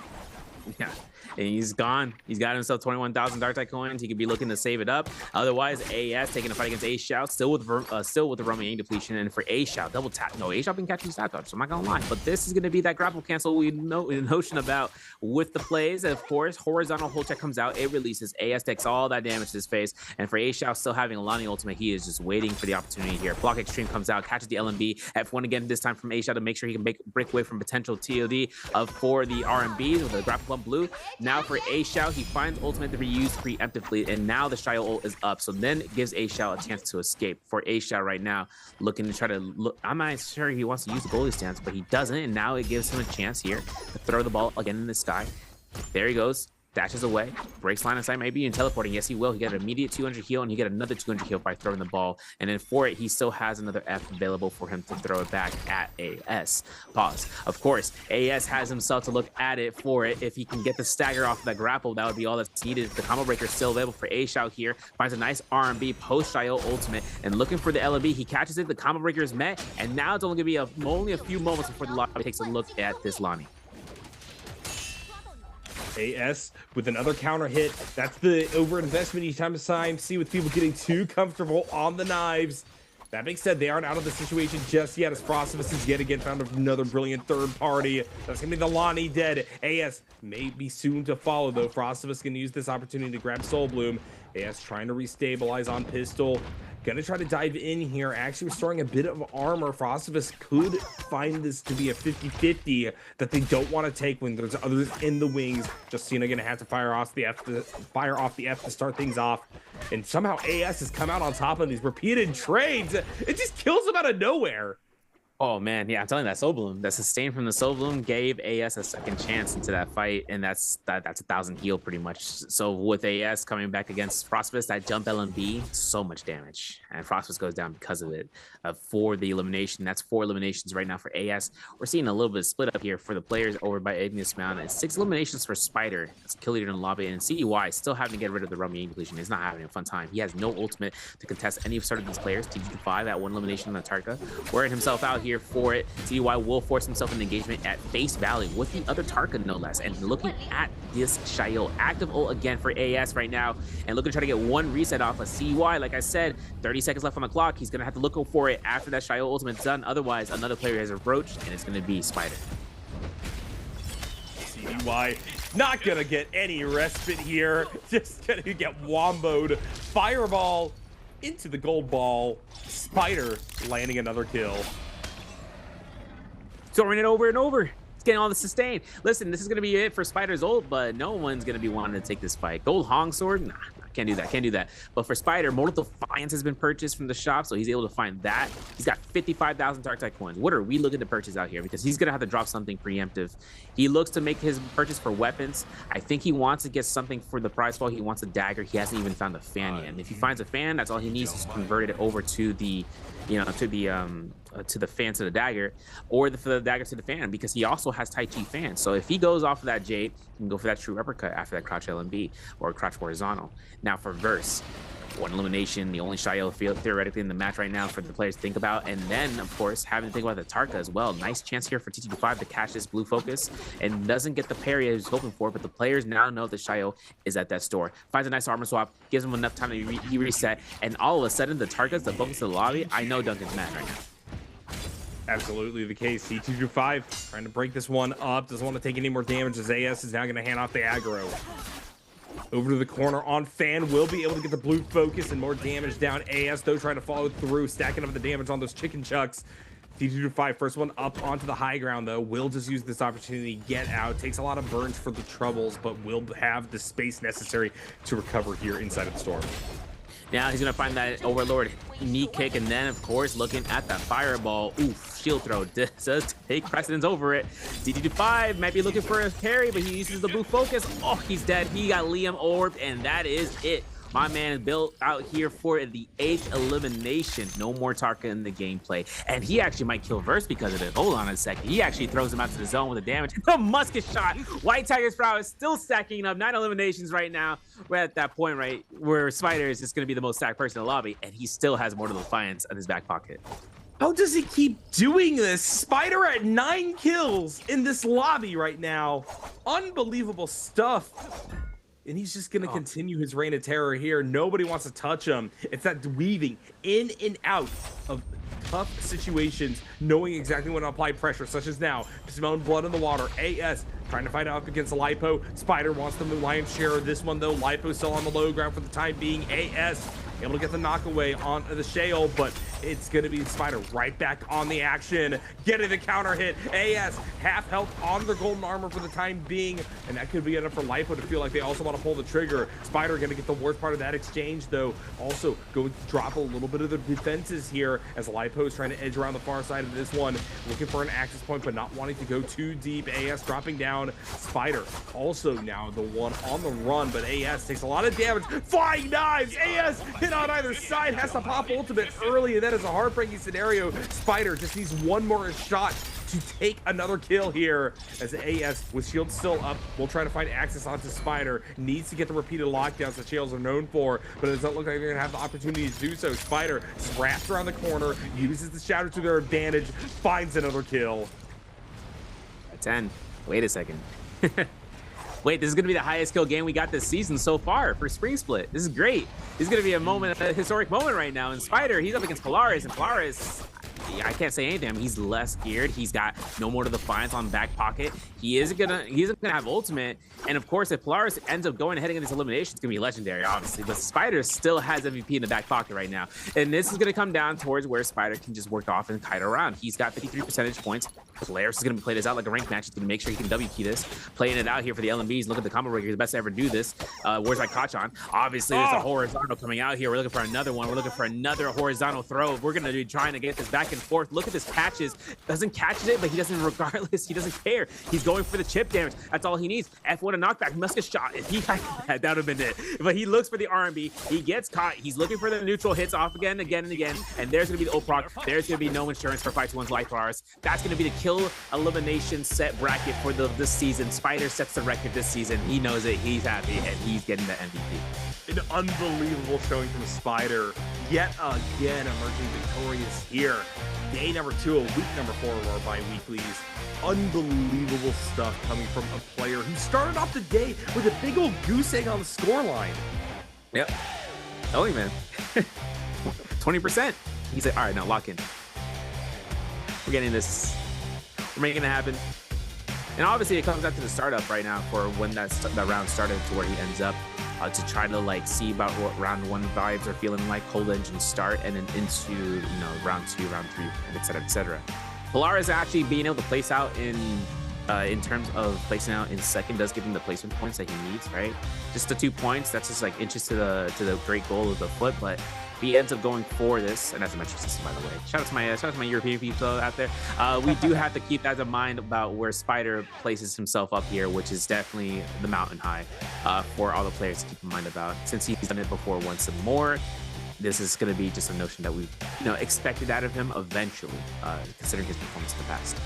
Yeah, and he's gone. He's got himself 21,000 Dark coins. He could be looking to save it up. Otherwise, AS taking a fight against A Shout, still with the Roman depletion. And for A Shout, double tap. No, A Shout been catching stat dodge, so I'm not gonna lie. But this is gonna be that grapple cancel we know the notion about with the plays. And of course, horizontal hold check comes out. It releases. AS takes all that damage to his face. And for A Shout, still having Alani ultimate, he is just waiting for the opportunity here. Block Extreme comes out, catches the LMB. F1 again this time from A Shout to make sure he can break away from potential TOD for the RMB with the grapple blue. Now for A Shout, he finds ultimate to be used preemptively, and now the Shio ult is up. So then it gives A Shout a chance to escape. For A Shout right now, looking to try to look. I'm not sure he wants to use the goalie stance, but he doesn't, and now it gives him a chance here to throw the ball again in the sky. There he goes. Dashes away, breaks line of sight, maybe, and teleporting. Yes, he will. He get an immediate 200 heal, and he get another 200 heal by throwing the ball. And then for it, he still has another F available for him to throw it back at AS. Pause. Of course, AS has himself to look at it for it. If he can get the stagger off the grapple, that would be all that's needed. The combo breaker is still available for A Shout here. Finds a nice RMB post Shio ultimate, and looking for the LMB. He catches it. The combo breaker is met, and now it's only gonna be only a few moments before the lobby takes a look at this Lonnie. AS with another counter hit. That's the overinvestment each time time. See, with people getting too comfortable on the knives. That being said, they aren't out of the situation just yet, as Frostivus has yet again found another brilliant third party. That's gonna be the Lonnie dead. AS may be soon to follow, though. Frostivus can use this opportunity to grab Soul Bloom. AS trying to restabilize on pistol. Gonna try to dive in here, actually restoring a bit of armor. Frostivus could find this to be a 50-50 that they don't want to take when there's others in the wings. Justina gonna have to fire off the F to start things off. And somehow AS has come out on top of these repeated trades. It just kills them out of nowhere. Oh man, yeah, I'm telling you, that Soul Bloom, that sustain from the Soul Bloom gave AS a second chance into that fight, and that's 1,000 heal pretty much. So with AS coming back against Frostivus, that jump LMB, so much damage, and Frostivus goes down because of it. For the elimination, that's 4 eliminations right now for AS. We're seeing a little bit of split up here for the players over by Ignis Mountain, and 6 eliminations for Spider. That's a kill leader in the lobby, and CUI still having to get rid of the Rummy depletion. He's not having a fun time. He has no ultimate to contest any of these players. T5 at 1 elimination on the Tarka, wearing himself out here for it. CUI will force himself an engagement at face value with the other Tarka, no less. And looking at this Shio, active ult again for AS right now, and looking to try to get 1 reset off of CUI. Like I said, 30 seconds left on the clock. He's gonna have to look for it after that Shio ultimate's done. Otherwise, another player has approached, and it's gonna be Spider. CUI not gonna get any respite here. Just gonna get womboed. Fireball into the gold ball. Spider landing another kill. Throwing it over and over. It's getting all the sustain. Listen, this is going to be it for Spider's ult, but no one's going to be wanting to take this fight. Gold Hong Sword? Nah, can't do that. Can't do that. But for Spider, Mortal Defiance has been purchased from the shop, so he's able to find that. He's got 55,000 Dark coins. What are we looking to purchase out here? Because he's going to have to drop something preemptive. He looks to make his purchase for weapons. I think he wants to get something for the prize fall. He wants a dagger. He hasn't even found a fan yet. And if he finds a fan, that's all he needs to convert it over to the, to the fan to the dagger, or the dagger to the fan, because he also has Tai Chi fan. So if he goes off of that Jade, he can go for that true uppercut after that crouch LMB or crouch horizontal. Now for Verse, 1 elimination, the only Shio field theoretically in the match right now for the players to think about. And then, of course, having to think about the Tarka as well. Nice chance here for T25 to catch this blue focus, and doesn't get the parry he was hoping for, but the players now know the Shio is at that store. Finds a nice armor swap, gives him enough time to reset, and all of a sudden the Tarka's the focus of the lobby. I know Duncan's mad right now. Absolutely the case. C225 trying to break this one up. Doesn't want to take any more damage as AS is now going to hand off the aggro. Over to the corner on Fan. Will be able to get the blue focus and more damage down. AS, though, trying to follow through, stacking up the damage on those chicken chucks. C225, first one up onto the high ground, though. Will just use this opportunity to get out. Takes a lot of burns for the troubles, but will have the space necessary to recover here inside of the storm. Now he's gonna find that Overlord knee kick, and then of course looking at that fireball. Oof, shield throw does take precedence over it. C225 might be looking for a parry, but he uses the blue focus. Oh, he's dead. He got Liam orbed, and that is it. My man is built out here for the 8th elimination. No more Tarka in the gameplay. And he actually might kill Verse because of it. Hold on a second. He actually throws him out to the zone with a damage. A musket shot. White Tiger's Prow is still stacking up 9 eliminations right now. We're at that point, right, where Spider is just going to be the most stacked person in the lobby, and he still has Mortal Defiance in his back pocket. How does he keep doing this? Spider at 9 kills in this lobby right now. Unbelievable stuff. And he's just going to continue his reign of terror here. Nobody wants to touch him. It's that weaving in and out of tough situations, knowing exactly when to apply pressure, such as now. Smelling blood in the water. AS trying to fight out against Lipo. Spider wants the lion's share of this one, though. Lipo still on the low ground for the time being. AS able to get the knockaway on the Shale, but it's going to be Spider right back on the action, getting the counter hit. AS half health on the golden armor for the time being, and that could be enough for Lipo to feel like they also want to pull the trigger. Spider going to get the worst part of that exchange, though. Also going to drop a little bit of the defenses here as Lipo is trying to edge around the far side of this one, looking for an access point, but not wanting to go too deep. AS dropping down. Spider also now the one on the run, but AS takes a lot of damage. Flying knives. AS hit on either side, has to pop ultimate early, and that is a heartbreaking scenario. Spider just needs one more shot to take another kill here as AS with shield still up will try to find access onto Spider. Needs to get the repeated lockdowns that Shales are known for, but it doesn't look like they're gonna have the opportunity to do so. Spider just wraps around the corner, uses the shadow to their advantage, finds another kill. 10. Wait a second. Wait, this is going to be the highest kill game we got this season so far for Spring Split. This is great. This is going to be a historic moment right now. And Spider, he's up against Polaris, and Polaris, I can't say anything. I mean, he's less geared. He's got no more to Defiance on back pocket. He isn't gonna have ultimate. And of course, if Polaris ends up going ahead against elimination, it's gonna be legendary, obviously. But Spider still has MVP in the back pocket right now. And this is gonna come down towards where Spider can just work off and kite around. He's got 53 percentage points. Polaris is gonna play this out like a ranked match. He's gonna make sure he can W key this. Playing it out here for the LMBs. Look at the combo breaker. He's the best to ever do this. Where's my Kachan? Obviously, there's a horizontal coming out here. We're looking for another one. We're looking for another horizontal throw. We're gonna be trying to get this back and forth. Look at this catches. Doesn't catch it, but he doesn't, regardless, he doesn't care. He's going for the chip damage. That's all he needs. F1 a knockback. Musket shot. If he had that, that would have been it. But he looks for the R&B. He gets caught. He's looking for the neutral hits off again, again, and again. And there's going to be the Oproc. There's going to be no insurance for 5-1's life bars. That's going to be the kill elimination set bracket for this season. Spider sets the record this season. He knows it. He's happy, and he's getting the MVP. An unbelievable showing from Spider. Yet again, emerging victorious here. Day number 2 of week number 4 of our bi-weeklies. Unbelievable stuff coming from a player who started off the day with a big old goose egg on the scoreline. Yep. Tell you, man. 20%. He's like, all right, now lock in. We're getting this. We're making it happen. And obviously, it comes down to the startup right now for when that round started to where he ends up. To try to like see about what round 1 vibes are feeling like, cold engine start, and then into round 2, round 3, and etc. Polaris actually being able to place out in terms of placing out in second does give him the placement points that he needs, right? Just the 2 points, that's just like inches to the great goal of the foot, but he ends up going for this, and that's a metric system, by the way. Shout out to my European people out there. We do have to keep that in mind about where Spider places himself up here, which is definitely the mountain high for all the players to keep in mind about. Since he's done it before once and more, this is going to be just a notion that we expected out of him eventually, considering his performance in the past.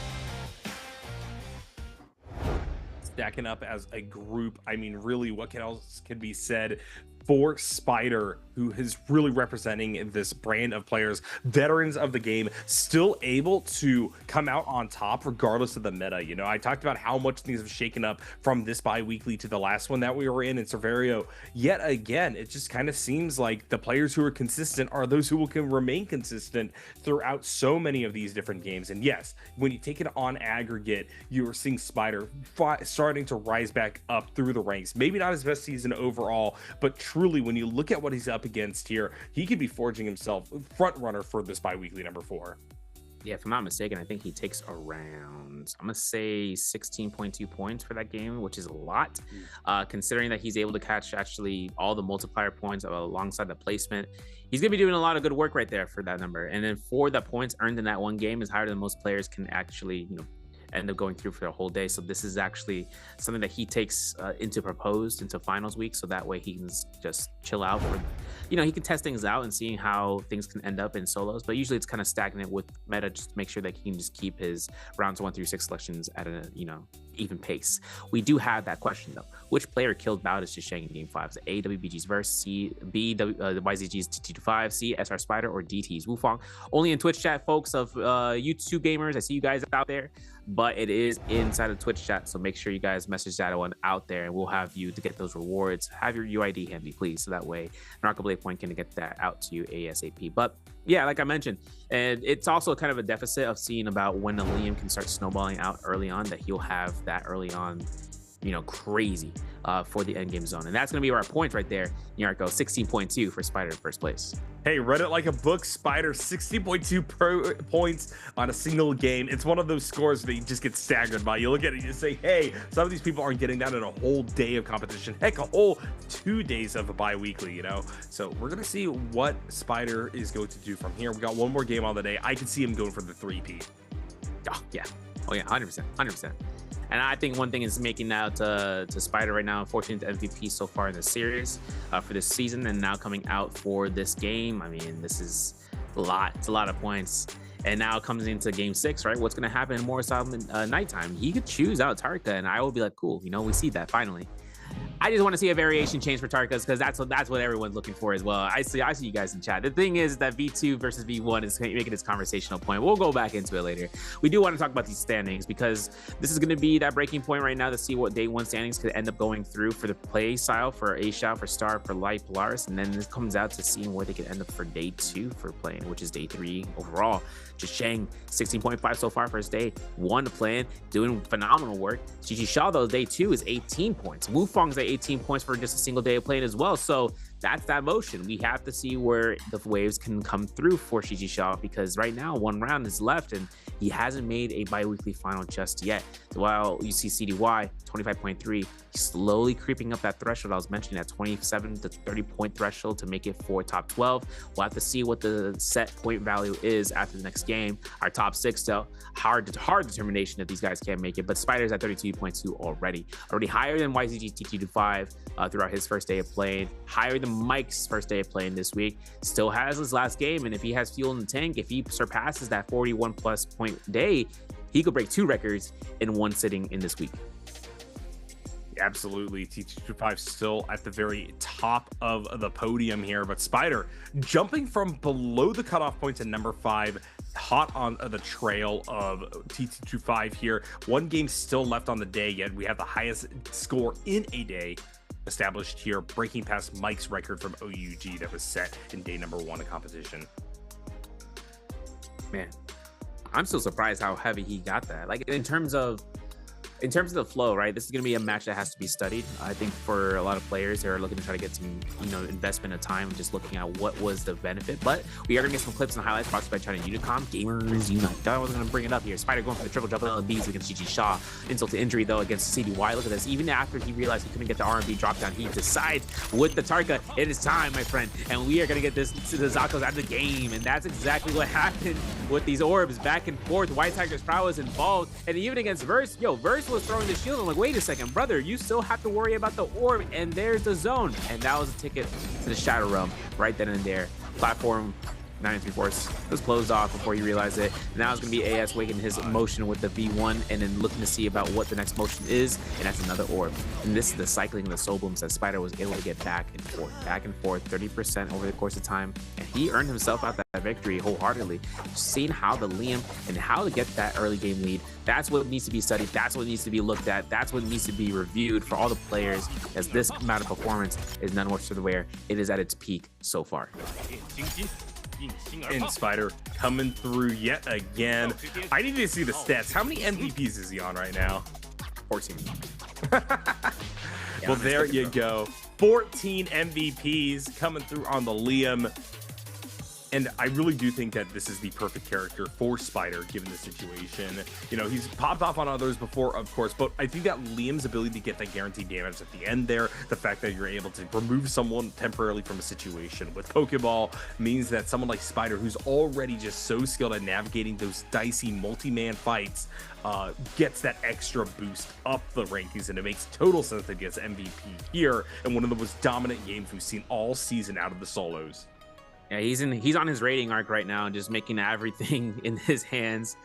Stacking up as a group, I mean, really, what else can be said? for Spider, who is really representing this brand of players, veterans of the game, still able to come out on top regardless of the meta. You know, I talked about how much things have shaken up from this bi-weekly to the last one that we were in Severio. Yet again, it just kind of seems like the players who are consistent are those who can remain consistent throughout so many of these different games. And yes, when you take it on aggregate, you are seeing Spider starting to rise back up through the ranks. Maybe not his best season overall, but truly when you look at what he's up against here, he could be forging himself front runner for this bi-weekly number 4. Yeah, if I'm not mistaken, I think he takes around, I'm gonna say 16.2 points for that game, which is a lot, considering that he's able to catch actually all the multiplier points alongside the placement. He's gonna be doing a lot of good work right there for that number. And then for the points earned in that one game is higher than most players can actually, you know, end up going through for the whole day. So this is actually something that he takes into finals week, so that way he can just chill out for, you know, he can test things out and seeing how things can end up in solos. But usually it's kind of stagnant with meta, just to make sure that he can just keep his rounds 1 through 6 selections at a, you know, even pace. We do have that question though: which player killed Bowditch Shang in game 5? Is it A, WBG's Verse, C, B, YZG's TT25, C, SR Spider, or DT's Wufong? Only in Twitch chat, folks of YouTube gamers. I see you guys out there, but it is inside of Twitch chat, so make sure you guys message that one out there, and we'll have you to get those rewards. Have your UID handy, please, so that way NARAKA BLADEPOINT can get that out to you ASAP. But yeah, like I mentioned, and it's also kind of a deficit of seeing about when a Liam can start snowballing out early on, that he'll have that early on, you know, crazy for the end game zone. And that's going to be our points right there. NARAKA 16.2 for Spider in first place. Hey, read it like a book. Spider 60.2 points on a single game. It's one of those scores that you just get staggered by. You look at it and you say, hey, some of these people aren't getting that in a whole day of competition. Heck, a whole 2 days of a bi-weekly, you know? So we're going to see what Spider is going to do from here. We got one more game on the day. I can see him going for the 3P. Oh, yeah. Oh, yeah. 100%. 100%. And I think one thing is making out to Spider right now, 14th MVP so far in the series for this season, and now coming out for this game. I mean, this is a lot. It's a lot of points. And now it comes into game 6, right? What's going to happen in more nighttime? He could choose out Tarka, and I will be like, cool, you know, we see that finally. I just want to see a variation change for Tarkas, because that's what everyone's looking for as well. I see you guys in chat. The thing is that V2 versus V1 is making this conversational point. We'll go back into it later. We do want to talk about these standings, because this is going to be that breaking point right now to see what day 1 standings could end up going through for the play style, for Asia, for Star, for Light, Polaris, and then this comes out to seeing where they could end up for day 2 for playing, which is day 3 overall. Just Shang, 16.5 so far first day, 1 to play in, doing phenomenal work. Gigi Shaw, though, day 2 is 18 points. Wufong's at 18 points for just a single day of playing as well. So that's that motion. We have to see where the waves can come through for Gigi Shaw, because right now 1 round is left and he hasn't made a bi-weekly final just yet. So while you see CDY 25.3, he's slowly creeping up that threshold I was mentioning, that 27 to 30 point threshold to make it for top 12. We'll have to see what the set point value is after the next game. Our top 6 though, hard determination if these guys can't make it, but Spider's at 32.2 already higher than YZG TT25 throughout his first day of playing, higher than Mike's first day of playing this week, still has his last game, and if he has fuel in the tank, if he surpasses that 41 plus point day, he could break 2 records in 1 sitting in this week. Absolutely. TT25 still at the very top of the podium here, but Spider jumping from below the cutoff point to number 5, hot on the trail of TT25 here. 1 game still left on the day, yet we have the highest score in a day established here, breaking past Mike's record from OUG that was set in day number 1 of competition. Man, I'm still surprised how heavy he got that. Like, in terms of the flow, right? This is going to be a match that has to be studied. I think for a lot of players who are looking to try to get some, you know, investment of time, just looking at what was the benefit. But we are going to get some clips and highlights brought to you by China Unicom. Gamers Unite. I wasn't going to bring it up here. Spider going for the triple double LBs against Gigi Shaw. Insult to injury, though, against CDY. Look at this. Even after he realized he couldn't get the R&B drop down, he decides with the Tarka, it is time, my friend. And we are going to get this to the Zakos out of the game. And that's exactly what happened with these orbs back and forth. White Tiger's prowess involved. And even against Verse, Verse was throwing the shield. I'm like, wait a second, brother, you still have to worry about the orb, and there's the zone. And that was a ticket to the Shadow Realm right then and there. Platform 9 3/4. It was closed off before he realized it. Now it's going to be AS waking his motion with the V1 and then looking to see about what the next motion is. And that's another orb. And this is the cycling of the soul blooms that Spider was able to get back and forth, 30% over the course of time. And he earned himself out that victory wholeheartedly. Seeing how the Liam and how to get that early game lead, that's what needs to be studied. That's what needs to be looked at. That's what needs to be reviewed for all the players, as this amount of performance is none whatsoever. It is at its peak so far. And Spider coming through yet again. I need to see the stats. How many MVPs is he on right now? 14. Well, there you go. 14 MVPs coming through on the Liam. And I really do think that this is the perfect character for Spider, given the situation. You know, he's popped off on others before, of course, but I think that Liam's ability to get that guaranteed damage at the end there, the fact that you're able to remove someone temporarily from a situation with Pokeball, means that someone like Spider, who's already just so skilled at navigating those dicey multi-man fights, gets that extra boost up the rankings, and it makes total sense that he gets MVP here in one of the most dominant games we've seen all season out of the solos. Yeah, he's on his rating arc right now, just making everything in his hands.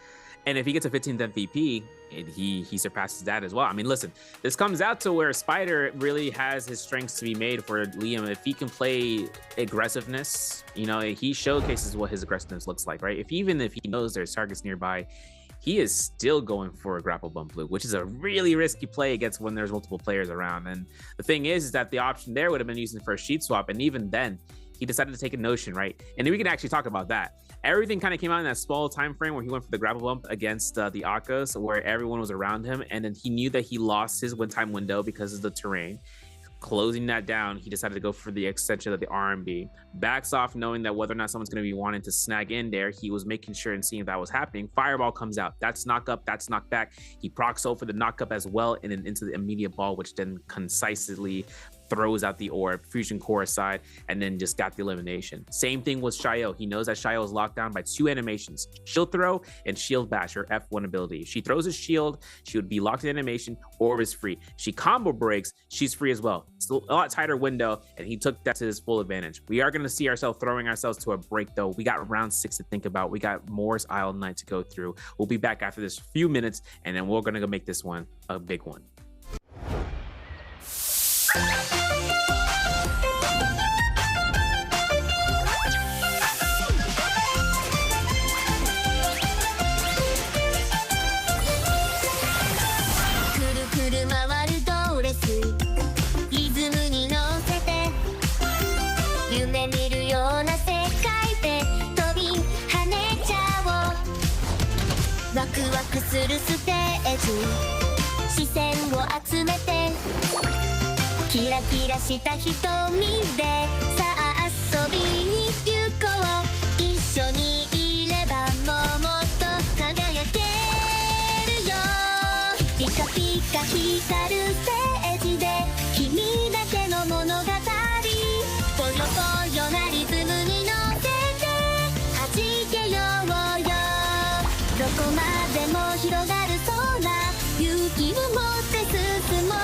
And if he gets a 15th MVP, he surpasses that as well. I mean, listen, this comes out to where Spider really has his strengths to be made for Liam. If he can play aggressiveness, you know, he showcases what his aggressiveness looks like, right? Even if he knows there's targets nearby, he is still going for a grapple bump loop, which is a really risky play against when there's multiple players around. And the thing is that the option there would have been using for a sheet swap, and even then, he decided to take a notion, right? And then we can actually talk about that. Everything kind of came out in that small time frame where he went for the grapple bump against the Akkas, where everyone was around him, and then he knew that he lost his one-time window because of the terrain. Closing that down, he decided to go for the extension of the RMB. Backs off, knowing that whether or not someone's going to be wanting to snag in there, he was making sure and seeing if that was happening. Fireball comes out. That's knock up, that's knock back. He procs over the knock up as well, and then into the immediate ball, which then concisely throws out the orb, fusion core aside, and then just got the elimination. Same thing with Shayo. He knows that Shayo is locked down by 2 animations, shield throw and shield bash, her F1 ability. If she throws a shield, she would be locked in animation, orb is free. She combo breaks, she's free as well. It's a lot tighter window, and he took that to his full advantage. We are going to see ourselves throwing ourselves to a break, though. We got round 6 to think about. We got Moore's Isle Night to go through. We'll be back after this few minutes, and then we're going to go make this one a big one.するステージ視線を集めてキラキラした瞳でさあ遊びに行こう一緒にいればもっと輝けるよピカピカ光るステージで君だけの物語ぽよぽよなリズムに乗せて弾けようよどこまでも広がるそうな勇気を持って進もう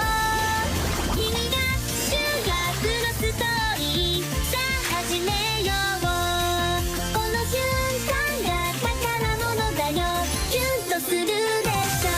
君が主役のストーリーさあ始めようこの瞬間が宝物だよキュンとするでしょ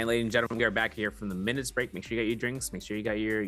And ladies and gentlemen, we are back here from the minutes break. Make sure you got your drinks. Make sure you got your,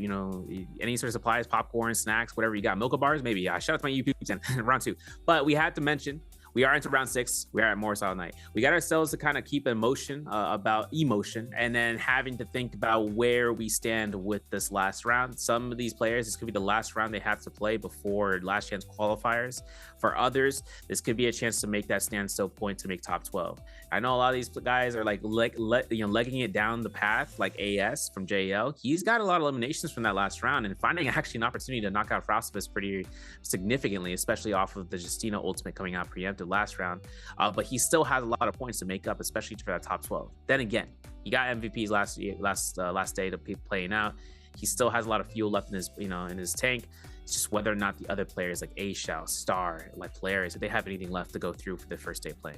any sort of supplies, popcorn, snacks, whatever you got. Mocha bars, maybe. Shout out to my YouTubers and round 2. But we had to mention, we are into round 6. We are at Morris Isle Night. We got ourselves to kind of keep emotion about emotion, and then having to think about where we stand with this last round. Some of these players, this could be the last round they have to play before last chance qualifiers. For others, this could be a chance to make that standstill point to make top 12. I know a lot of these guys are legging it down the path, like AS from JL. He's got a lot of eliminations from that last round and finding actually an opportunity to knock out Frostifus pretty significantly, especially off of the Justina ultimate coming out preemptive last round. But he still has a lot of points to make up, especially for that top 12. Then again, he got MVPs last day to be playing out. He still has a lot of fuel left in his in his tank. It's just whether or not the other players like A Shao, Star, like players, if they have anything left to go through for the first day play.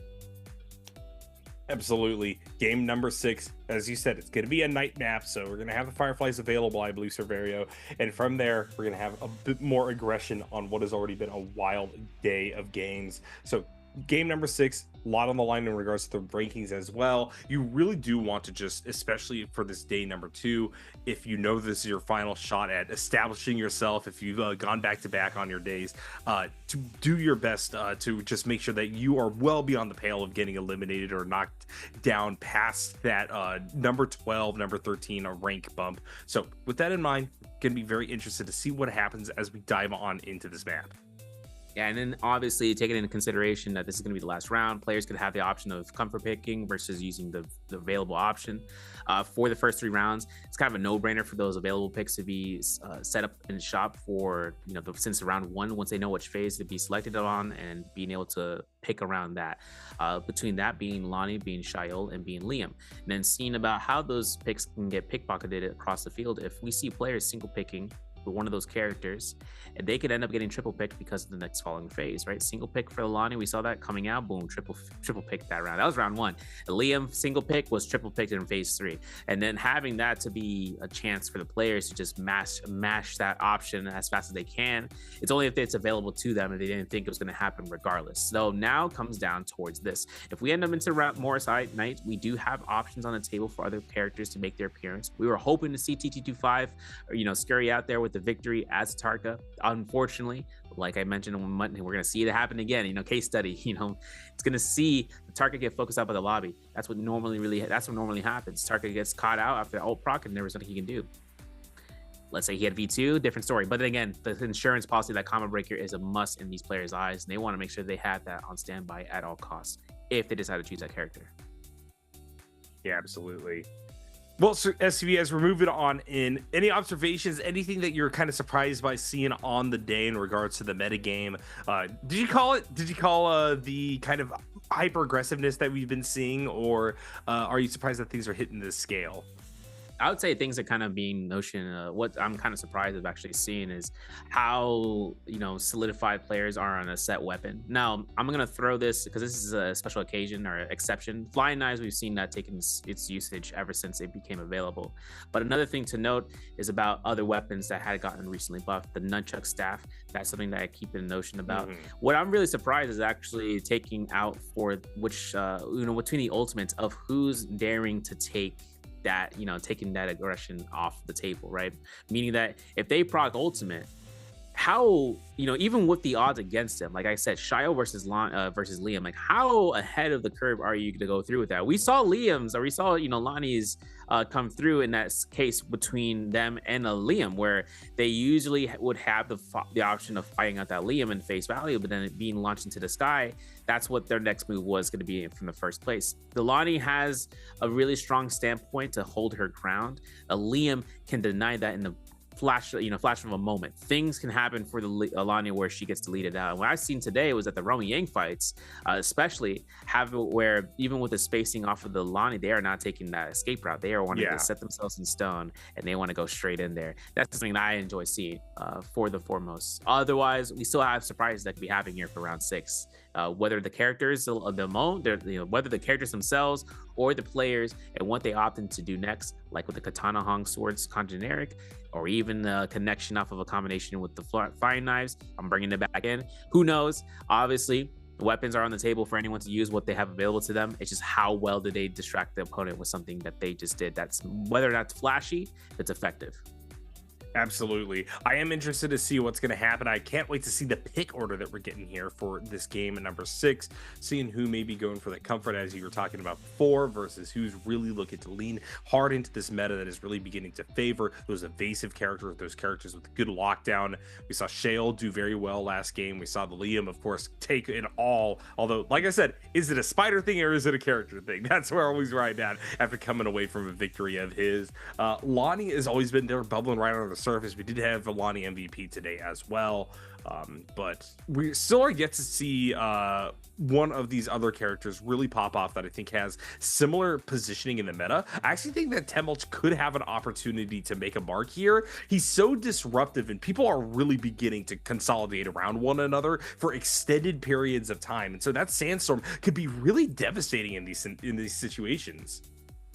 Absolutely. Game number 6, as you said, it's going to be a night map, so we're going to have the Fireflies available, I believe, Cerverio, and from there, we're going to have a bit more aggression on what has already been a wild day of games. So game number 6, a lot on the line in regards to the rankings as well. You really do want to just, especially for this day number 2, if you know this is your final shot at establishing yourself, if you've gone back to back on your days, to do your best to just make sure that you are well beyond the pale of getting eliminated or knocked down past that number 12, number 13 a rank bump. So with that in mind, gonna be very interested to see what happens as we dive on into this map. Yeah, and then obviously taking into consideration that this is going to be the last round, players could have the option of comfort picking versus using the available option for the first 3 rounds. It's kind of a no-brainer for those available picks to be set up in shop for since round 1, once they know which phase to be selected on, and being able to pick around that. Between that being Lonnie, being Shael, and being Liam, and then seeing about how those picks can get pickpocketed across the field. If we see players single picking with one of those characters, and they could end up getting triple picked because of the next following phase, right? Single pick for Lonnie, we saw that coming out, boom, triple pick that round. That was round 1. Liam single pick was triple picked in phase 3, and then having that to be a chance for the players to just mash that option as fast as they can. It's only if it's available to them and they didn't think it was going to happen regardless. So now comes down towards this. If we end up into Morris Night, we do have options on the table for other characters to make their appearance. We were hoping to see TT25 scurry out there with the victory as Tarka. Unfortunately, like I mentioned on Monday, we're going to see it happen again. Case study, it's going to see the Tarka get focused out by the lobby. That's what normally happens. Tarka gets caught out after ult proc and there was nothing he can do. Let's say he had V2, different story. But then again, the insurance policy, that combo breaker is a must in these players' eyes, and they want to make sure they have that on standby at all costs if they decide to choose that character. Yeah, absolutely. Well, so SCV, as we're moving on in, any observations, anything that you're kind of surprised by seeing on the day in regards to the metagame? Did you call the kind of hyper aggressiveness that we've been seeing, or are you surprised that things are hitting this scale? I would say things are kind of being notion. What I'm kind of surprised of actually seeing is how solidified players are on a set weapon. Now I'm gonna throw this because this is a special occasion or exception. Flying knives, we've seen that taking its usage ever since it became available. But another thing to note is about other weapons that had gotten recently buffed. The nunchuck staff. That's something that I keep in notion about. What I'm really surprised is actually taking out for which between the ultimates of who's daring to take that, taking that aggression off the table, right? Meaning that if they proc ultimate, how, even with the odds against him, like I said, Shael versus Liam, like how ahead of the curve are you to go through with that? We saw Lonnie's come through in that case between them and a Liam, where they usually would have the option of fighting out that Liam in face value, but then it being launched into the sky, that's what their next move was going to be from the first place. The Lonnie has a really strong standpoint to hold her ground. A Liam can deny that in the flash of a moment. Things can happen for the Alani where she gets deleted out. And what I've seen today was that the Romy Yang fights, especially have it where even with the spacing off of the Alani, they are not taking that escape route. They are wanting to set themselves in stone and they want to go straight in there. That's something that I enjoy seeing for the foremost. Otherwise, we still have surprises that could be happening here for round 6. Whether the characters whether the characters themselves or the players and what they opt in to do next, like with the Katana Hong swords generic, or even the connection off of a combination with the fire knives. I'm bringing it back in. Who knows? Obviously, Weapons are on the table for anyone to use what they have available to them. It's just how well do they distract the opponent with something that they just did. That's whether that's flashy, it's effective. Absolutely. I am interested to see what's going to happen. I can't wait to see the pick order that we're getting here for this game at number 6, seeing who may be going for that comfort, as you were talking about before, versus who's really looking to lean hard into this meta that is really beginning to favor those evasive characters, those characters with good lockdown. We saw Shale do very well last game. We saw the Liam, of course, take it all. Although, like I said, is it a spider thing or is it a character thing? That's where I always write down after coming away from a victory of his. Lonnie has always been there, bubbling right on the surface. We did have Lonnie MVP today as well, but we still are yet to see one of these other characters really pop off that I think has similar positioning in the meta. I actually think that Temulch could have an opportunity to make a mark here. He's so disruptive and people are really beginning to consolidate around one another for extended periods of time, and so that sandstorm could be really devastating in these situations.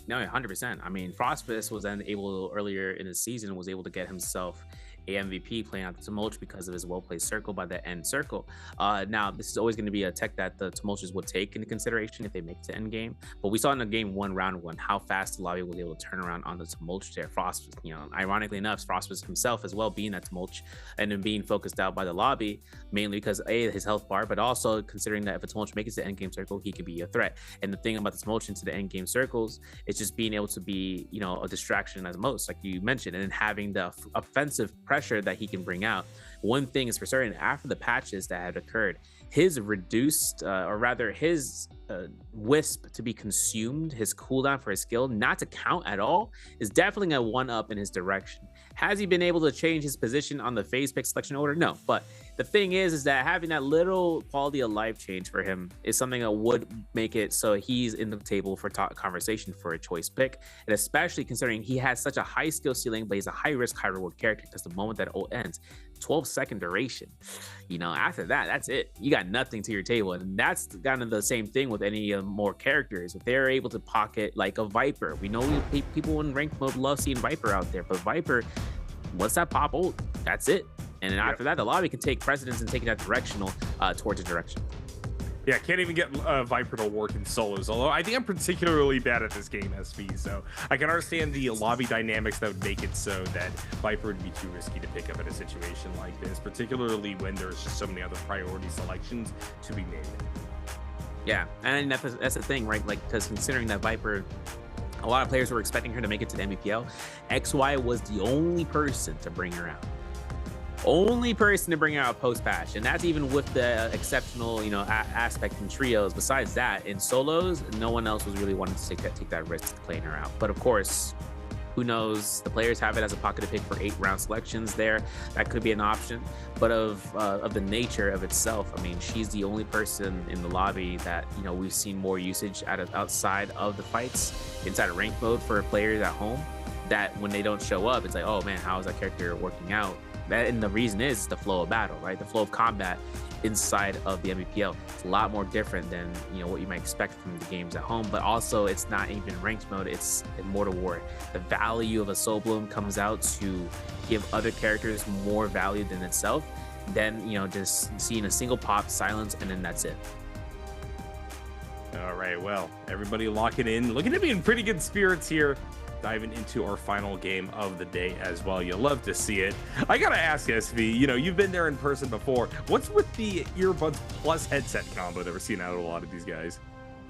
No, 100%. I mean, Frostfist was then able earlier in the season was able to get himself a MVP playing out the Tumulch because of his well-placed circle by the end circle. Now, this is always going to be a tech that the Tumulchers would take into consideration if they make it to end game. But we saw in the game one, round one, how fast the lobby was able to turn around on the Tumulch there. Frost, ironically enough, Frost was himself as well being that Tumulch and then being focused out by the lobby, mainly because his health bar, but also considering that if a Tumulch makes it to end game circle, he could be a threat. And the thing about the Tumulch into the end game circles is just being able to be, a distraction at most, like you mentioned, and then having the offensive pressure that he can bring out. One thing is for certain, after the patches that had occurred, his reduced, or rather his wisp to be consumed, his cooldown for his skill not to count at all, is definitely a one up in his direction. Has he been able to change his position on the phase pick selection order? No, but the thing is that having that little quality of life change for him is something that would make it so he's in the table for conversation for a choice pick, and especially considering he has such a high skill ceiling, but he's a high risk, high reward character because the moment that ult ends, 12-second duration. After that, that's it. You got nothing to your table, and that's kind of the same thing with any more characters. If they're able to pocket like a Viper, we know people in ranked mode love seeing Viper out there, but Viper, once that pop ult, that's it. And then after that, the lobby can take precedence and take that directional towards a direction. Yeah, can't even get Viper to work in solos, although I think I'm particularly bad at this game, SV, so I can understand the lobby dynamics that would make it so that Viper would be too risky to pick up in a situation like this, particularly when there's just so many other priority selections to be made. Yeah, and that's the thing, right? Like, because considering that Viper, a lot of players were expecting her to make it to the NBPL, XY was the only person to bring her out. Only person to bring out a post patch, and that's even with the exceptional aspect in trios. Besides that, in solos, no one else was really wanting to take that risk playing her out. But of course, who knows? The players have it as a pocket to pick for 8-round selections there. That could be an option. But of the nature of itself, I mean, she's the only person in the lobby that we've seen more usage outside of the fights, inside of ranked mode for players at home. That when they don't show up, it's like, oh man, how is that character working out? And the reason is the flow of battle, right? The flow of combat inside of the NBPL. It's a lot more different than what you might expect from the games at home, but also it's not even ranked mode, it's Immortal War. The value of a Soul Bloom comes out to give other characters more value than itself, than just seeing a single pop, silence, and then that's it. All right, well, everybody locking in, looking to be in pretty good spirits here. Diving into our final game of the day as well. You'll love to see it. I gotta ask, SV, you've been there in person before. What's with the earbuds plus headset combo that we're seeing out of a lot of these guys?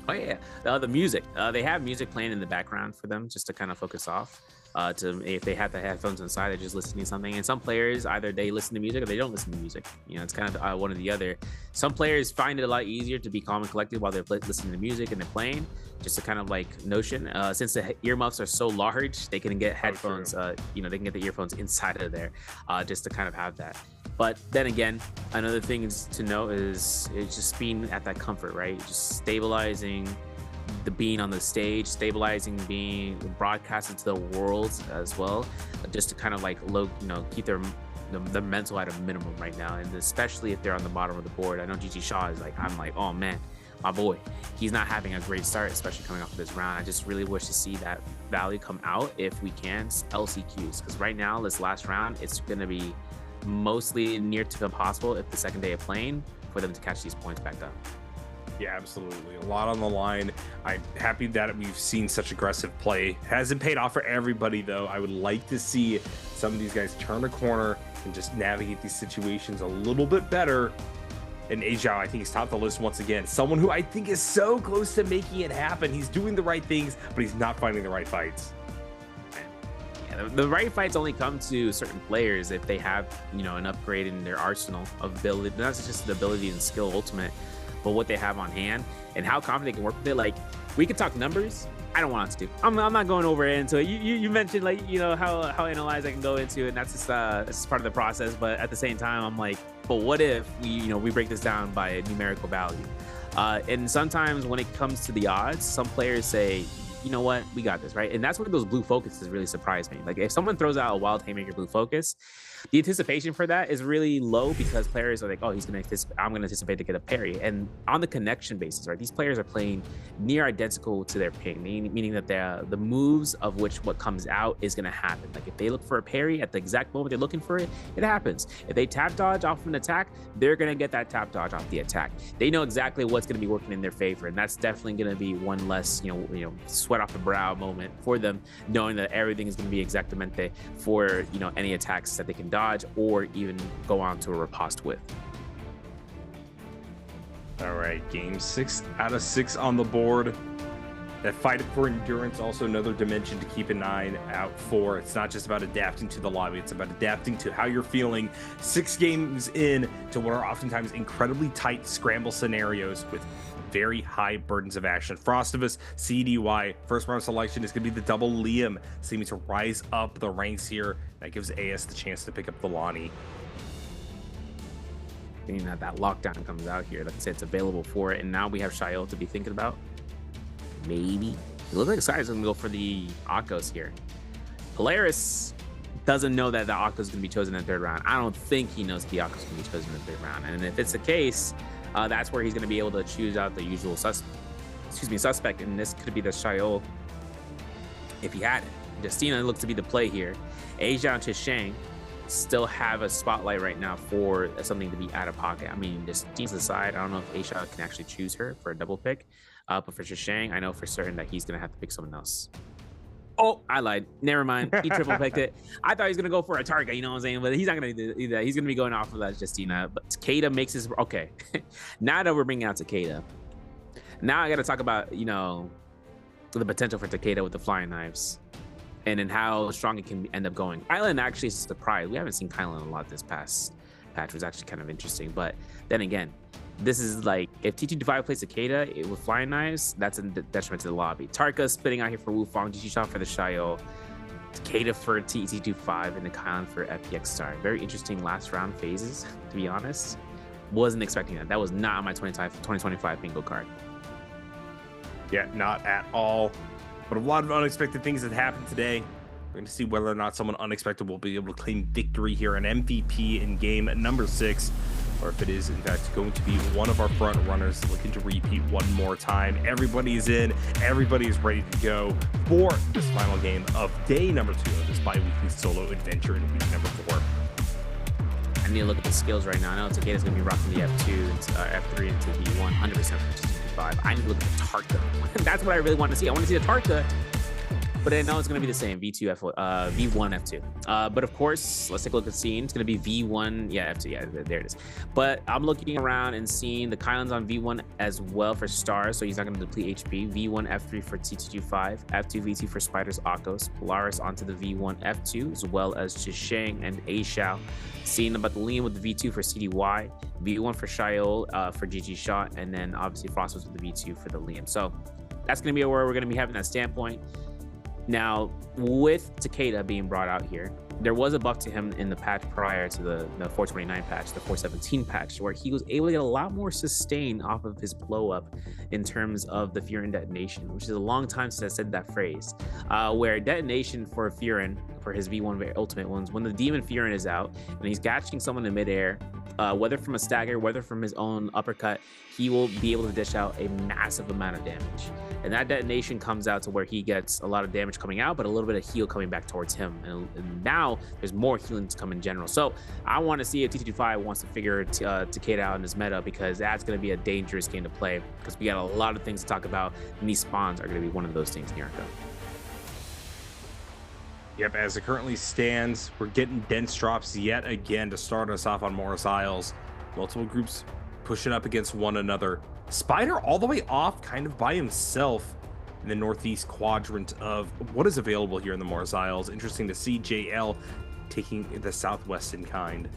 Oh yeah, the music. They have music playing in the background for them just to kind of focus off. If they have the headphones inside, they're just listening to something. And some players, either they listen to music or they don't listen to music. It's kind of one or the other. Some players find it a lot easier to be calm and collected while they're listening to music and they're playing. Just a kind of like notion. Since the earmuffs are so large, they can get headphones. They can get the earphones inside of there, just to kind of have that. But then again, another thing is to know is just being at that comfort, right? Just stabilizing the being on the stage, stabilizing being broadcasted to the world as well, just to kind of like keep their mental at a minimum right now, and especially if they're on the bottom of the board. I know GG Shaw is like, I'm like, oh man, my boy, he's not having a great start, especially coming off of this round. I just really wish to see that value come out if we can. LCQs, because right now this last round, it's going to be mostly near to impossible if the second day of playing for them to catch these points back up. Yeah, absolutely. A lot on the line. I'm happy that we've seen such aggressive play. Hasn't paid off for everybody, though. I would like to see some of these guys turn a corner and just navigate these situations a little bit better. And Asia, I think he's topped the list once again. Someone who I think is so close to making it happen. He's doing the right things, but he's not finding the right fights. Yeah, the right fights only come to certain players if they have, you know, an upgrade in their arsenal of ability. Not just the ability and skill ultimate, but what they have on hand and how confident they can work with it. Like, we could talk numbers. I don't want us to. I'm not going over into it. You mentioned, like, you know, how analyzed I can go into it, and that's just part of the process. But at the same time, I'm like, but what if we break this down by a numerical value? And sometimes when it comes to the odds, some players say, you know what, we got this, right? And that's where those blue focuses really surprise me. Like, if someone throws out a wild haymaker blue focus, the anticipation for that is really low because players are like, oh, I'm gonna anticipate to get a parry. And on the connection basis, right, these players are playing near identical to their ping, meaning that the moves of which what comes out is gonna happen. Like, if they look for a parry at the exact moment they're looking for it, it happens. If they tap dodge off an attack, they're gonna get that tap dodge off the attack. They know exactly what's gonna be working in their favor, and that's definitely gonna be one less, you know, sweat off the brow moment for them, knowing that everything is gonna be exactamente for, you know, any attacks that they can dodge or even go on to a riposte with. All right, game 6 out of 6 on the board. That fight for endurance, also another dimension to keep an eye out for. It's not just about adapting to the lobby, it's about adapting to how you're feeling 6 games in to what are oftentimes incredibly tight scramble scenarios with very high burdens of action. Frostivus, CDY, first round selection is going to be the double Liam, seeming to rise up the ranks here. That gives AS the chance to pick up the Lonnie. Thinking that lockdown comes out here. Like I said, it's available for it, and now we have Shail to be thinking about. Maybe. It looks like Sky's going to go for the Akos here. Polaris doesn't know that the Akos is going to be chosen in the 3rd round. I don't think he knows the Akos is going to be chosen in the 3rd round. And if it's the case, that's where he's going to be able to choose out the usual suspect, and this could be the Shail if he had it. Justina looks to be the play here. Asia and Chishang still have a spotlight right now for something to be out of pocket. I mean, Justina's aside, I don't know if Asia can actually choose her for a double pick, but for Chishang, I know for certain that he's going to have to pick someone else. Oh, I lied. Never mind. He triple picked it. I thought he was going to go for a target, you know what I'm saying? But he's not going to do that. He's going to be going off of that Justina. But Takeda makes his... Okay. Now that we're bringing out Takeda, now I got to talk about, you know, the potential for Takeda with the flying knives and then how strong it can end up going. Kylan actually is a surprise. We haven't seen Kylan a lot this past patch. It was actually kind of interesting. But then again, this is like, if T225 plays Takeda with flying knives, that's a detriment to the lobby. Tarka spitting out here for Wufong, GG shot for the Shail, Takeda for T225, and the Kylan for FPX Star. Very interesting last round phases, to be honest. Wasn't expecting that. That was not on my 2025 bingo card. Yeah, not at all. But a lot of unexpected things that happened today. We're going to see whether or not someone unexpected will be able to claim victory here, an MVP in game number 6. Or if it is, in fact, going to be one of our front runners looking to repeat one more time. Everybody is in. Everybody is ready to go for this final game of day number 2 of this bi-weekly solo adventure in week number 4. I need to look at the skills right now. I know Takeda's going to be rocking the F2, F3 into V1, 100% for T225. I need to look at the Tarka. That's what I really want to see. I want to see the Tarka. But I know it's going to be the same, V1, F2. But of course, let's take a look at the scene. It's going to be V1, yeah, F2, yeah, there it is. But I'm looking around and seeing the Kylan's on V1 as well for Stars, so he's not going to deplete HP. V1, F3 for T225, F2, V2 for Spiders, Akos, Polaris onto the V1, F2, as well as Chishang and Aishao. Seeing about the Liam with the V2 for CDY, V1 for Shail for GG Shot, and then obviously Frost was with the V2 for the Liam. So that's going to be where we're going to be having that standpoint. Now, with Takeda being brought out here, there was a buff to him in the patch prior to the 429 patch, the 417 patch, where he was able to get a lot more sustain off of his blow up in terms of the Furin detonation, which is a long time since I said that phrase, where detonation for Furin for his V1 ultimate ones. When the Demon Furin is out and he's catching someone in midair, whether from a stagger, whether from his own uppercut, he will be able to dish out a massive amount of damage. And that detonation comes out to where he gets a lot of damage coming out, but a little bit of heal coming back towards him. And now there's more healing to come in general. So I want to see if T225 wants to figure Takeda out in his meta, because that's going to be a dangerous game to play, because we got a lot of things to talk about, and these spawns are going to be one of those things, NARAKA. Yep, as it currently stands, we're getting dense drops yet again to start us off on Morris Isles. Multiple groups pushing up against one another. Spider all the way off kind of by himself in the northeast quadrant of what is available here in the Morris Isles. Interesting to see JL taking the southwest in kind.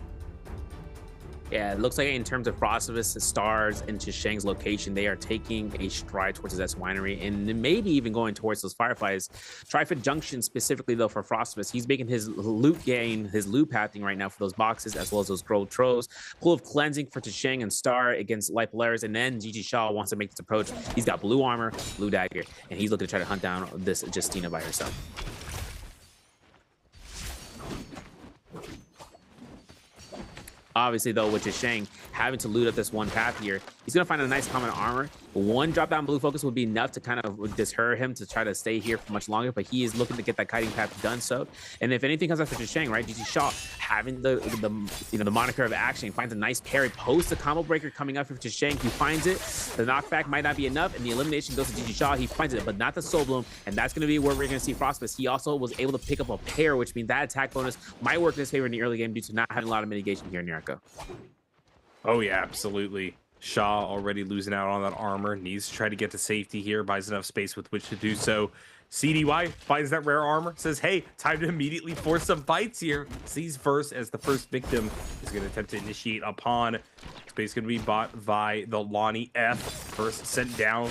Yeah, it looks like in terms of Frostivus, Stars, and Chisheng's location, they are taking a stride towards his winery, and maybe even going towards those Fireflies. Trifid Junction specifically, though, for Frostivus, he's making his loot gain, his loot pathing right now for those boxes, as well as those Grove Troves. Pool of Cleansing for Chisheng and Star against Light Polaris, and then GG Shaw wants to make this approach. He's got blue armor, blue dagger, and he's looking to try to hunt down this Justina by herself. Obviously, though, with Chisheng having to loot up this one path here, he's going to find a nice common armor. One drop down blue focus would be enough to kind of deter him to try to stay here for much longer, but he is looking to get that kiting path done so. And if anything comes out for Chisheng, right, GG Shaw having the moniker of action, finds a nice parry post the combo breaker coming up for Chisheng. He finds it. The knockback might not be enough, and the elimination goes to GG Shaw. He finds it, but not the Soul Bloom, and that's going to be where we're going to see Frostbus. He also was able to pick up a pair, which means that attack bonus might work in his favor in the early game due to not having a lot of mitigation here in NARAKA. Oh yeah, absolutely. Shaw already losing out on that armor, needs to try to get to safety here, buys enough space with which to do so. CDY finds that rare armor, says, hey, time to immediately force some fights here. Sees first as the first victim is going to attempt to initiate upon. Space going to be bought by the Lonnie F. First sent down.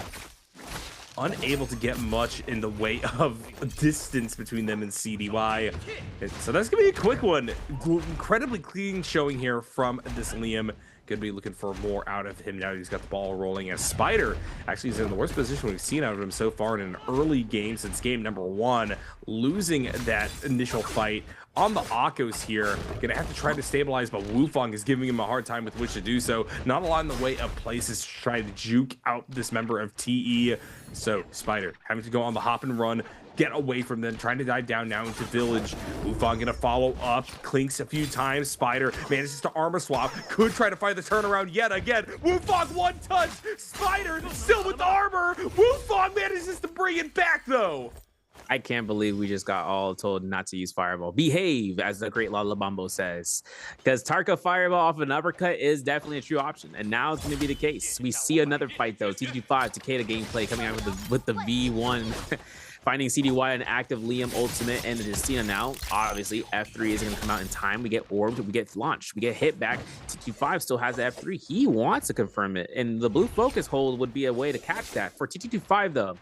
Unable to get much in the way of distance between them and CDY. So that's going to be a quick one. Incredibly clean showing here from this Liam. Going to be looking for more out of him now that he's got the ball rolling, as Spider actually is in the worst position we've seen out of him so far in an early game since game number 1, losing that initial fight on the Akos here. Gonna have to try to stabilize, but Wufong is giving him a hard time with which to do so. Not a lot in the way of places to try to juke out this member of TE. So Spider having to go on the hop and run, get away from them, trying to dive down now into village. Wufong gonna follow up, clinks a few times. Spider manages to armor swap, could try to find the turnaround yet again. Wufong one touch, Spider still with the armor. Wufong manages to bring it back though. I can't believe we just got all told not to use Fireball. Behave, as the great Lala Bambo says. Because Tarka Fireball off an uppercut is definitely a true option. And now it's going to be the case. We see another fight, though. T225, Takeda gameplay coming out with the V1. Finding CDY an active Liam ultimate and the Justina now. Obviously, F3 isn't going to come out in time. We get orbed, we get launched, we get hit back. T225 still has the F3. He wants to confirm it. And the blue focus hold would be a way to catch that. For T225, though,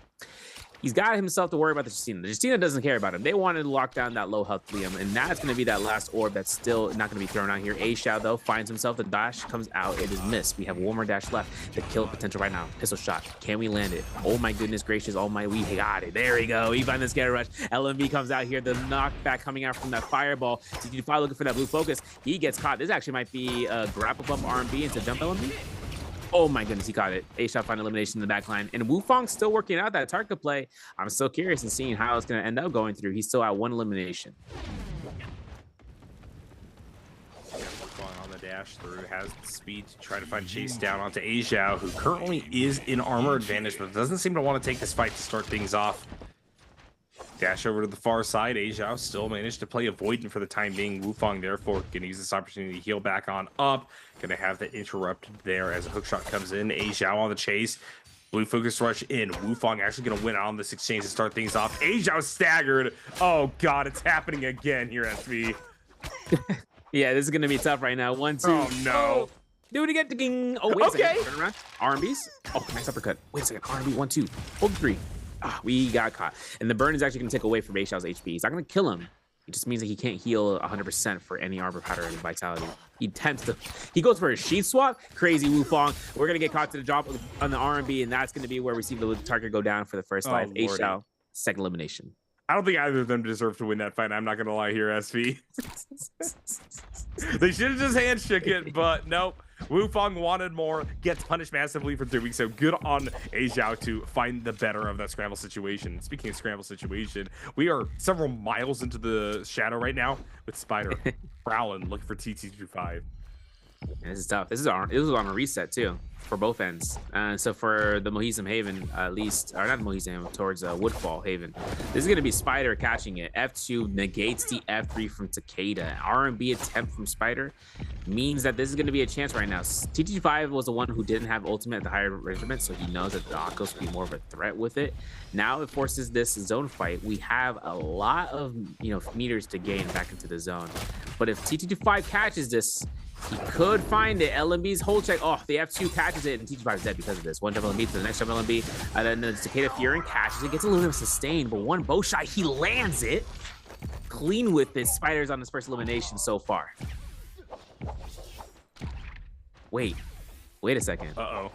he's got himself to worry about the Justina. The Justina doesn't care about him. They wanted to lock down that low health Liam, and that's going to be that last orb that's still not going to be thrown out here. A-Shao, though, finds himself. The dash comes out. It is missed. We have one more dash left. The kill potential right now. Pistol shot. Can we land it? Oh, my goodness gracious. Oh, my. We got it. There we go. We find the scatter rush. LMB comes out here. The knockback coming out from that fireball. T225 looking for that blue focus. He gets caught. This actually might be a grapple bump R&B into jump LMB. Oh my goodness, he caught it. A-Shot find elimination in the back line. And Wufong's still working out that Tarka play. I'm still curious and seeing how it's going to end up going through. He's still at 1 elimination. Wufong on the dash through, has the speed to try to find chase down onto A-Shao, who currently is in armor advantage, but doesn't seem to want to take this fight to start things off. Dash over to the far side. A-Shao still managed to play avoidant for the time being. Wufong, therefore, going to use this opportunity to heal back on up. Going to have that interrupt there as a hookshot comes in. A-Shao on the chase. Blue focus rush in. Wufong actually going to win on this exchange to start things off. A-Shao staggered. Oh, God, it's happening again here, SV. Yeah, this is going to be tough right now. 1, 2. Oh, no. Oh, do it again. Ding. Oh, wait a second. Turn around. R&Bs. Oh, nice uppercut. Wait a second. R&B, 1, 2. Hold 3. Ah, we got caught. And the burn is actually going to take away from A-Shao's HP. He's not going to kill him. It just means that he can't heal 100% for any armor powder and vitality. He attempts to, he goes for a sheath swap. Crazy Wufong. We're going to get caught to the drop on the R&B, and that's going to be where we see the target go down for the first life. A-Shao, second elimination. I don't think either of them deserve to win that fight. I'm not going to lie here, SV. They should have just handshook it, but nope. Wu Feng wanted more, gets punished massively for 3 weeks. So good on A Zhao to find the better of that scramble situation. Speaking of scramble situation, we are several miles into the shadow right now with Spider prowling, looking for TT25. This is tough. This was on a reset too for both ends. So for the Mohism Haven, at least, or not Mohism Haven, towards Woodfall Haven, this is going to be Spider catching it. F2 negates the F3 from Takeda. R&B attempt from Spider means that this is going to be a chance right now. TT5 was the one who didn't have ultimate at the higher regiment, so he knows that the Akos will be more of a threat with it. Now it forces this zone fight. We have a lot of meters to gain back into the zone, but if TT5 catches this, he could find it. LMB's hold check. Oh, the F2 catches it, and TT5 is dead because of this. One jump LMB to the next jump LMB. And then the Takeda Fury catches it, gets a little bit of sustain, but one bow shot, he lands it. Clean with it. Spider's on his first elimination so far. Wait a second. Uh-oh.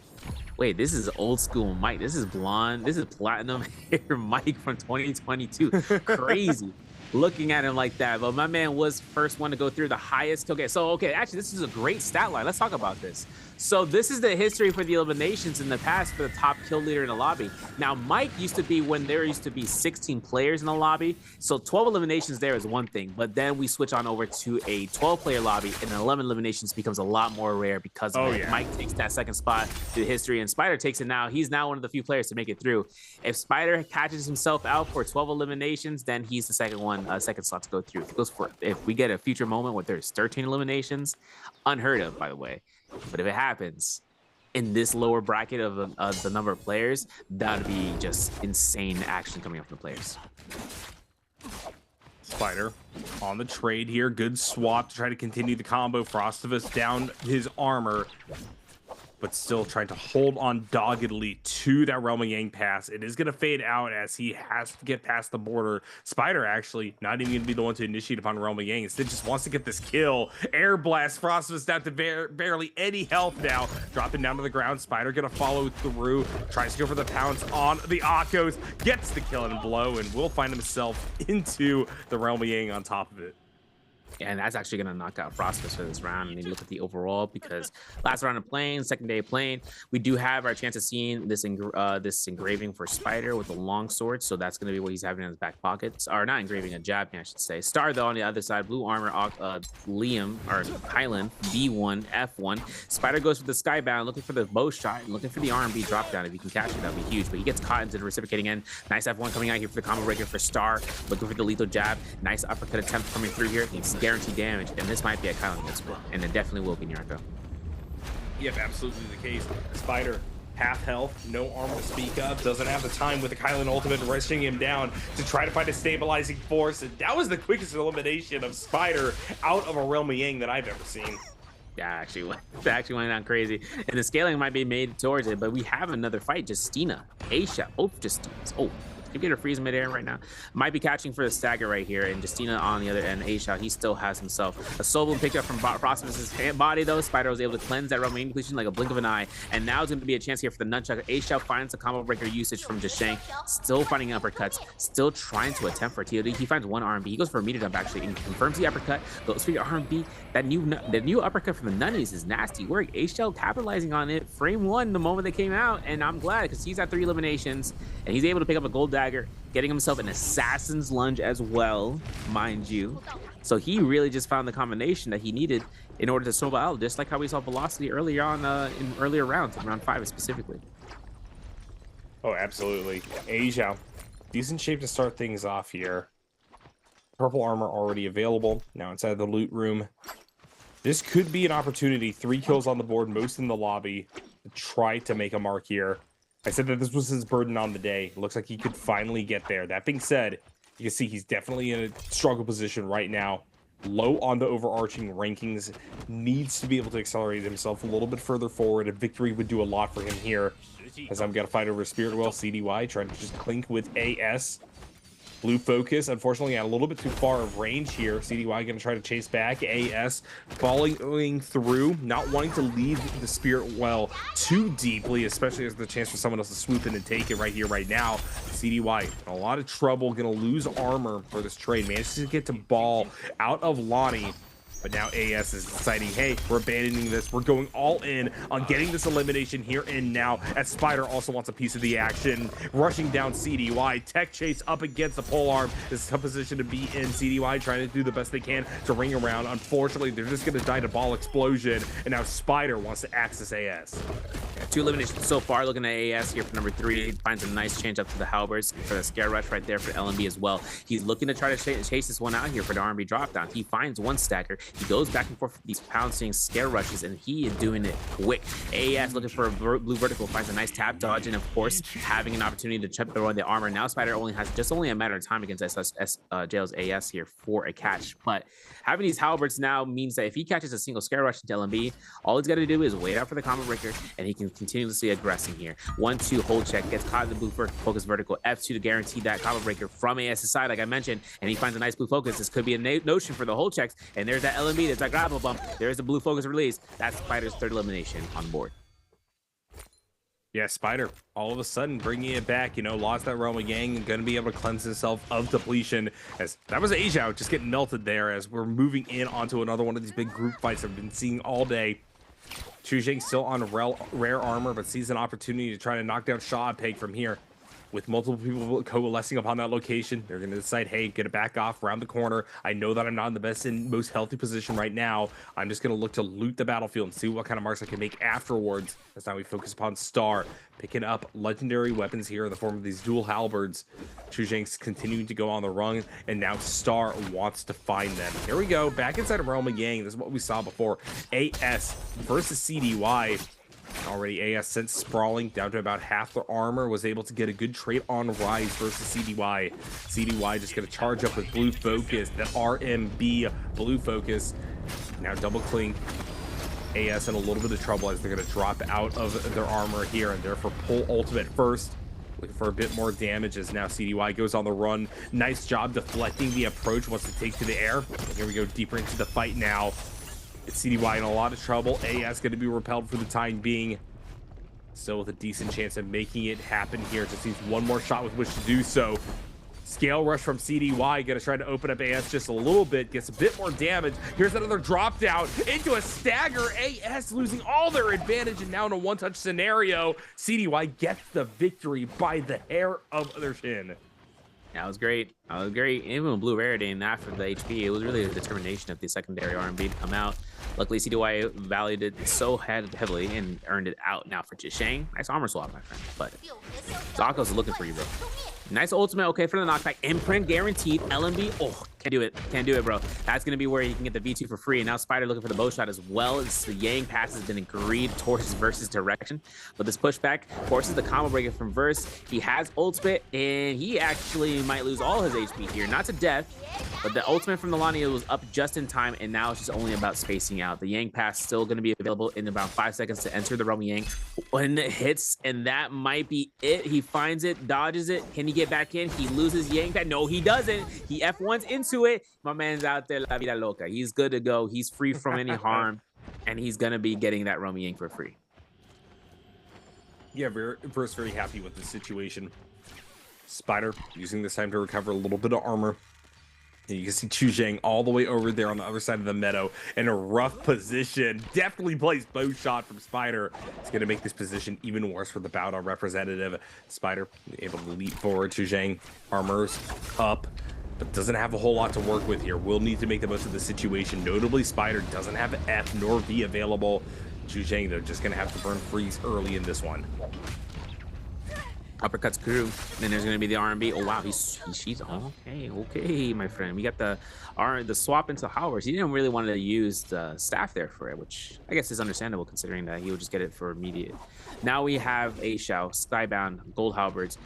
Wait, this is old school Mike. This is blonde. This is platinum hair Mike from 2022. Crazy. Looking at him like that, but my man was first one to go through the highest. Okay, so actually this is a great stat line. Let's talk about this. So this is the history for the eliminations in the past for the top kill leader in the lobby. Now Mike used to be when there used to be 16 players in the lobby, so 12 eliminations there is one thing, but then we switch on over to a 12-player lobby, and 11 eliminations becomes a lot more rare because of it. Yeah. Mike takes that second spot to the history, and Spider takes it now. He's now one of the few players to make it through. If Spider catches himself out for 12 eliminations, then he's the second slot to go through. If we get a future moment where there's 13 eliminations, unheard of, by the way. But if it happens in this lower bracket of the number of players, that would be just insane action coming up from the players. Spider on the trade here. Good swap to try to continue the combo. Frostivus down his armor, but still trying to hold on doggedly to that Realm of Yang pass. It is going to fade out as he has to get past the border. Spider actually not even going to be the one to initiate upon Realm of Yang. Instead just wants to get this kill. Air blast. Frostivus down to barely any health now. Dropping down to the ground. Spider going to follow through. Tries to go for the pounce on the Akos. Gets the kill and blow and will find himself into the Realm of Yang on top of it. And that's actually going to knock out Frostivus for this round. And you look at the overall, because last round of playing, second day of playing, we do have our chance of seeing this engraving for Spider with the long sword. So that's going to be what he's having in his back pockets. Or not engraving, a jabbing, I should say. Star, though, on the other side, blue armor, Liam, or Highland, B1, F1. Spider goes for the Skybound, looking for the bow shot, and looking for the R&B drop down. If he can catch it, that would be huge. But he gets caught into the reciprocating end. Nice F1 coming out here for the combo breaker for Star, looking for the lethal jab. Nice uppercut attempt coming through here. He's guaranteed damage, and this might be a Kylan as well, and it definitely will be NARAKA. Yep, absolutely the case. Spider, half health, no armor to speak of, doesn't have the time with the Kylan ultimate rushing him down to try to find a stabilizing force, and that was the quickest elimination of Spider out of a Realm of Yang that I've ever seen. Yeah, actually went down crazy, and the scaling might be made towards it, but we have another fight. Justina, Aisha, both Justinas. Oh, you get a freeze midair right now. Might be catching for the stagger right here, and Justina on the other end. A-Shot, he still has himself a soul bloom picked up from Frostivus' body, though. Spider was able to cleanse that Realm depletion like a blink of an eye, and now it's going to be a chance here for the nunchuck. A-Shot finds a combo breaker usage from Jashang, still finding uppercuts, still trying to attempt for a TOD. He finds one R&B. He goes for a meter jump, actually, and confirms the uppercut, goes for your R&B. The new uppercut from the Nunnies is nasty work. A-Shell capitalizing on it. Frame one the moment they came out, and I'm glad because he's at 3 eliminations, and he's able to pick up a gold dagger, getting himself an assassin's lunge as well, mind you. So he really just found the combination that he needed in order to snowball out, just like how we saw Velocity earlier on in earlier rounds, in round 5 specifically. Oh, absolutely. Asia, decent shape to start things off here. Purple armor already available. Now inside the loot room. This could be an opportunity. 3 kills on the board, most in the lobby, to try to make a mark here. I said that this was his burden on the day. It looks like he could finally get there. That being said, you can see he's definitely in a struggle position right now. Low on the overarching rankings. Needs to be able to accelerate himself a little bit further forward. A victory would do a lot for him here. As I'm going to fight over Spirit Well, CDY, trying to just clink with AS. Blue focus, unfortunately, at a little bit too far of range here. CDY going to try to chase back. AS following through, not wanting to leave the Spirit Well too deeply, especially as the chance for someone else to swoop in and take it right here, right now. CDY in a lot of trouble, going to lose armor for this trade. Manages to get to ball out of Lonnie. But now AS is deciding, hey, we're abandoning this. We're going all in on getting this elimination here and now, as Spider also wants a piece of the action. Rushing down CDY. Tech chase up against the polearm. This is a tough position to be in. CDY trying to do the best they can to ring around. Unfortunately, they're just going to die to ball explosion. And now Spider wants to access AS. Yeah, 2 eliminations so far. Looking at AS here for number 3. Finds a nice change up to the halberds for the scare rush right there for LMB as well. He's looking to try to chase this one out here for the R&B drop down. He finds one stacker. He goes back and forth with these pouncing scare rushes, and he is doing it quick. AS looking for a blue vertical, finds a nice tap dodge, and of course, having an opportunity to chip throw the armor. Now Spider only has only a matter of time against Jail's AS here for a catch. But having these halberds now means that if he catches a single scare rush into LMB, all he's got to do is wait out for the combo breaker, and he can continuously aggressing here. 1-2 hold check, gets caught in the blue focus vertical. F2 to guarantee that combo breaker from AS's side, like I mentioned, and he finds a nice blue focus. This could be a notion for the hold checks, and there's that LMB. There's that grapple bump. There's the blue focus release. That's Spider's 3rd elimination on board. Yeah, Spider, all of a sudden, bringing it back, lost that Roma Gang and going to be able to cleanse himself of depletion. As that was Asia just getting melted there as we're moving in onto another one of these big group fights I've been seeing all day. Chuzheng still on rare armor, but sees an opportunity to try to knock down Shaw Peg from here. With multiple people coalescing upon that location, they're going to decide, hey, get it back off around the corner. I know that I'm not in the best and most healthy position right now. I'm just going to look to loot the battlefield and see what kind of marks I can make afterwards. That's now we focus upon Star, picking up legendary weapons here in the form of these dual halberds. Chuzheng's continuing to go on the run, and now Star wants to find them. Here we go, back inside of Roma Yang. This is what we saw before. AS versus CDY. Already AS sent sprawling down to about half their armor, was able to get a good trade on Rise versus CDY. CDY just going to charge up with blue focus, that RMB blue focus. Now double cling. AS in a little bit of trouble as they're going to drop out of their armor here and therefore pull ultimate first. Looking for a bit more damage as now CDY goes on the run. Nice job deflecting the approach, wants to take to the air. And here we go deeper into the fight now. It's CDY in a lot of trouble. AS going to be repelled for the time being. Still with a decent chance of making it happen here. Just needs one more shot with which to do so. Scale rush from CDY. Going to try to open up AS just a little bit. Gets a bit more damage. Here's another drop down into a stagger. AS losing all their advantage and now in a one-touch scenario. CDY gets the victory by the hair of their chin. That was great. That was great. Even with blue rarity and after the HP, it was really a determination of the secondary R&B to come out. Luckily, CDY valued it so heavily and earned it out now for Chuzheng. Nice armor swap, my friend. But Zocco's looking for you, bro. Nice ultimate, okay, for the knockback. Imprint guaranteed. LMB, oh, can't do it. Can't do it, bro. That's going to be where he can get the V2 for free. And now Spider looking for the bow shot as well. As the Yang pass has been agreed towards his Versus direction. But this pushback forces the combo breaker from Verse. He has ultimate, and he actually might lose all his HP here. Not to death, but the ultimate from the Lania was up just in time, and now it's just only about spacing out. The Yang pass still going to be available in about 5 seconds to enter the Roma Yang. When it hits, and that might be it. He finds it, dodges it. Can he get back in? He loses Yang pass. No, he doesn't. He F1's into it. My man's out there, la vida loca. He's good to go. He's free from any harm, and he's going to be getting that Roma Yang for free. Yeah, Verse very happy with the situation. Spider using this time to recover a little bit of armor. And you can see Chuzheng all the way over there on the other side of the meadow in a rough position. Definitely plays bow shot from Spider. It's going to make this position even worse for the Bow representative. Spider able to leap forward. Chuzheng armors up, but doesn't have a whole lot to work with here. Will need to make the most of the situation. Notably, Spider doesn't have F nor V available. Chuzheng, though, just going to have to burn freeze early in this one. Uppercuts crew. Then there's going to be the R&B. Oh, wow. She's okay, my friend. We got the swap into Howard. He didn't really want to use the staff there for it, which I guess is understandable considering that he would just get it for immediate. Now we have A Shao, Skybound, Gold Halberds.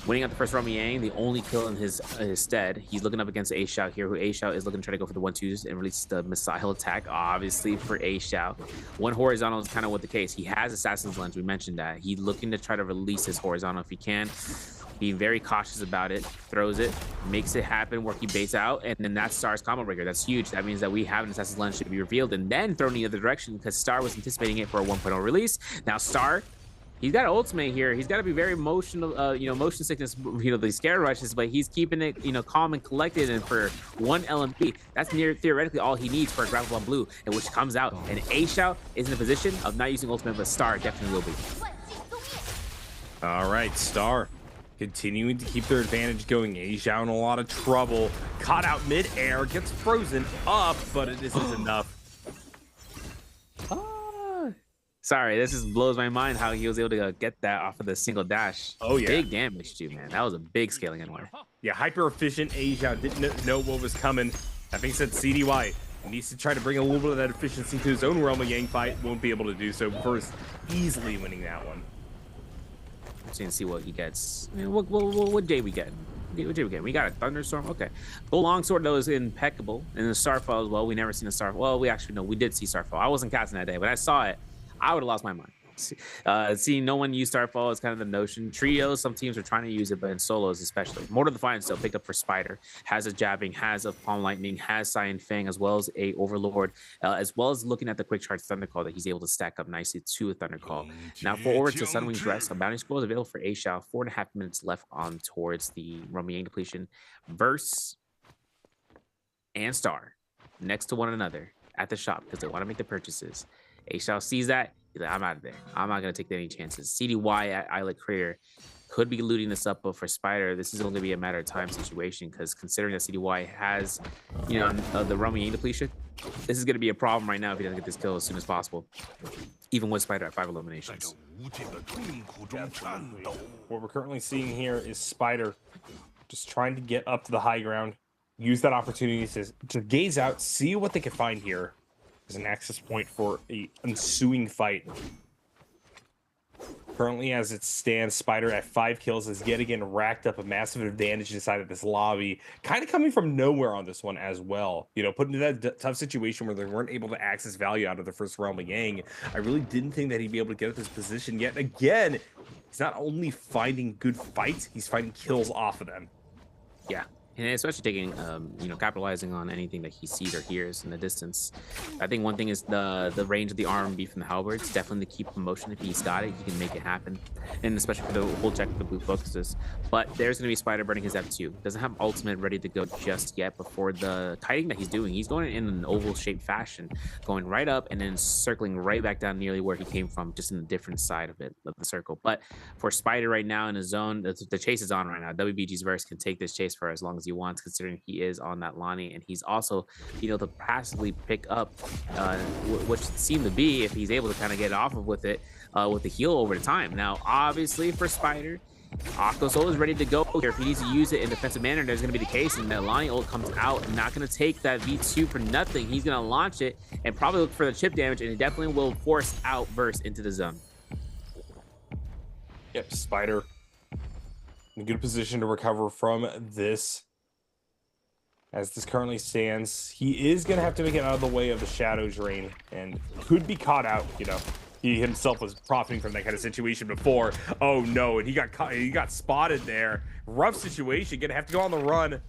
winning out the first Romy Yang, the only kill in his stead. He's looking up against A Xiao here, who A Xiao is looking to try to go for the 1-2s and release the missile attack, obviously, for A Xiao. One horizontal is kind of what the case. He has Assassin's Lens, we mentioned that. He's looking to try to release his horizontal if he can. Being very cautious about it, throws it, makes it happen where he baits out, and then that's Star's combo breaker. That's huge. That means that we have an Assassin's Lens should be revealed and then thrown in the other direction because Star was anticipating it for a 1.0 release. Now Star, he's got an ultimate here. He's got to be very emotional, motion sickness, the scare rushes, but he's keeping it, calm and collected. And for one LMP, that's near theoretically all he needs for a grapple on blue, and which comes out. And A Xiao is in a position of not using ultimate, but Star definitely will be. All right, Star continuing to keep their advantage going. A Xiao in a lot of trouble. Caught out mid-air, gets frozen up, but it isn't enough. Sorry, this just blows my mind how he was able to get that off of the single dash. Oh, yeah. Big damage, too, man. That was a big scaling anywhere. Yeah, hyper-efficient. A Xiao didn't know what was coming. That being said, CDY needs to try to bring a little bit of that efficiency to his own Realm of Yang fight. Won't be able to do so first. Easily winning that one. Let's see what he gets. I mean, what day we get? What day we get? We got a thunderstorm. Okay. Gold Longsword though is impeccable, and the Starfall as well. We never seen a Starfall. Well, we actually we did see Starfall. I wasn't casting that day, but I saw it. I would have lost my mind. Seeing no one use Starfall is kind of the notion. Trios, some teams are trying to use it, but in solos especially. Mortal Defiance still picked up for Spider, has a jabbing, has a Palm Lightning, has Cyan Fang, as well as a Overlord, as well as looking at the quick charge Thunder Call that he's able to stack up nicely to a Thunder Call. Now forward to Sunwing Dress, a bounty scroll is available for A Xiao. 4.5 minutes left on towards the Romy Yang depletion. Verse and Star next to one another at the shop because they want to make the purchases. A Xiao sees that. He's like, I'm out of there. I'm not going to take any chances. CDY at Islet Crater could be looting this up, but for Spider, this is only going to be a matter of time situation because considering that CDY has, the Romy Yang depletion, this is going to be a problem right now if he doesn't get this kill as soon as possible, even with Spider at 5 eliminations. What we're currently seeing here is Spider just trying to get up to the high ground, use that opportunity to gaze out, see what they can find here as an access point for a ensuing fight. Currently, as it stands, Spider at 5 kills has yet again racked up a massive advantage inside of this lobby. Kind of coming from nowhere on this one as well. Put into that tough situation where they weren't able to access value out of the first Realm of Yang. I really didn't think that he'd be able to get at this position yet again. He's not only finding good fights, he's finding kills off of them. Yeah. And especially taking, capitalizing on anything that he sees or hears in the distance. I think one thing is the range of the RMB from the halberds. Definitely to keep the motion. If he's got it, he can make it happen. And especially for the whole check the blue focuses. But there's going to be Spider burning his F2. Doesn't have ultimate ready to go just yet before the kiting that he's doing. He's going in an oval shaped fashion, going right up and then circling right back down nearly where he came from, just in the different side of it, of the circle. But for Spider right now in his zone, the chase is on right now. WBG's verse can take this chase for as long as he wants, considering he is on that Lonnie, and he's also to passively pick up which seemed to be, if he's able to kind of get off of with it with the heal over the time. Now obviously for Spider, Octo Soul is ready to go here. If he needs to use it in defensive manner, there's going to be the case, and that Lonnie ult comes out and not going to take that V2 for nothing. He's going to launch it and probably look for the chip damage, and it definitely will force out Verse into the zone. Yep, Spider in a good position to recover from this. As this currently stands, he is going to have to make it out of the way of the Shadow Drain and could be caught out. He himself was profiting from that kind of situation before. Oh no, and he got spotted there. Rough situation, gonna have to go on the run.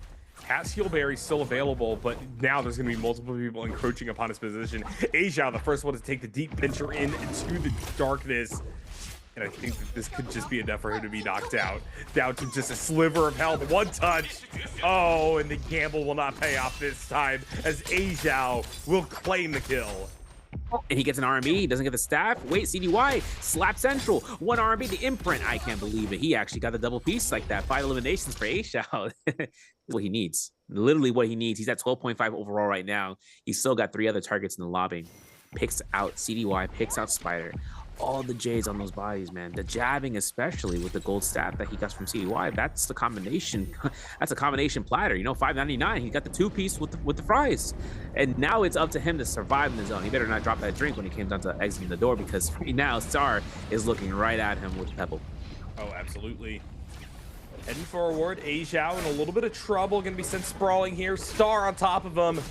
Has Heal Berry still available, but now there's gonna be multiple people encroaching upon his position. A Xiao, the first one to take the deep pincher into the darkness. And I think that this could just be enough for him to be knocked out. Down to just a sliver of health. One touch. Oh, and the gamble will not pay off this time as A Xiao will claim the kill. And he gets an RMB, he doesn't get the staff. Wait, CDY, slap central, 1 RMB, the imprint. I can't believe it. He actually got the double piece like that. 5 eliminations for A Xiao. What he needs. Literally what he needs. He's at 12.5 overall right now. He's still got 3 other targets in the lobby. Picks out CDY, picks out Spider. All the J's on those bodies, man. The jabbing, especially with the gold staff that he got from CDY, that's the combination. That's a combination platter. $5.99. He got the 2-piece with the fries, and now it's up to him to survive in the zone. He better not drop that drink when he came down to exiting the door, because right now Star is looking right at him with Pebble. Oh, absolutely. Heading forward, Aizhao in a little bit of trouble, gonna be sent sprawling here. Star on top of him.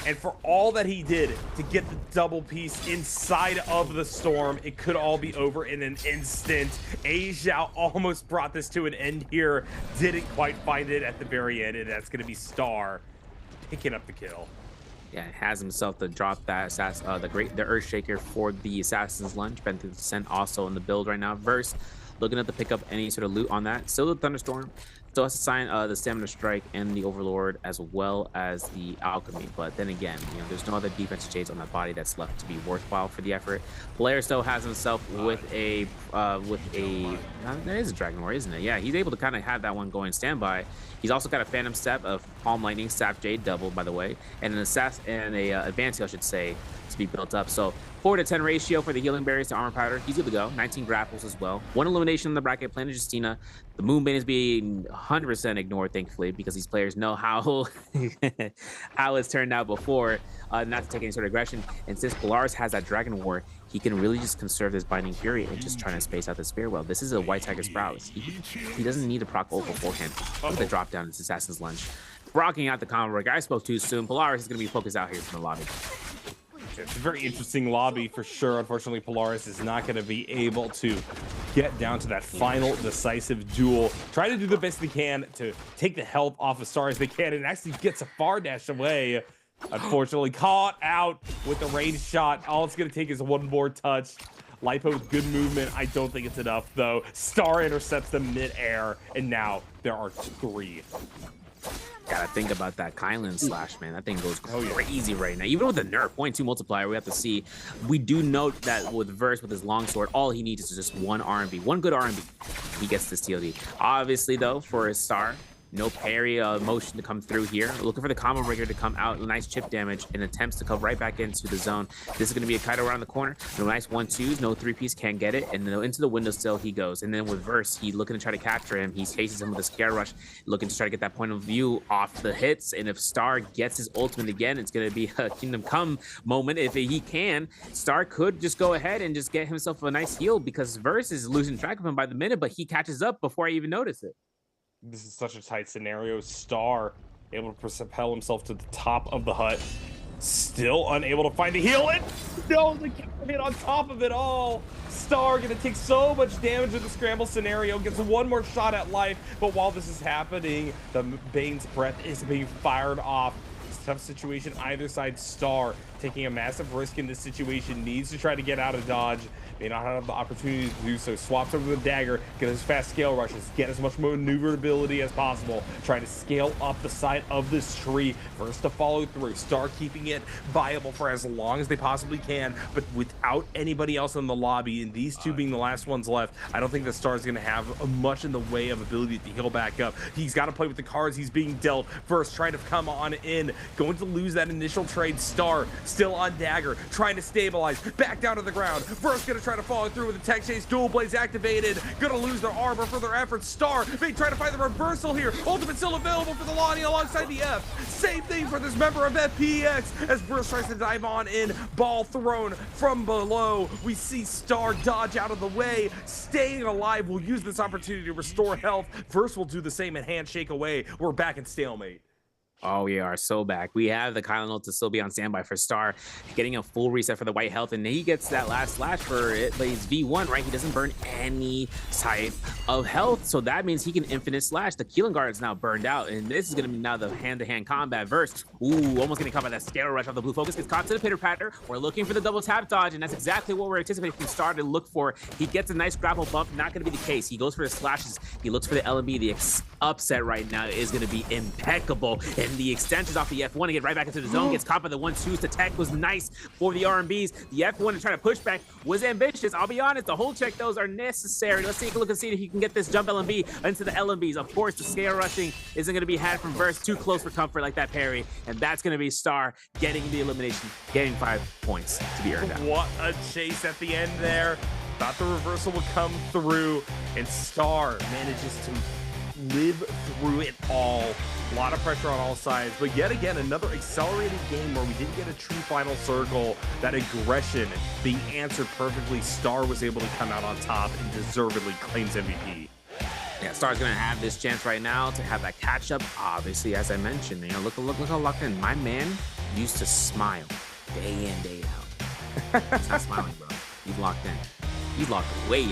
And for all that he did to get the double piece inside of the storm, it could all be over in an instant. Aizhao almost brought this to an end here. Didn't quite find it at the very end, and that's gonna be Star picking up the kill. Yeah, has himself to drop that the Earthshaker for the Assassin's Lunge. Been through the descent also in the build right now. Verse looking at to pick up any sort of loot on that. Still the Thunderstorm. Still has to sign the Stamina Strike and the Overlord as well as the Alchemy. But then again, there's no other defensive shades on that body that's left to be worthwhile for the effort. Player still has himself with a there is a Dragon War, isn't it? Yeah, he's able to kind of have that one going standby. He's also got a Phantom Step of Palm Lightning, Sap Jade doubled, by the way, and an Advanced Heal, I should say, to be built up. So 4-to-10 ratio for the healing berries to armor powder. He's good to go. 19 grapples as well. 1 elimination in the bracket. Planet Justina. The Moonbane is being 100% ignored, thankfully, because these players know how how it's turned out before, not to take any sort of aggression. And since Polaris has that Dragon War, he can really just conserve this Binding Fury and just trying to space out the Spear Well. This is a White Tiger Sprout. He doesn't need to proc ult beforehand. Look at the drop down. It's Assassin's Lunge. Rocking out the combo break. I spoke too soon. Polaris is going to be focused out here from the lobby. It's a very interesting lobby for sure. Unfortunately, Polaris is not going to be able to get down to that final decisive duel. Try to do the best they can to take the health off of Star as they can, and actually gets a far dash away. Unfortunately, caught out with the range shot. All it's going to take is one more touch. Lipo with good movement. I don't think it's enough, though. Star intercepts them mid-air, and now there are 3. Gotta think about that Kylan slash, man. That thing goes crazy right now. Even with the nerf 0.2 multiplier, we have to see. We do note that with Verse, with his longsword, all he needs is just one RMB, one good RMB. He gets this TLD. Obviously, though, for his Star, no parry motion to come through here. Looking for the combo breaker to come out. Nice chip damage and attempts to come right back into the zone. This is going to be a Kaido around the corner. No nice 1-2s. No 3-piece can't get it. And then into the windowsill he goes. And then with Verse, he's looking to try to capture him. He chases him with a Scare Rush, looking to try to get that point of view off the hits. And if Star gets his ultimate again, it's going to be a Kingdom Come moment. If he can, Star could just go ahead and just get himself a nice heal because Verse is losing track of him by the minute, but he catches up before I even notice it. This is such a tight scenario. Star able to propel himself to the top of the hut. Still unable to find a heal. And no, the hit on top of it all. Star gonna take so much damage in the scramble scenario. Gets one more shot at life. But while this is happening, the Bane's breath is being fired off. It's a tough situation either side. Star taking a massive risk in this situation. Needs to try to get out of dodge. May not have the opportunity to do so. Swaps over the dagger, get as fast scale rushes, get as much maneuverability as possible. Trying to scale up the side of this tree. First to follow through. Star keeping it viable for as long as they possibly can, but without anybody else in the lobby, and these two being the last ones left, I don't think the Star's going to have much in the way of ability to heal back up. He's got to play with the cards he's being dealt. First, trying to come on in. Going to lose that initial trade. Star still on dagger, trying to stabilize. Back down to the ground. First, going to try to follow through with the tech chase. Dual blades activated. Gonna lose their armor for their efforts. Star may try to find the reversal here. Ultimate still available for the Lonnie alongside the F. Same thing for this member of FPX as Bruce tries to dive on in. Ball thrown from below. We see Star dodge out of the way. Staying alive will use this opportunity to restore health. Verse will do the same and handshake away. We're back in stalemate. Oh, we are so back. We have the Kylan ult to still be on standby for Star, getting a full reset for the white health, and he gets that last slash for it, but he's V1, right? He doesn't burn any type of health, so that means he can infinite slash. The Keelan guard is now burned out, and this is going to be now the hand-to-hand combat Verse. Ooh, almost getting caught by that Scare Rush off the blue focus. Gets caught to the pitter-patter. We're looking for the double tap dodge, and that's exactly what we're anticipating from Star to look for. He gets a nice grapple bump. Not going to be the case. He goes for the slashes. He looks for the LMB. The upset right now is going to be impeccable, and the extensions off the F1 to get right back into the zone. Gets caught by the 1-2s. The tech was nice for the RMBs. The F1 to try to push back was ambitious. I'll be honest, the whole check those are necessary. Let's take a look and see if he can get this jump LMB into the LMBs. Of course, the scale rushing isn't going to be had from Verse. Too close for comfort like that parry, and that's going to be Star getting the elimination, getting 5 points to be earned out. What a chase at the end there. Thought the reversal would come through, and Star manages to live through it all. A lot of pressure on all sides, but yet again, another accelerated game where we didn't get a true final circle. That aggression being answered perfectly. Star was able to come out on top and deservedly claims MVP. Yes, Star's gonna have this chance right now to have that catch up. Obviously, as I mentioned, you know, look how locked in. My man used to smile day in, day out. He's not smiling, bro. He's locked in. He's locked away,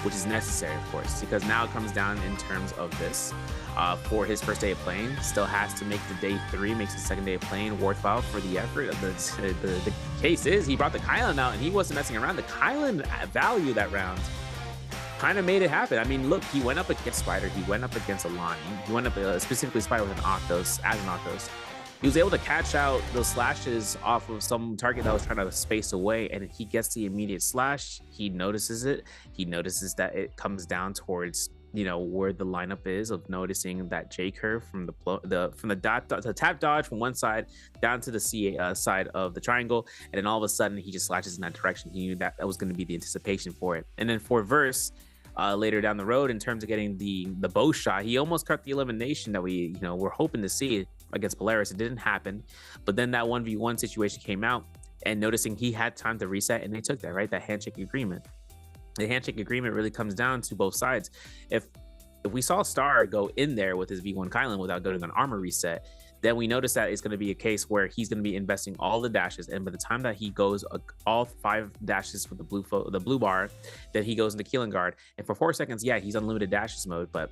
which is necessary, of course, because now it comes down in terms of this. For his first day of playing, still has to make the day 3, makes the second day of playing worthwhile for the effort. The case is he brought the Kylan out and he wasn't messing around. The Kylan value that round kind of made it happen. I mean, look, he went up against Spider, he went up against Alani, he went up specifically Spider with an Octos, as an Octos. He was able to catch out those slashes off of some target that was trying to space away, and he gets the immediate slash. He notices it. He notices that it comes down towards, you know, where the lineup is, of noticing that J curve from the tap dodge from one side down to the C side of the triangle, and then all of a sudden he just slashes in that direction. He knew that was going to be the anticipation for it. And then for Verse, later down the road, in terms of getting the bow shot, he almost cut the elimination that we, were hoping to see against Polaris. It didn't happen, but then that 1v1 situation came out, and noticing he had time to reset, and they took that, right? That handshake agreement. The handshake agreement really comes down to both sides. If we saw Star go in there with his V1 Kylan without going to an armor reset, then we notice that it's going to be a case where he's going to be investing all the dashes, and by the time that he goes all 5 dashes with the blue bar, then he goes into Keelan guard, and for 4 seconds, yeah, he's unlimited dashes mode, but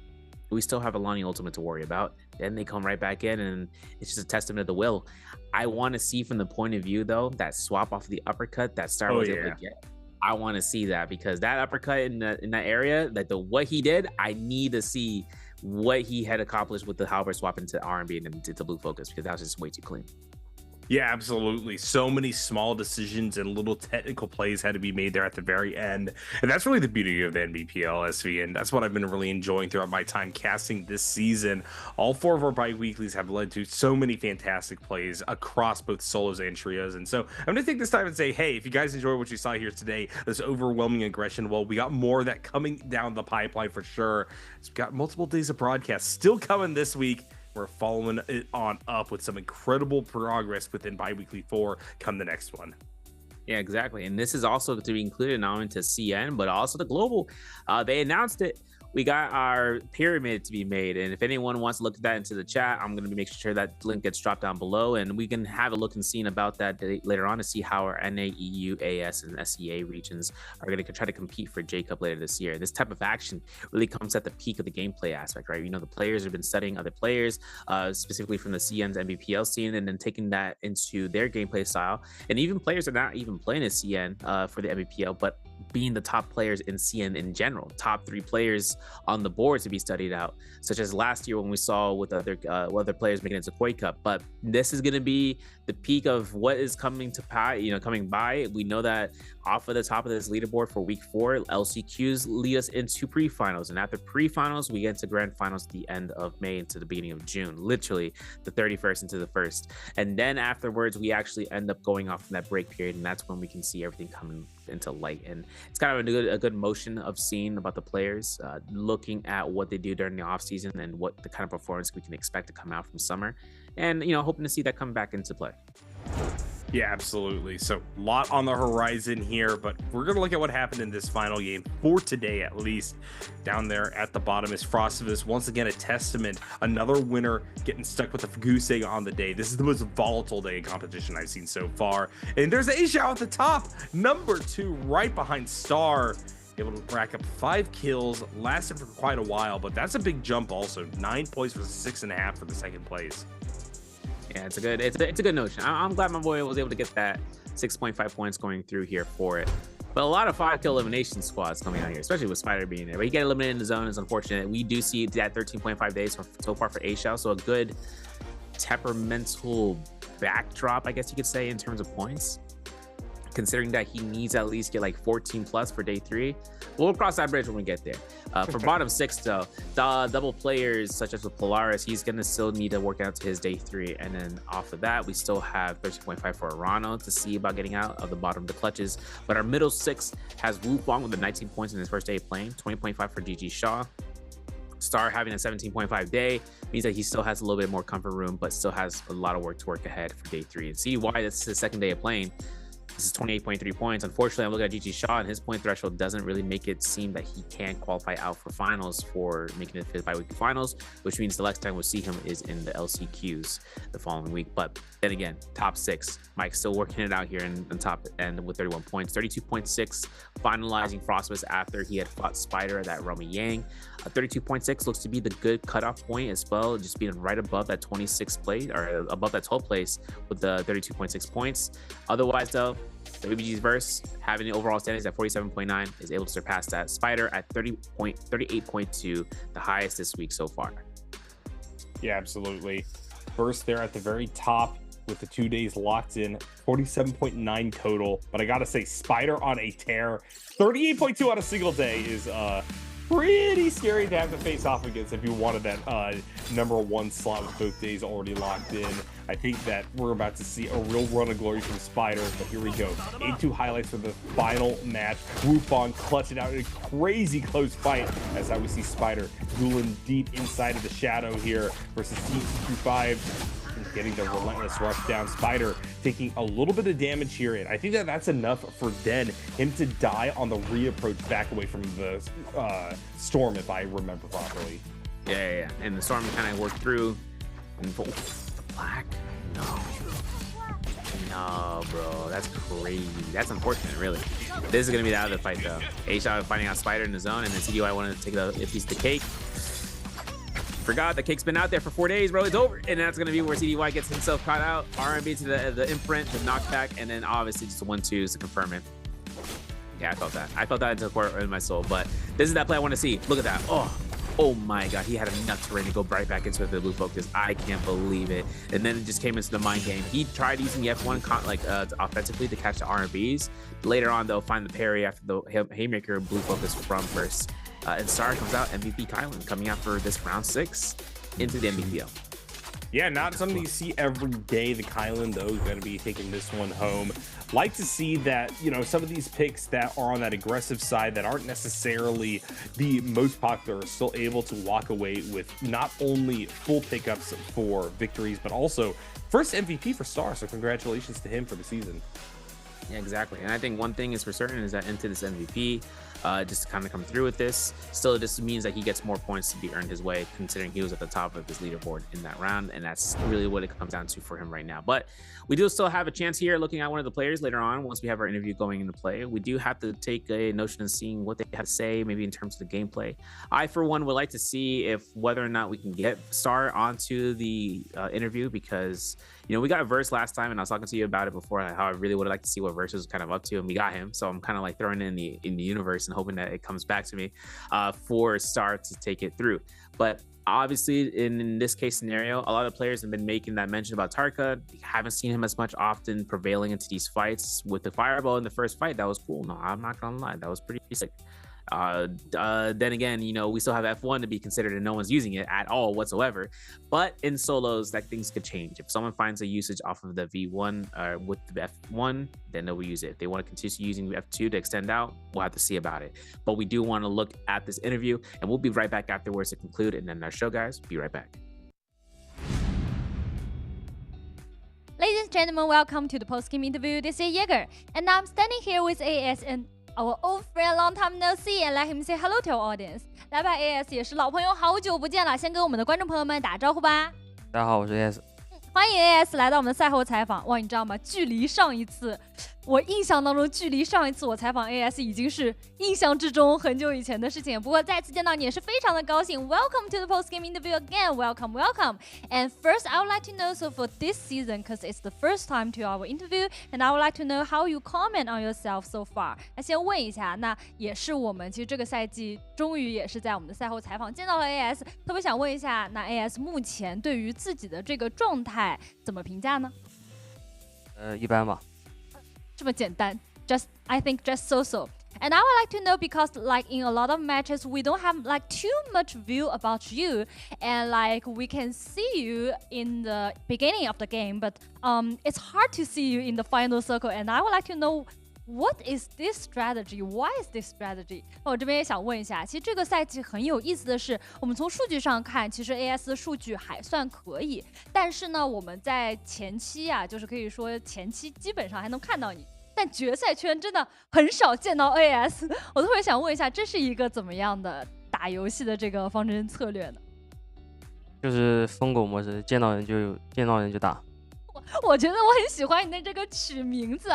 we still have Alani ultimate to worry about. Then they come right back in, and it's just a testament of the will. I want to see from the point of view, though, that swap off the uppercut that Star was able to get. I want to see that, because that uppercut in that area, what he did, I need to see what he had accomplished with the halberd swap into R&B and into blue focus, because that was just way too clean. Yeah, absolutely. So many small decisions and little technical plays had to be made there at the very end. And that's really the beauty of the NBPL SV. And that's what I've been really enjoying throughout my time casting this season. All 4 of our bi-weeklies have led to so many fantastic plays across both solos and trios. And so I'm going to take this time and say, hey, if you guys enjoy what you saw here today, this overwhelming aggression, well, we got more of that coming down the pipeline for sure. So we've got multiple days of broadcasts still coming this week. We're following it on up with some incredible progress within Biweekly 4 come the next one. Yeah, exactly. And this is also to be included not only to CN, but also the global. They announced it. We got our pyramid to be made, and if anyone wants to look at that into the chat, I'm going to be making sure that link gets dropped down below, and we can have a look and see about that later on to see how our NA, EU, AS, and SEA regions are going to try to compete for J-Cup later this year. This type of action really comes at the peak of the gameplay aspect, right? The players have been studying other players, specifically from the CN's NBPL scene, and then taking that into their gameplay style. And even players are not even playing as CN for the NBPL, but being the top players in CN in general, top 3 players on the board to be studied out, such as last year when we saw with other players making it to Koi Cup. But this is going to be the peak of what is coming by. We know that off of the top of this leaderboard for week 4, LCQs lead us into pre-finals, and after pre-finals we get into grand finals at the end of May into the beginning of June, literally the 31st into the 1st, and then afterwards we actually end up going off in that break period, and that's when we can see everything coming into light. And it's kind of a good motion of seeing about the players, looking at what they do during the off season and what the kind of performance we can expect to come out from summer, and hoping to see that come back into play. Yeah, absolutely. So a lot on the horizon here, but we're going to look at what happened in this final game for today, at least. Down there at the bottom is Frostivus. Once again, a testament, another winner getting stuck with the goose egg on the day. This is the most volatile day of competition I've seen so far. And there's Asia at the top, number 2, right behind Star. Able to rack up 5 kills, lasted for quite a while, but that's a big jump also. 9 points versus 6.5 for the second place. Yeah, it's a good notion. I'm glad my boy was able to get that 6.5 points going through here for it. But a lot of 5-kill elimination squads coming out here, especially with Spider being there. But he get eliminated in the zone is unfortunate. We do see that 13.5 days so far for A-Shao, so a good temperamental backdrop, I guess you could say, in terms of points, considering that he needs at least get like 14 plus for day 3. We'll cross that bridge when we get there. For bottom 6 though, the double players such as with Polaris, he's gonna still need to work out to his day 3, and then off of that we still have 13.5 for Arano to see about getting out of the bottom of the clutches. But our middle 6 has Wu Fong with the 19 points in his first day of playing, 20.5 for GG Shaw. Star having a 17.5 day means that he still has a little bit more comfort room, but still has a lot of work to work ahead for day 3. And see why this is his second day of playing. This is 28.3 points. Unfortunately, I'm looking at GG Shaw, and his point threshold doesn't really make it seem that he can qualify out for finals for making it to the bi-weekly finals, which means the next time we'll see him is in the LCQs the following week. But then again, top 6. Mike's still working it out here in top end with 31 points, 32.6, finalizing Frostmas after he had fought Spider at that Romy Yang. 32.6 looks to be the good cutoff point as well, just being right above that 26th place or above that 12th place with the 32.6 points. Otherwise, though, WBG's verse having the overall standings at 47.9 is able to surpass that Spider at 38.2, the highest this week so far. Yeah, absolutely. Verse there at the very top with the 2 days locked in, 47.9 total. But I gotta say, Spider on a tear, 38.2 on a single day is pretty scary to have to face off against if you wanted that #1 slot with both days already locked in. I think that we're about to see a real run of glory from Spider, but here we go. 8-2 highlights for the final match. Wufong clutching out a crazy close fight as how we see Spider dueling deep inside of the shadow here versus Team 225. Getting the relentless rush down. Spider taking a little bit of damage here, and I think that that's enough for then him to die on the reapproach back away from the storm, if I remember properly. Yeah. And the storm kind of worked through. And the black? No, bro. That's crazy. That's unfortunate, really. This is going to be the other fight, though. A-Shot finding out Spider in the zone, and then CDY wanted to take a piece of the cake. Forgot the cake's been out there for 4 days, bro. It's over. And that's going to be where CDY gets himself caught out. RMB to the imprint, the knockback, and then obviously just the 1-2s to confirm it. Yeah, I felt that. I felt that into the core in my soul. But this is that play I want to see. Look at that. Oh my God. He had enough terrain to go right back into the blue focus. I can't believe it. And then it just came into the mind game. He tried using the F1 offensively to catch the RMBs. Later on, they'll find the parry after the haymaker blue focus from first. And Star comes out, MVP Kylan coming out for this round 6 into the NBPL. Yeah, not something you see every day. The Kylan, though, is going to be taking this one home. Like to see that, some of these picks that are on that aggressive side that aren't necessarily the most popular are still able to walk away with not only full pickups for victories, but also first MVP for Star. So congratulations to him for the season. Yeah, exactly. And I think one thing is for certain is that into this MVP, just to kind of come through with this, still this means that he gets more points to be earned his way, considering he was at the top of his leaderboard in that round, and that's really what it comes down to for him right now. But we do still have a chance here looking at one of the players later on once we have our interview going into play. We do have to take a notion of seeing what they have to say, maybe in terms of the gameplay. I, for one, would like to see whether or not we can get Star onto the interview, because we got a Verse last time, and I was talking to you about it before, how I really would like to see what Verse was kind of up to, and we got him. So I'm kind of like throwing it in the universe and hoping that it comes back to me for Star to take it through. But obviously, in this case scenario, a lot of players have been making that mention about Tarka. Haven't seen him as much often prevailing into these fights. With the fireball in the first fight, that was cool. No, I'm not gonna lie, that was pretty sick. Then again, we still have F1 to be considered, and no one's using it at all whatsoever. But in solos, that things could change. If someone finds a usage off of the V1 with the F1, then they'll use it. If they want to continue using the F2 to extend out, we'll have to see about it. But we do want to look at this interview, and we'll be right back afterwards to conclude. And then our show, guys, be right back. Ladies and gentlemen, welcome to the post-game interview. This is Jaeger, and I'm standing here with AS and our old friend, long time no see, and let him say hello to our audience. 来吧 ，AS 也是老朋友，好久不见了，先跟我们的观众朋友们打招呼吧。大家好，我是 AS。欢迎 AS 来到我们的赛后采访。哇，你知道吗？距离上一次，我印象当中，距离上一次我采访 AS 已经是印象之中很久以前的事情。不过再次见到你也是非常的高兴。Welcome to the post-game interview again. Welcome. And first, I would like to know, so for this season, because it's the first time to our interview, and I would like to know how you comment on yourself so far. 那先问一下，那也是我们其实这个赛季终于也是在我们的赛后采访见到了 AS， 特别想问一下，那 AS 目前对于自己的这个状态怎么评价呢？一般吧。这么简单 I think just so. And I would like to know, because like in a lot of matches we don't have like too much view about you, and like we can see you in the beginning of the game, but it's hard to see you in the final circle, and I would like to know what is this strategy? Why is this strategy? 我这边也想问一下，其实这个赛季很有意思的是，我们从数据上看，其实 AS 的数据还算可以，但是呢，我们在前期啊，就是可以说前期基本上还能看到你。但但决赛圈真的很少见到 AS。我特别想问一下，这是一个怎么样的打游戏的这个方针策略呢？就是疯狗模式，见到人就打。我觉得我很喜欢你的这个取名字。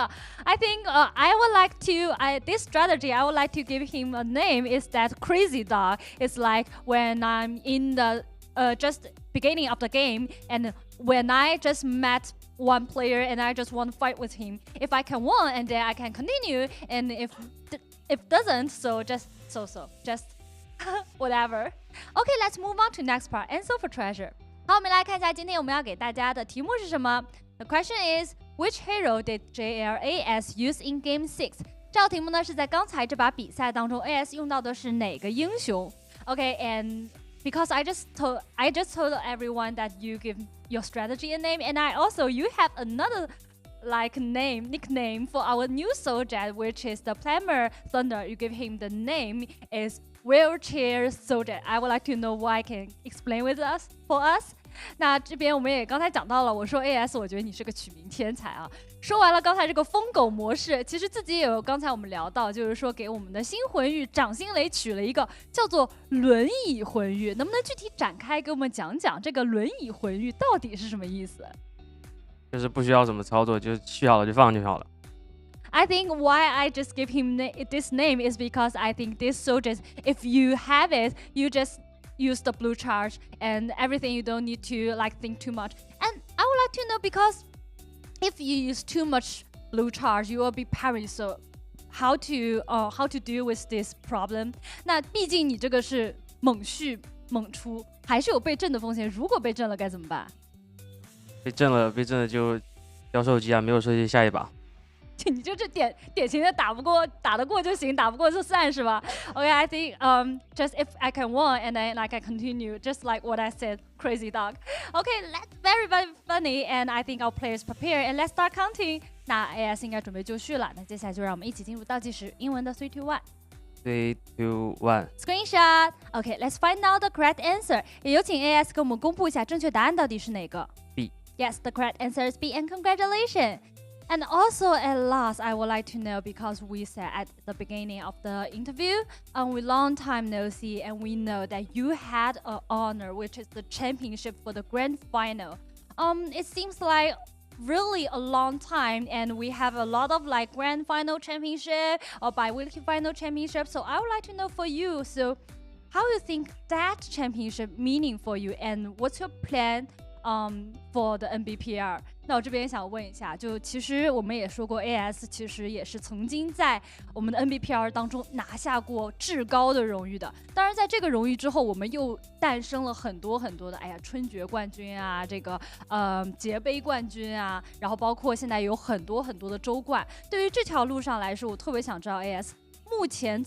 I think I would like to this strategy I would like to give him a name is that Crazy Dog. It's like when I'm in the just beginning of the game and when I just met one player and I just want to fight with him. If I can win and then I can continue, and if doesn't, so just whatever. Okay, let's move on to next part. Answer for treasure. 好，我们来看一下今天我们要给大家的题目是什么。The question is, which hero did JLAS use in Game 6? 这道题目呢是在刚才这把比赛当中 AS 用到的是哪个英雄 ？Okay, and because I just told everyone that you give your strategy a name, and I also you have another like nickname for our new soldier, which is the Flamer Thunder. You give him the name is Wheelchair Soldier. I would like to know why. Can explain with us for us. 那这边我们也刚才讲到了，我说 AS 我觉得你是个取名天才啊。说完了刚才这个疯狗模式，其实自己也有刚才我们聊到，就是说给我们的新魂域掌心雷取了一个叫做轮椅魂域，能不能具体展开给我们讲讲这个轮椅魂域到底是什么意思？就是不需要怎么操作，就续好了就放就好了。I think why I just give him this name is because I think this soldiers, if you have it, you just use the blue charge and everything. You don't need to like think too much. And I would like to know because if you use too much blue charge, you will be parried. So how to deal with this problem? 那毕竟你这个是猛续猛出，还是有被震的风险。如果被震了该怎么办？被震了就掉手机啊，没有手机下一把。你就是典型的打得过就行，打不过就散是吧 ？Okay, I think just if I can win and then like I continue, just like what I said, Crazy Dog. Okay, that's very funny, and I think our players prepare and let's start counting. 那 AS 应该准备就绪了，那接下来就让我们一起进入倒计时，英文的3, 2, 1。3, 2, 1. Screenshot. Okay, let's find out the correct answer. 也有请 AS 给我们公布一下正确答案到底是哪个 B. Yes, the correct answer is B, and congratulations. And also, at last, I would like to know because we said at the beginning of the interview, we long time no see, and we know that you had an honor, which is the championship for the grand final. It seems like really a long time, and we have a lot of like grand final championship or biweekly final championship. So I would like to know for you. So, how you think that championship meaning for you, and what's your plan? For the NBPL， 那我这边想问一下，就其实我们也说过 ，AS 其实也是曾经在我们的 NBPL 当中拿下过至高的荣誉的。当然，在这个荣誉之后，我们又诞生了很多的，春决冠军啊，这个节杯冠军啊，然后包括现在有很多的周冠。对于这条路上来说，我特别想知道 AS 目前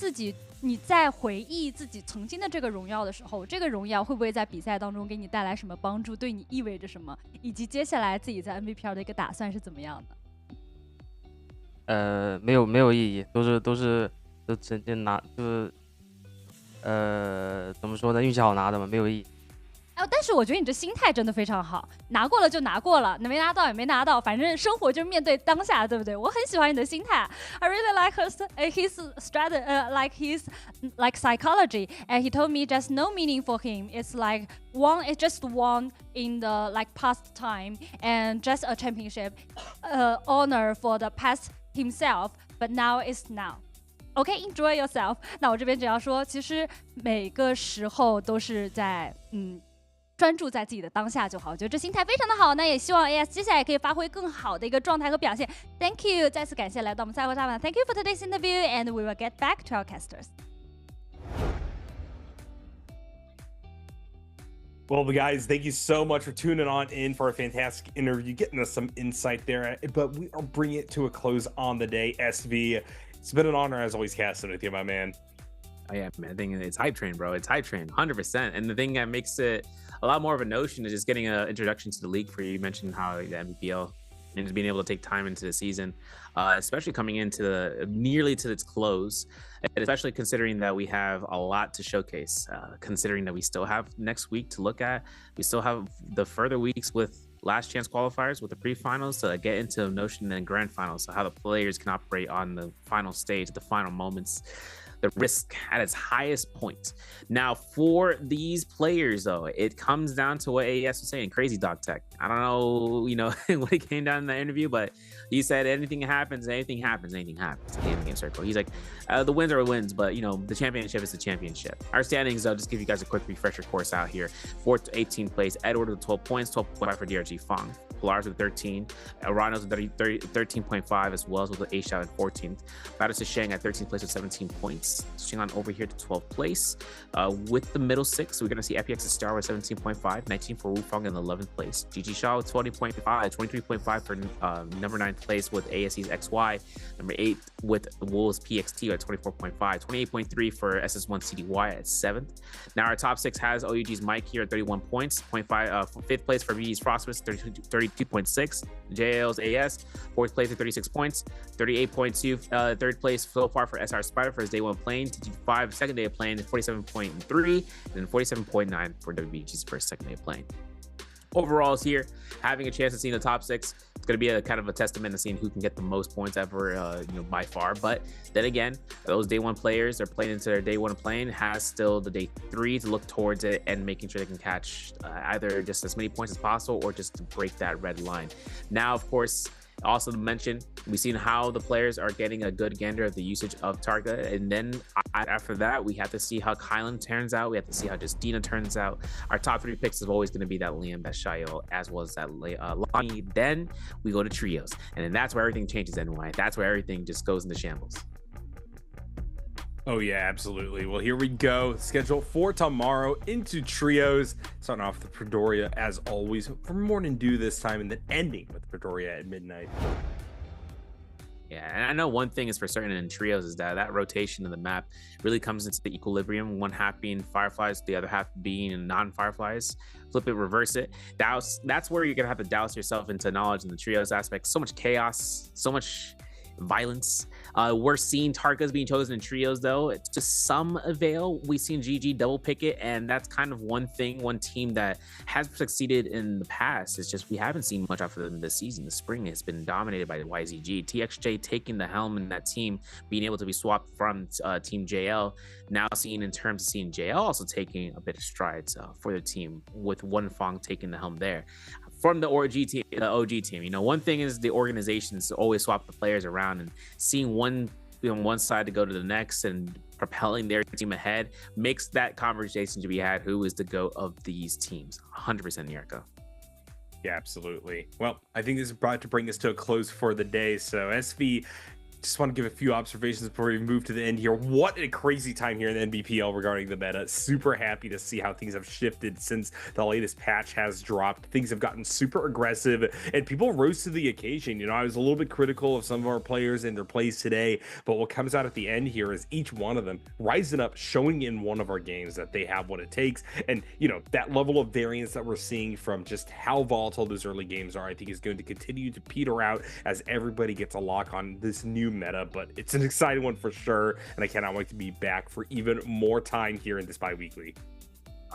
你在回忆自己曾经的这个荣耀的时候，这个荣耀会不会在比赛当中给你带来什么帮助，对你意味着什么，以及接下来自己在 NBPL 的一个打算是怎么样的？没有意义，都直接拿，就是怎么说呢，运气好拿的嘛，没有意义。但是我觉得你这心态真的非常好，拿过了就拿过了，没拿到也没拿到，反正生活就是面对当下，对不对？我很喜欢你的心态。I really like his strategy, like his like psychology, and he told me just no meaning for him. It's like it's just one in the like past time and just a championship, honor for the past himself, but now it's now. Okay, enjoy yourself. 那我这边只要说，其实每个时候都是在专注在自己的当下就好，我觉得这心态非常的好。那也希望 AS 接下来也可以发挥更好的一个状态和表现。Thank you， 再次感谢来到我们赛后采访。Thank you for today's interview, and we will get back to our casters. Well, guys, thank you so much for tuning on in for a fantastic interview, getting us some insight there. But we are bringing it to a close on the day. SV, it's been an honor as always casting with you, my man. Oh yeah, man. I think it's hype train, bro. It's hype train, 100%. And the thing that makes it a lot more of a notion is just getting an introduction to the league for you. You mentioned how the NBPL and just being able to take time into the season, especially coming into nearly to its close, and especially considering that we have a lot to showcase, considering that we still have next week to look at. We still have the further weeks with last chance qualifiers with the pre-finals to get into Notion and grand finals. So how the players can operate on the final stage, the final moments, the risk at its highest point. Now, for these players, though, it comes down to what AES was saying, crazy dog tech. I don't know, what it came down in the interview, but he said anything happens at the end of the game circle. He's like, the wins are wins, but, the championship is the championship. Our standings, though, just give you guys a quick refresher course out here. 4th to 18th place, Edward with 12 points, 12.5 for DRG Fong. Polaris with 13, Rhinos with 13.5, as well as with A Shao at 14th. Battle Shang at 13th place with 17 points. Switching on over here to 12th place. With the middle six, we're going to see FPX's Star with 17.5, 19 for Wufong in 11th place. GG Shaw with 20.5, 23.5 for number 9th place with ASE's XY. Number 8 with Wolves PXT at 24.5, 28.3 for SS1 CDY at 7th. Now our top 6 has OUG's Mike here at 31 points, 5th place for VE's Frostmas, 32.6. JL's AS, 4th place at 36 points, 38.2. 3rd place so far for SR Spider for his day 1 playing, TT5 second day of playing, 47.3, and then 47.9 for WBG's first second day of playing. Overall here, having a chance to see the top 6, it's going to be a kind of a testament to seeing who can get the most points ever, by far. But then again, those day 1 players are playing into their day 1 of playing, has still the day 3 to look towards it and making sure they can catch either just as many points as possible or just to break that red line. Now, of course, also to mention, we've seen how the players are getting a good gander of the usage of Targa, and then after that, we have to see how Kylan turns out. We have to see how Justina turns out. Our top 3 picks is always going to be that Liam, that Shayo, as well as that Lonnie. Then we go to trios, and then that's where everything changes anyway. That's where everything just goes into shambles. Oh yeah, absolutely. Well, here we go. Schedule for tomorrow into trios. Starting off with Predoria as always for morning dew this time, and then ending with Predoria at midnight. Yeah, and I know one thing is for certain in trios is that rotation of the map really comes into the equilibrium. One half being Fireflies, the other half being non-Fireflies. Flip it, reverse it. That's where you're gonna have to douse yourself into knowledge in the trios aspect. So much chaos, so much violence. We're seeing Tarkas being chosen in trios, though. It's just some avail. We've seen GG double pick it, and that's kind of one team that has succeeded in the past. It's just we haven't seen much of them this season. The spring has been dominated by the YZG. TXJ taking the helm in that team, being able to be swapped from Team JL. Now seeing in terms of seeing JL also taking a bit of strides for the team, with One Fong taking the helm there. From the OG team, one thing is the organizations always swap the players around, and seeing one side to go to the next and propelling their team ahead makes that conversation to be had. Who is the GOAT of these teams? 100% NARAKA. Yeah, absolutely. Well, I think this is about to bring us to a close for the day. So SV, just want to give a few observations before we move to the end here. What a crazy time here in the NBPL regarding the meta. Super happy to see how things have shifted since the latest patch has dropped. Things have gotten super aggressive and people rose to the occasion. I was a little bit critical of some of our players and their plays today, but what comes out at the end here is each one of them rising up, showing in one of our games that they have what it takes. And that level of variance that we're seeing from just how volatile those early games are, I think is going to continue to peter out as everybody gets a lock on this new meta. But it's an exciting one for sure, and I cannot wait to be back for even more time here in this bi-weekly.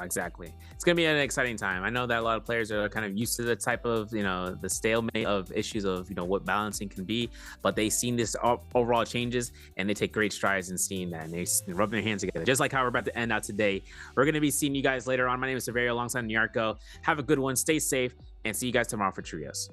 Exactly. It's going to be an exciting time. I know that a lot of players are kind of used to the type of, the stalemate of issues of, what balancing can be, but they've seen this overall changes and they take great strides in seeing that, and they rub their hands together. Just like how we're about to end out today. We're going to be seeing you guys later on. My name is Severio alongside NARAKA. Have a good one. Stay safe and see you guys tomorrow for Trios.